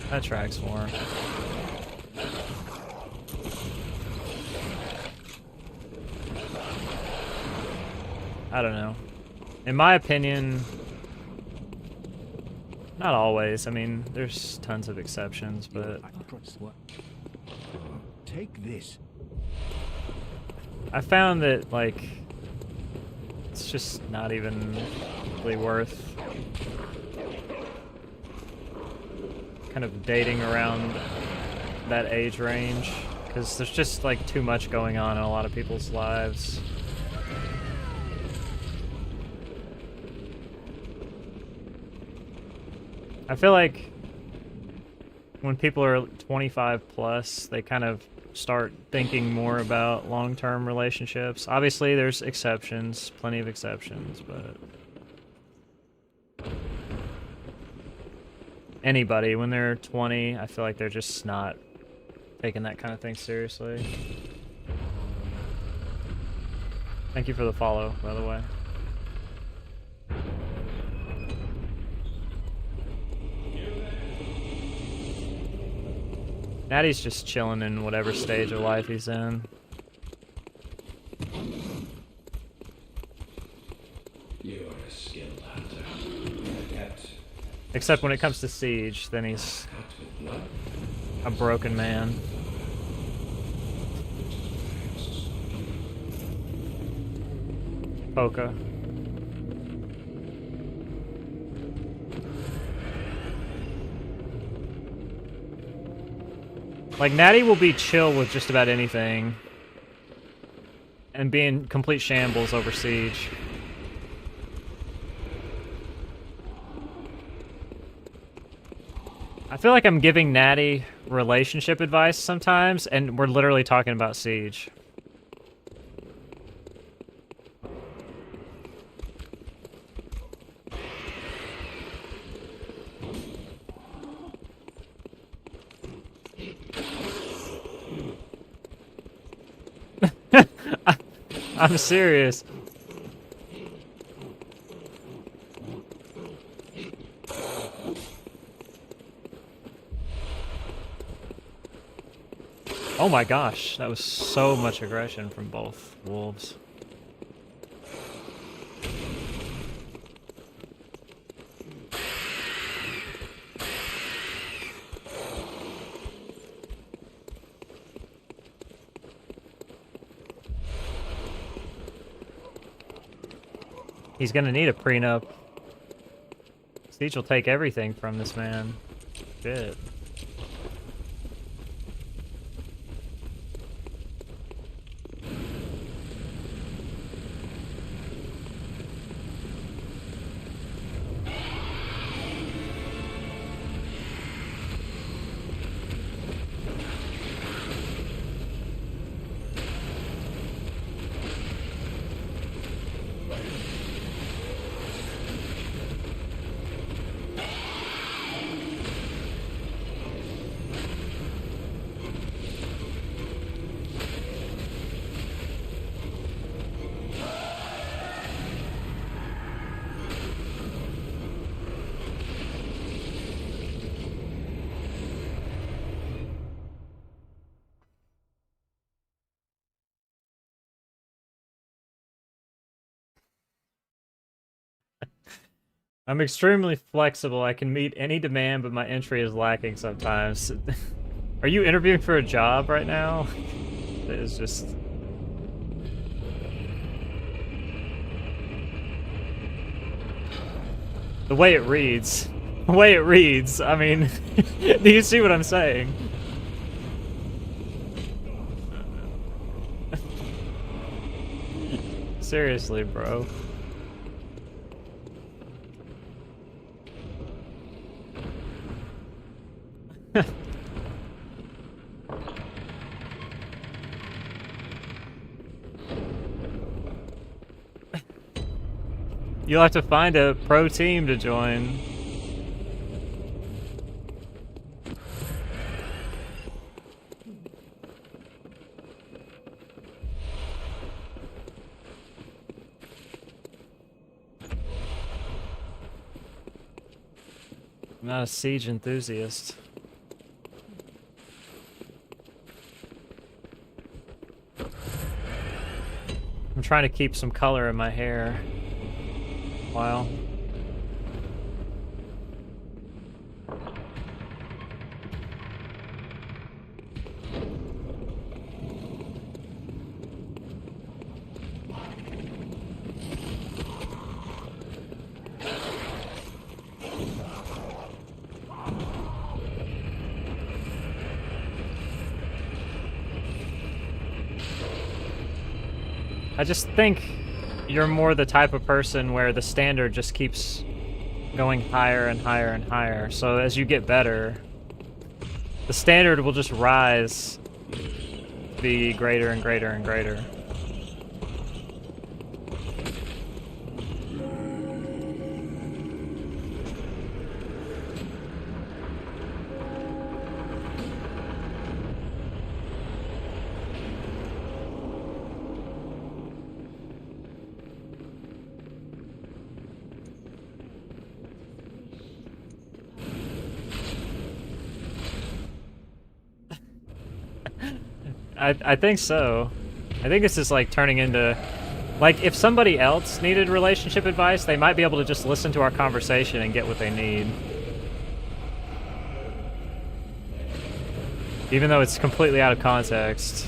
Speaker 1: that tracks more. I don't know. In my opinion, not always. I mean, there's tons of exceptions, but
Speaker 3: Take this.
Speaker 1: I found that, like, it's just not even really worth kind of dating around that age range, because there's just, like, too much going on in a lot of people's lives. I feel like when people are 25 plus, they kind of start thinking more about long-term relationships. Obviously, there's exceptions, plenty of exceptions, but anybody, when they're 20, I feel like they're just not taking that kind of thing seriously. Thank you for the follow, by the way. Natty's just chilling in whatever stage of life he's in.
Speaker 2: You are a skilled hunter. Adept.
Speaker 1: Except when it comes to Siege, then he's
Speaker 2: Cut with blood.
Speaker 1: a broken man. Polka. Like, Natty will be chill with just about anything and be in complete shambles over Siege. I feel like I'm giving Natty relationship advice sometimes, and we're literally talking about Siege. I'm serious. Oh my gosh, that was so much aggression from both wolves. He's gonna need a prenup. Siege will take everything from this man. Shit. I'm extremely flexible. I can meet any demand, but my entry is lacking sometimes. Are you interviewing for a job right now? It is just... The way it reads. The way it reads, I mean... Do you see what I'm saying? Seriously, bro. You'll have to find a pro team to join. I'm not a Siege enthusiast. I'm trying to keep some color in my hair. Wow. I just think you're more the type of person where the standard just keeps going higher and higher and higher. So as you get better, the standard will just rise to be greater and greater and greater. I think so. I think this is like turning into... Like, if somebody else needed relationship advice, they might be able to just listen to our conversation and get what they need. Even though it's completely out of context.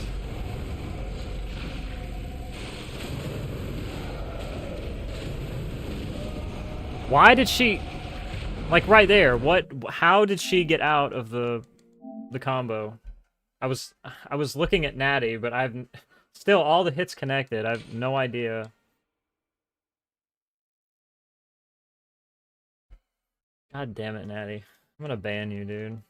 Speaker 1: Why did she... Like, right there, how did she get out of the combo? I was looking at Natty, but I've still all the hits connected. I have no idea. God damn it, Natty. I'm gonna ban you, dude.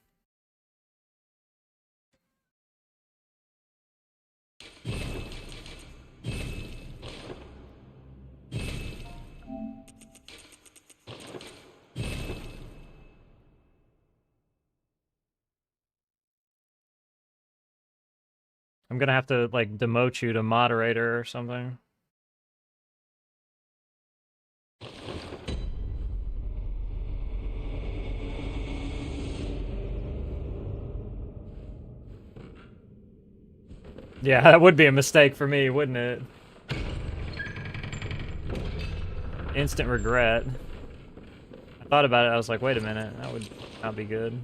Speaker 1: I'm gonna have to, like, demote you to moderator or something. Yeah, that would be a mistake for me, wouldn't it? Instant regret. I thought about it, I was like, wait a minute, that would not be good.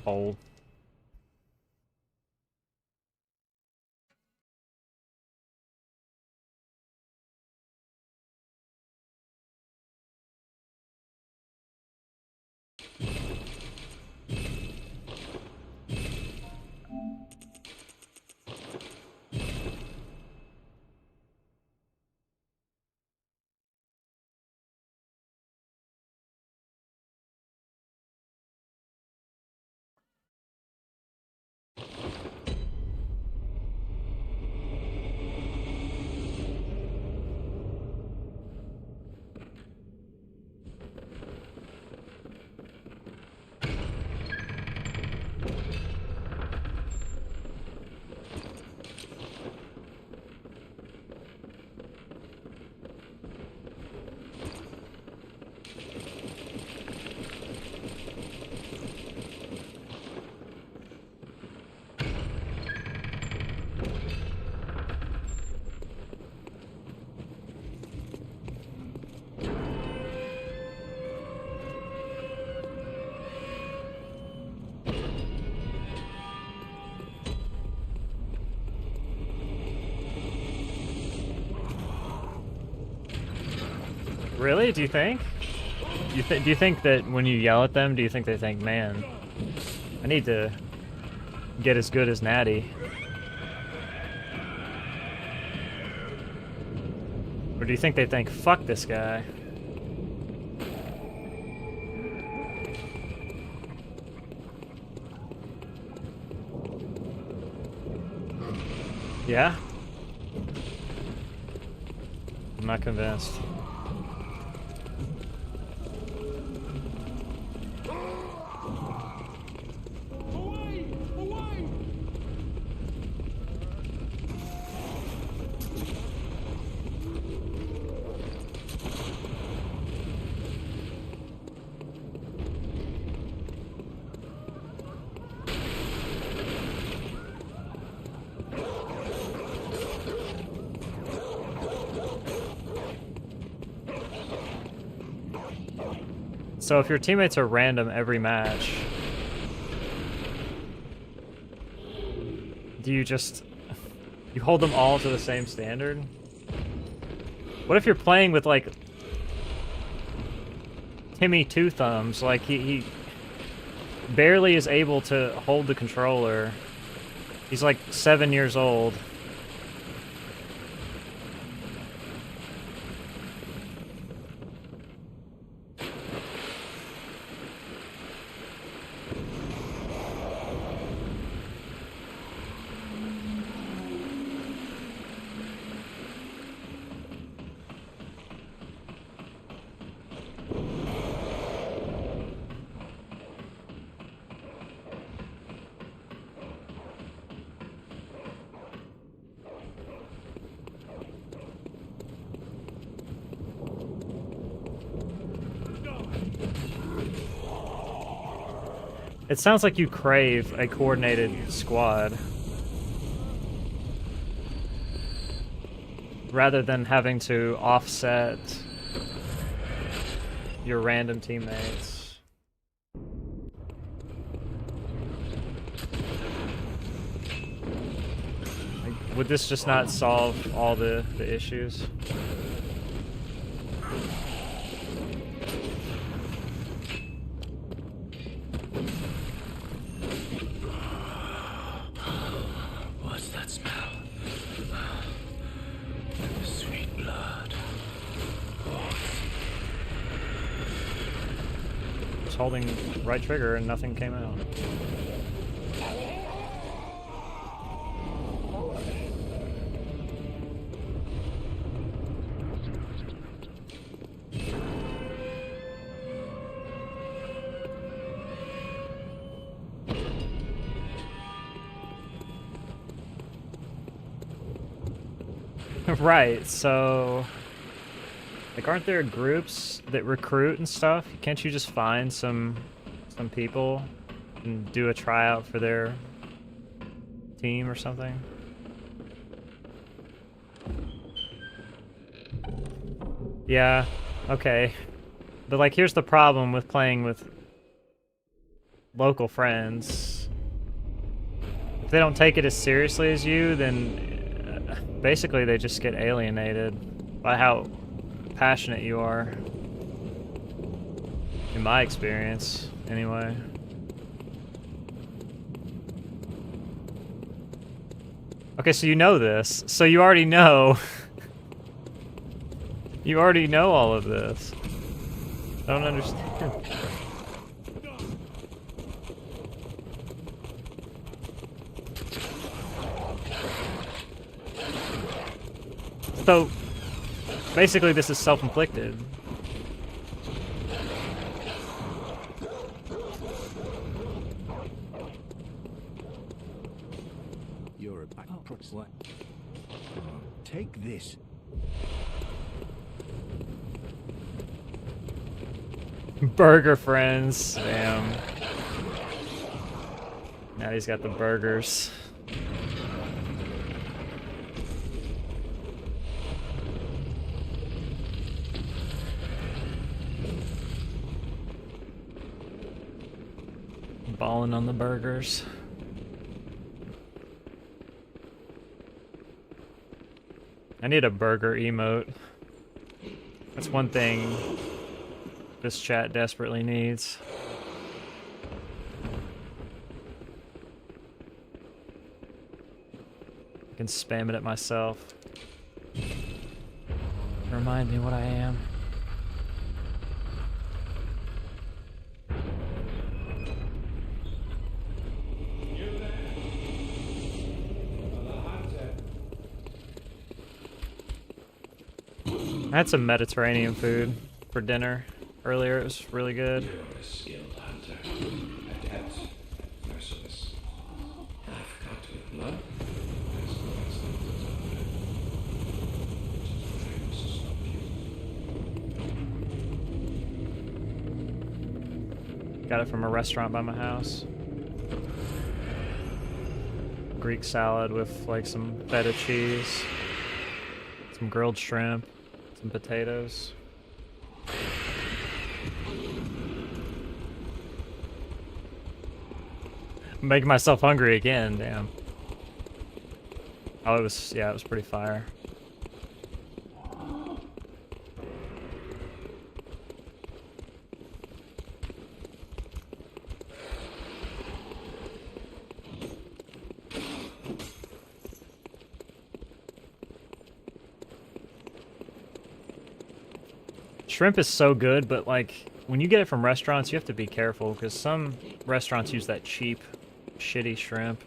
Speaker 1: Old. Really? Do you think? Do you think that when you yell at them, do you think they think, man, I need to get as good as Natty? Or do you think they think, fuck this guy? Yeah? I'm not convinced. So if your teammates are random every match, do you just... you hold them all to the same standard? What if you're playing with, like, Timmy Two Thumbs? Like, he barely is able to hold the controller. He's like 7 years old. It sounds like you crave a coordinated squad. Rather than having to offset your random teammates. Like, would this just not solve all the issues? holding right trigger and nothing came out. Right, so like aren't there groups that recruit and stuff? Can't you just find some people and do a tryout for their team or something? Yeah, okay. But like here's the problem with playing with local friends. If they don't take it as seriously as you, then basically they just get alienated by how passionate you are. In my experience, anyway. Okay, so you know this. So you already know. You already know all of this. I don't understand. So, basically this is self-inflicted.
Speaker 3: You're a what? Take this.
Speaker 1: Burger friends. Damn. Now he's got the burgers. Balling on the burgers. I need a burger emote. That's one thing this chat desperately needs. I can spam it at myself. Remind me what I am. I had some Mediterranean food for dinner earlier. It was really good.
Speaker 2: You're a skilled hunter, adept, merciless. Half-cut with blood. That's the best thing to die. Which is why I must stop you.
Speaker 1: Got it from a restaurant by my house. Greek salad with like some feta cheese, some grilled shrimp, some potatoes. I'm making myself hungry again, damn. Oh, it was pretty fire. Shrimp is so good, but like when you get it from restaurants, you have to be careful because some restaurants use that cheap, shitty shrimp.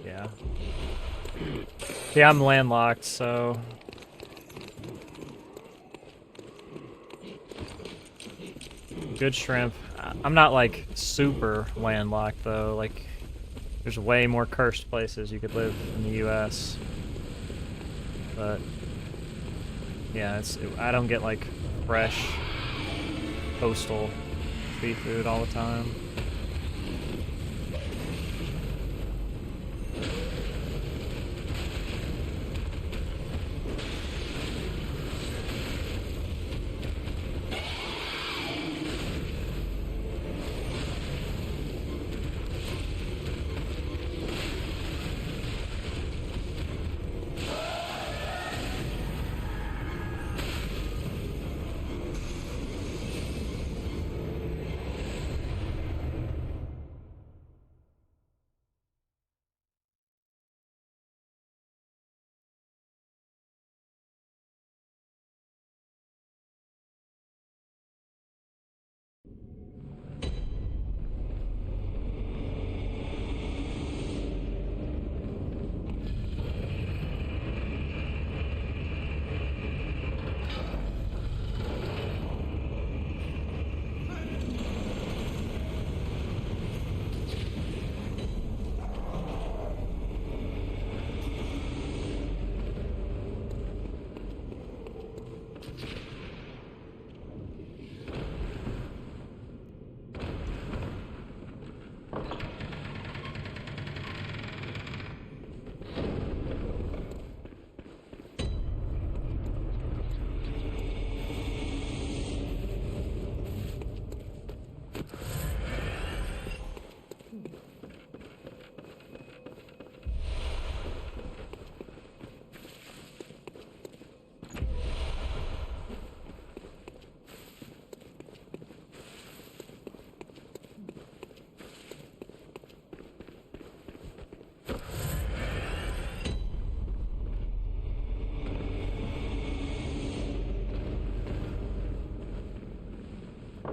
Speaker 1: Yeah. Yeah, I'm landlocked, so... Good shrimp. I'm not, like, super landlocked, though. Like, there's way more cursed places you could live in the US. But... yeah, I don't get, like, fresh coastal seafood all the time.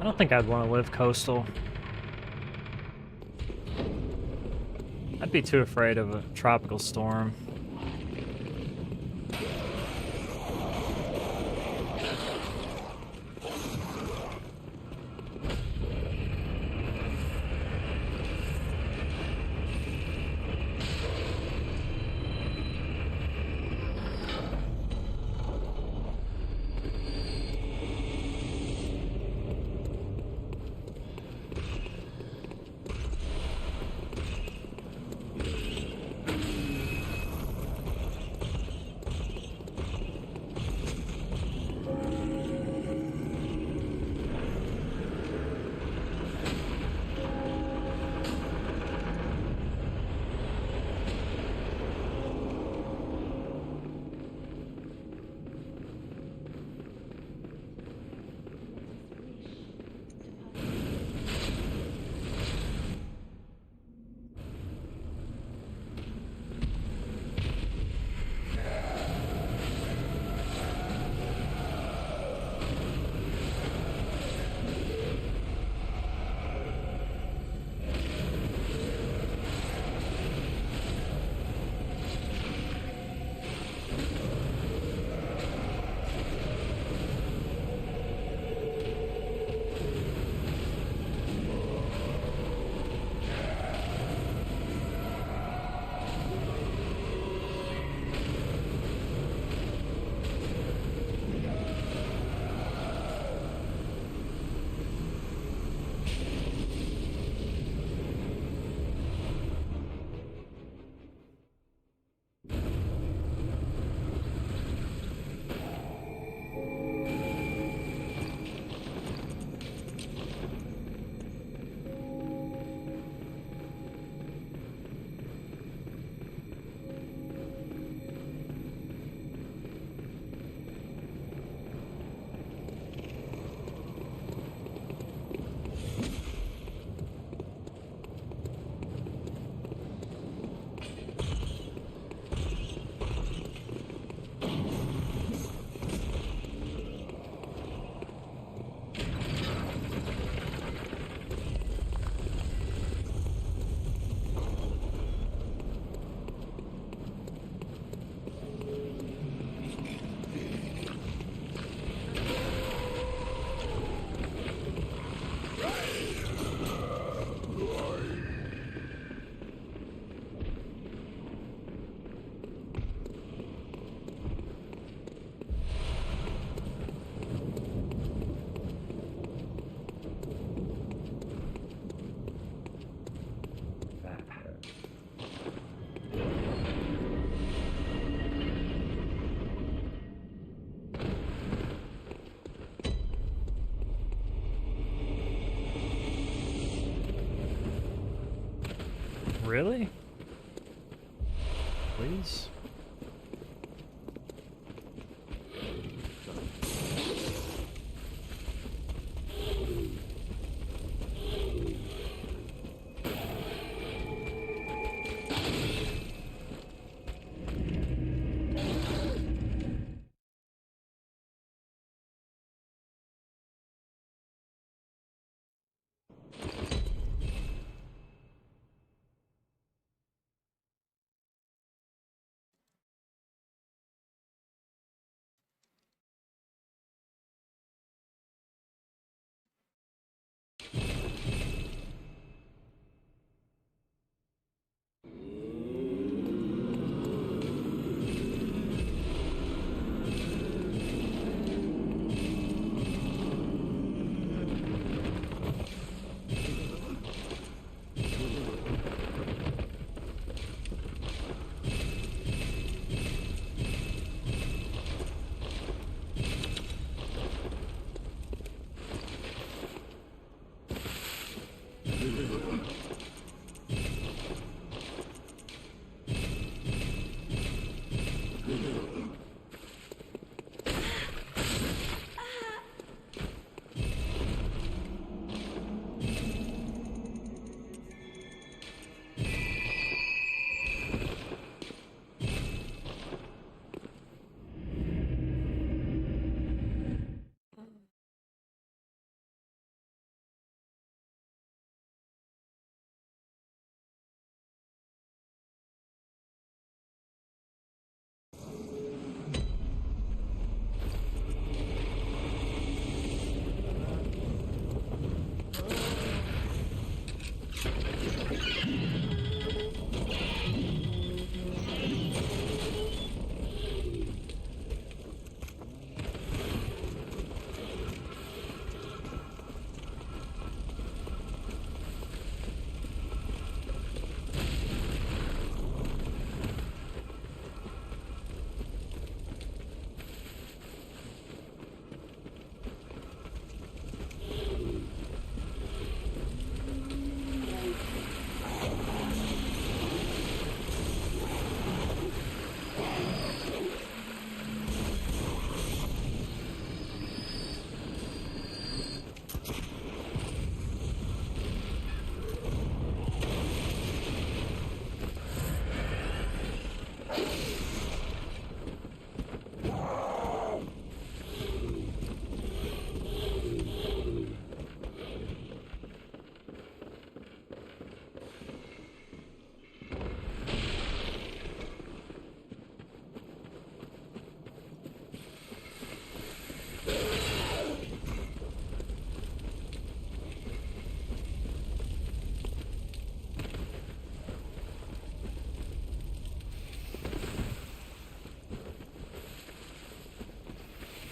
Speaker 1: I don't think I'd want to live coastal. I'd be too afraid of a tropical storm. Really? Please?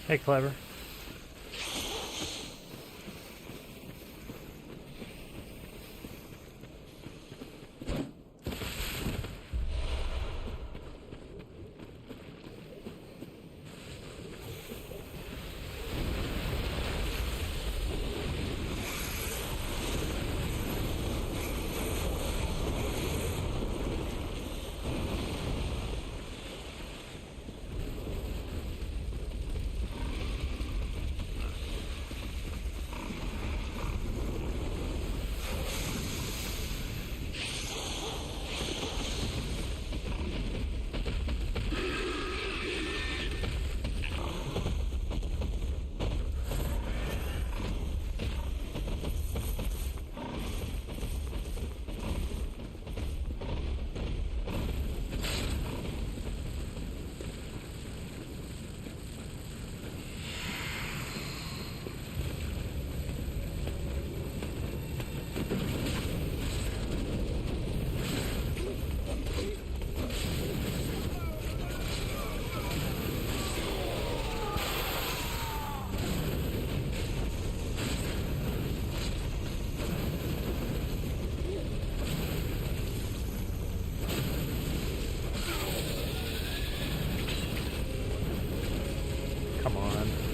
Speaker 1: Hey, Clever. Come on.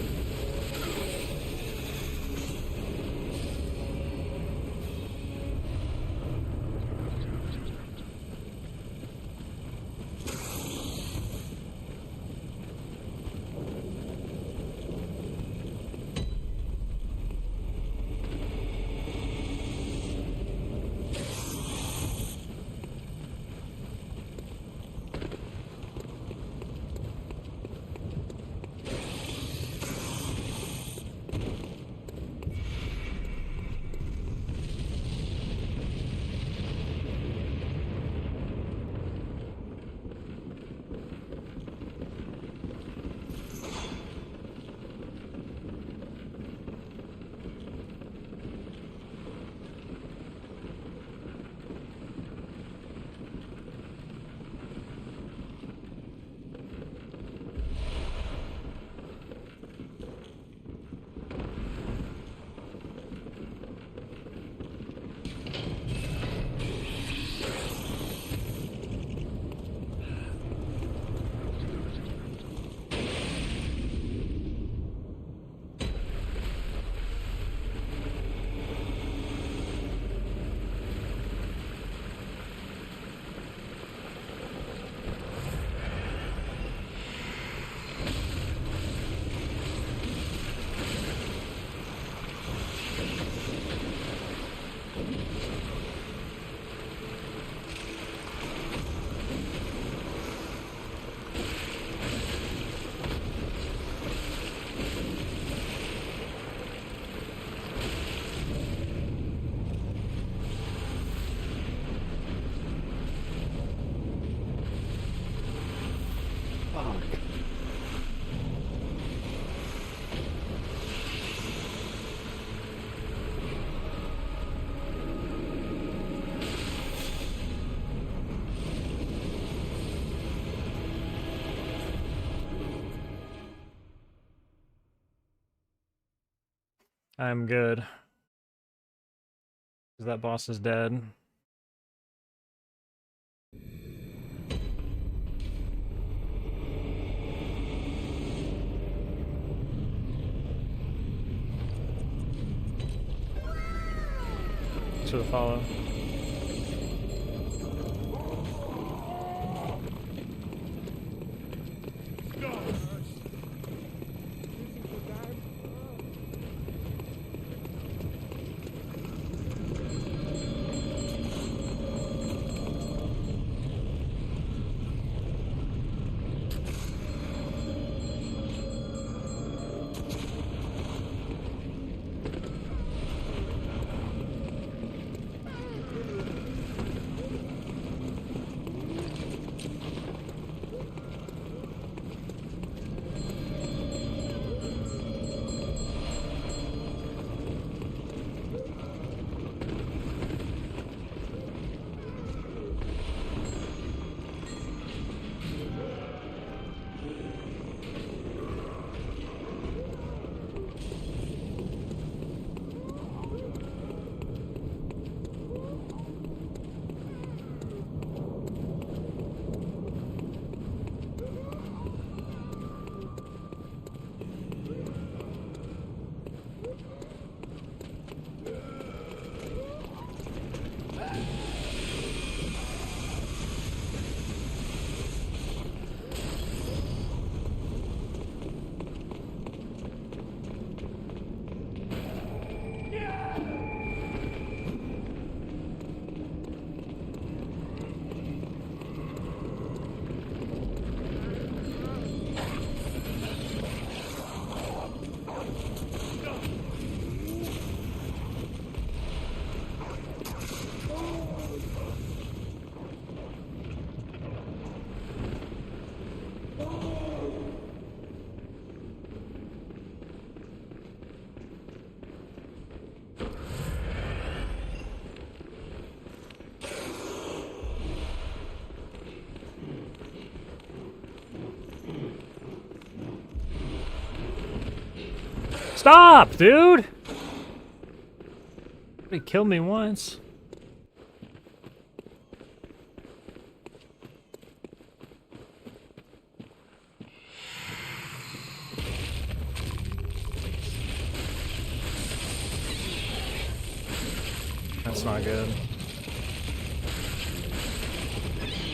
Speaker 1: I'm good. 'Cause that boss is dead. To the follow. Stop, dude! He killed me once. That's not good.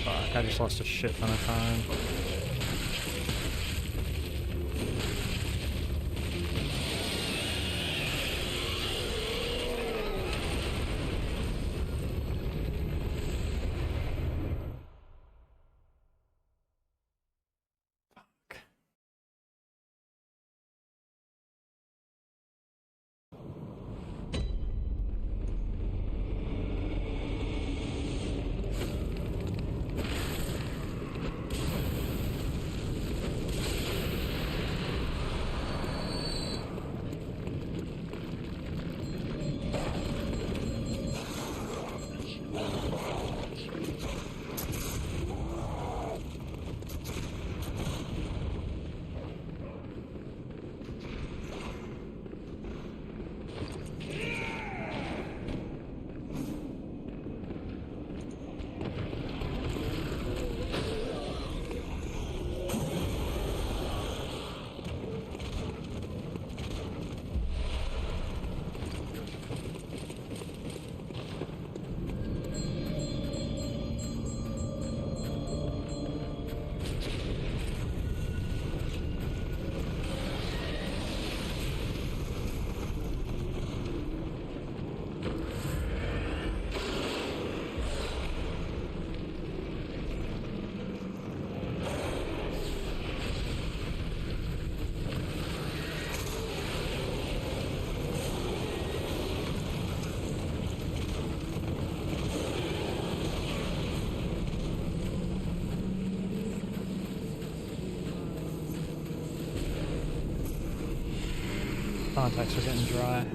Speaker 1: Fuck, I just lost a shit ton of time. Contacts are getting dry.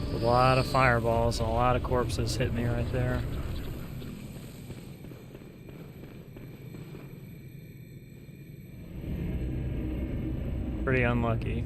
Speaker 1: A lot of fireballs and a lot of corpses hit me right there. Pretty unlucky.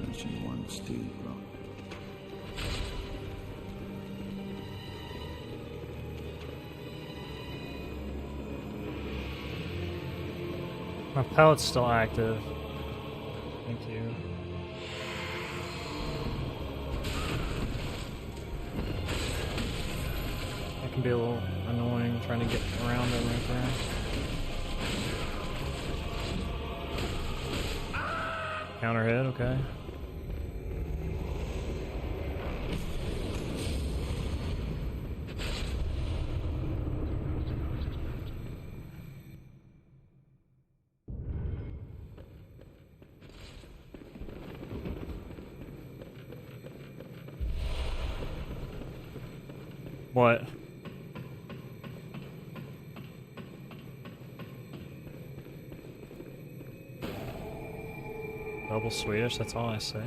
Speaker 3: Mention one Steve, bro.
Speaker 1: My pellet's still active. Thank you. That can be a little annoying trying to get around it right there. Counter hit, okay. What? Double Swedish, that's all I say.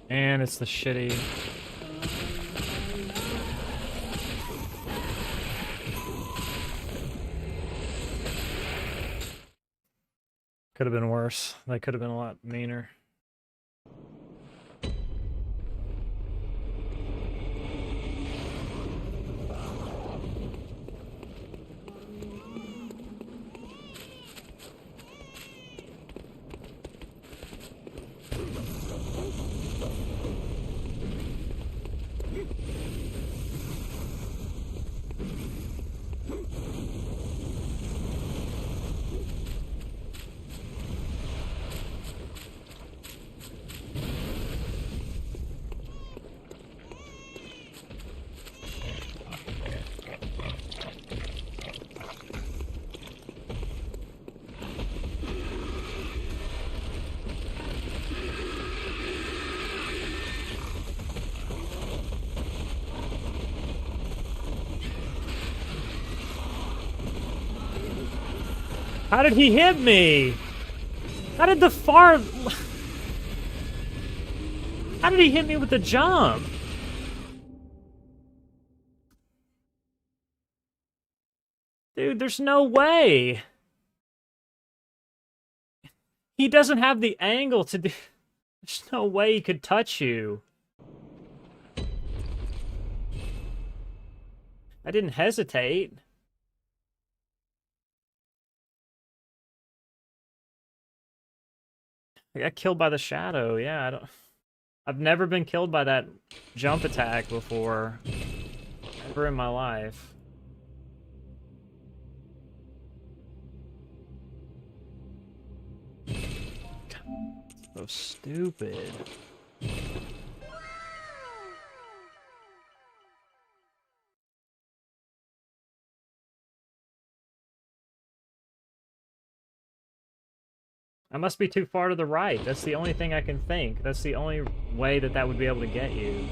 Speaker 1: And it's the shitty... Could have been worse. That could have been a lot meaner. How did he hit me? How did the far... How did he hit me with the jump? Dude, there's no way. He doesn't have the angle to do... There's no way he could touch you. I didn't hesitate. I got killed by the shadow. Yeah, I've never been killed by that jump attack before. Ever in my life. So stupid. I must be too far to the right. That's the only thing I can think. That's the only way that that would be able to get you.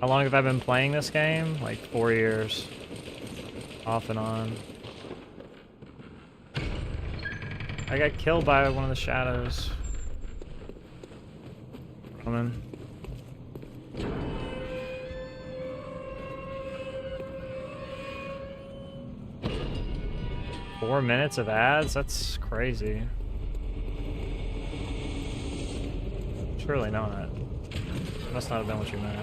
Speaker 1: How long have I been playing this game? Like 4 years. Off and on. I got killed by one of the shadows. Coming. "4 minutes of ads? That's crazy." Surely not. Must not have been what you meant.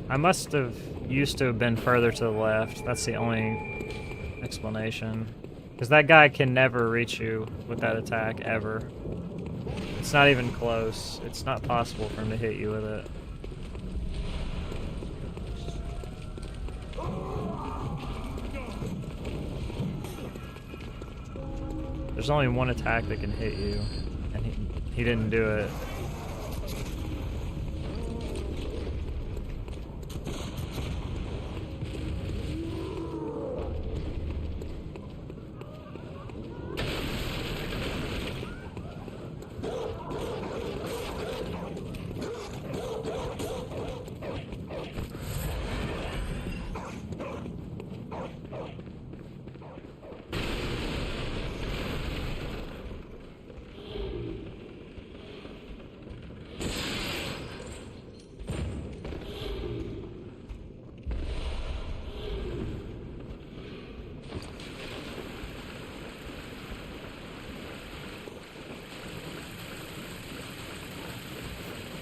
Speaker 1: I must have used to have been further to the left. That's the only explanation. Because that guy can never reach you with that attack, ever. It's not even close. It's not possible for him to hit you with it. There's only one attack that can hit you, and he didn't do it.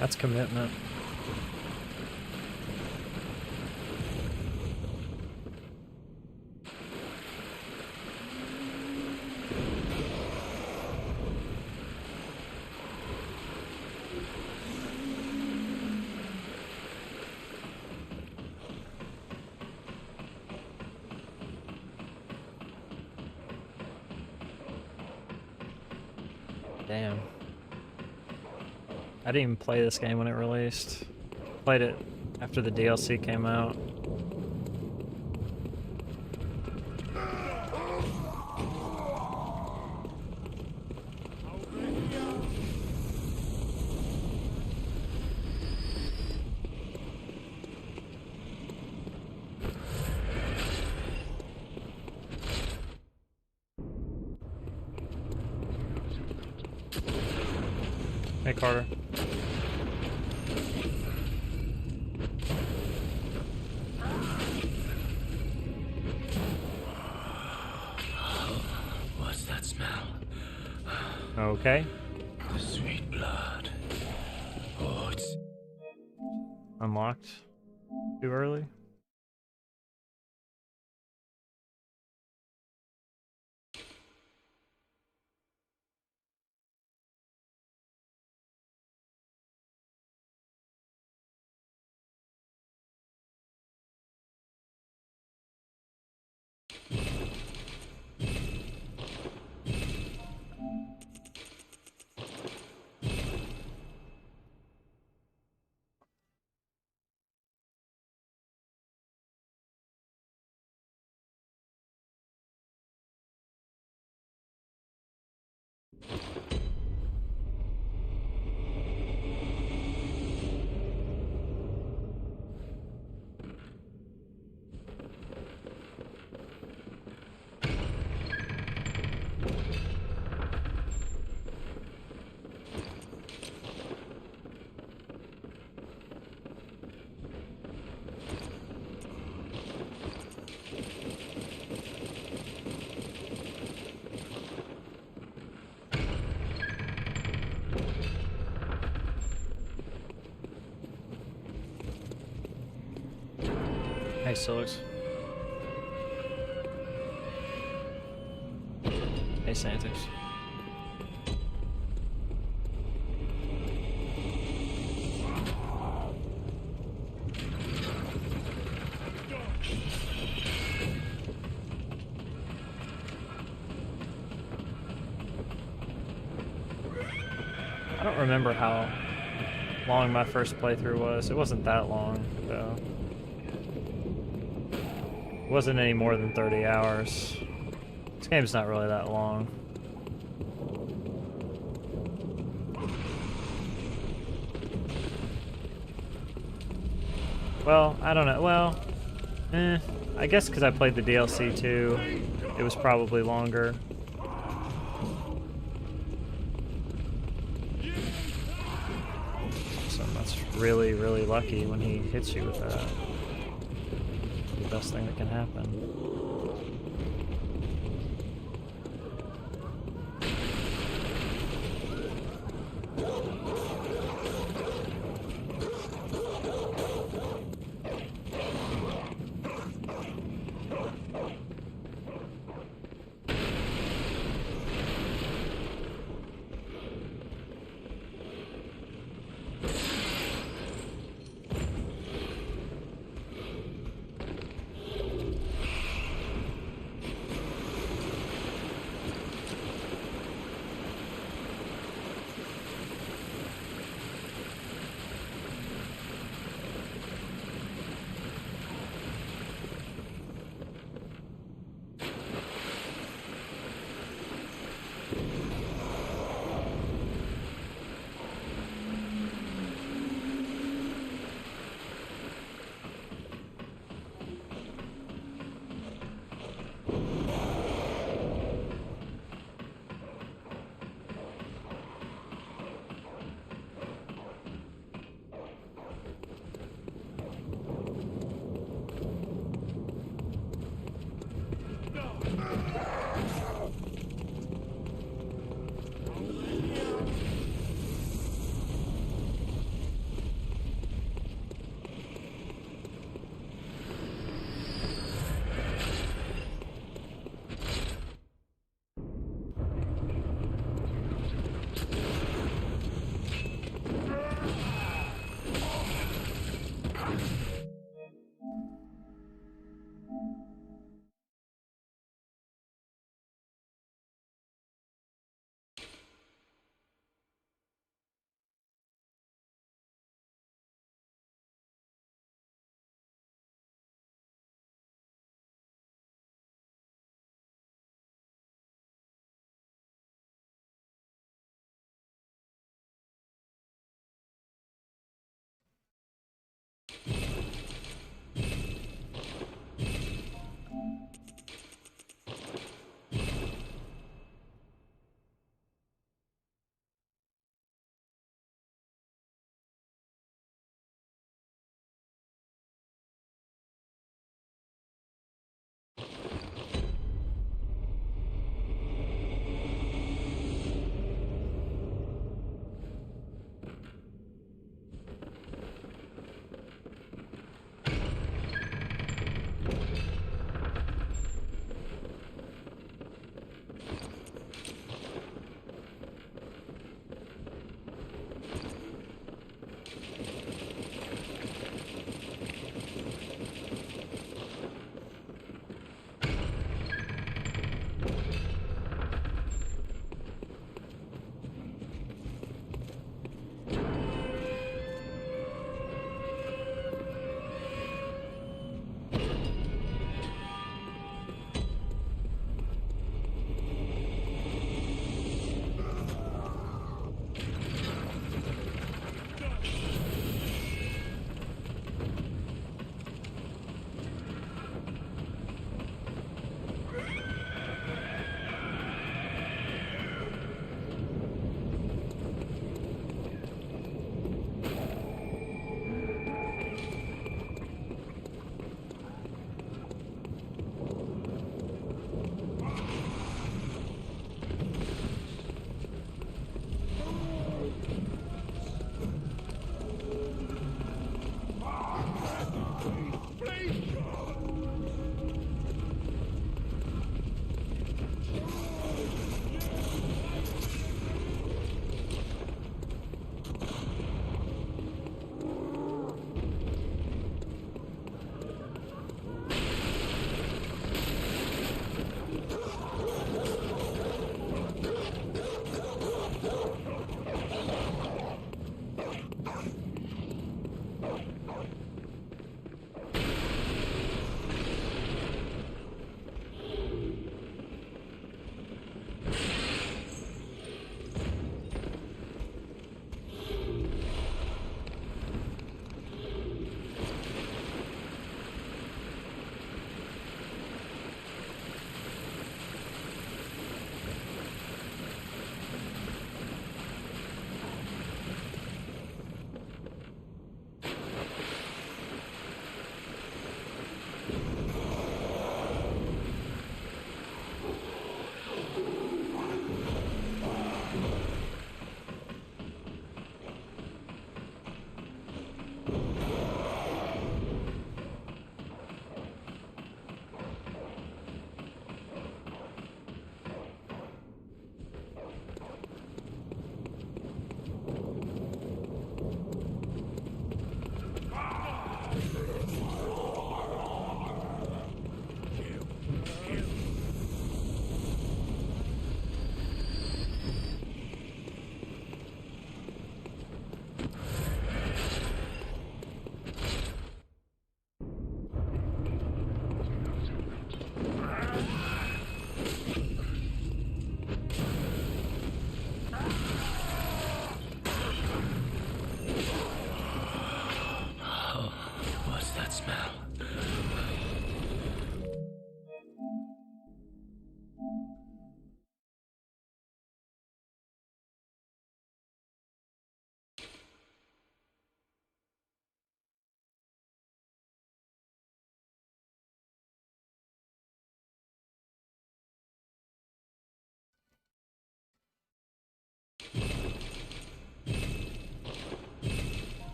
Speaker 1: That's commitment. Damn. I didn't even play this game when it released. Played it after the DLC came out. Hey, Carter.
Speaker 4: What's that smell?
Speaker 1: Okay.
Speaker 4: The sweet blood. Oh, it's...
Speaker 1: Unlocked. Too early? Hey, Silux. Hey, Santix. I don't remember how long my first playthrough was. It wasn't that long, though. It wasn't any more than 30 hours. This game's not really that long. Well, I don't know. Well, I guess because I played the DLC too, it was probably longer. Awesome, that's It's really, really lucky when he hits you with that. The best thing that can happen.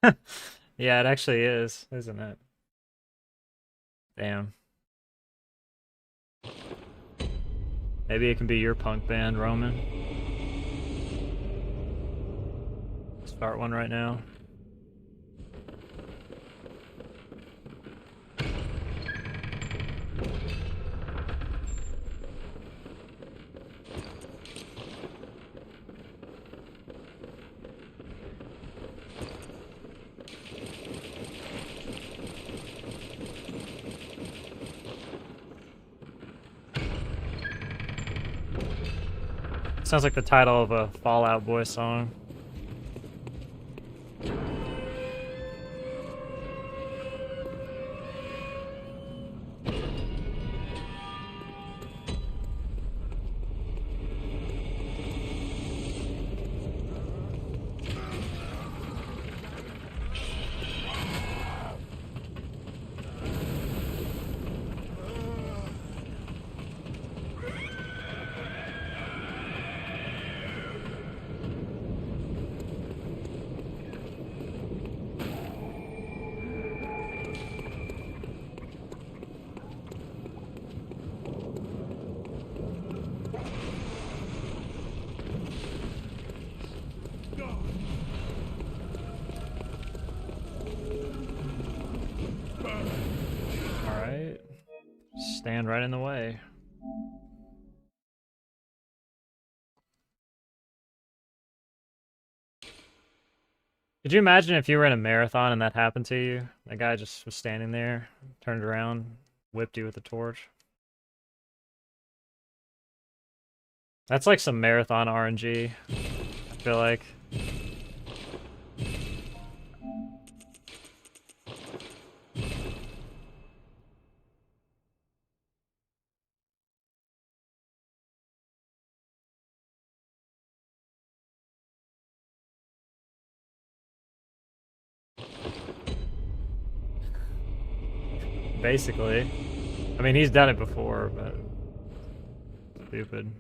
Speaker 1: Yeah, it actually is, isn't it? Damn. Maybe it can be your punk band, Roman. Start one right now. Sounds like the title of a Fall Out Boy song. Alright. Stand right in the way. Could you imagine if you were in a marathon and that happened to you? That guy just was standing there, turned around, whipped you with a torch. That's like some marathon RNG, I feel like. Basically. I mean, he's done it before, but stupid.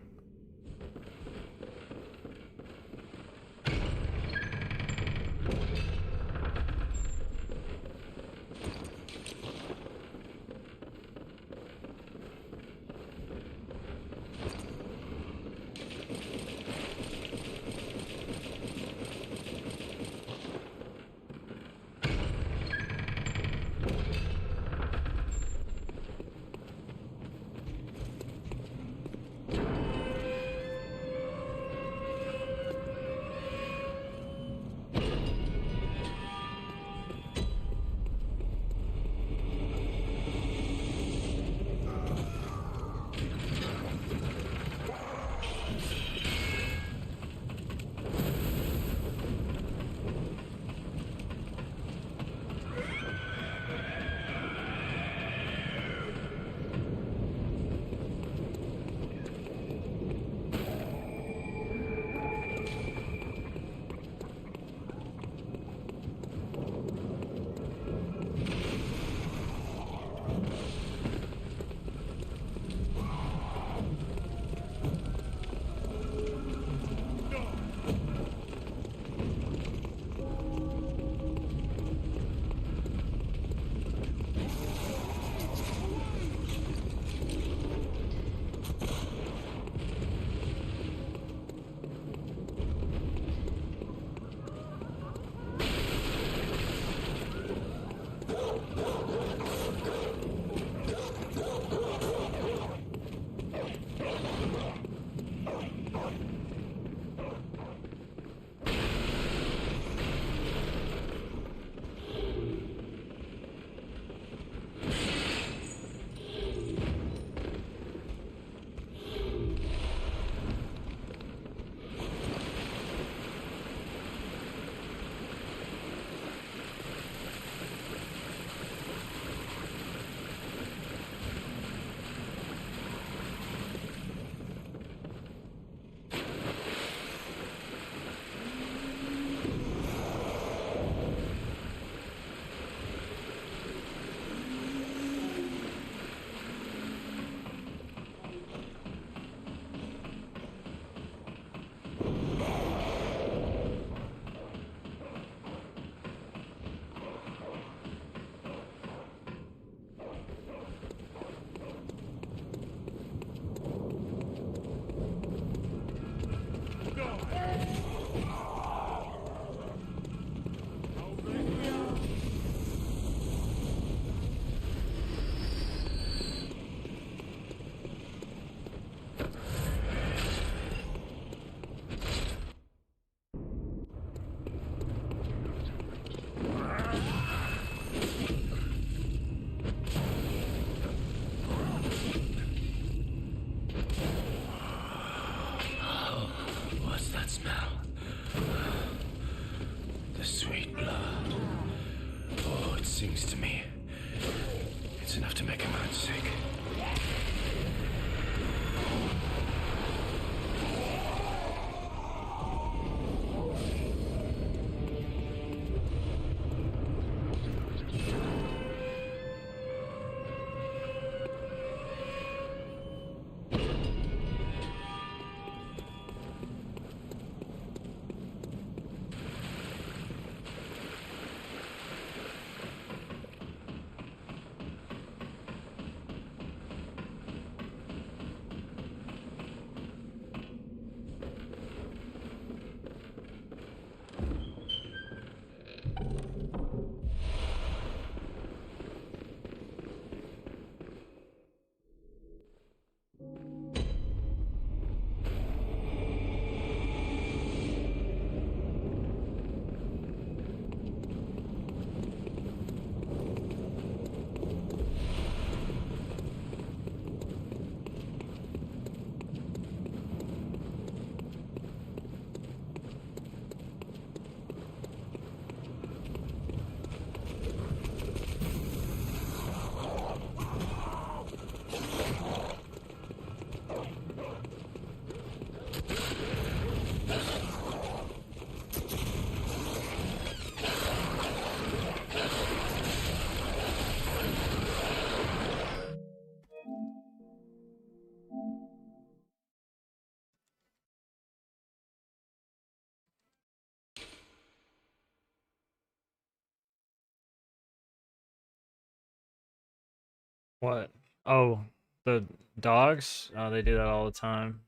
Speaker 1: What? Oh, the dogs? Oh, they do that all the time.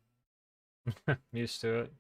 Speaker 1: Used to it.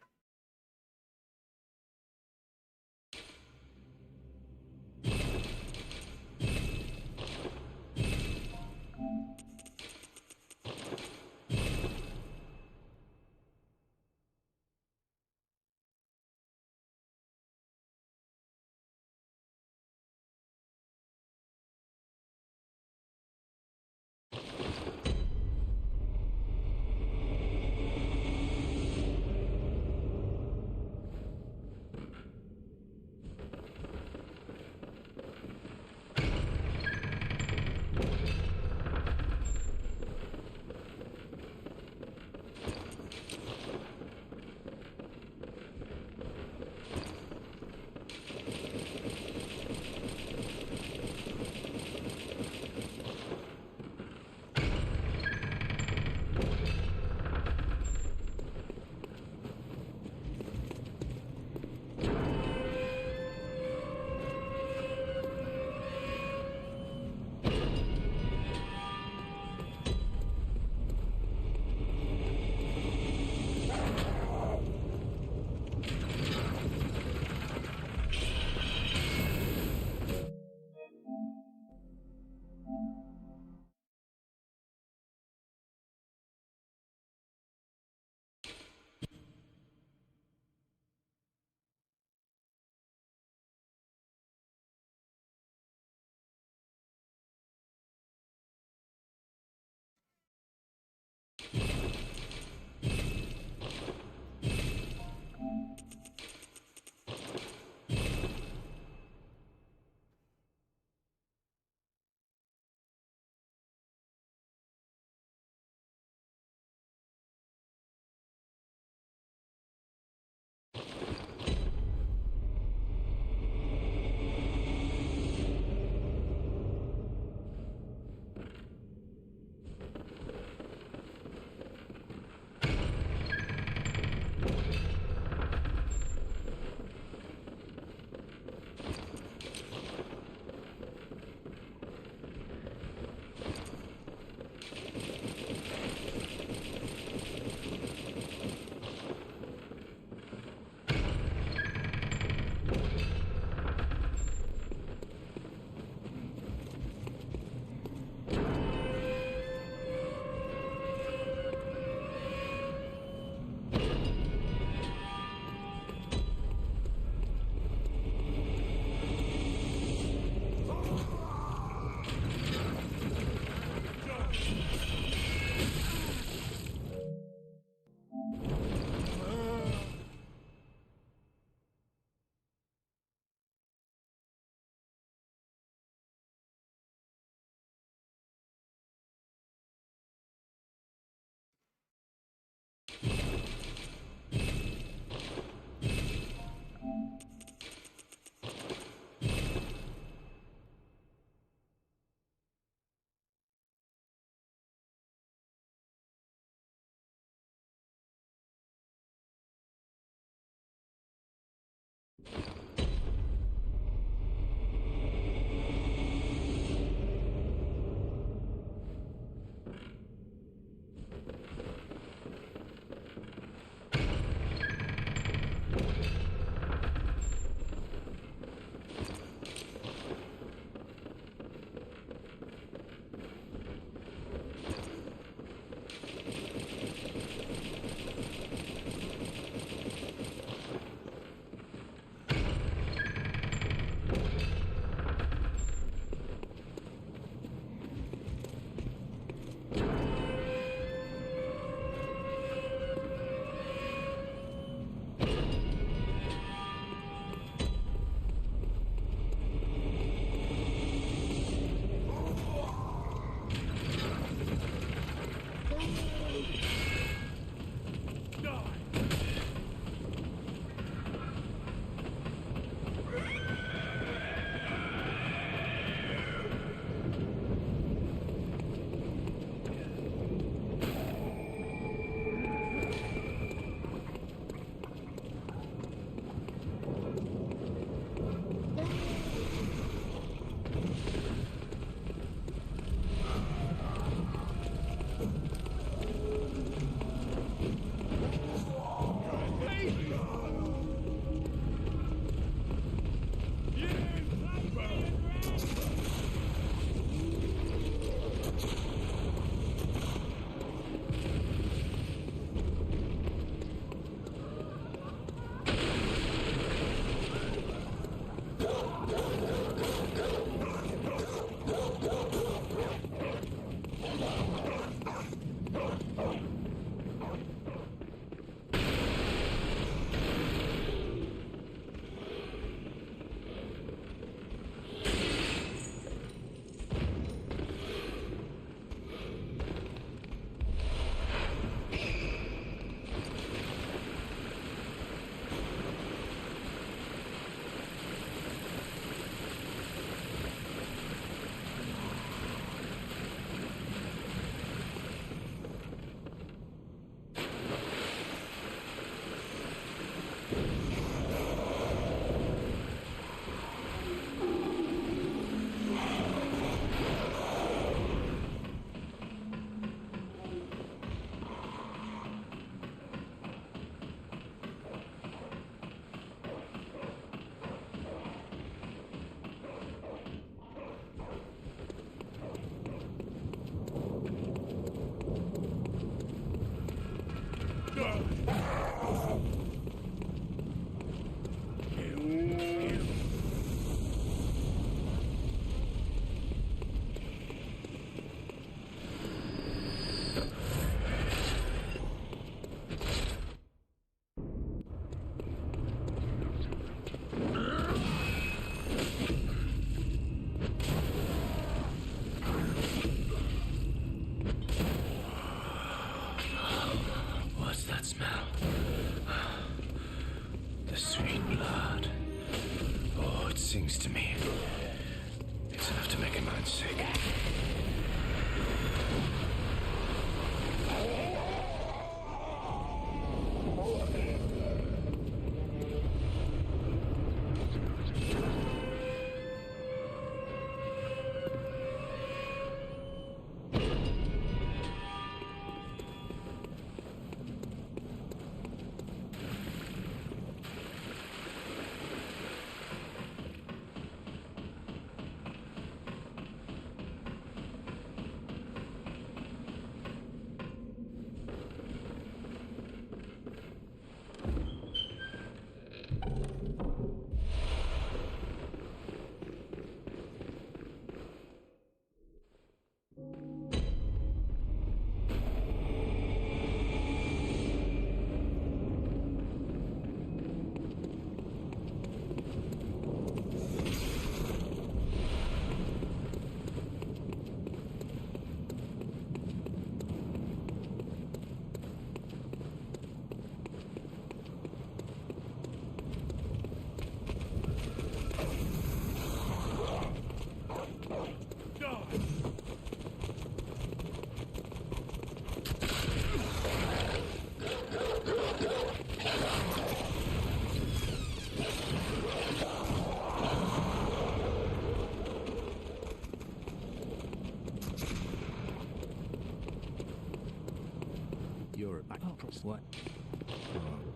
Speaker 3: You're a cross line.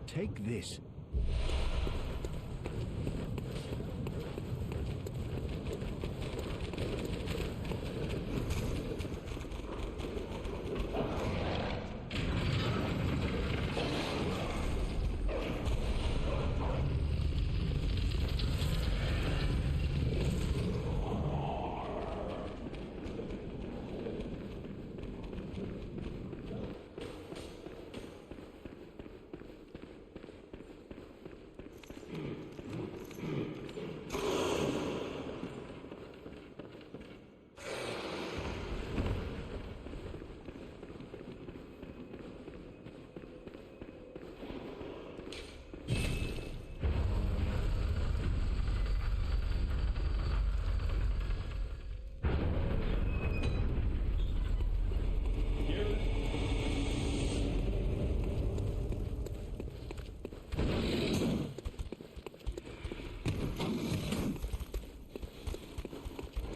Speaker 3: Take this.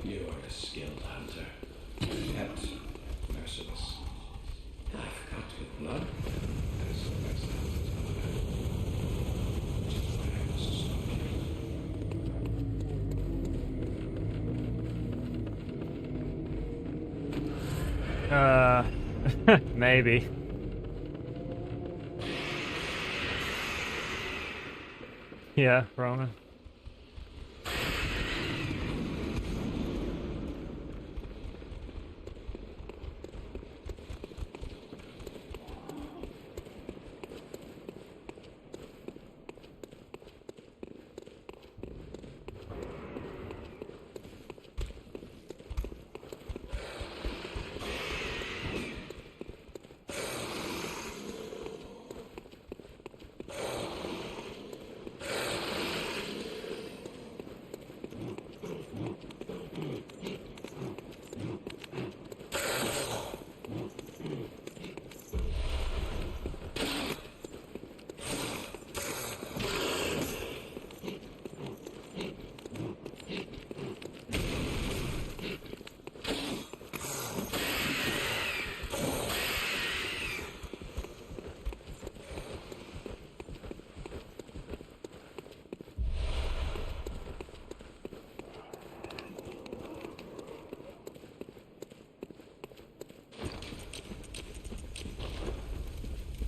Speaker 2: You are a skilled hunter, yet merciless. I've cut with blood. That is the best hunter's honor. Which is why I must stop you.
Speaker 1: Maybe. Yeah, Roman.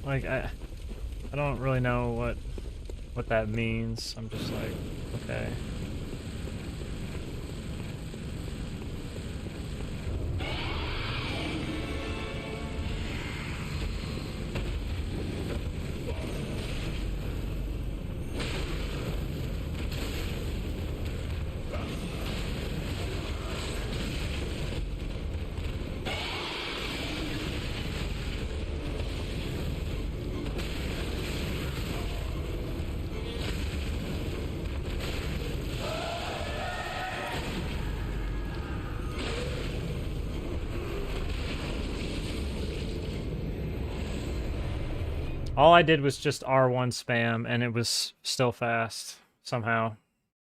Speaker 1: Like, I don't really know what that means. I'm just like, okay. All I did was just R1 spam, and it was still fast, somehow.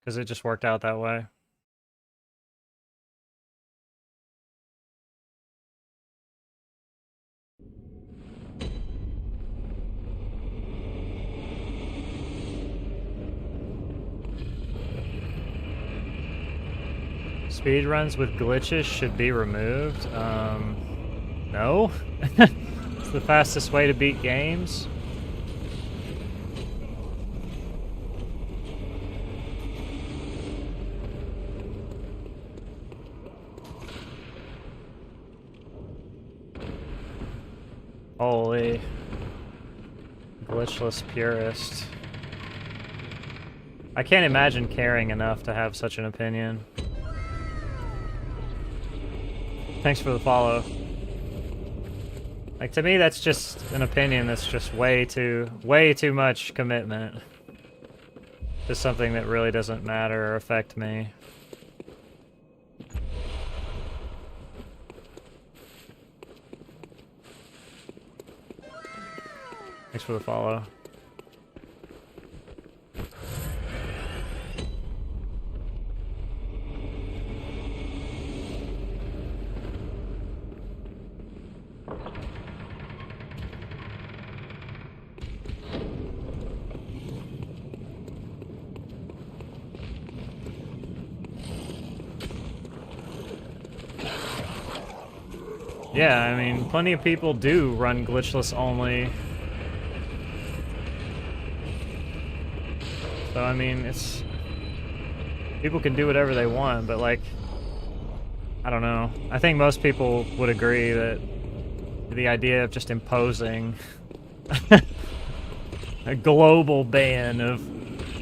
Speaker 1: Because it just worked out that way. Speedruns with glitches should be removed. No? It's the fastest way to beat games. Holy. Glitchless purist. I can't imagine caring enough to have such an opinion. Thanks for the follow. Like, to me, that's just an opinion that's just way too much commitment to something that really doesn't matter or affect me. Thanks for the follow. Yeah, I mean, plenty of people do run glitchless only. So, I mean, it's... people can do whatever they want, but, like... I don't know. I think most people would agree that the idea of just imposing a global ban of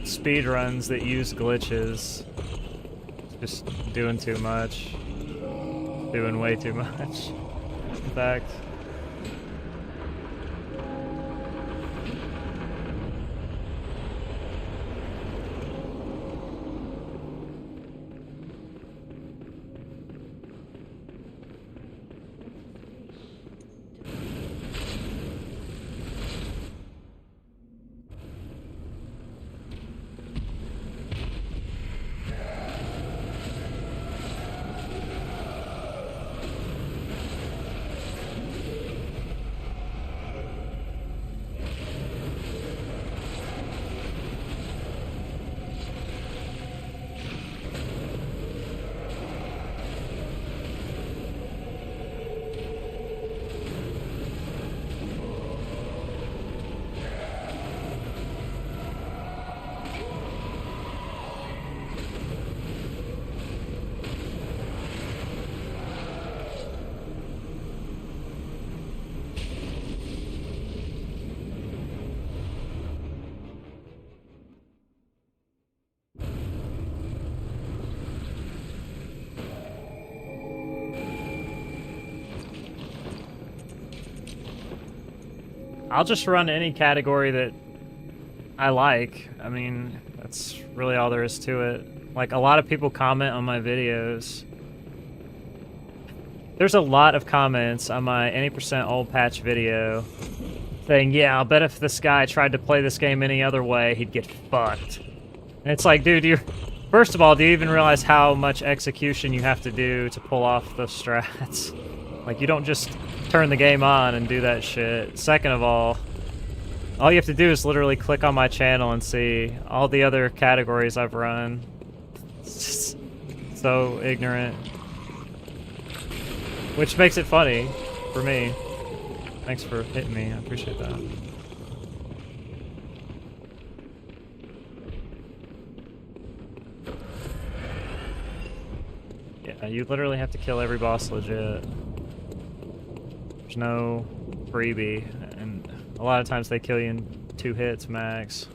Speaker 1: speedruns that use glitches is just doing too much. Doing way too much, in fact. I'll just run any category that I like. I mean, that's really all there is to it. Like, a lot of people comment on my videos. There's a lot of comments on my any percent old patch video saying, yeah, I'll bet if this guy tried to play this game any other way, he'd get fucked. And it's like, dude, first of all, do you even realize how much execution you have to do to pull off those strats? Like, you don't just turn the game on and do that shit. Second of all you have to do is literally click on my channel and see all the other categories I've run. It's just so ignorant. Which makes it funny for me. Thanks for hitting me, I appreciate that. Yeah, you literally have to kill every boss legit. There's no freebie, and a lot of times they kill you in 2 hits max.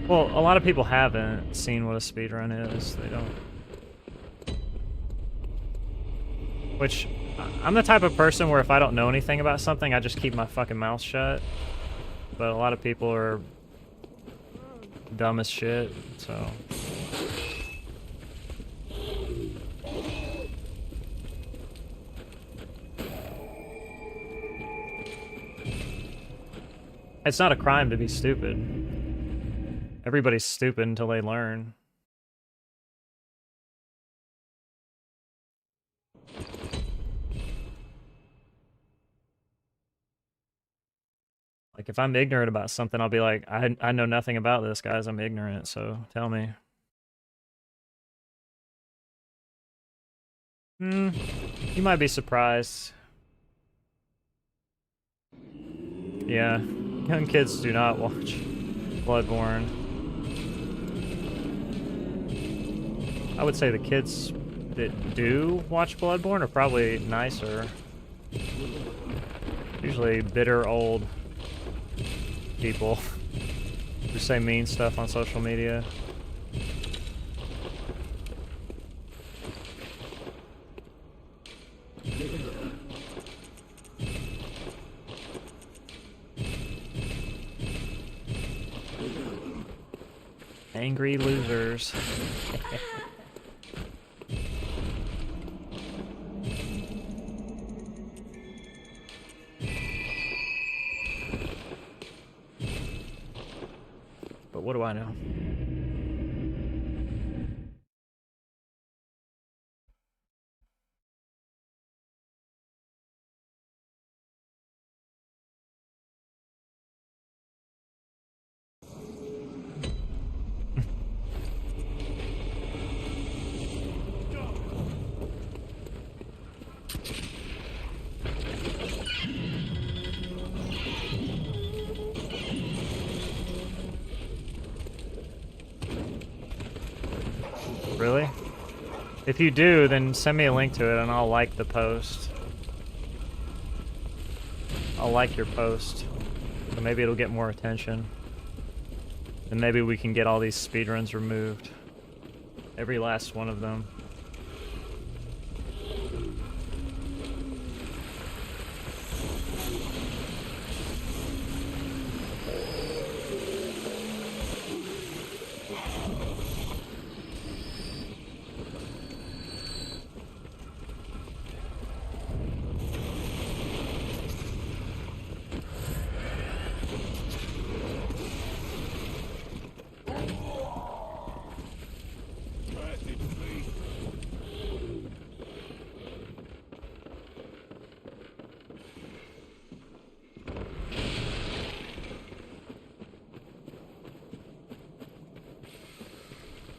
Speaker 1: Well, a lot of people haven't seen what a speedrun is. They don't. Which, I'm the type of person where if I don't know anything about something, I just keep my fucking mouth shut. But a lot of people are dumb as shit, so... It's not a crime to be stupid. Everybody's stupid until they learn. Like, if I'm ignorant about something, I'll be like, I know nothing about this, guys. I'm ignorant, so tell me. You might be surprised. Yeah, young kids do not watch Bloodborne. I would say the kids that do watch Bloodborne are probably nicer. Usually bitter old people who say mean stuff on social media. Angry losers. But what do I know? Really? If you do, then send me a link to it and I'll like the post. I'll like your post. So maybe it'll get more attention. And maybe we can get all these speedruns removed. Every last one of them.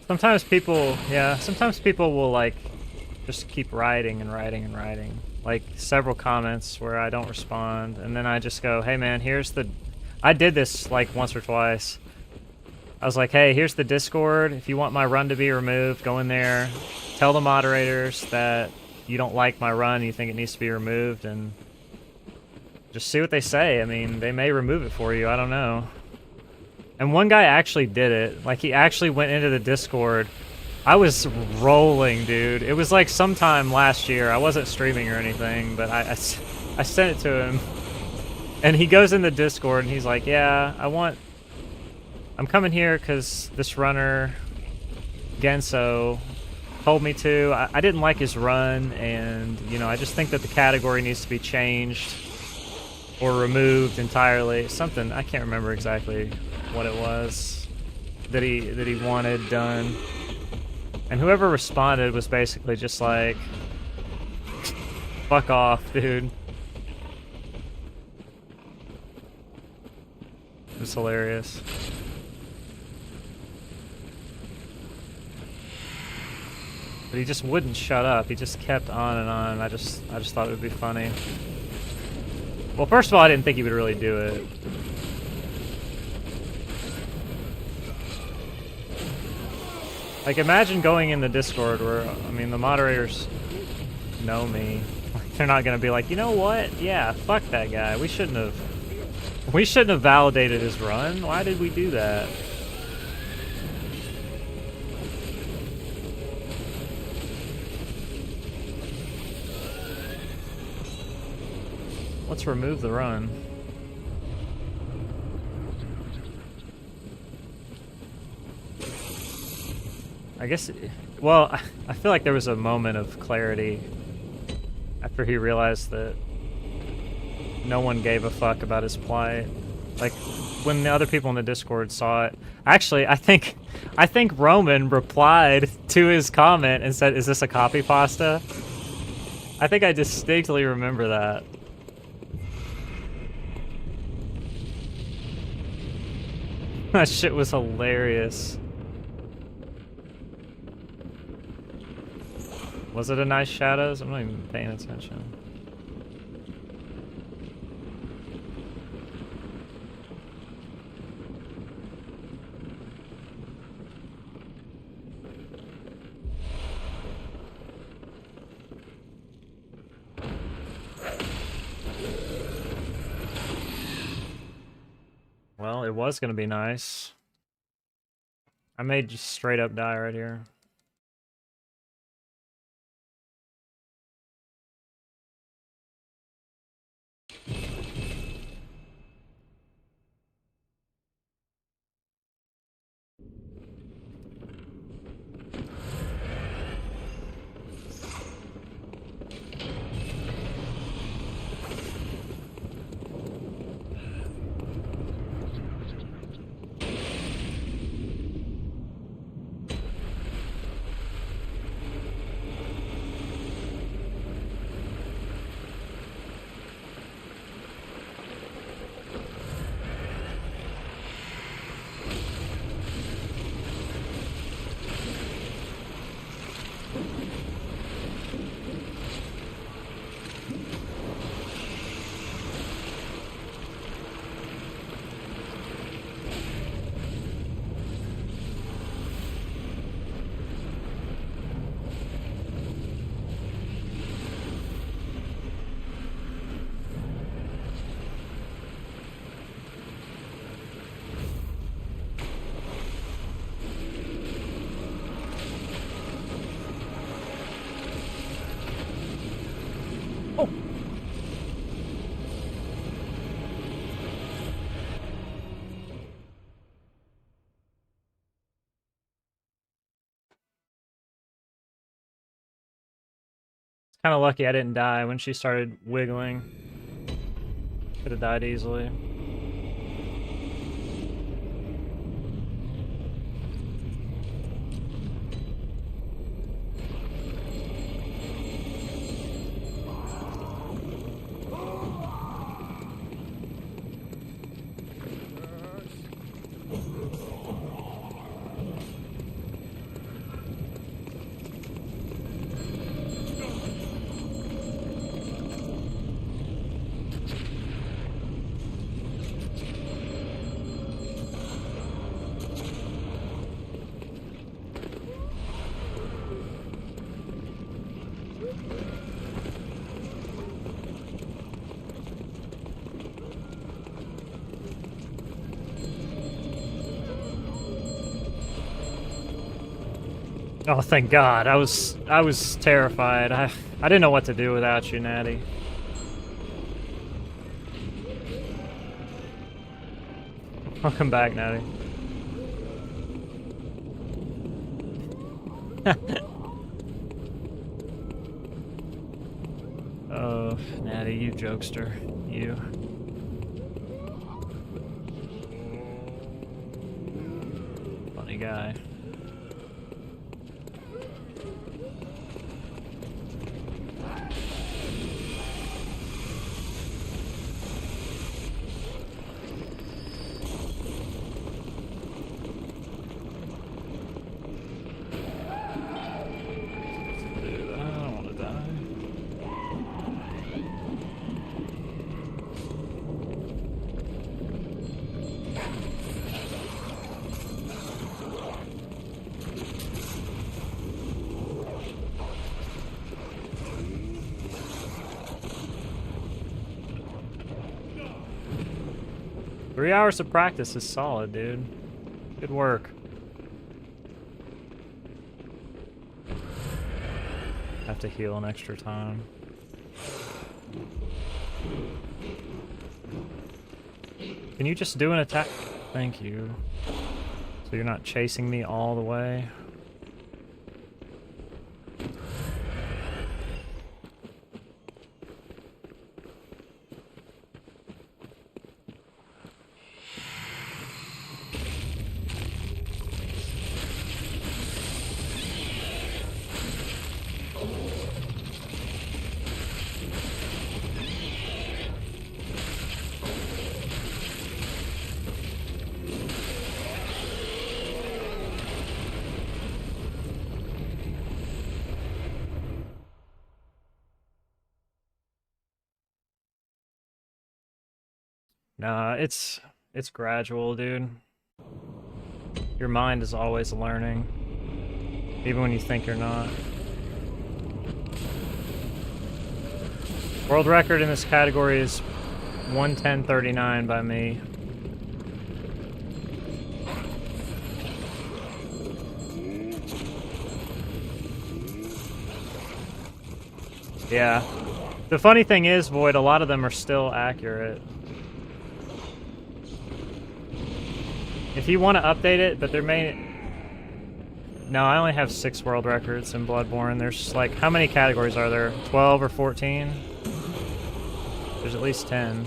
Speaker 1: Sometimes people will like just keep writing and writing and writing. Like several comments where I don't respond, and then I just go, hey man, here's the... I did this like once or twice. I was like, hey, here's the Discord. If you want my run to be removed, go in there. Tell the moderators that you don't like my run, you think it needs to be removed, and just see what they say. I mean, they may remove it for you, I don't know. And one guy actually did it. Like, he actually went into the Discord. I was rolling, dude. It was like sometime last year. I wasn't streaming or anything, but I sent it to him. And he goes in the Discord and he's like, yeah, I'm coming here because this runner, Genso, told me to. I didn't like his run, and, you know, I just think that the category needs to be changed or removed entirely. Something, I can't remember exactly what it was that he wanted done. And whoever responded was basically just like, fuck off, dude. It was hilarious. But he just wouldn't shut up. He just kept on and on. I just thought it would be funny. Well, first of all, I didn't think he would really do it. Like, imagine going in the Discord where, I mean, the moderators know me. Like, they're not gonna be like, you know what? Yeah, fuck that guy. We shouldn't have validated his run. Why did we do that? Let's remove the run. I guess, well, I feel like there was a moment of clarity after he realized that no one gave a fuck about his plight. Like, when the other people in the Discord saw it. Actually, I think Roman replied to his comment and said, is this a copy pasta? I think I distinctly remember that. That shit was hilarious. Was it a nice shadows? I'm not even paying attention. Well, it was gonna be nice. I may just straight up die right here. Kind of lucky I didn't die when she started wiggling. Could have died easily. Oh, thank God. I was terrified. I didn't know what to do without you, Natty. Welcome back, Natty. Oh, Natty, you jokester. You. Funny guy. 3 hours of practice is solid, dude. Good work. Have to heal an extra time. Can you just do an attack? Thank you. So you're not chasing me all the way? Nah, it's gradual, dude. Your mind is always learning, even when you think you're not. World record in this category is 1:10:39 by me. Yeah. The funny thing is, Void, a lot of them are still accurate. If you want to update it, but there may... No, I only have 6 world records in Bloodborne. There's like, how many categories are there? 12 or 14? There's at least 10.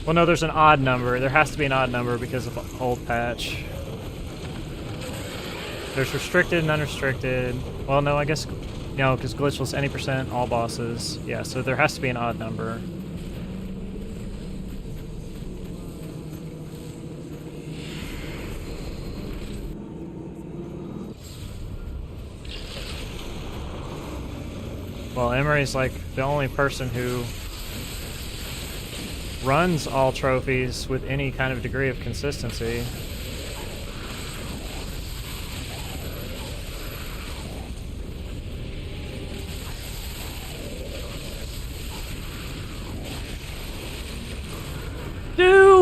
Speaker 1: Well, no, there's an odd number. There has to be an odd number because of the old patch. There's restricted and unrestricted. Well, no, I guess... No, because glitchless, any percent, all bosses. Yeah, so there has to be an odd number. Well, Emery's like the only person who runs all trophies with any kind of degree of consistency.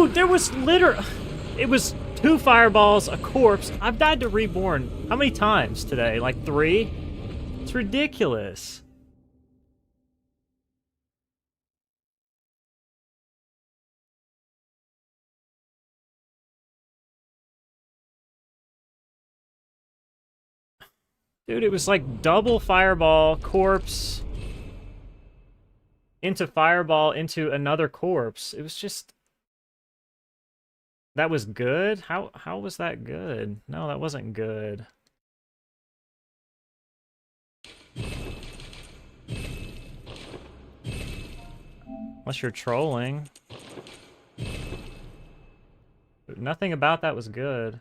Speaker 1: Dude, there was it was 2 fireballs, a corpse. I've died to Reborn how many times today? Like 3? It's ridiculous. Dude, it was like double fireball, corpse, into fireball, into another corpse. It was just... That was good? How was that good? No, that wasn't good. Unless you're trolling. Nothing about that was good.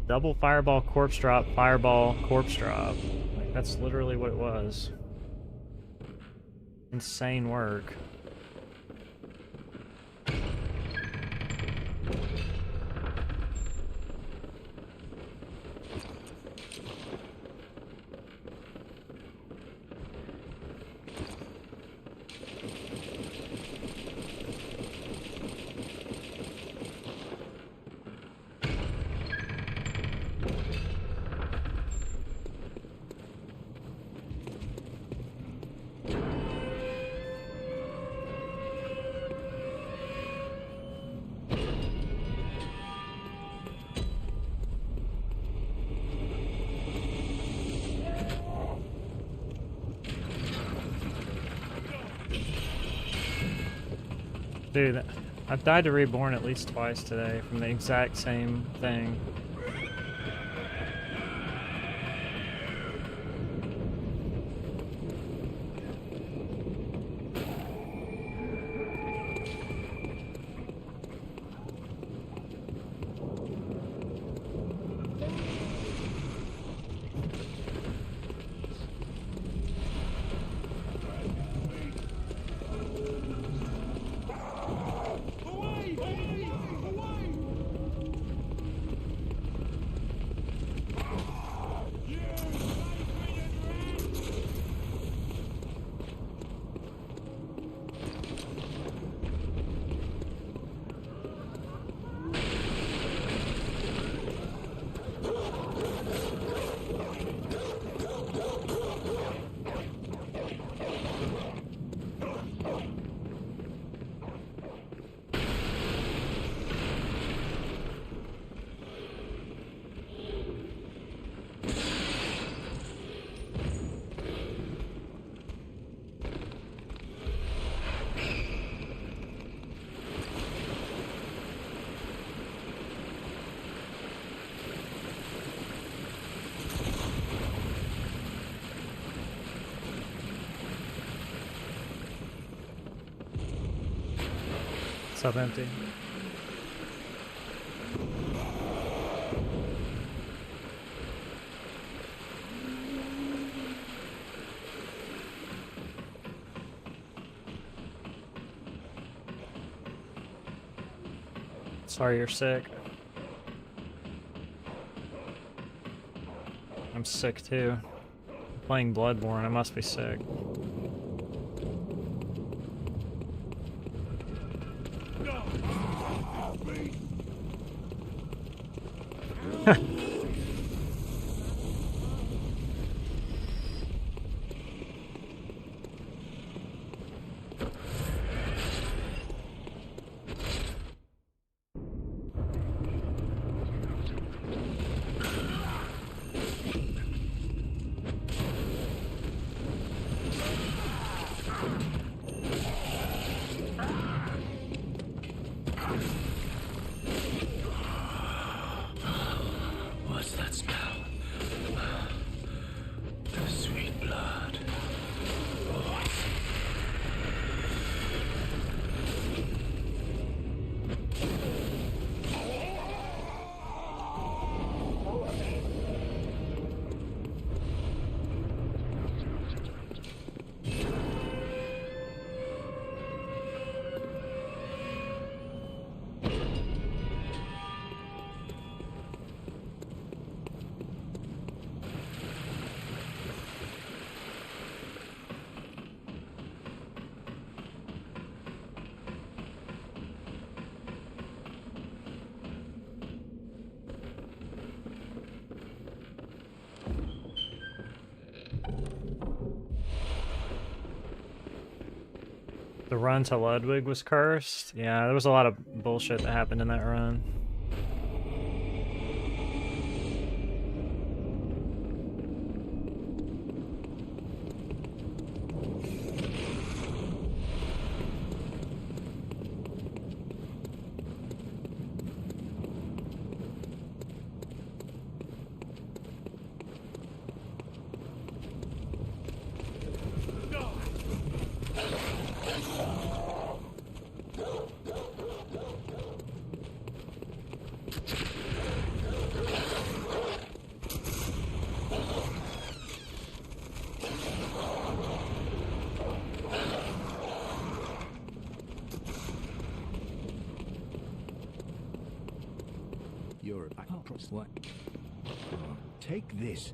Speaker 1: Double fireball, corpse drop, fireball, corpse drop. Like, that's literally what it was. Insane work. Dude, I've died to Reborn at least twice today from the exact same thing. What's up, Empty? Sorry you're sick. I'm sick too. I'm playing Bloodborne, I must be sick. The run to Ludwig was cursed. Yeah, there was a lot of bullshit that happened in that run.
Speaker 3: You're a cross line. Take this.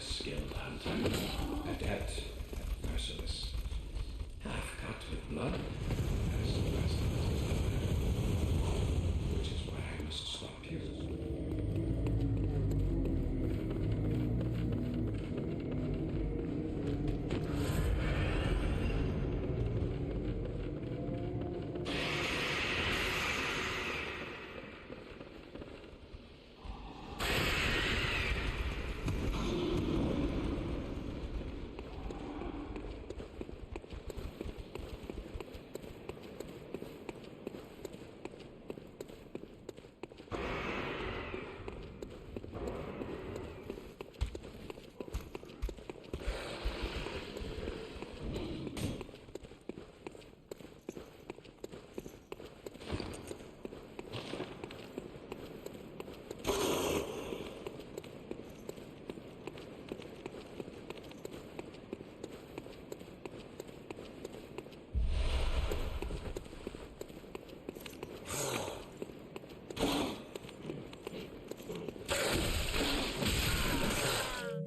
Speaker 2: Skilled hunter, adept, merciless, half cut with blood, as the best which is why I must stop you.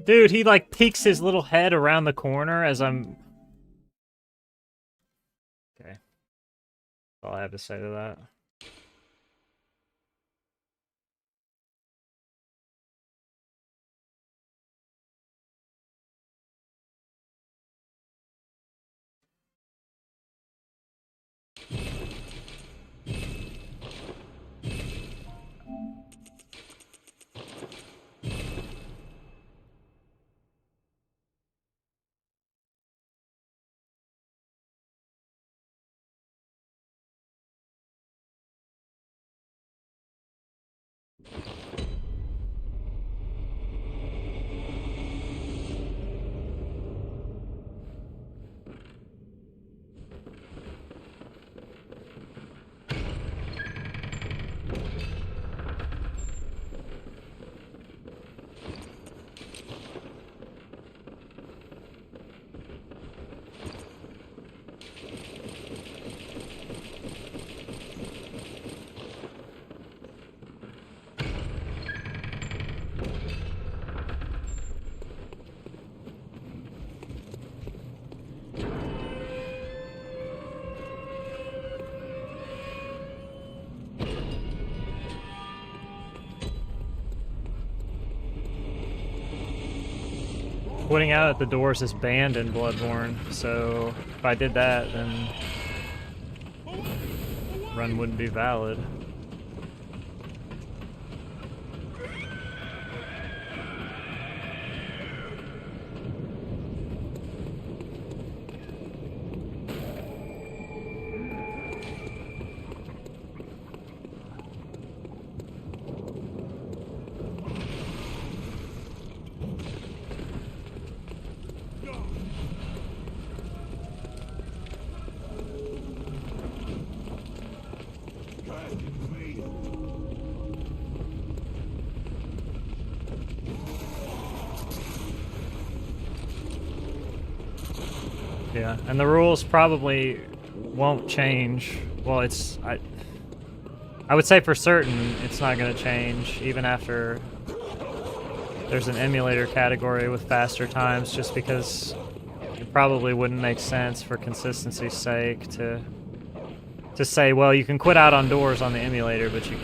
Speaker 1: Dude, he like peeks his little head around the corner as I'm... Okay. That's all I have to say to that. Pointing out at the doors is banned in Bloodborne, so if I did that, then run wouldn't be valid. yeah. And the rules probably won't change. Well, I would say for certain it's not going to change even after there's an emulator category with faster times, just because it probably wouldn't make sense for consistency's sake to say, well, you can quit out on doors on the emulator, but you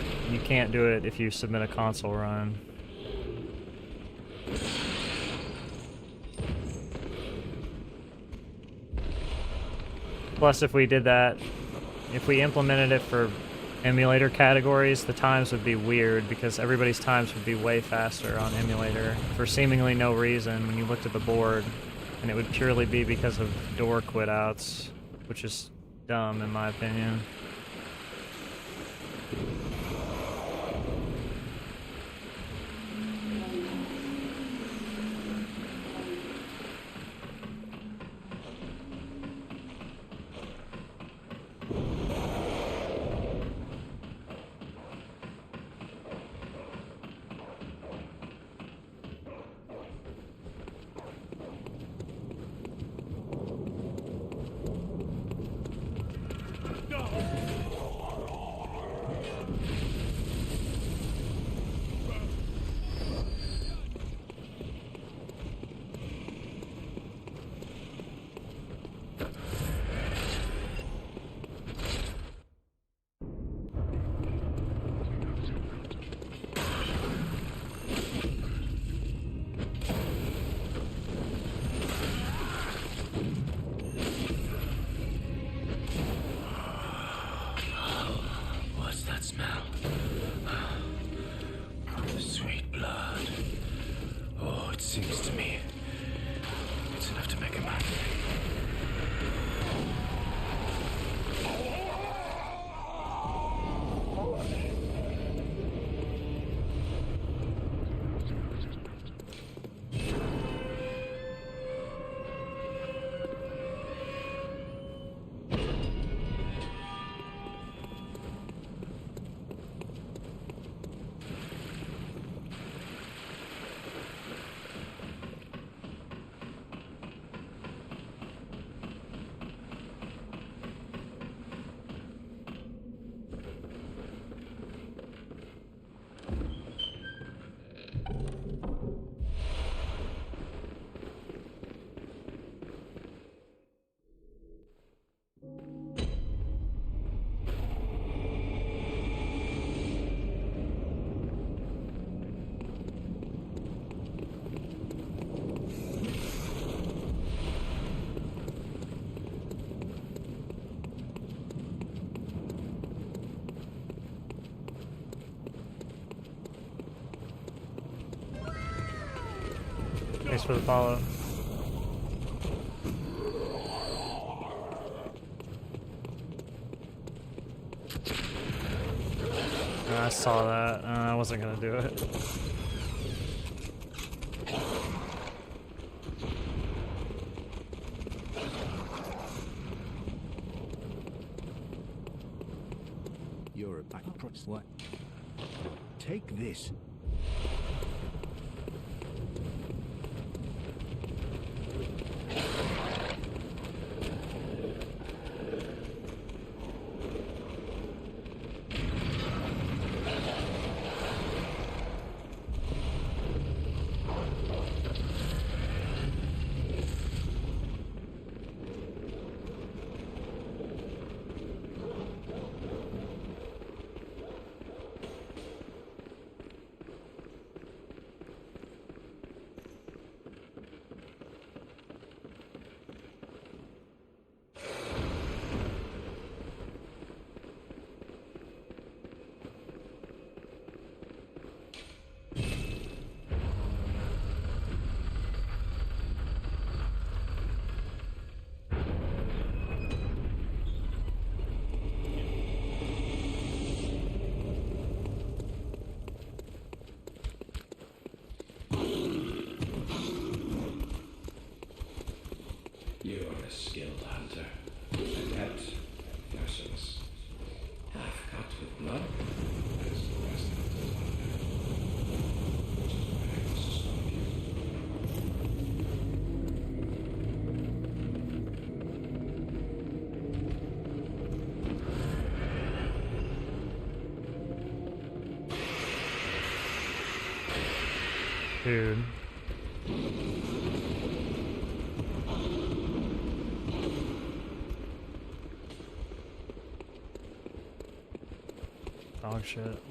Speaker 1: can't do it if you submit a console run. Plus, if we did that, if we implemented it for emulator categories, the times would be weird because everybody's times would be way faster on emulator for seemingly no reason when you looked at the board, and it would purely be because of door quit outs, which is dumb in my opinion.
Speaker 4: What's that smell? Sweet blood. Oh, it sings to me. It's enough to make a man.
Speaker 1: Thanks for the follow. I saw that. I wasn't gonna do it.
Speaker 3: You're a backwards slut. Take this.
Speaker 1: Dude. Dog shit.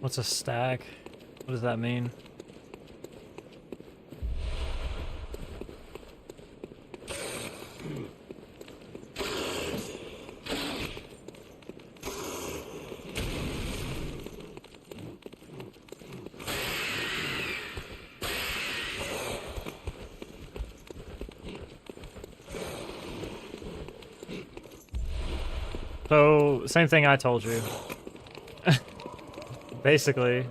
Speaker 1: What's a stack? What does that mean? So, same thing I told you. Basically.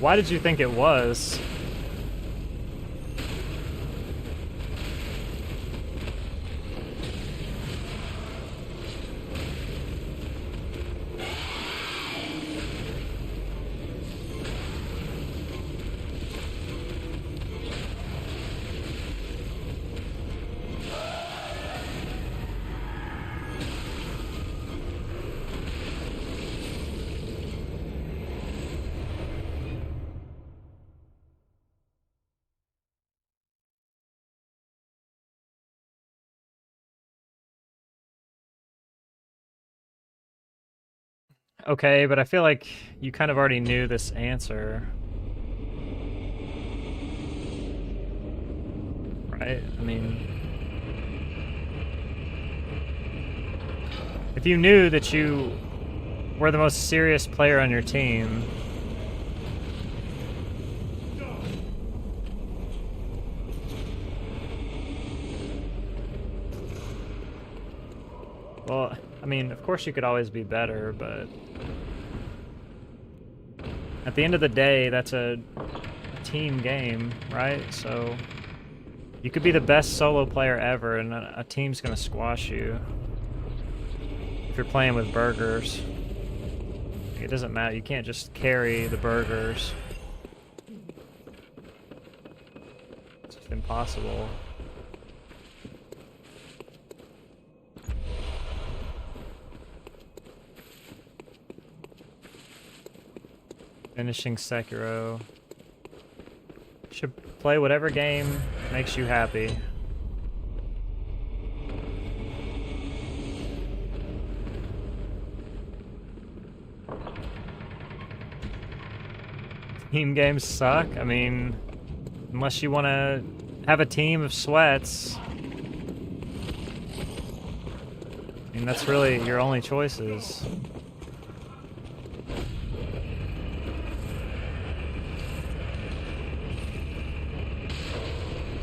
Speaker 1: Why did you think it was? Okay, but I feel like you kind of already knew this answer. Right? I mean... if you knew that you were the most serious player on your team... well, I mean, of course you could always be better, but... at the end of the day, that's a team game, right? So... you could be the best solo player ever, and a team's gonna squash you. If you're playing with burgers. It doesn't matter, you can't just carry the burgers. It's just impossible. Finishing Sekiro. Should play whatever game makes you happy. Team games suck. I mean, unless you want to have a team of sweats. I mean, that's really your only choices.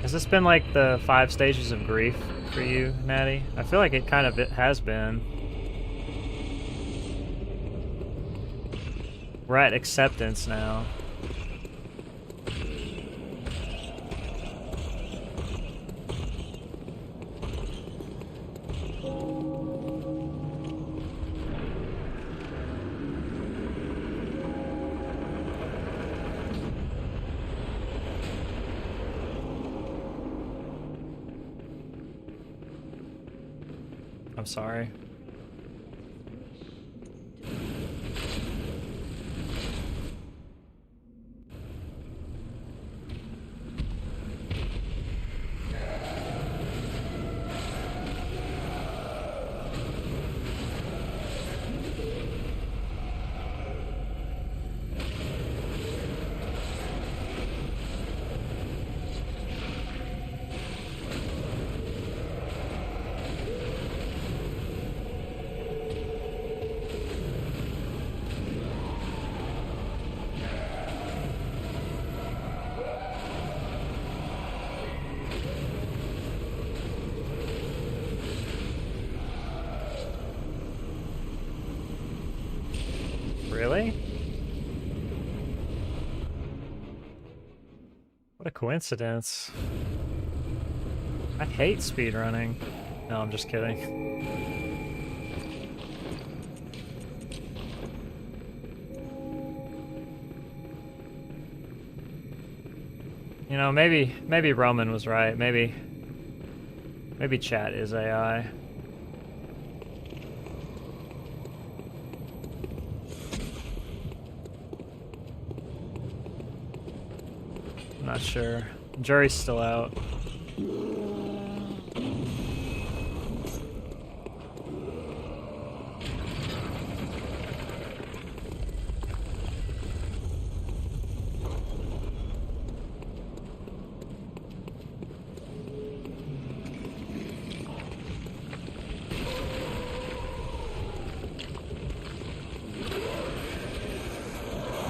Speaker 1: Has this been like the 5 stages of grief for you, Natty? I feel like it kind of has been. We're at acceptance now. I'm sorry. Really? What a coincidence. I hate speedrunning. No, I'm just kidding. You know, maybe Roman was right. Maybe chat is AI. I'm not sure. Jury's still out.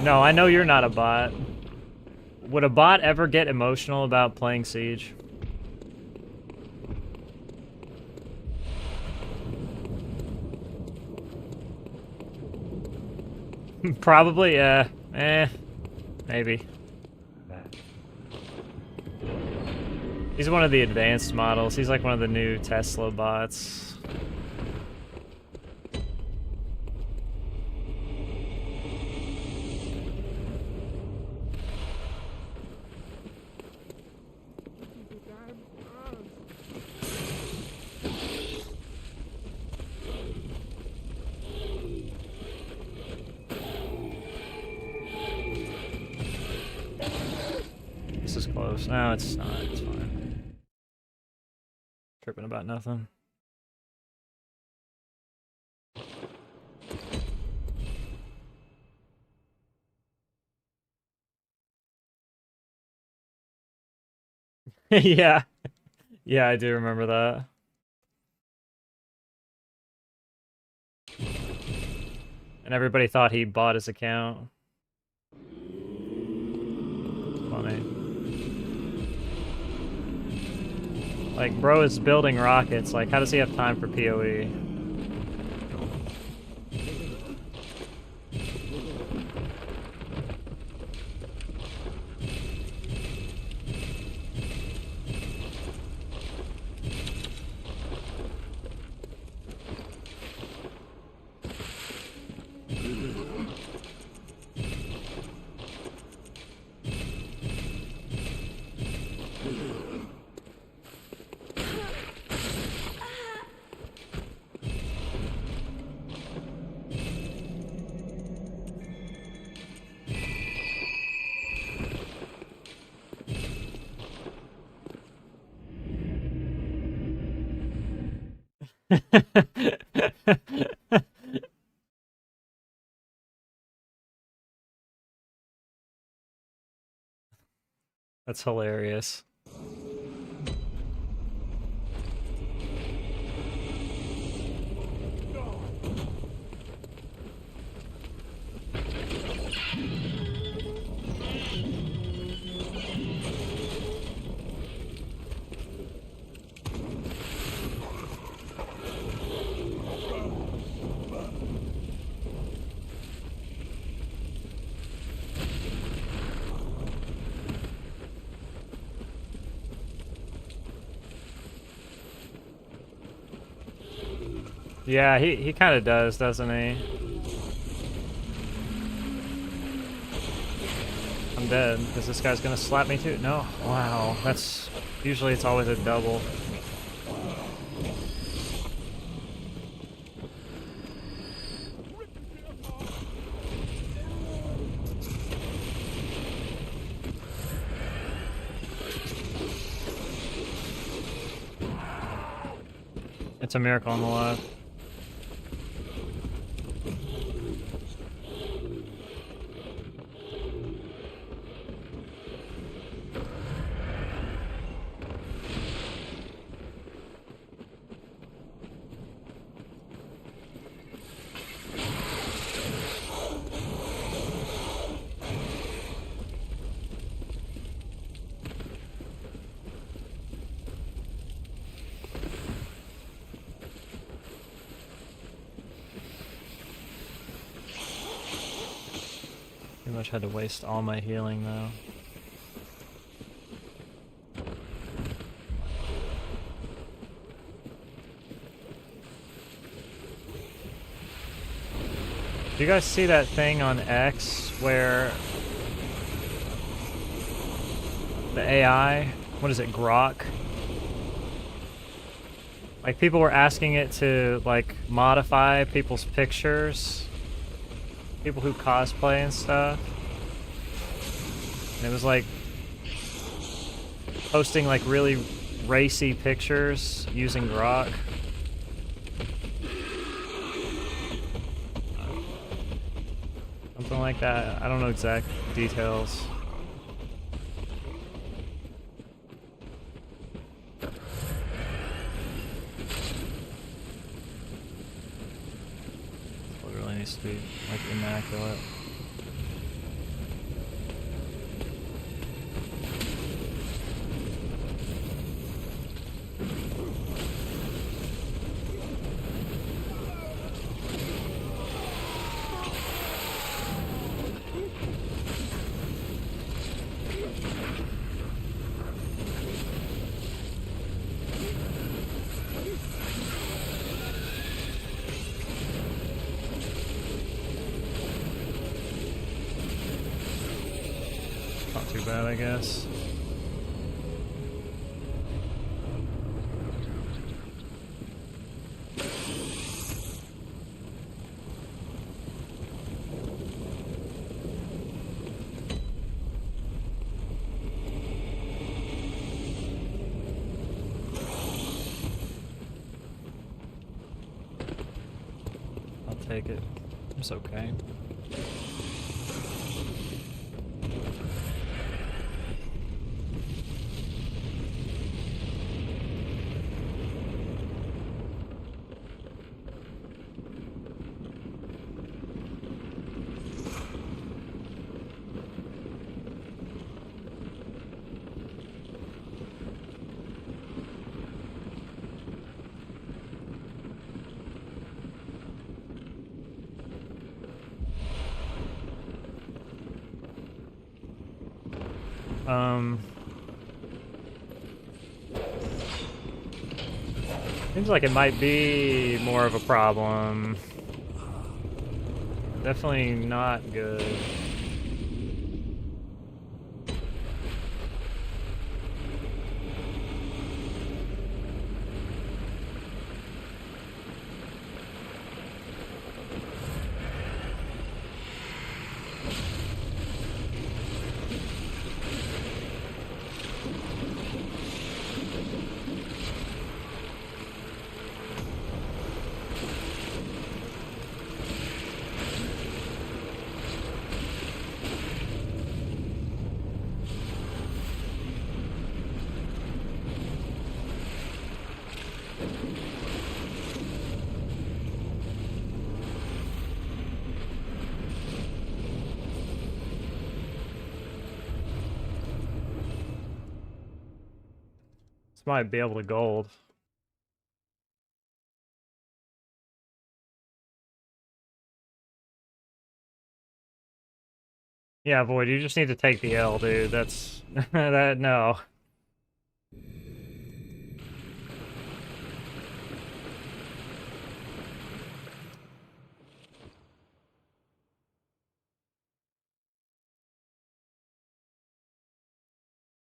Speaker 1: No, I know you're not a bot. Would a bot ever get emotional about playing Siege? Probably, yeah. Maybe. He's one of the advanced models. He's like one of the new Tesla bots. This is close. No, it's not. It's fine. Tripping about nothing. Yeah. Yeah, I do remember that. And everybody thought he bought his account. Funny. Like, bro is building rockets. Like, how does he have time for PoE? That's hilarious. Yeah, he kind of does, doesn't he? I'm dead. Is this guy's gonna slap me too? No. Wow, that's usually it's always a double. It's a miracle on the left. Pretty much had to waste all my healing though. Do you guys see that thing on X where the AI, what is it, Grok? Like people were asking it to like modify people's pictures, people who cosplay and stuff. And it was like posting like really racy pictures using Grok. Something like that. I don't know exact details. It really needs to be like immaculate. Not too bad, I guess. I'll take it. It's okay. Seems like it might be more of a problem. Definitely not good. This might be able to gold. Yeah, Void, you just need to take the L, dude. That's... that, no.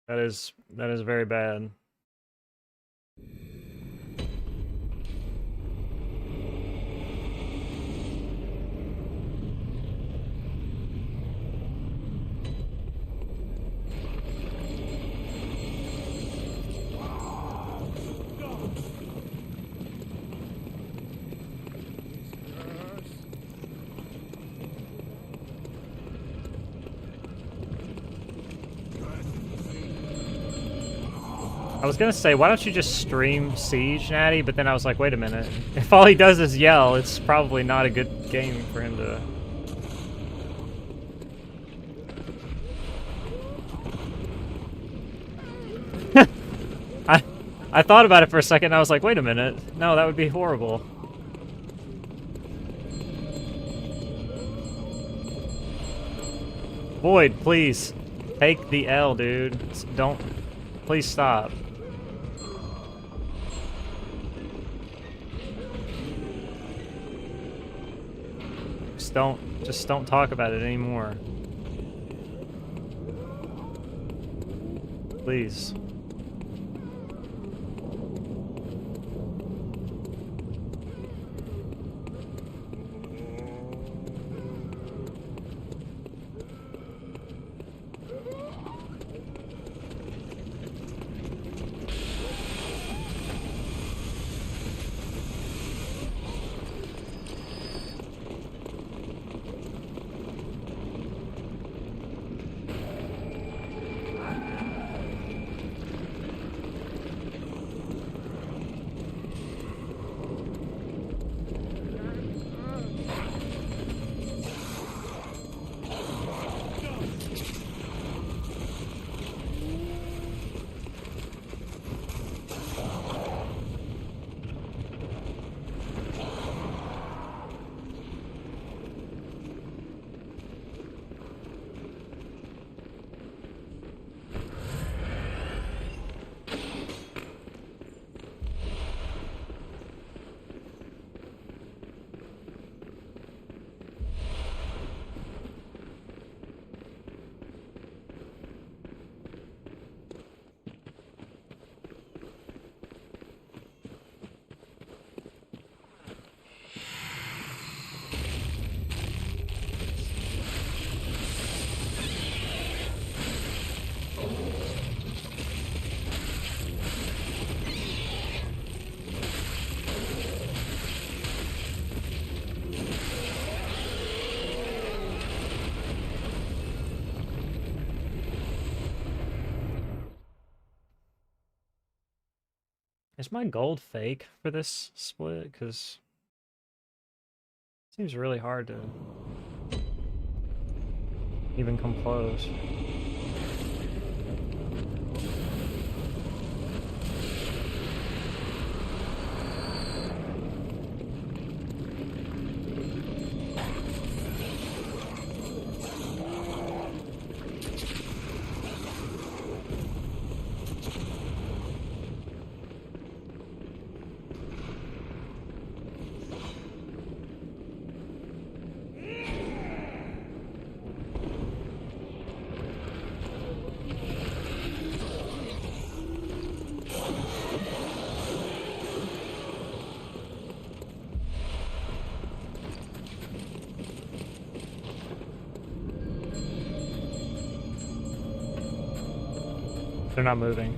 Speaker 1: That is very bad. I was gonna say, why don't you just stream Siege, Natty? But then I was like, wait a minute. If all he does is yell, it's probably not a good game for him to... I thought about it for a second and I was like, wait a minute. No, that would be horrible. Boyd, please. Take the L, dude. Don't... Please stop. Just don't talk about it anymore. Please. Is my gold fake for this split? Because it seems really hard to even come close. They're not moving.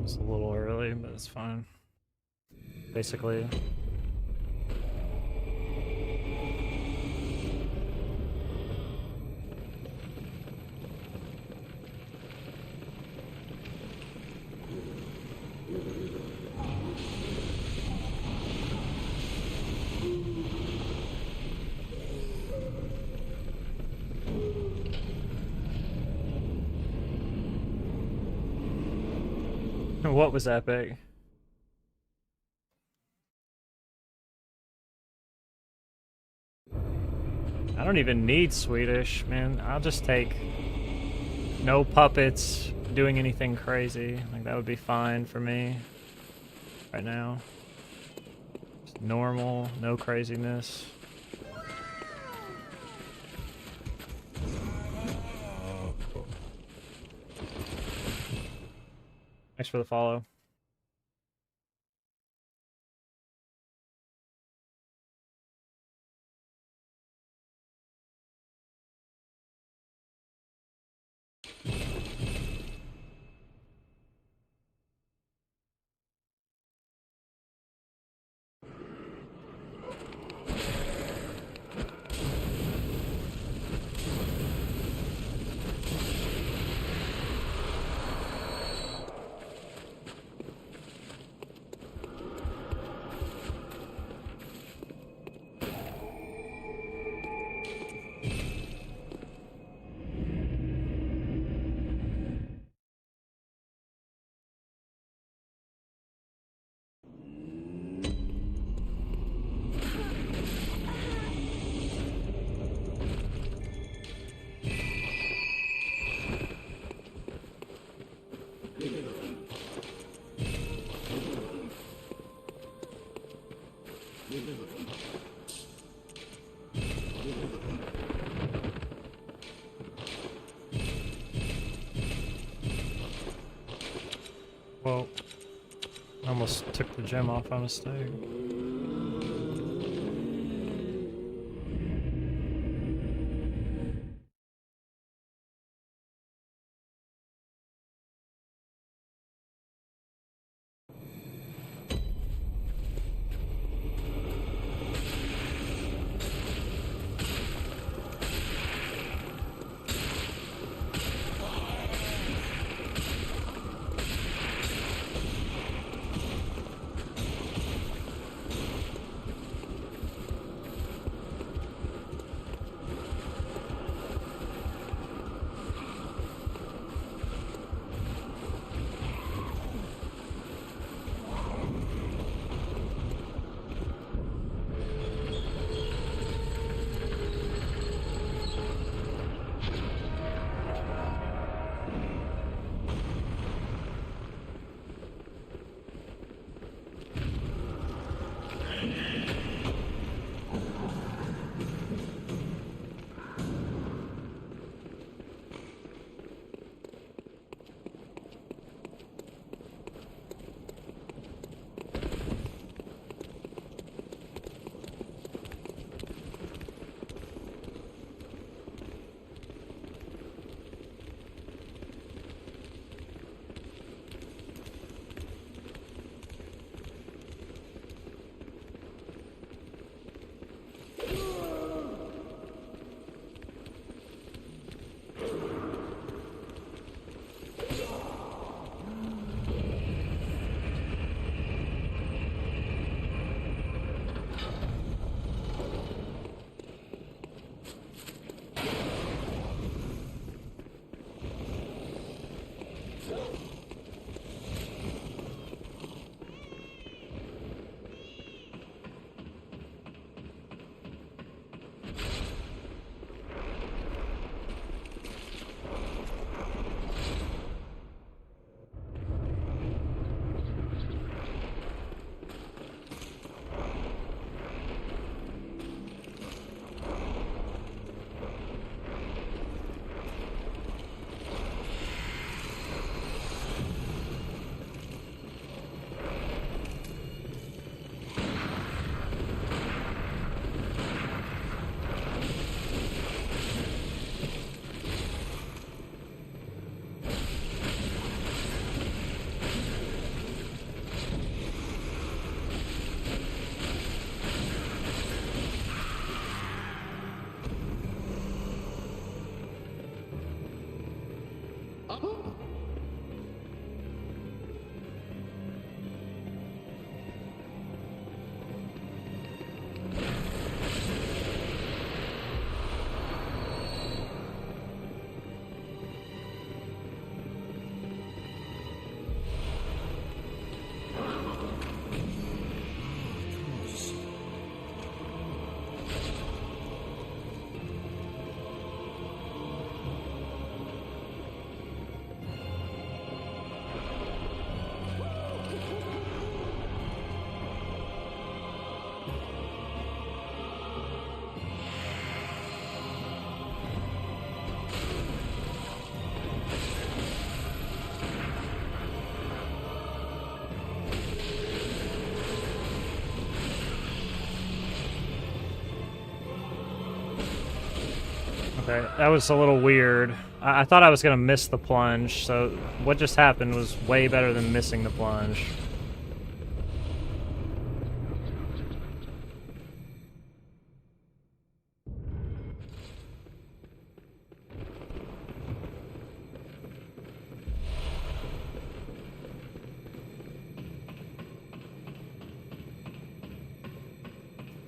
Speaker 1: It's a little early, but it's fine. Basically. What was epic? I don't even need Swedish, man. I'll just take no puppets doing anything crazy. Like, that would be fine for me right now. Just normal, no craziness. Thanks for the follow. Well, I almost took the gem off by mistake. Okay, that was a little weird. I thought I was gonna miss the plunge, so what just happened was way better than missing the plunge.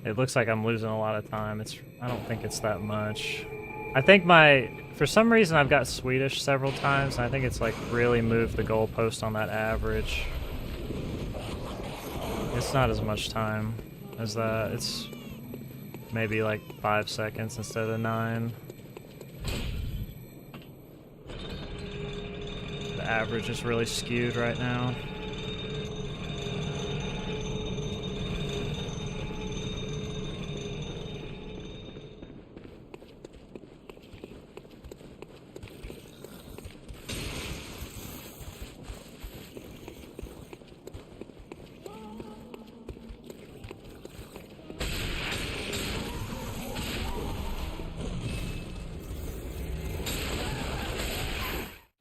Speaker 1: It looks like I'm losing a lot of time. I don't think it's that much. I think for some reason I've got Swedish several times, and I think it's like really moved the goalpost on that average. It's not as much time as that. It's maybe like 5 seconds instead of 9. The average is really skewed right now.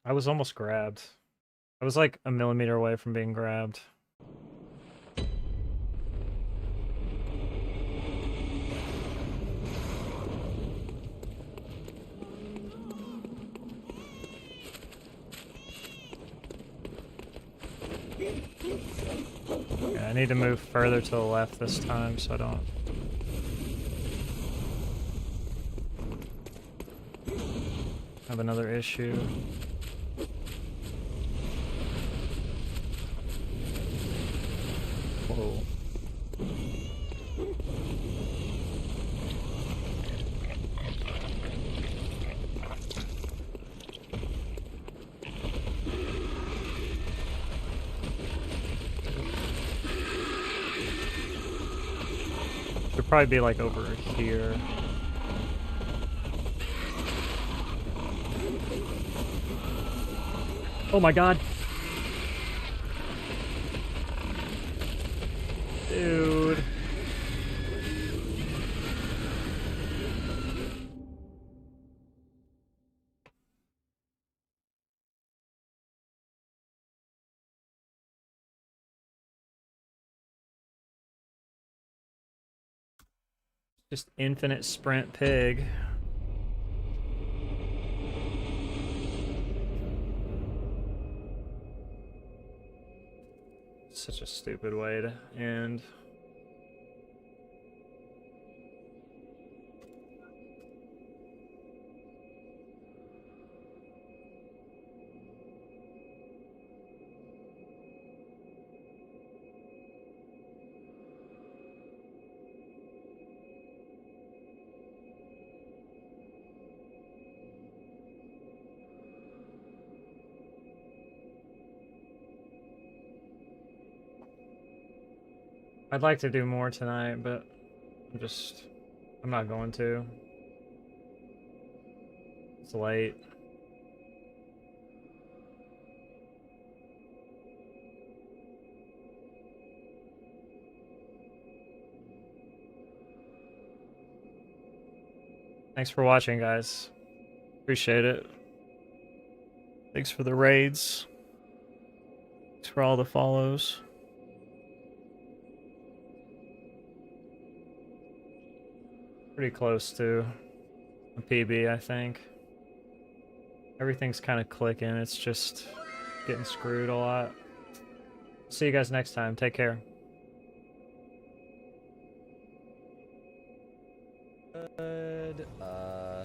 Speaker 1: I was almost grabbed. I was like a millimeter away from being grabbed. Yeah, I need to move further to the left this time so I don't have another issue. Whoa. Should probably be like over here. Oh my god. Dude. Just infinite sprint pig. Such a stupid way to end. I'd like to do more tonight, but I'm not going to. It's late. Thanks for watching, guys. Appreciate it. Thanks for the raids. Thanks for all the follows. Pretty close to a PB, I think. Everything's kind of clicking. It's just getting screwed a lot. See you guys next time. Take care. Goodbye.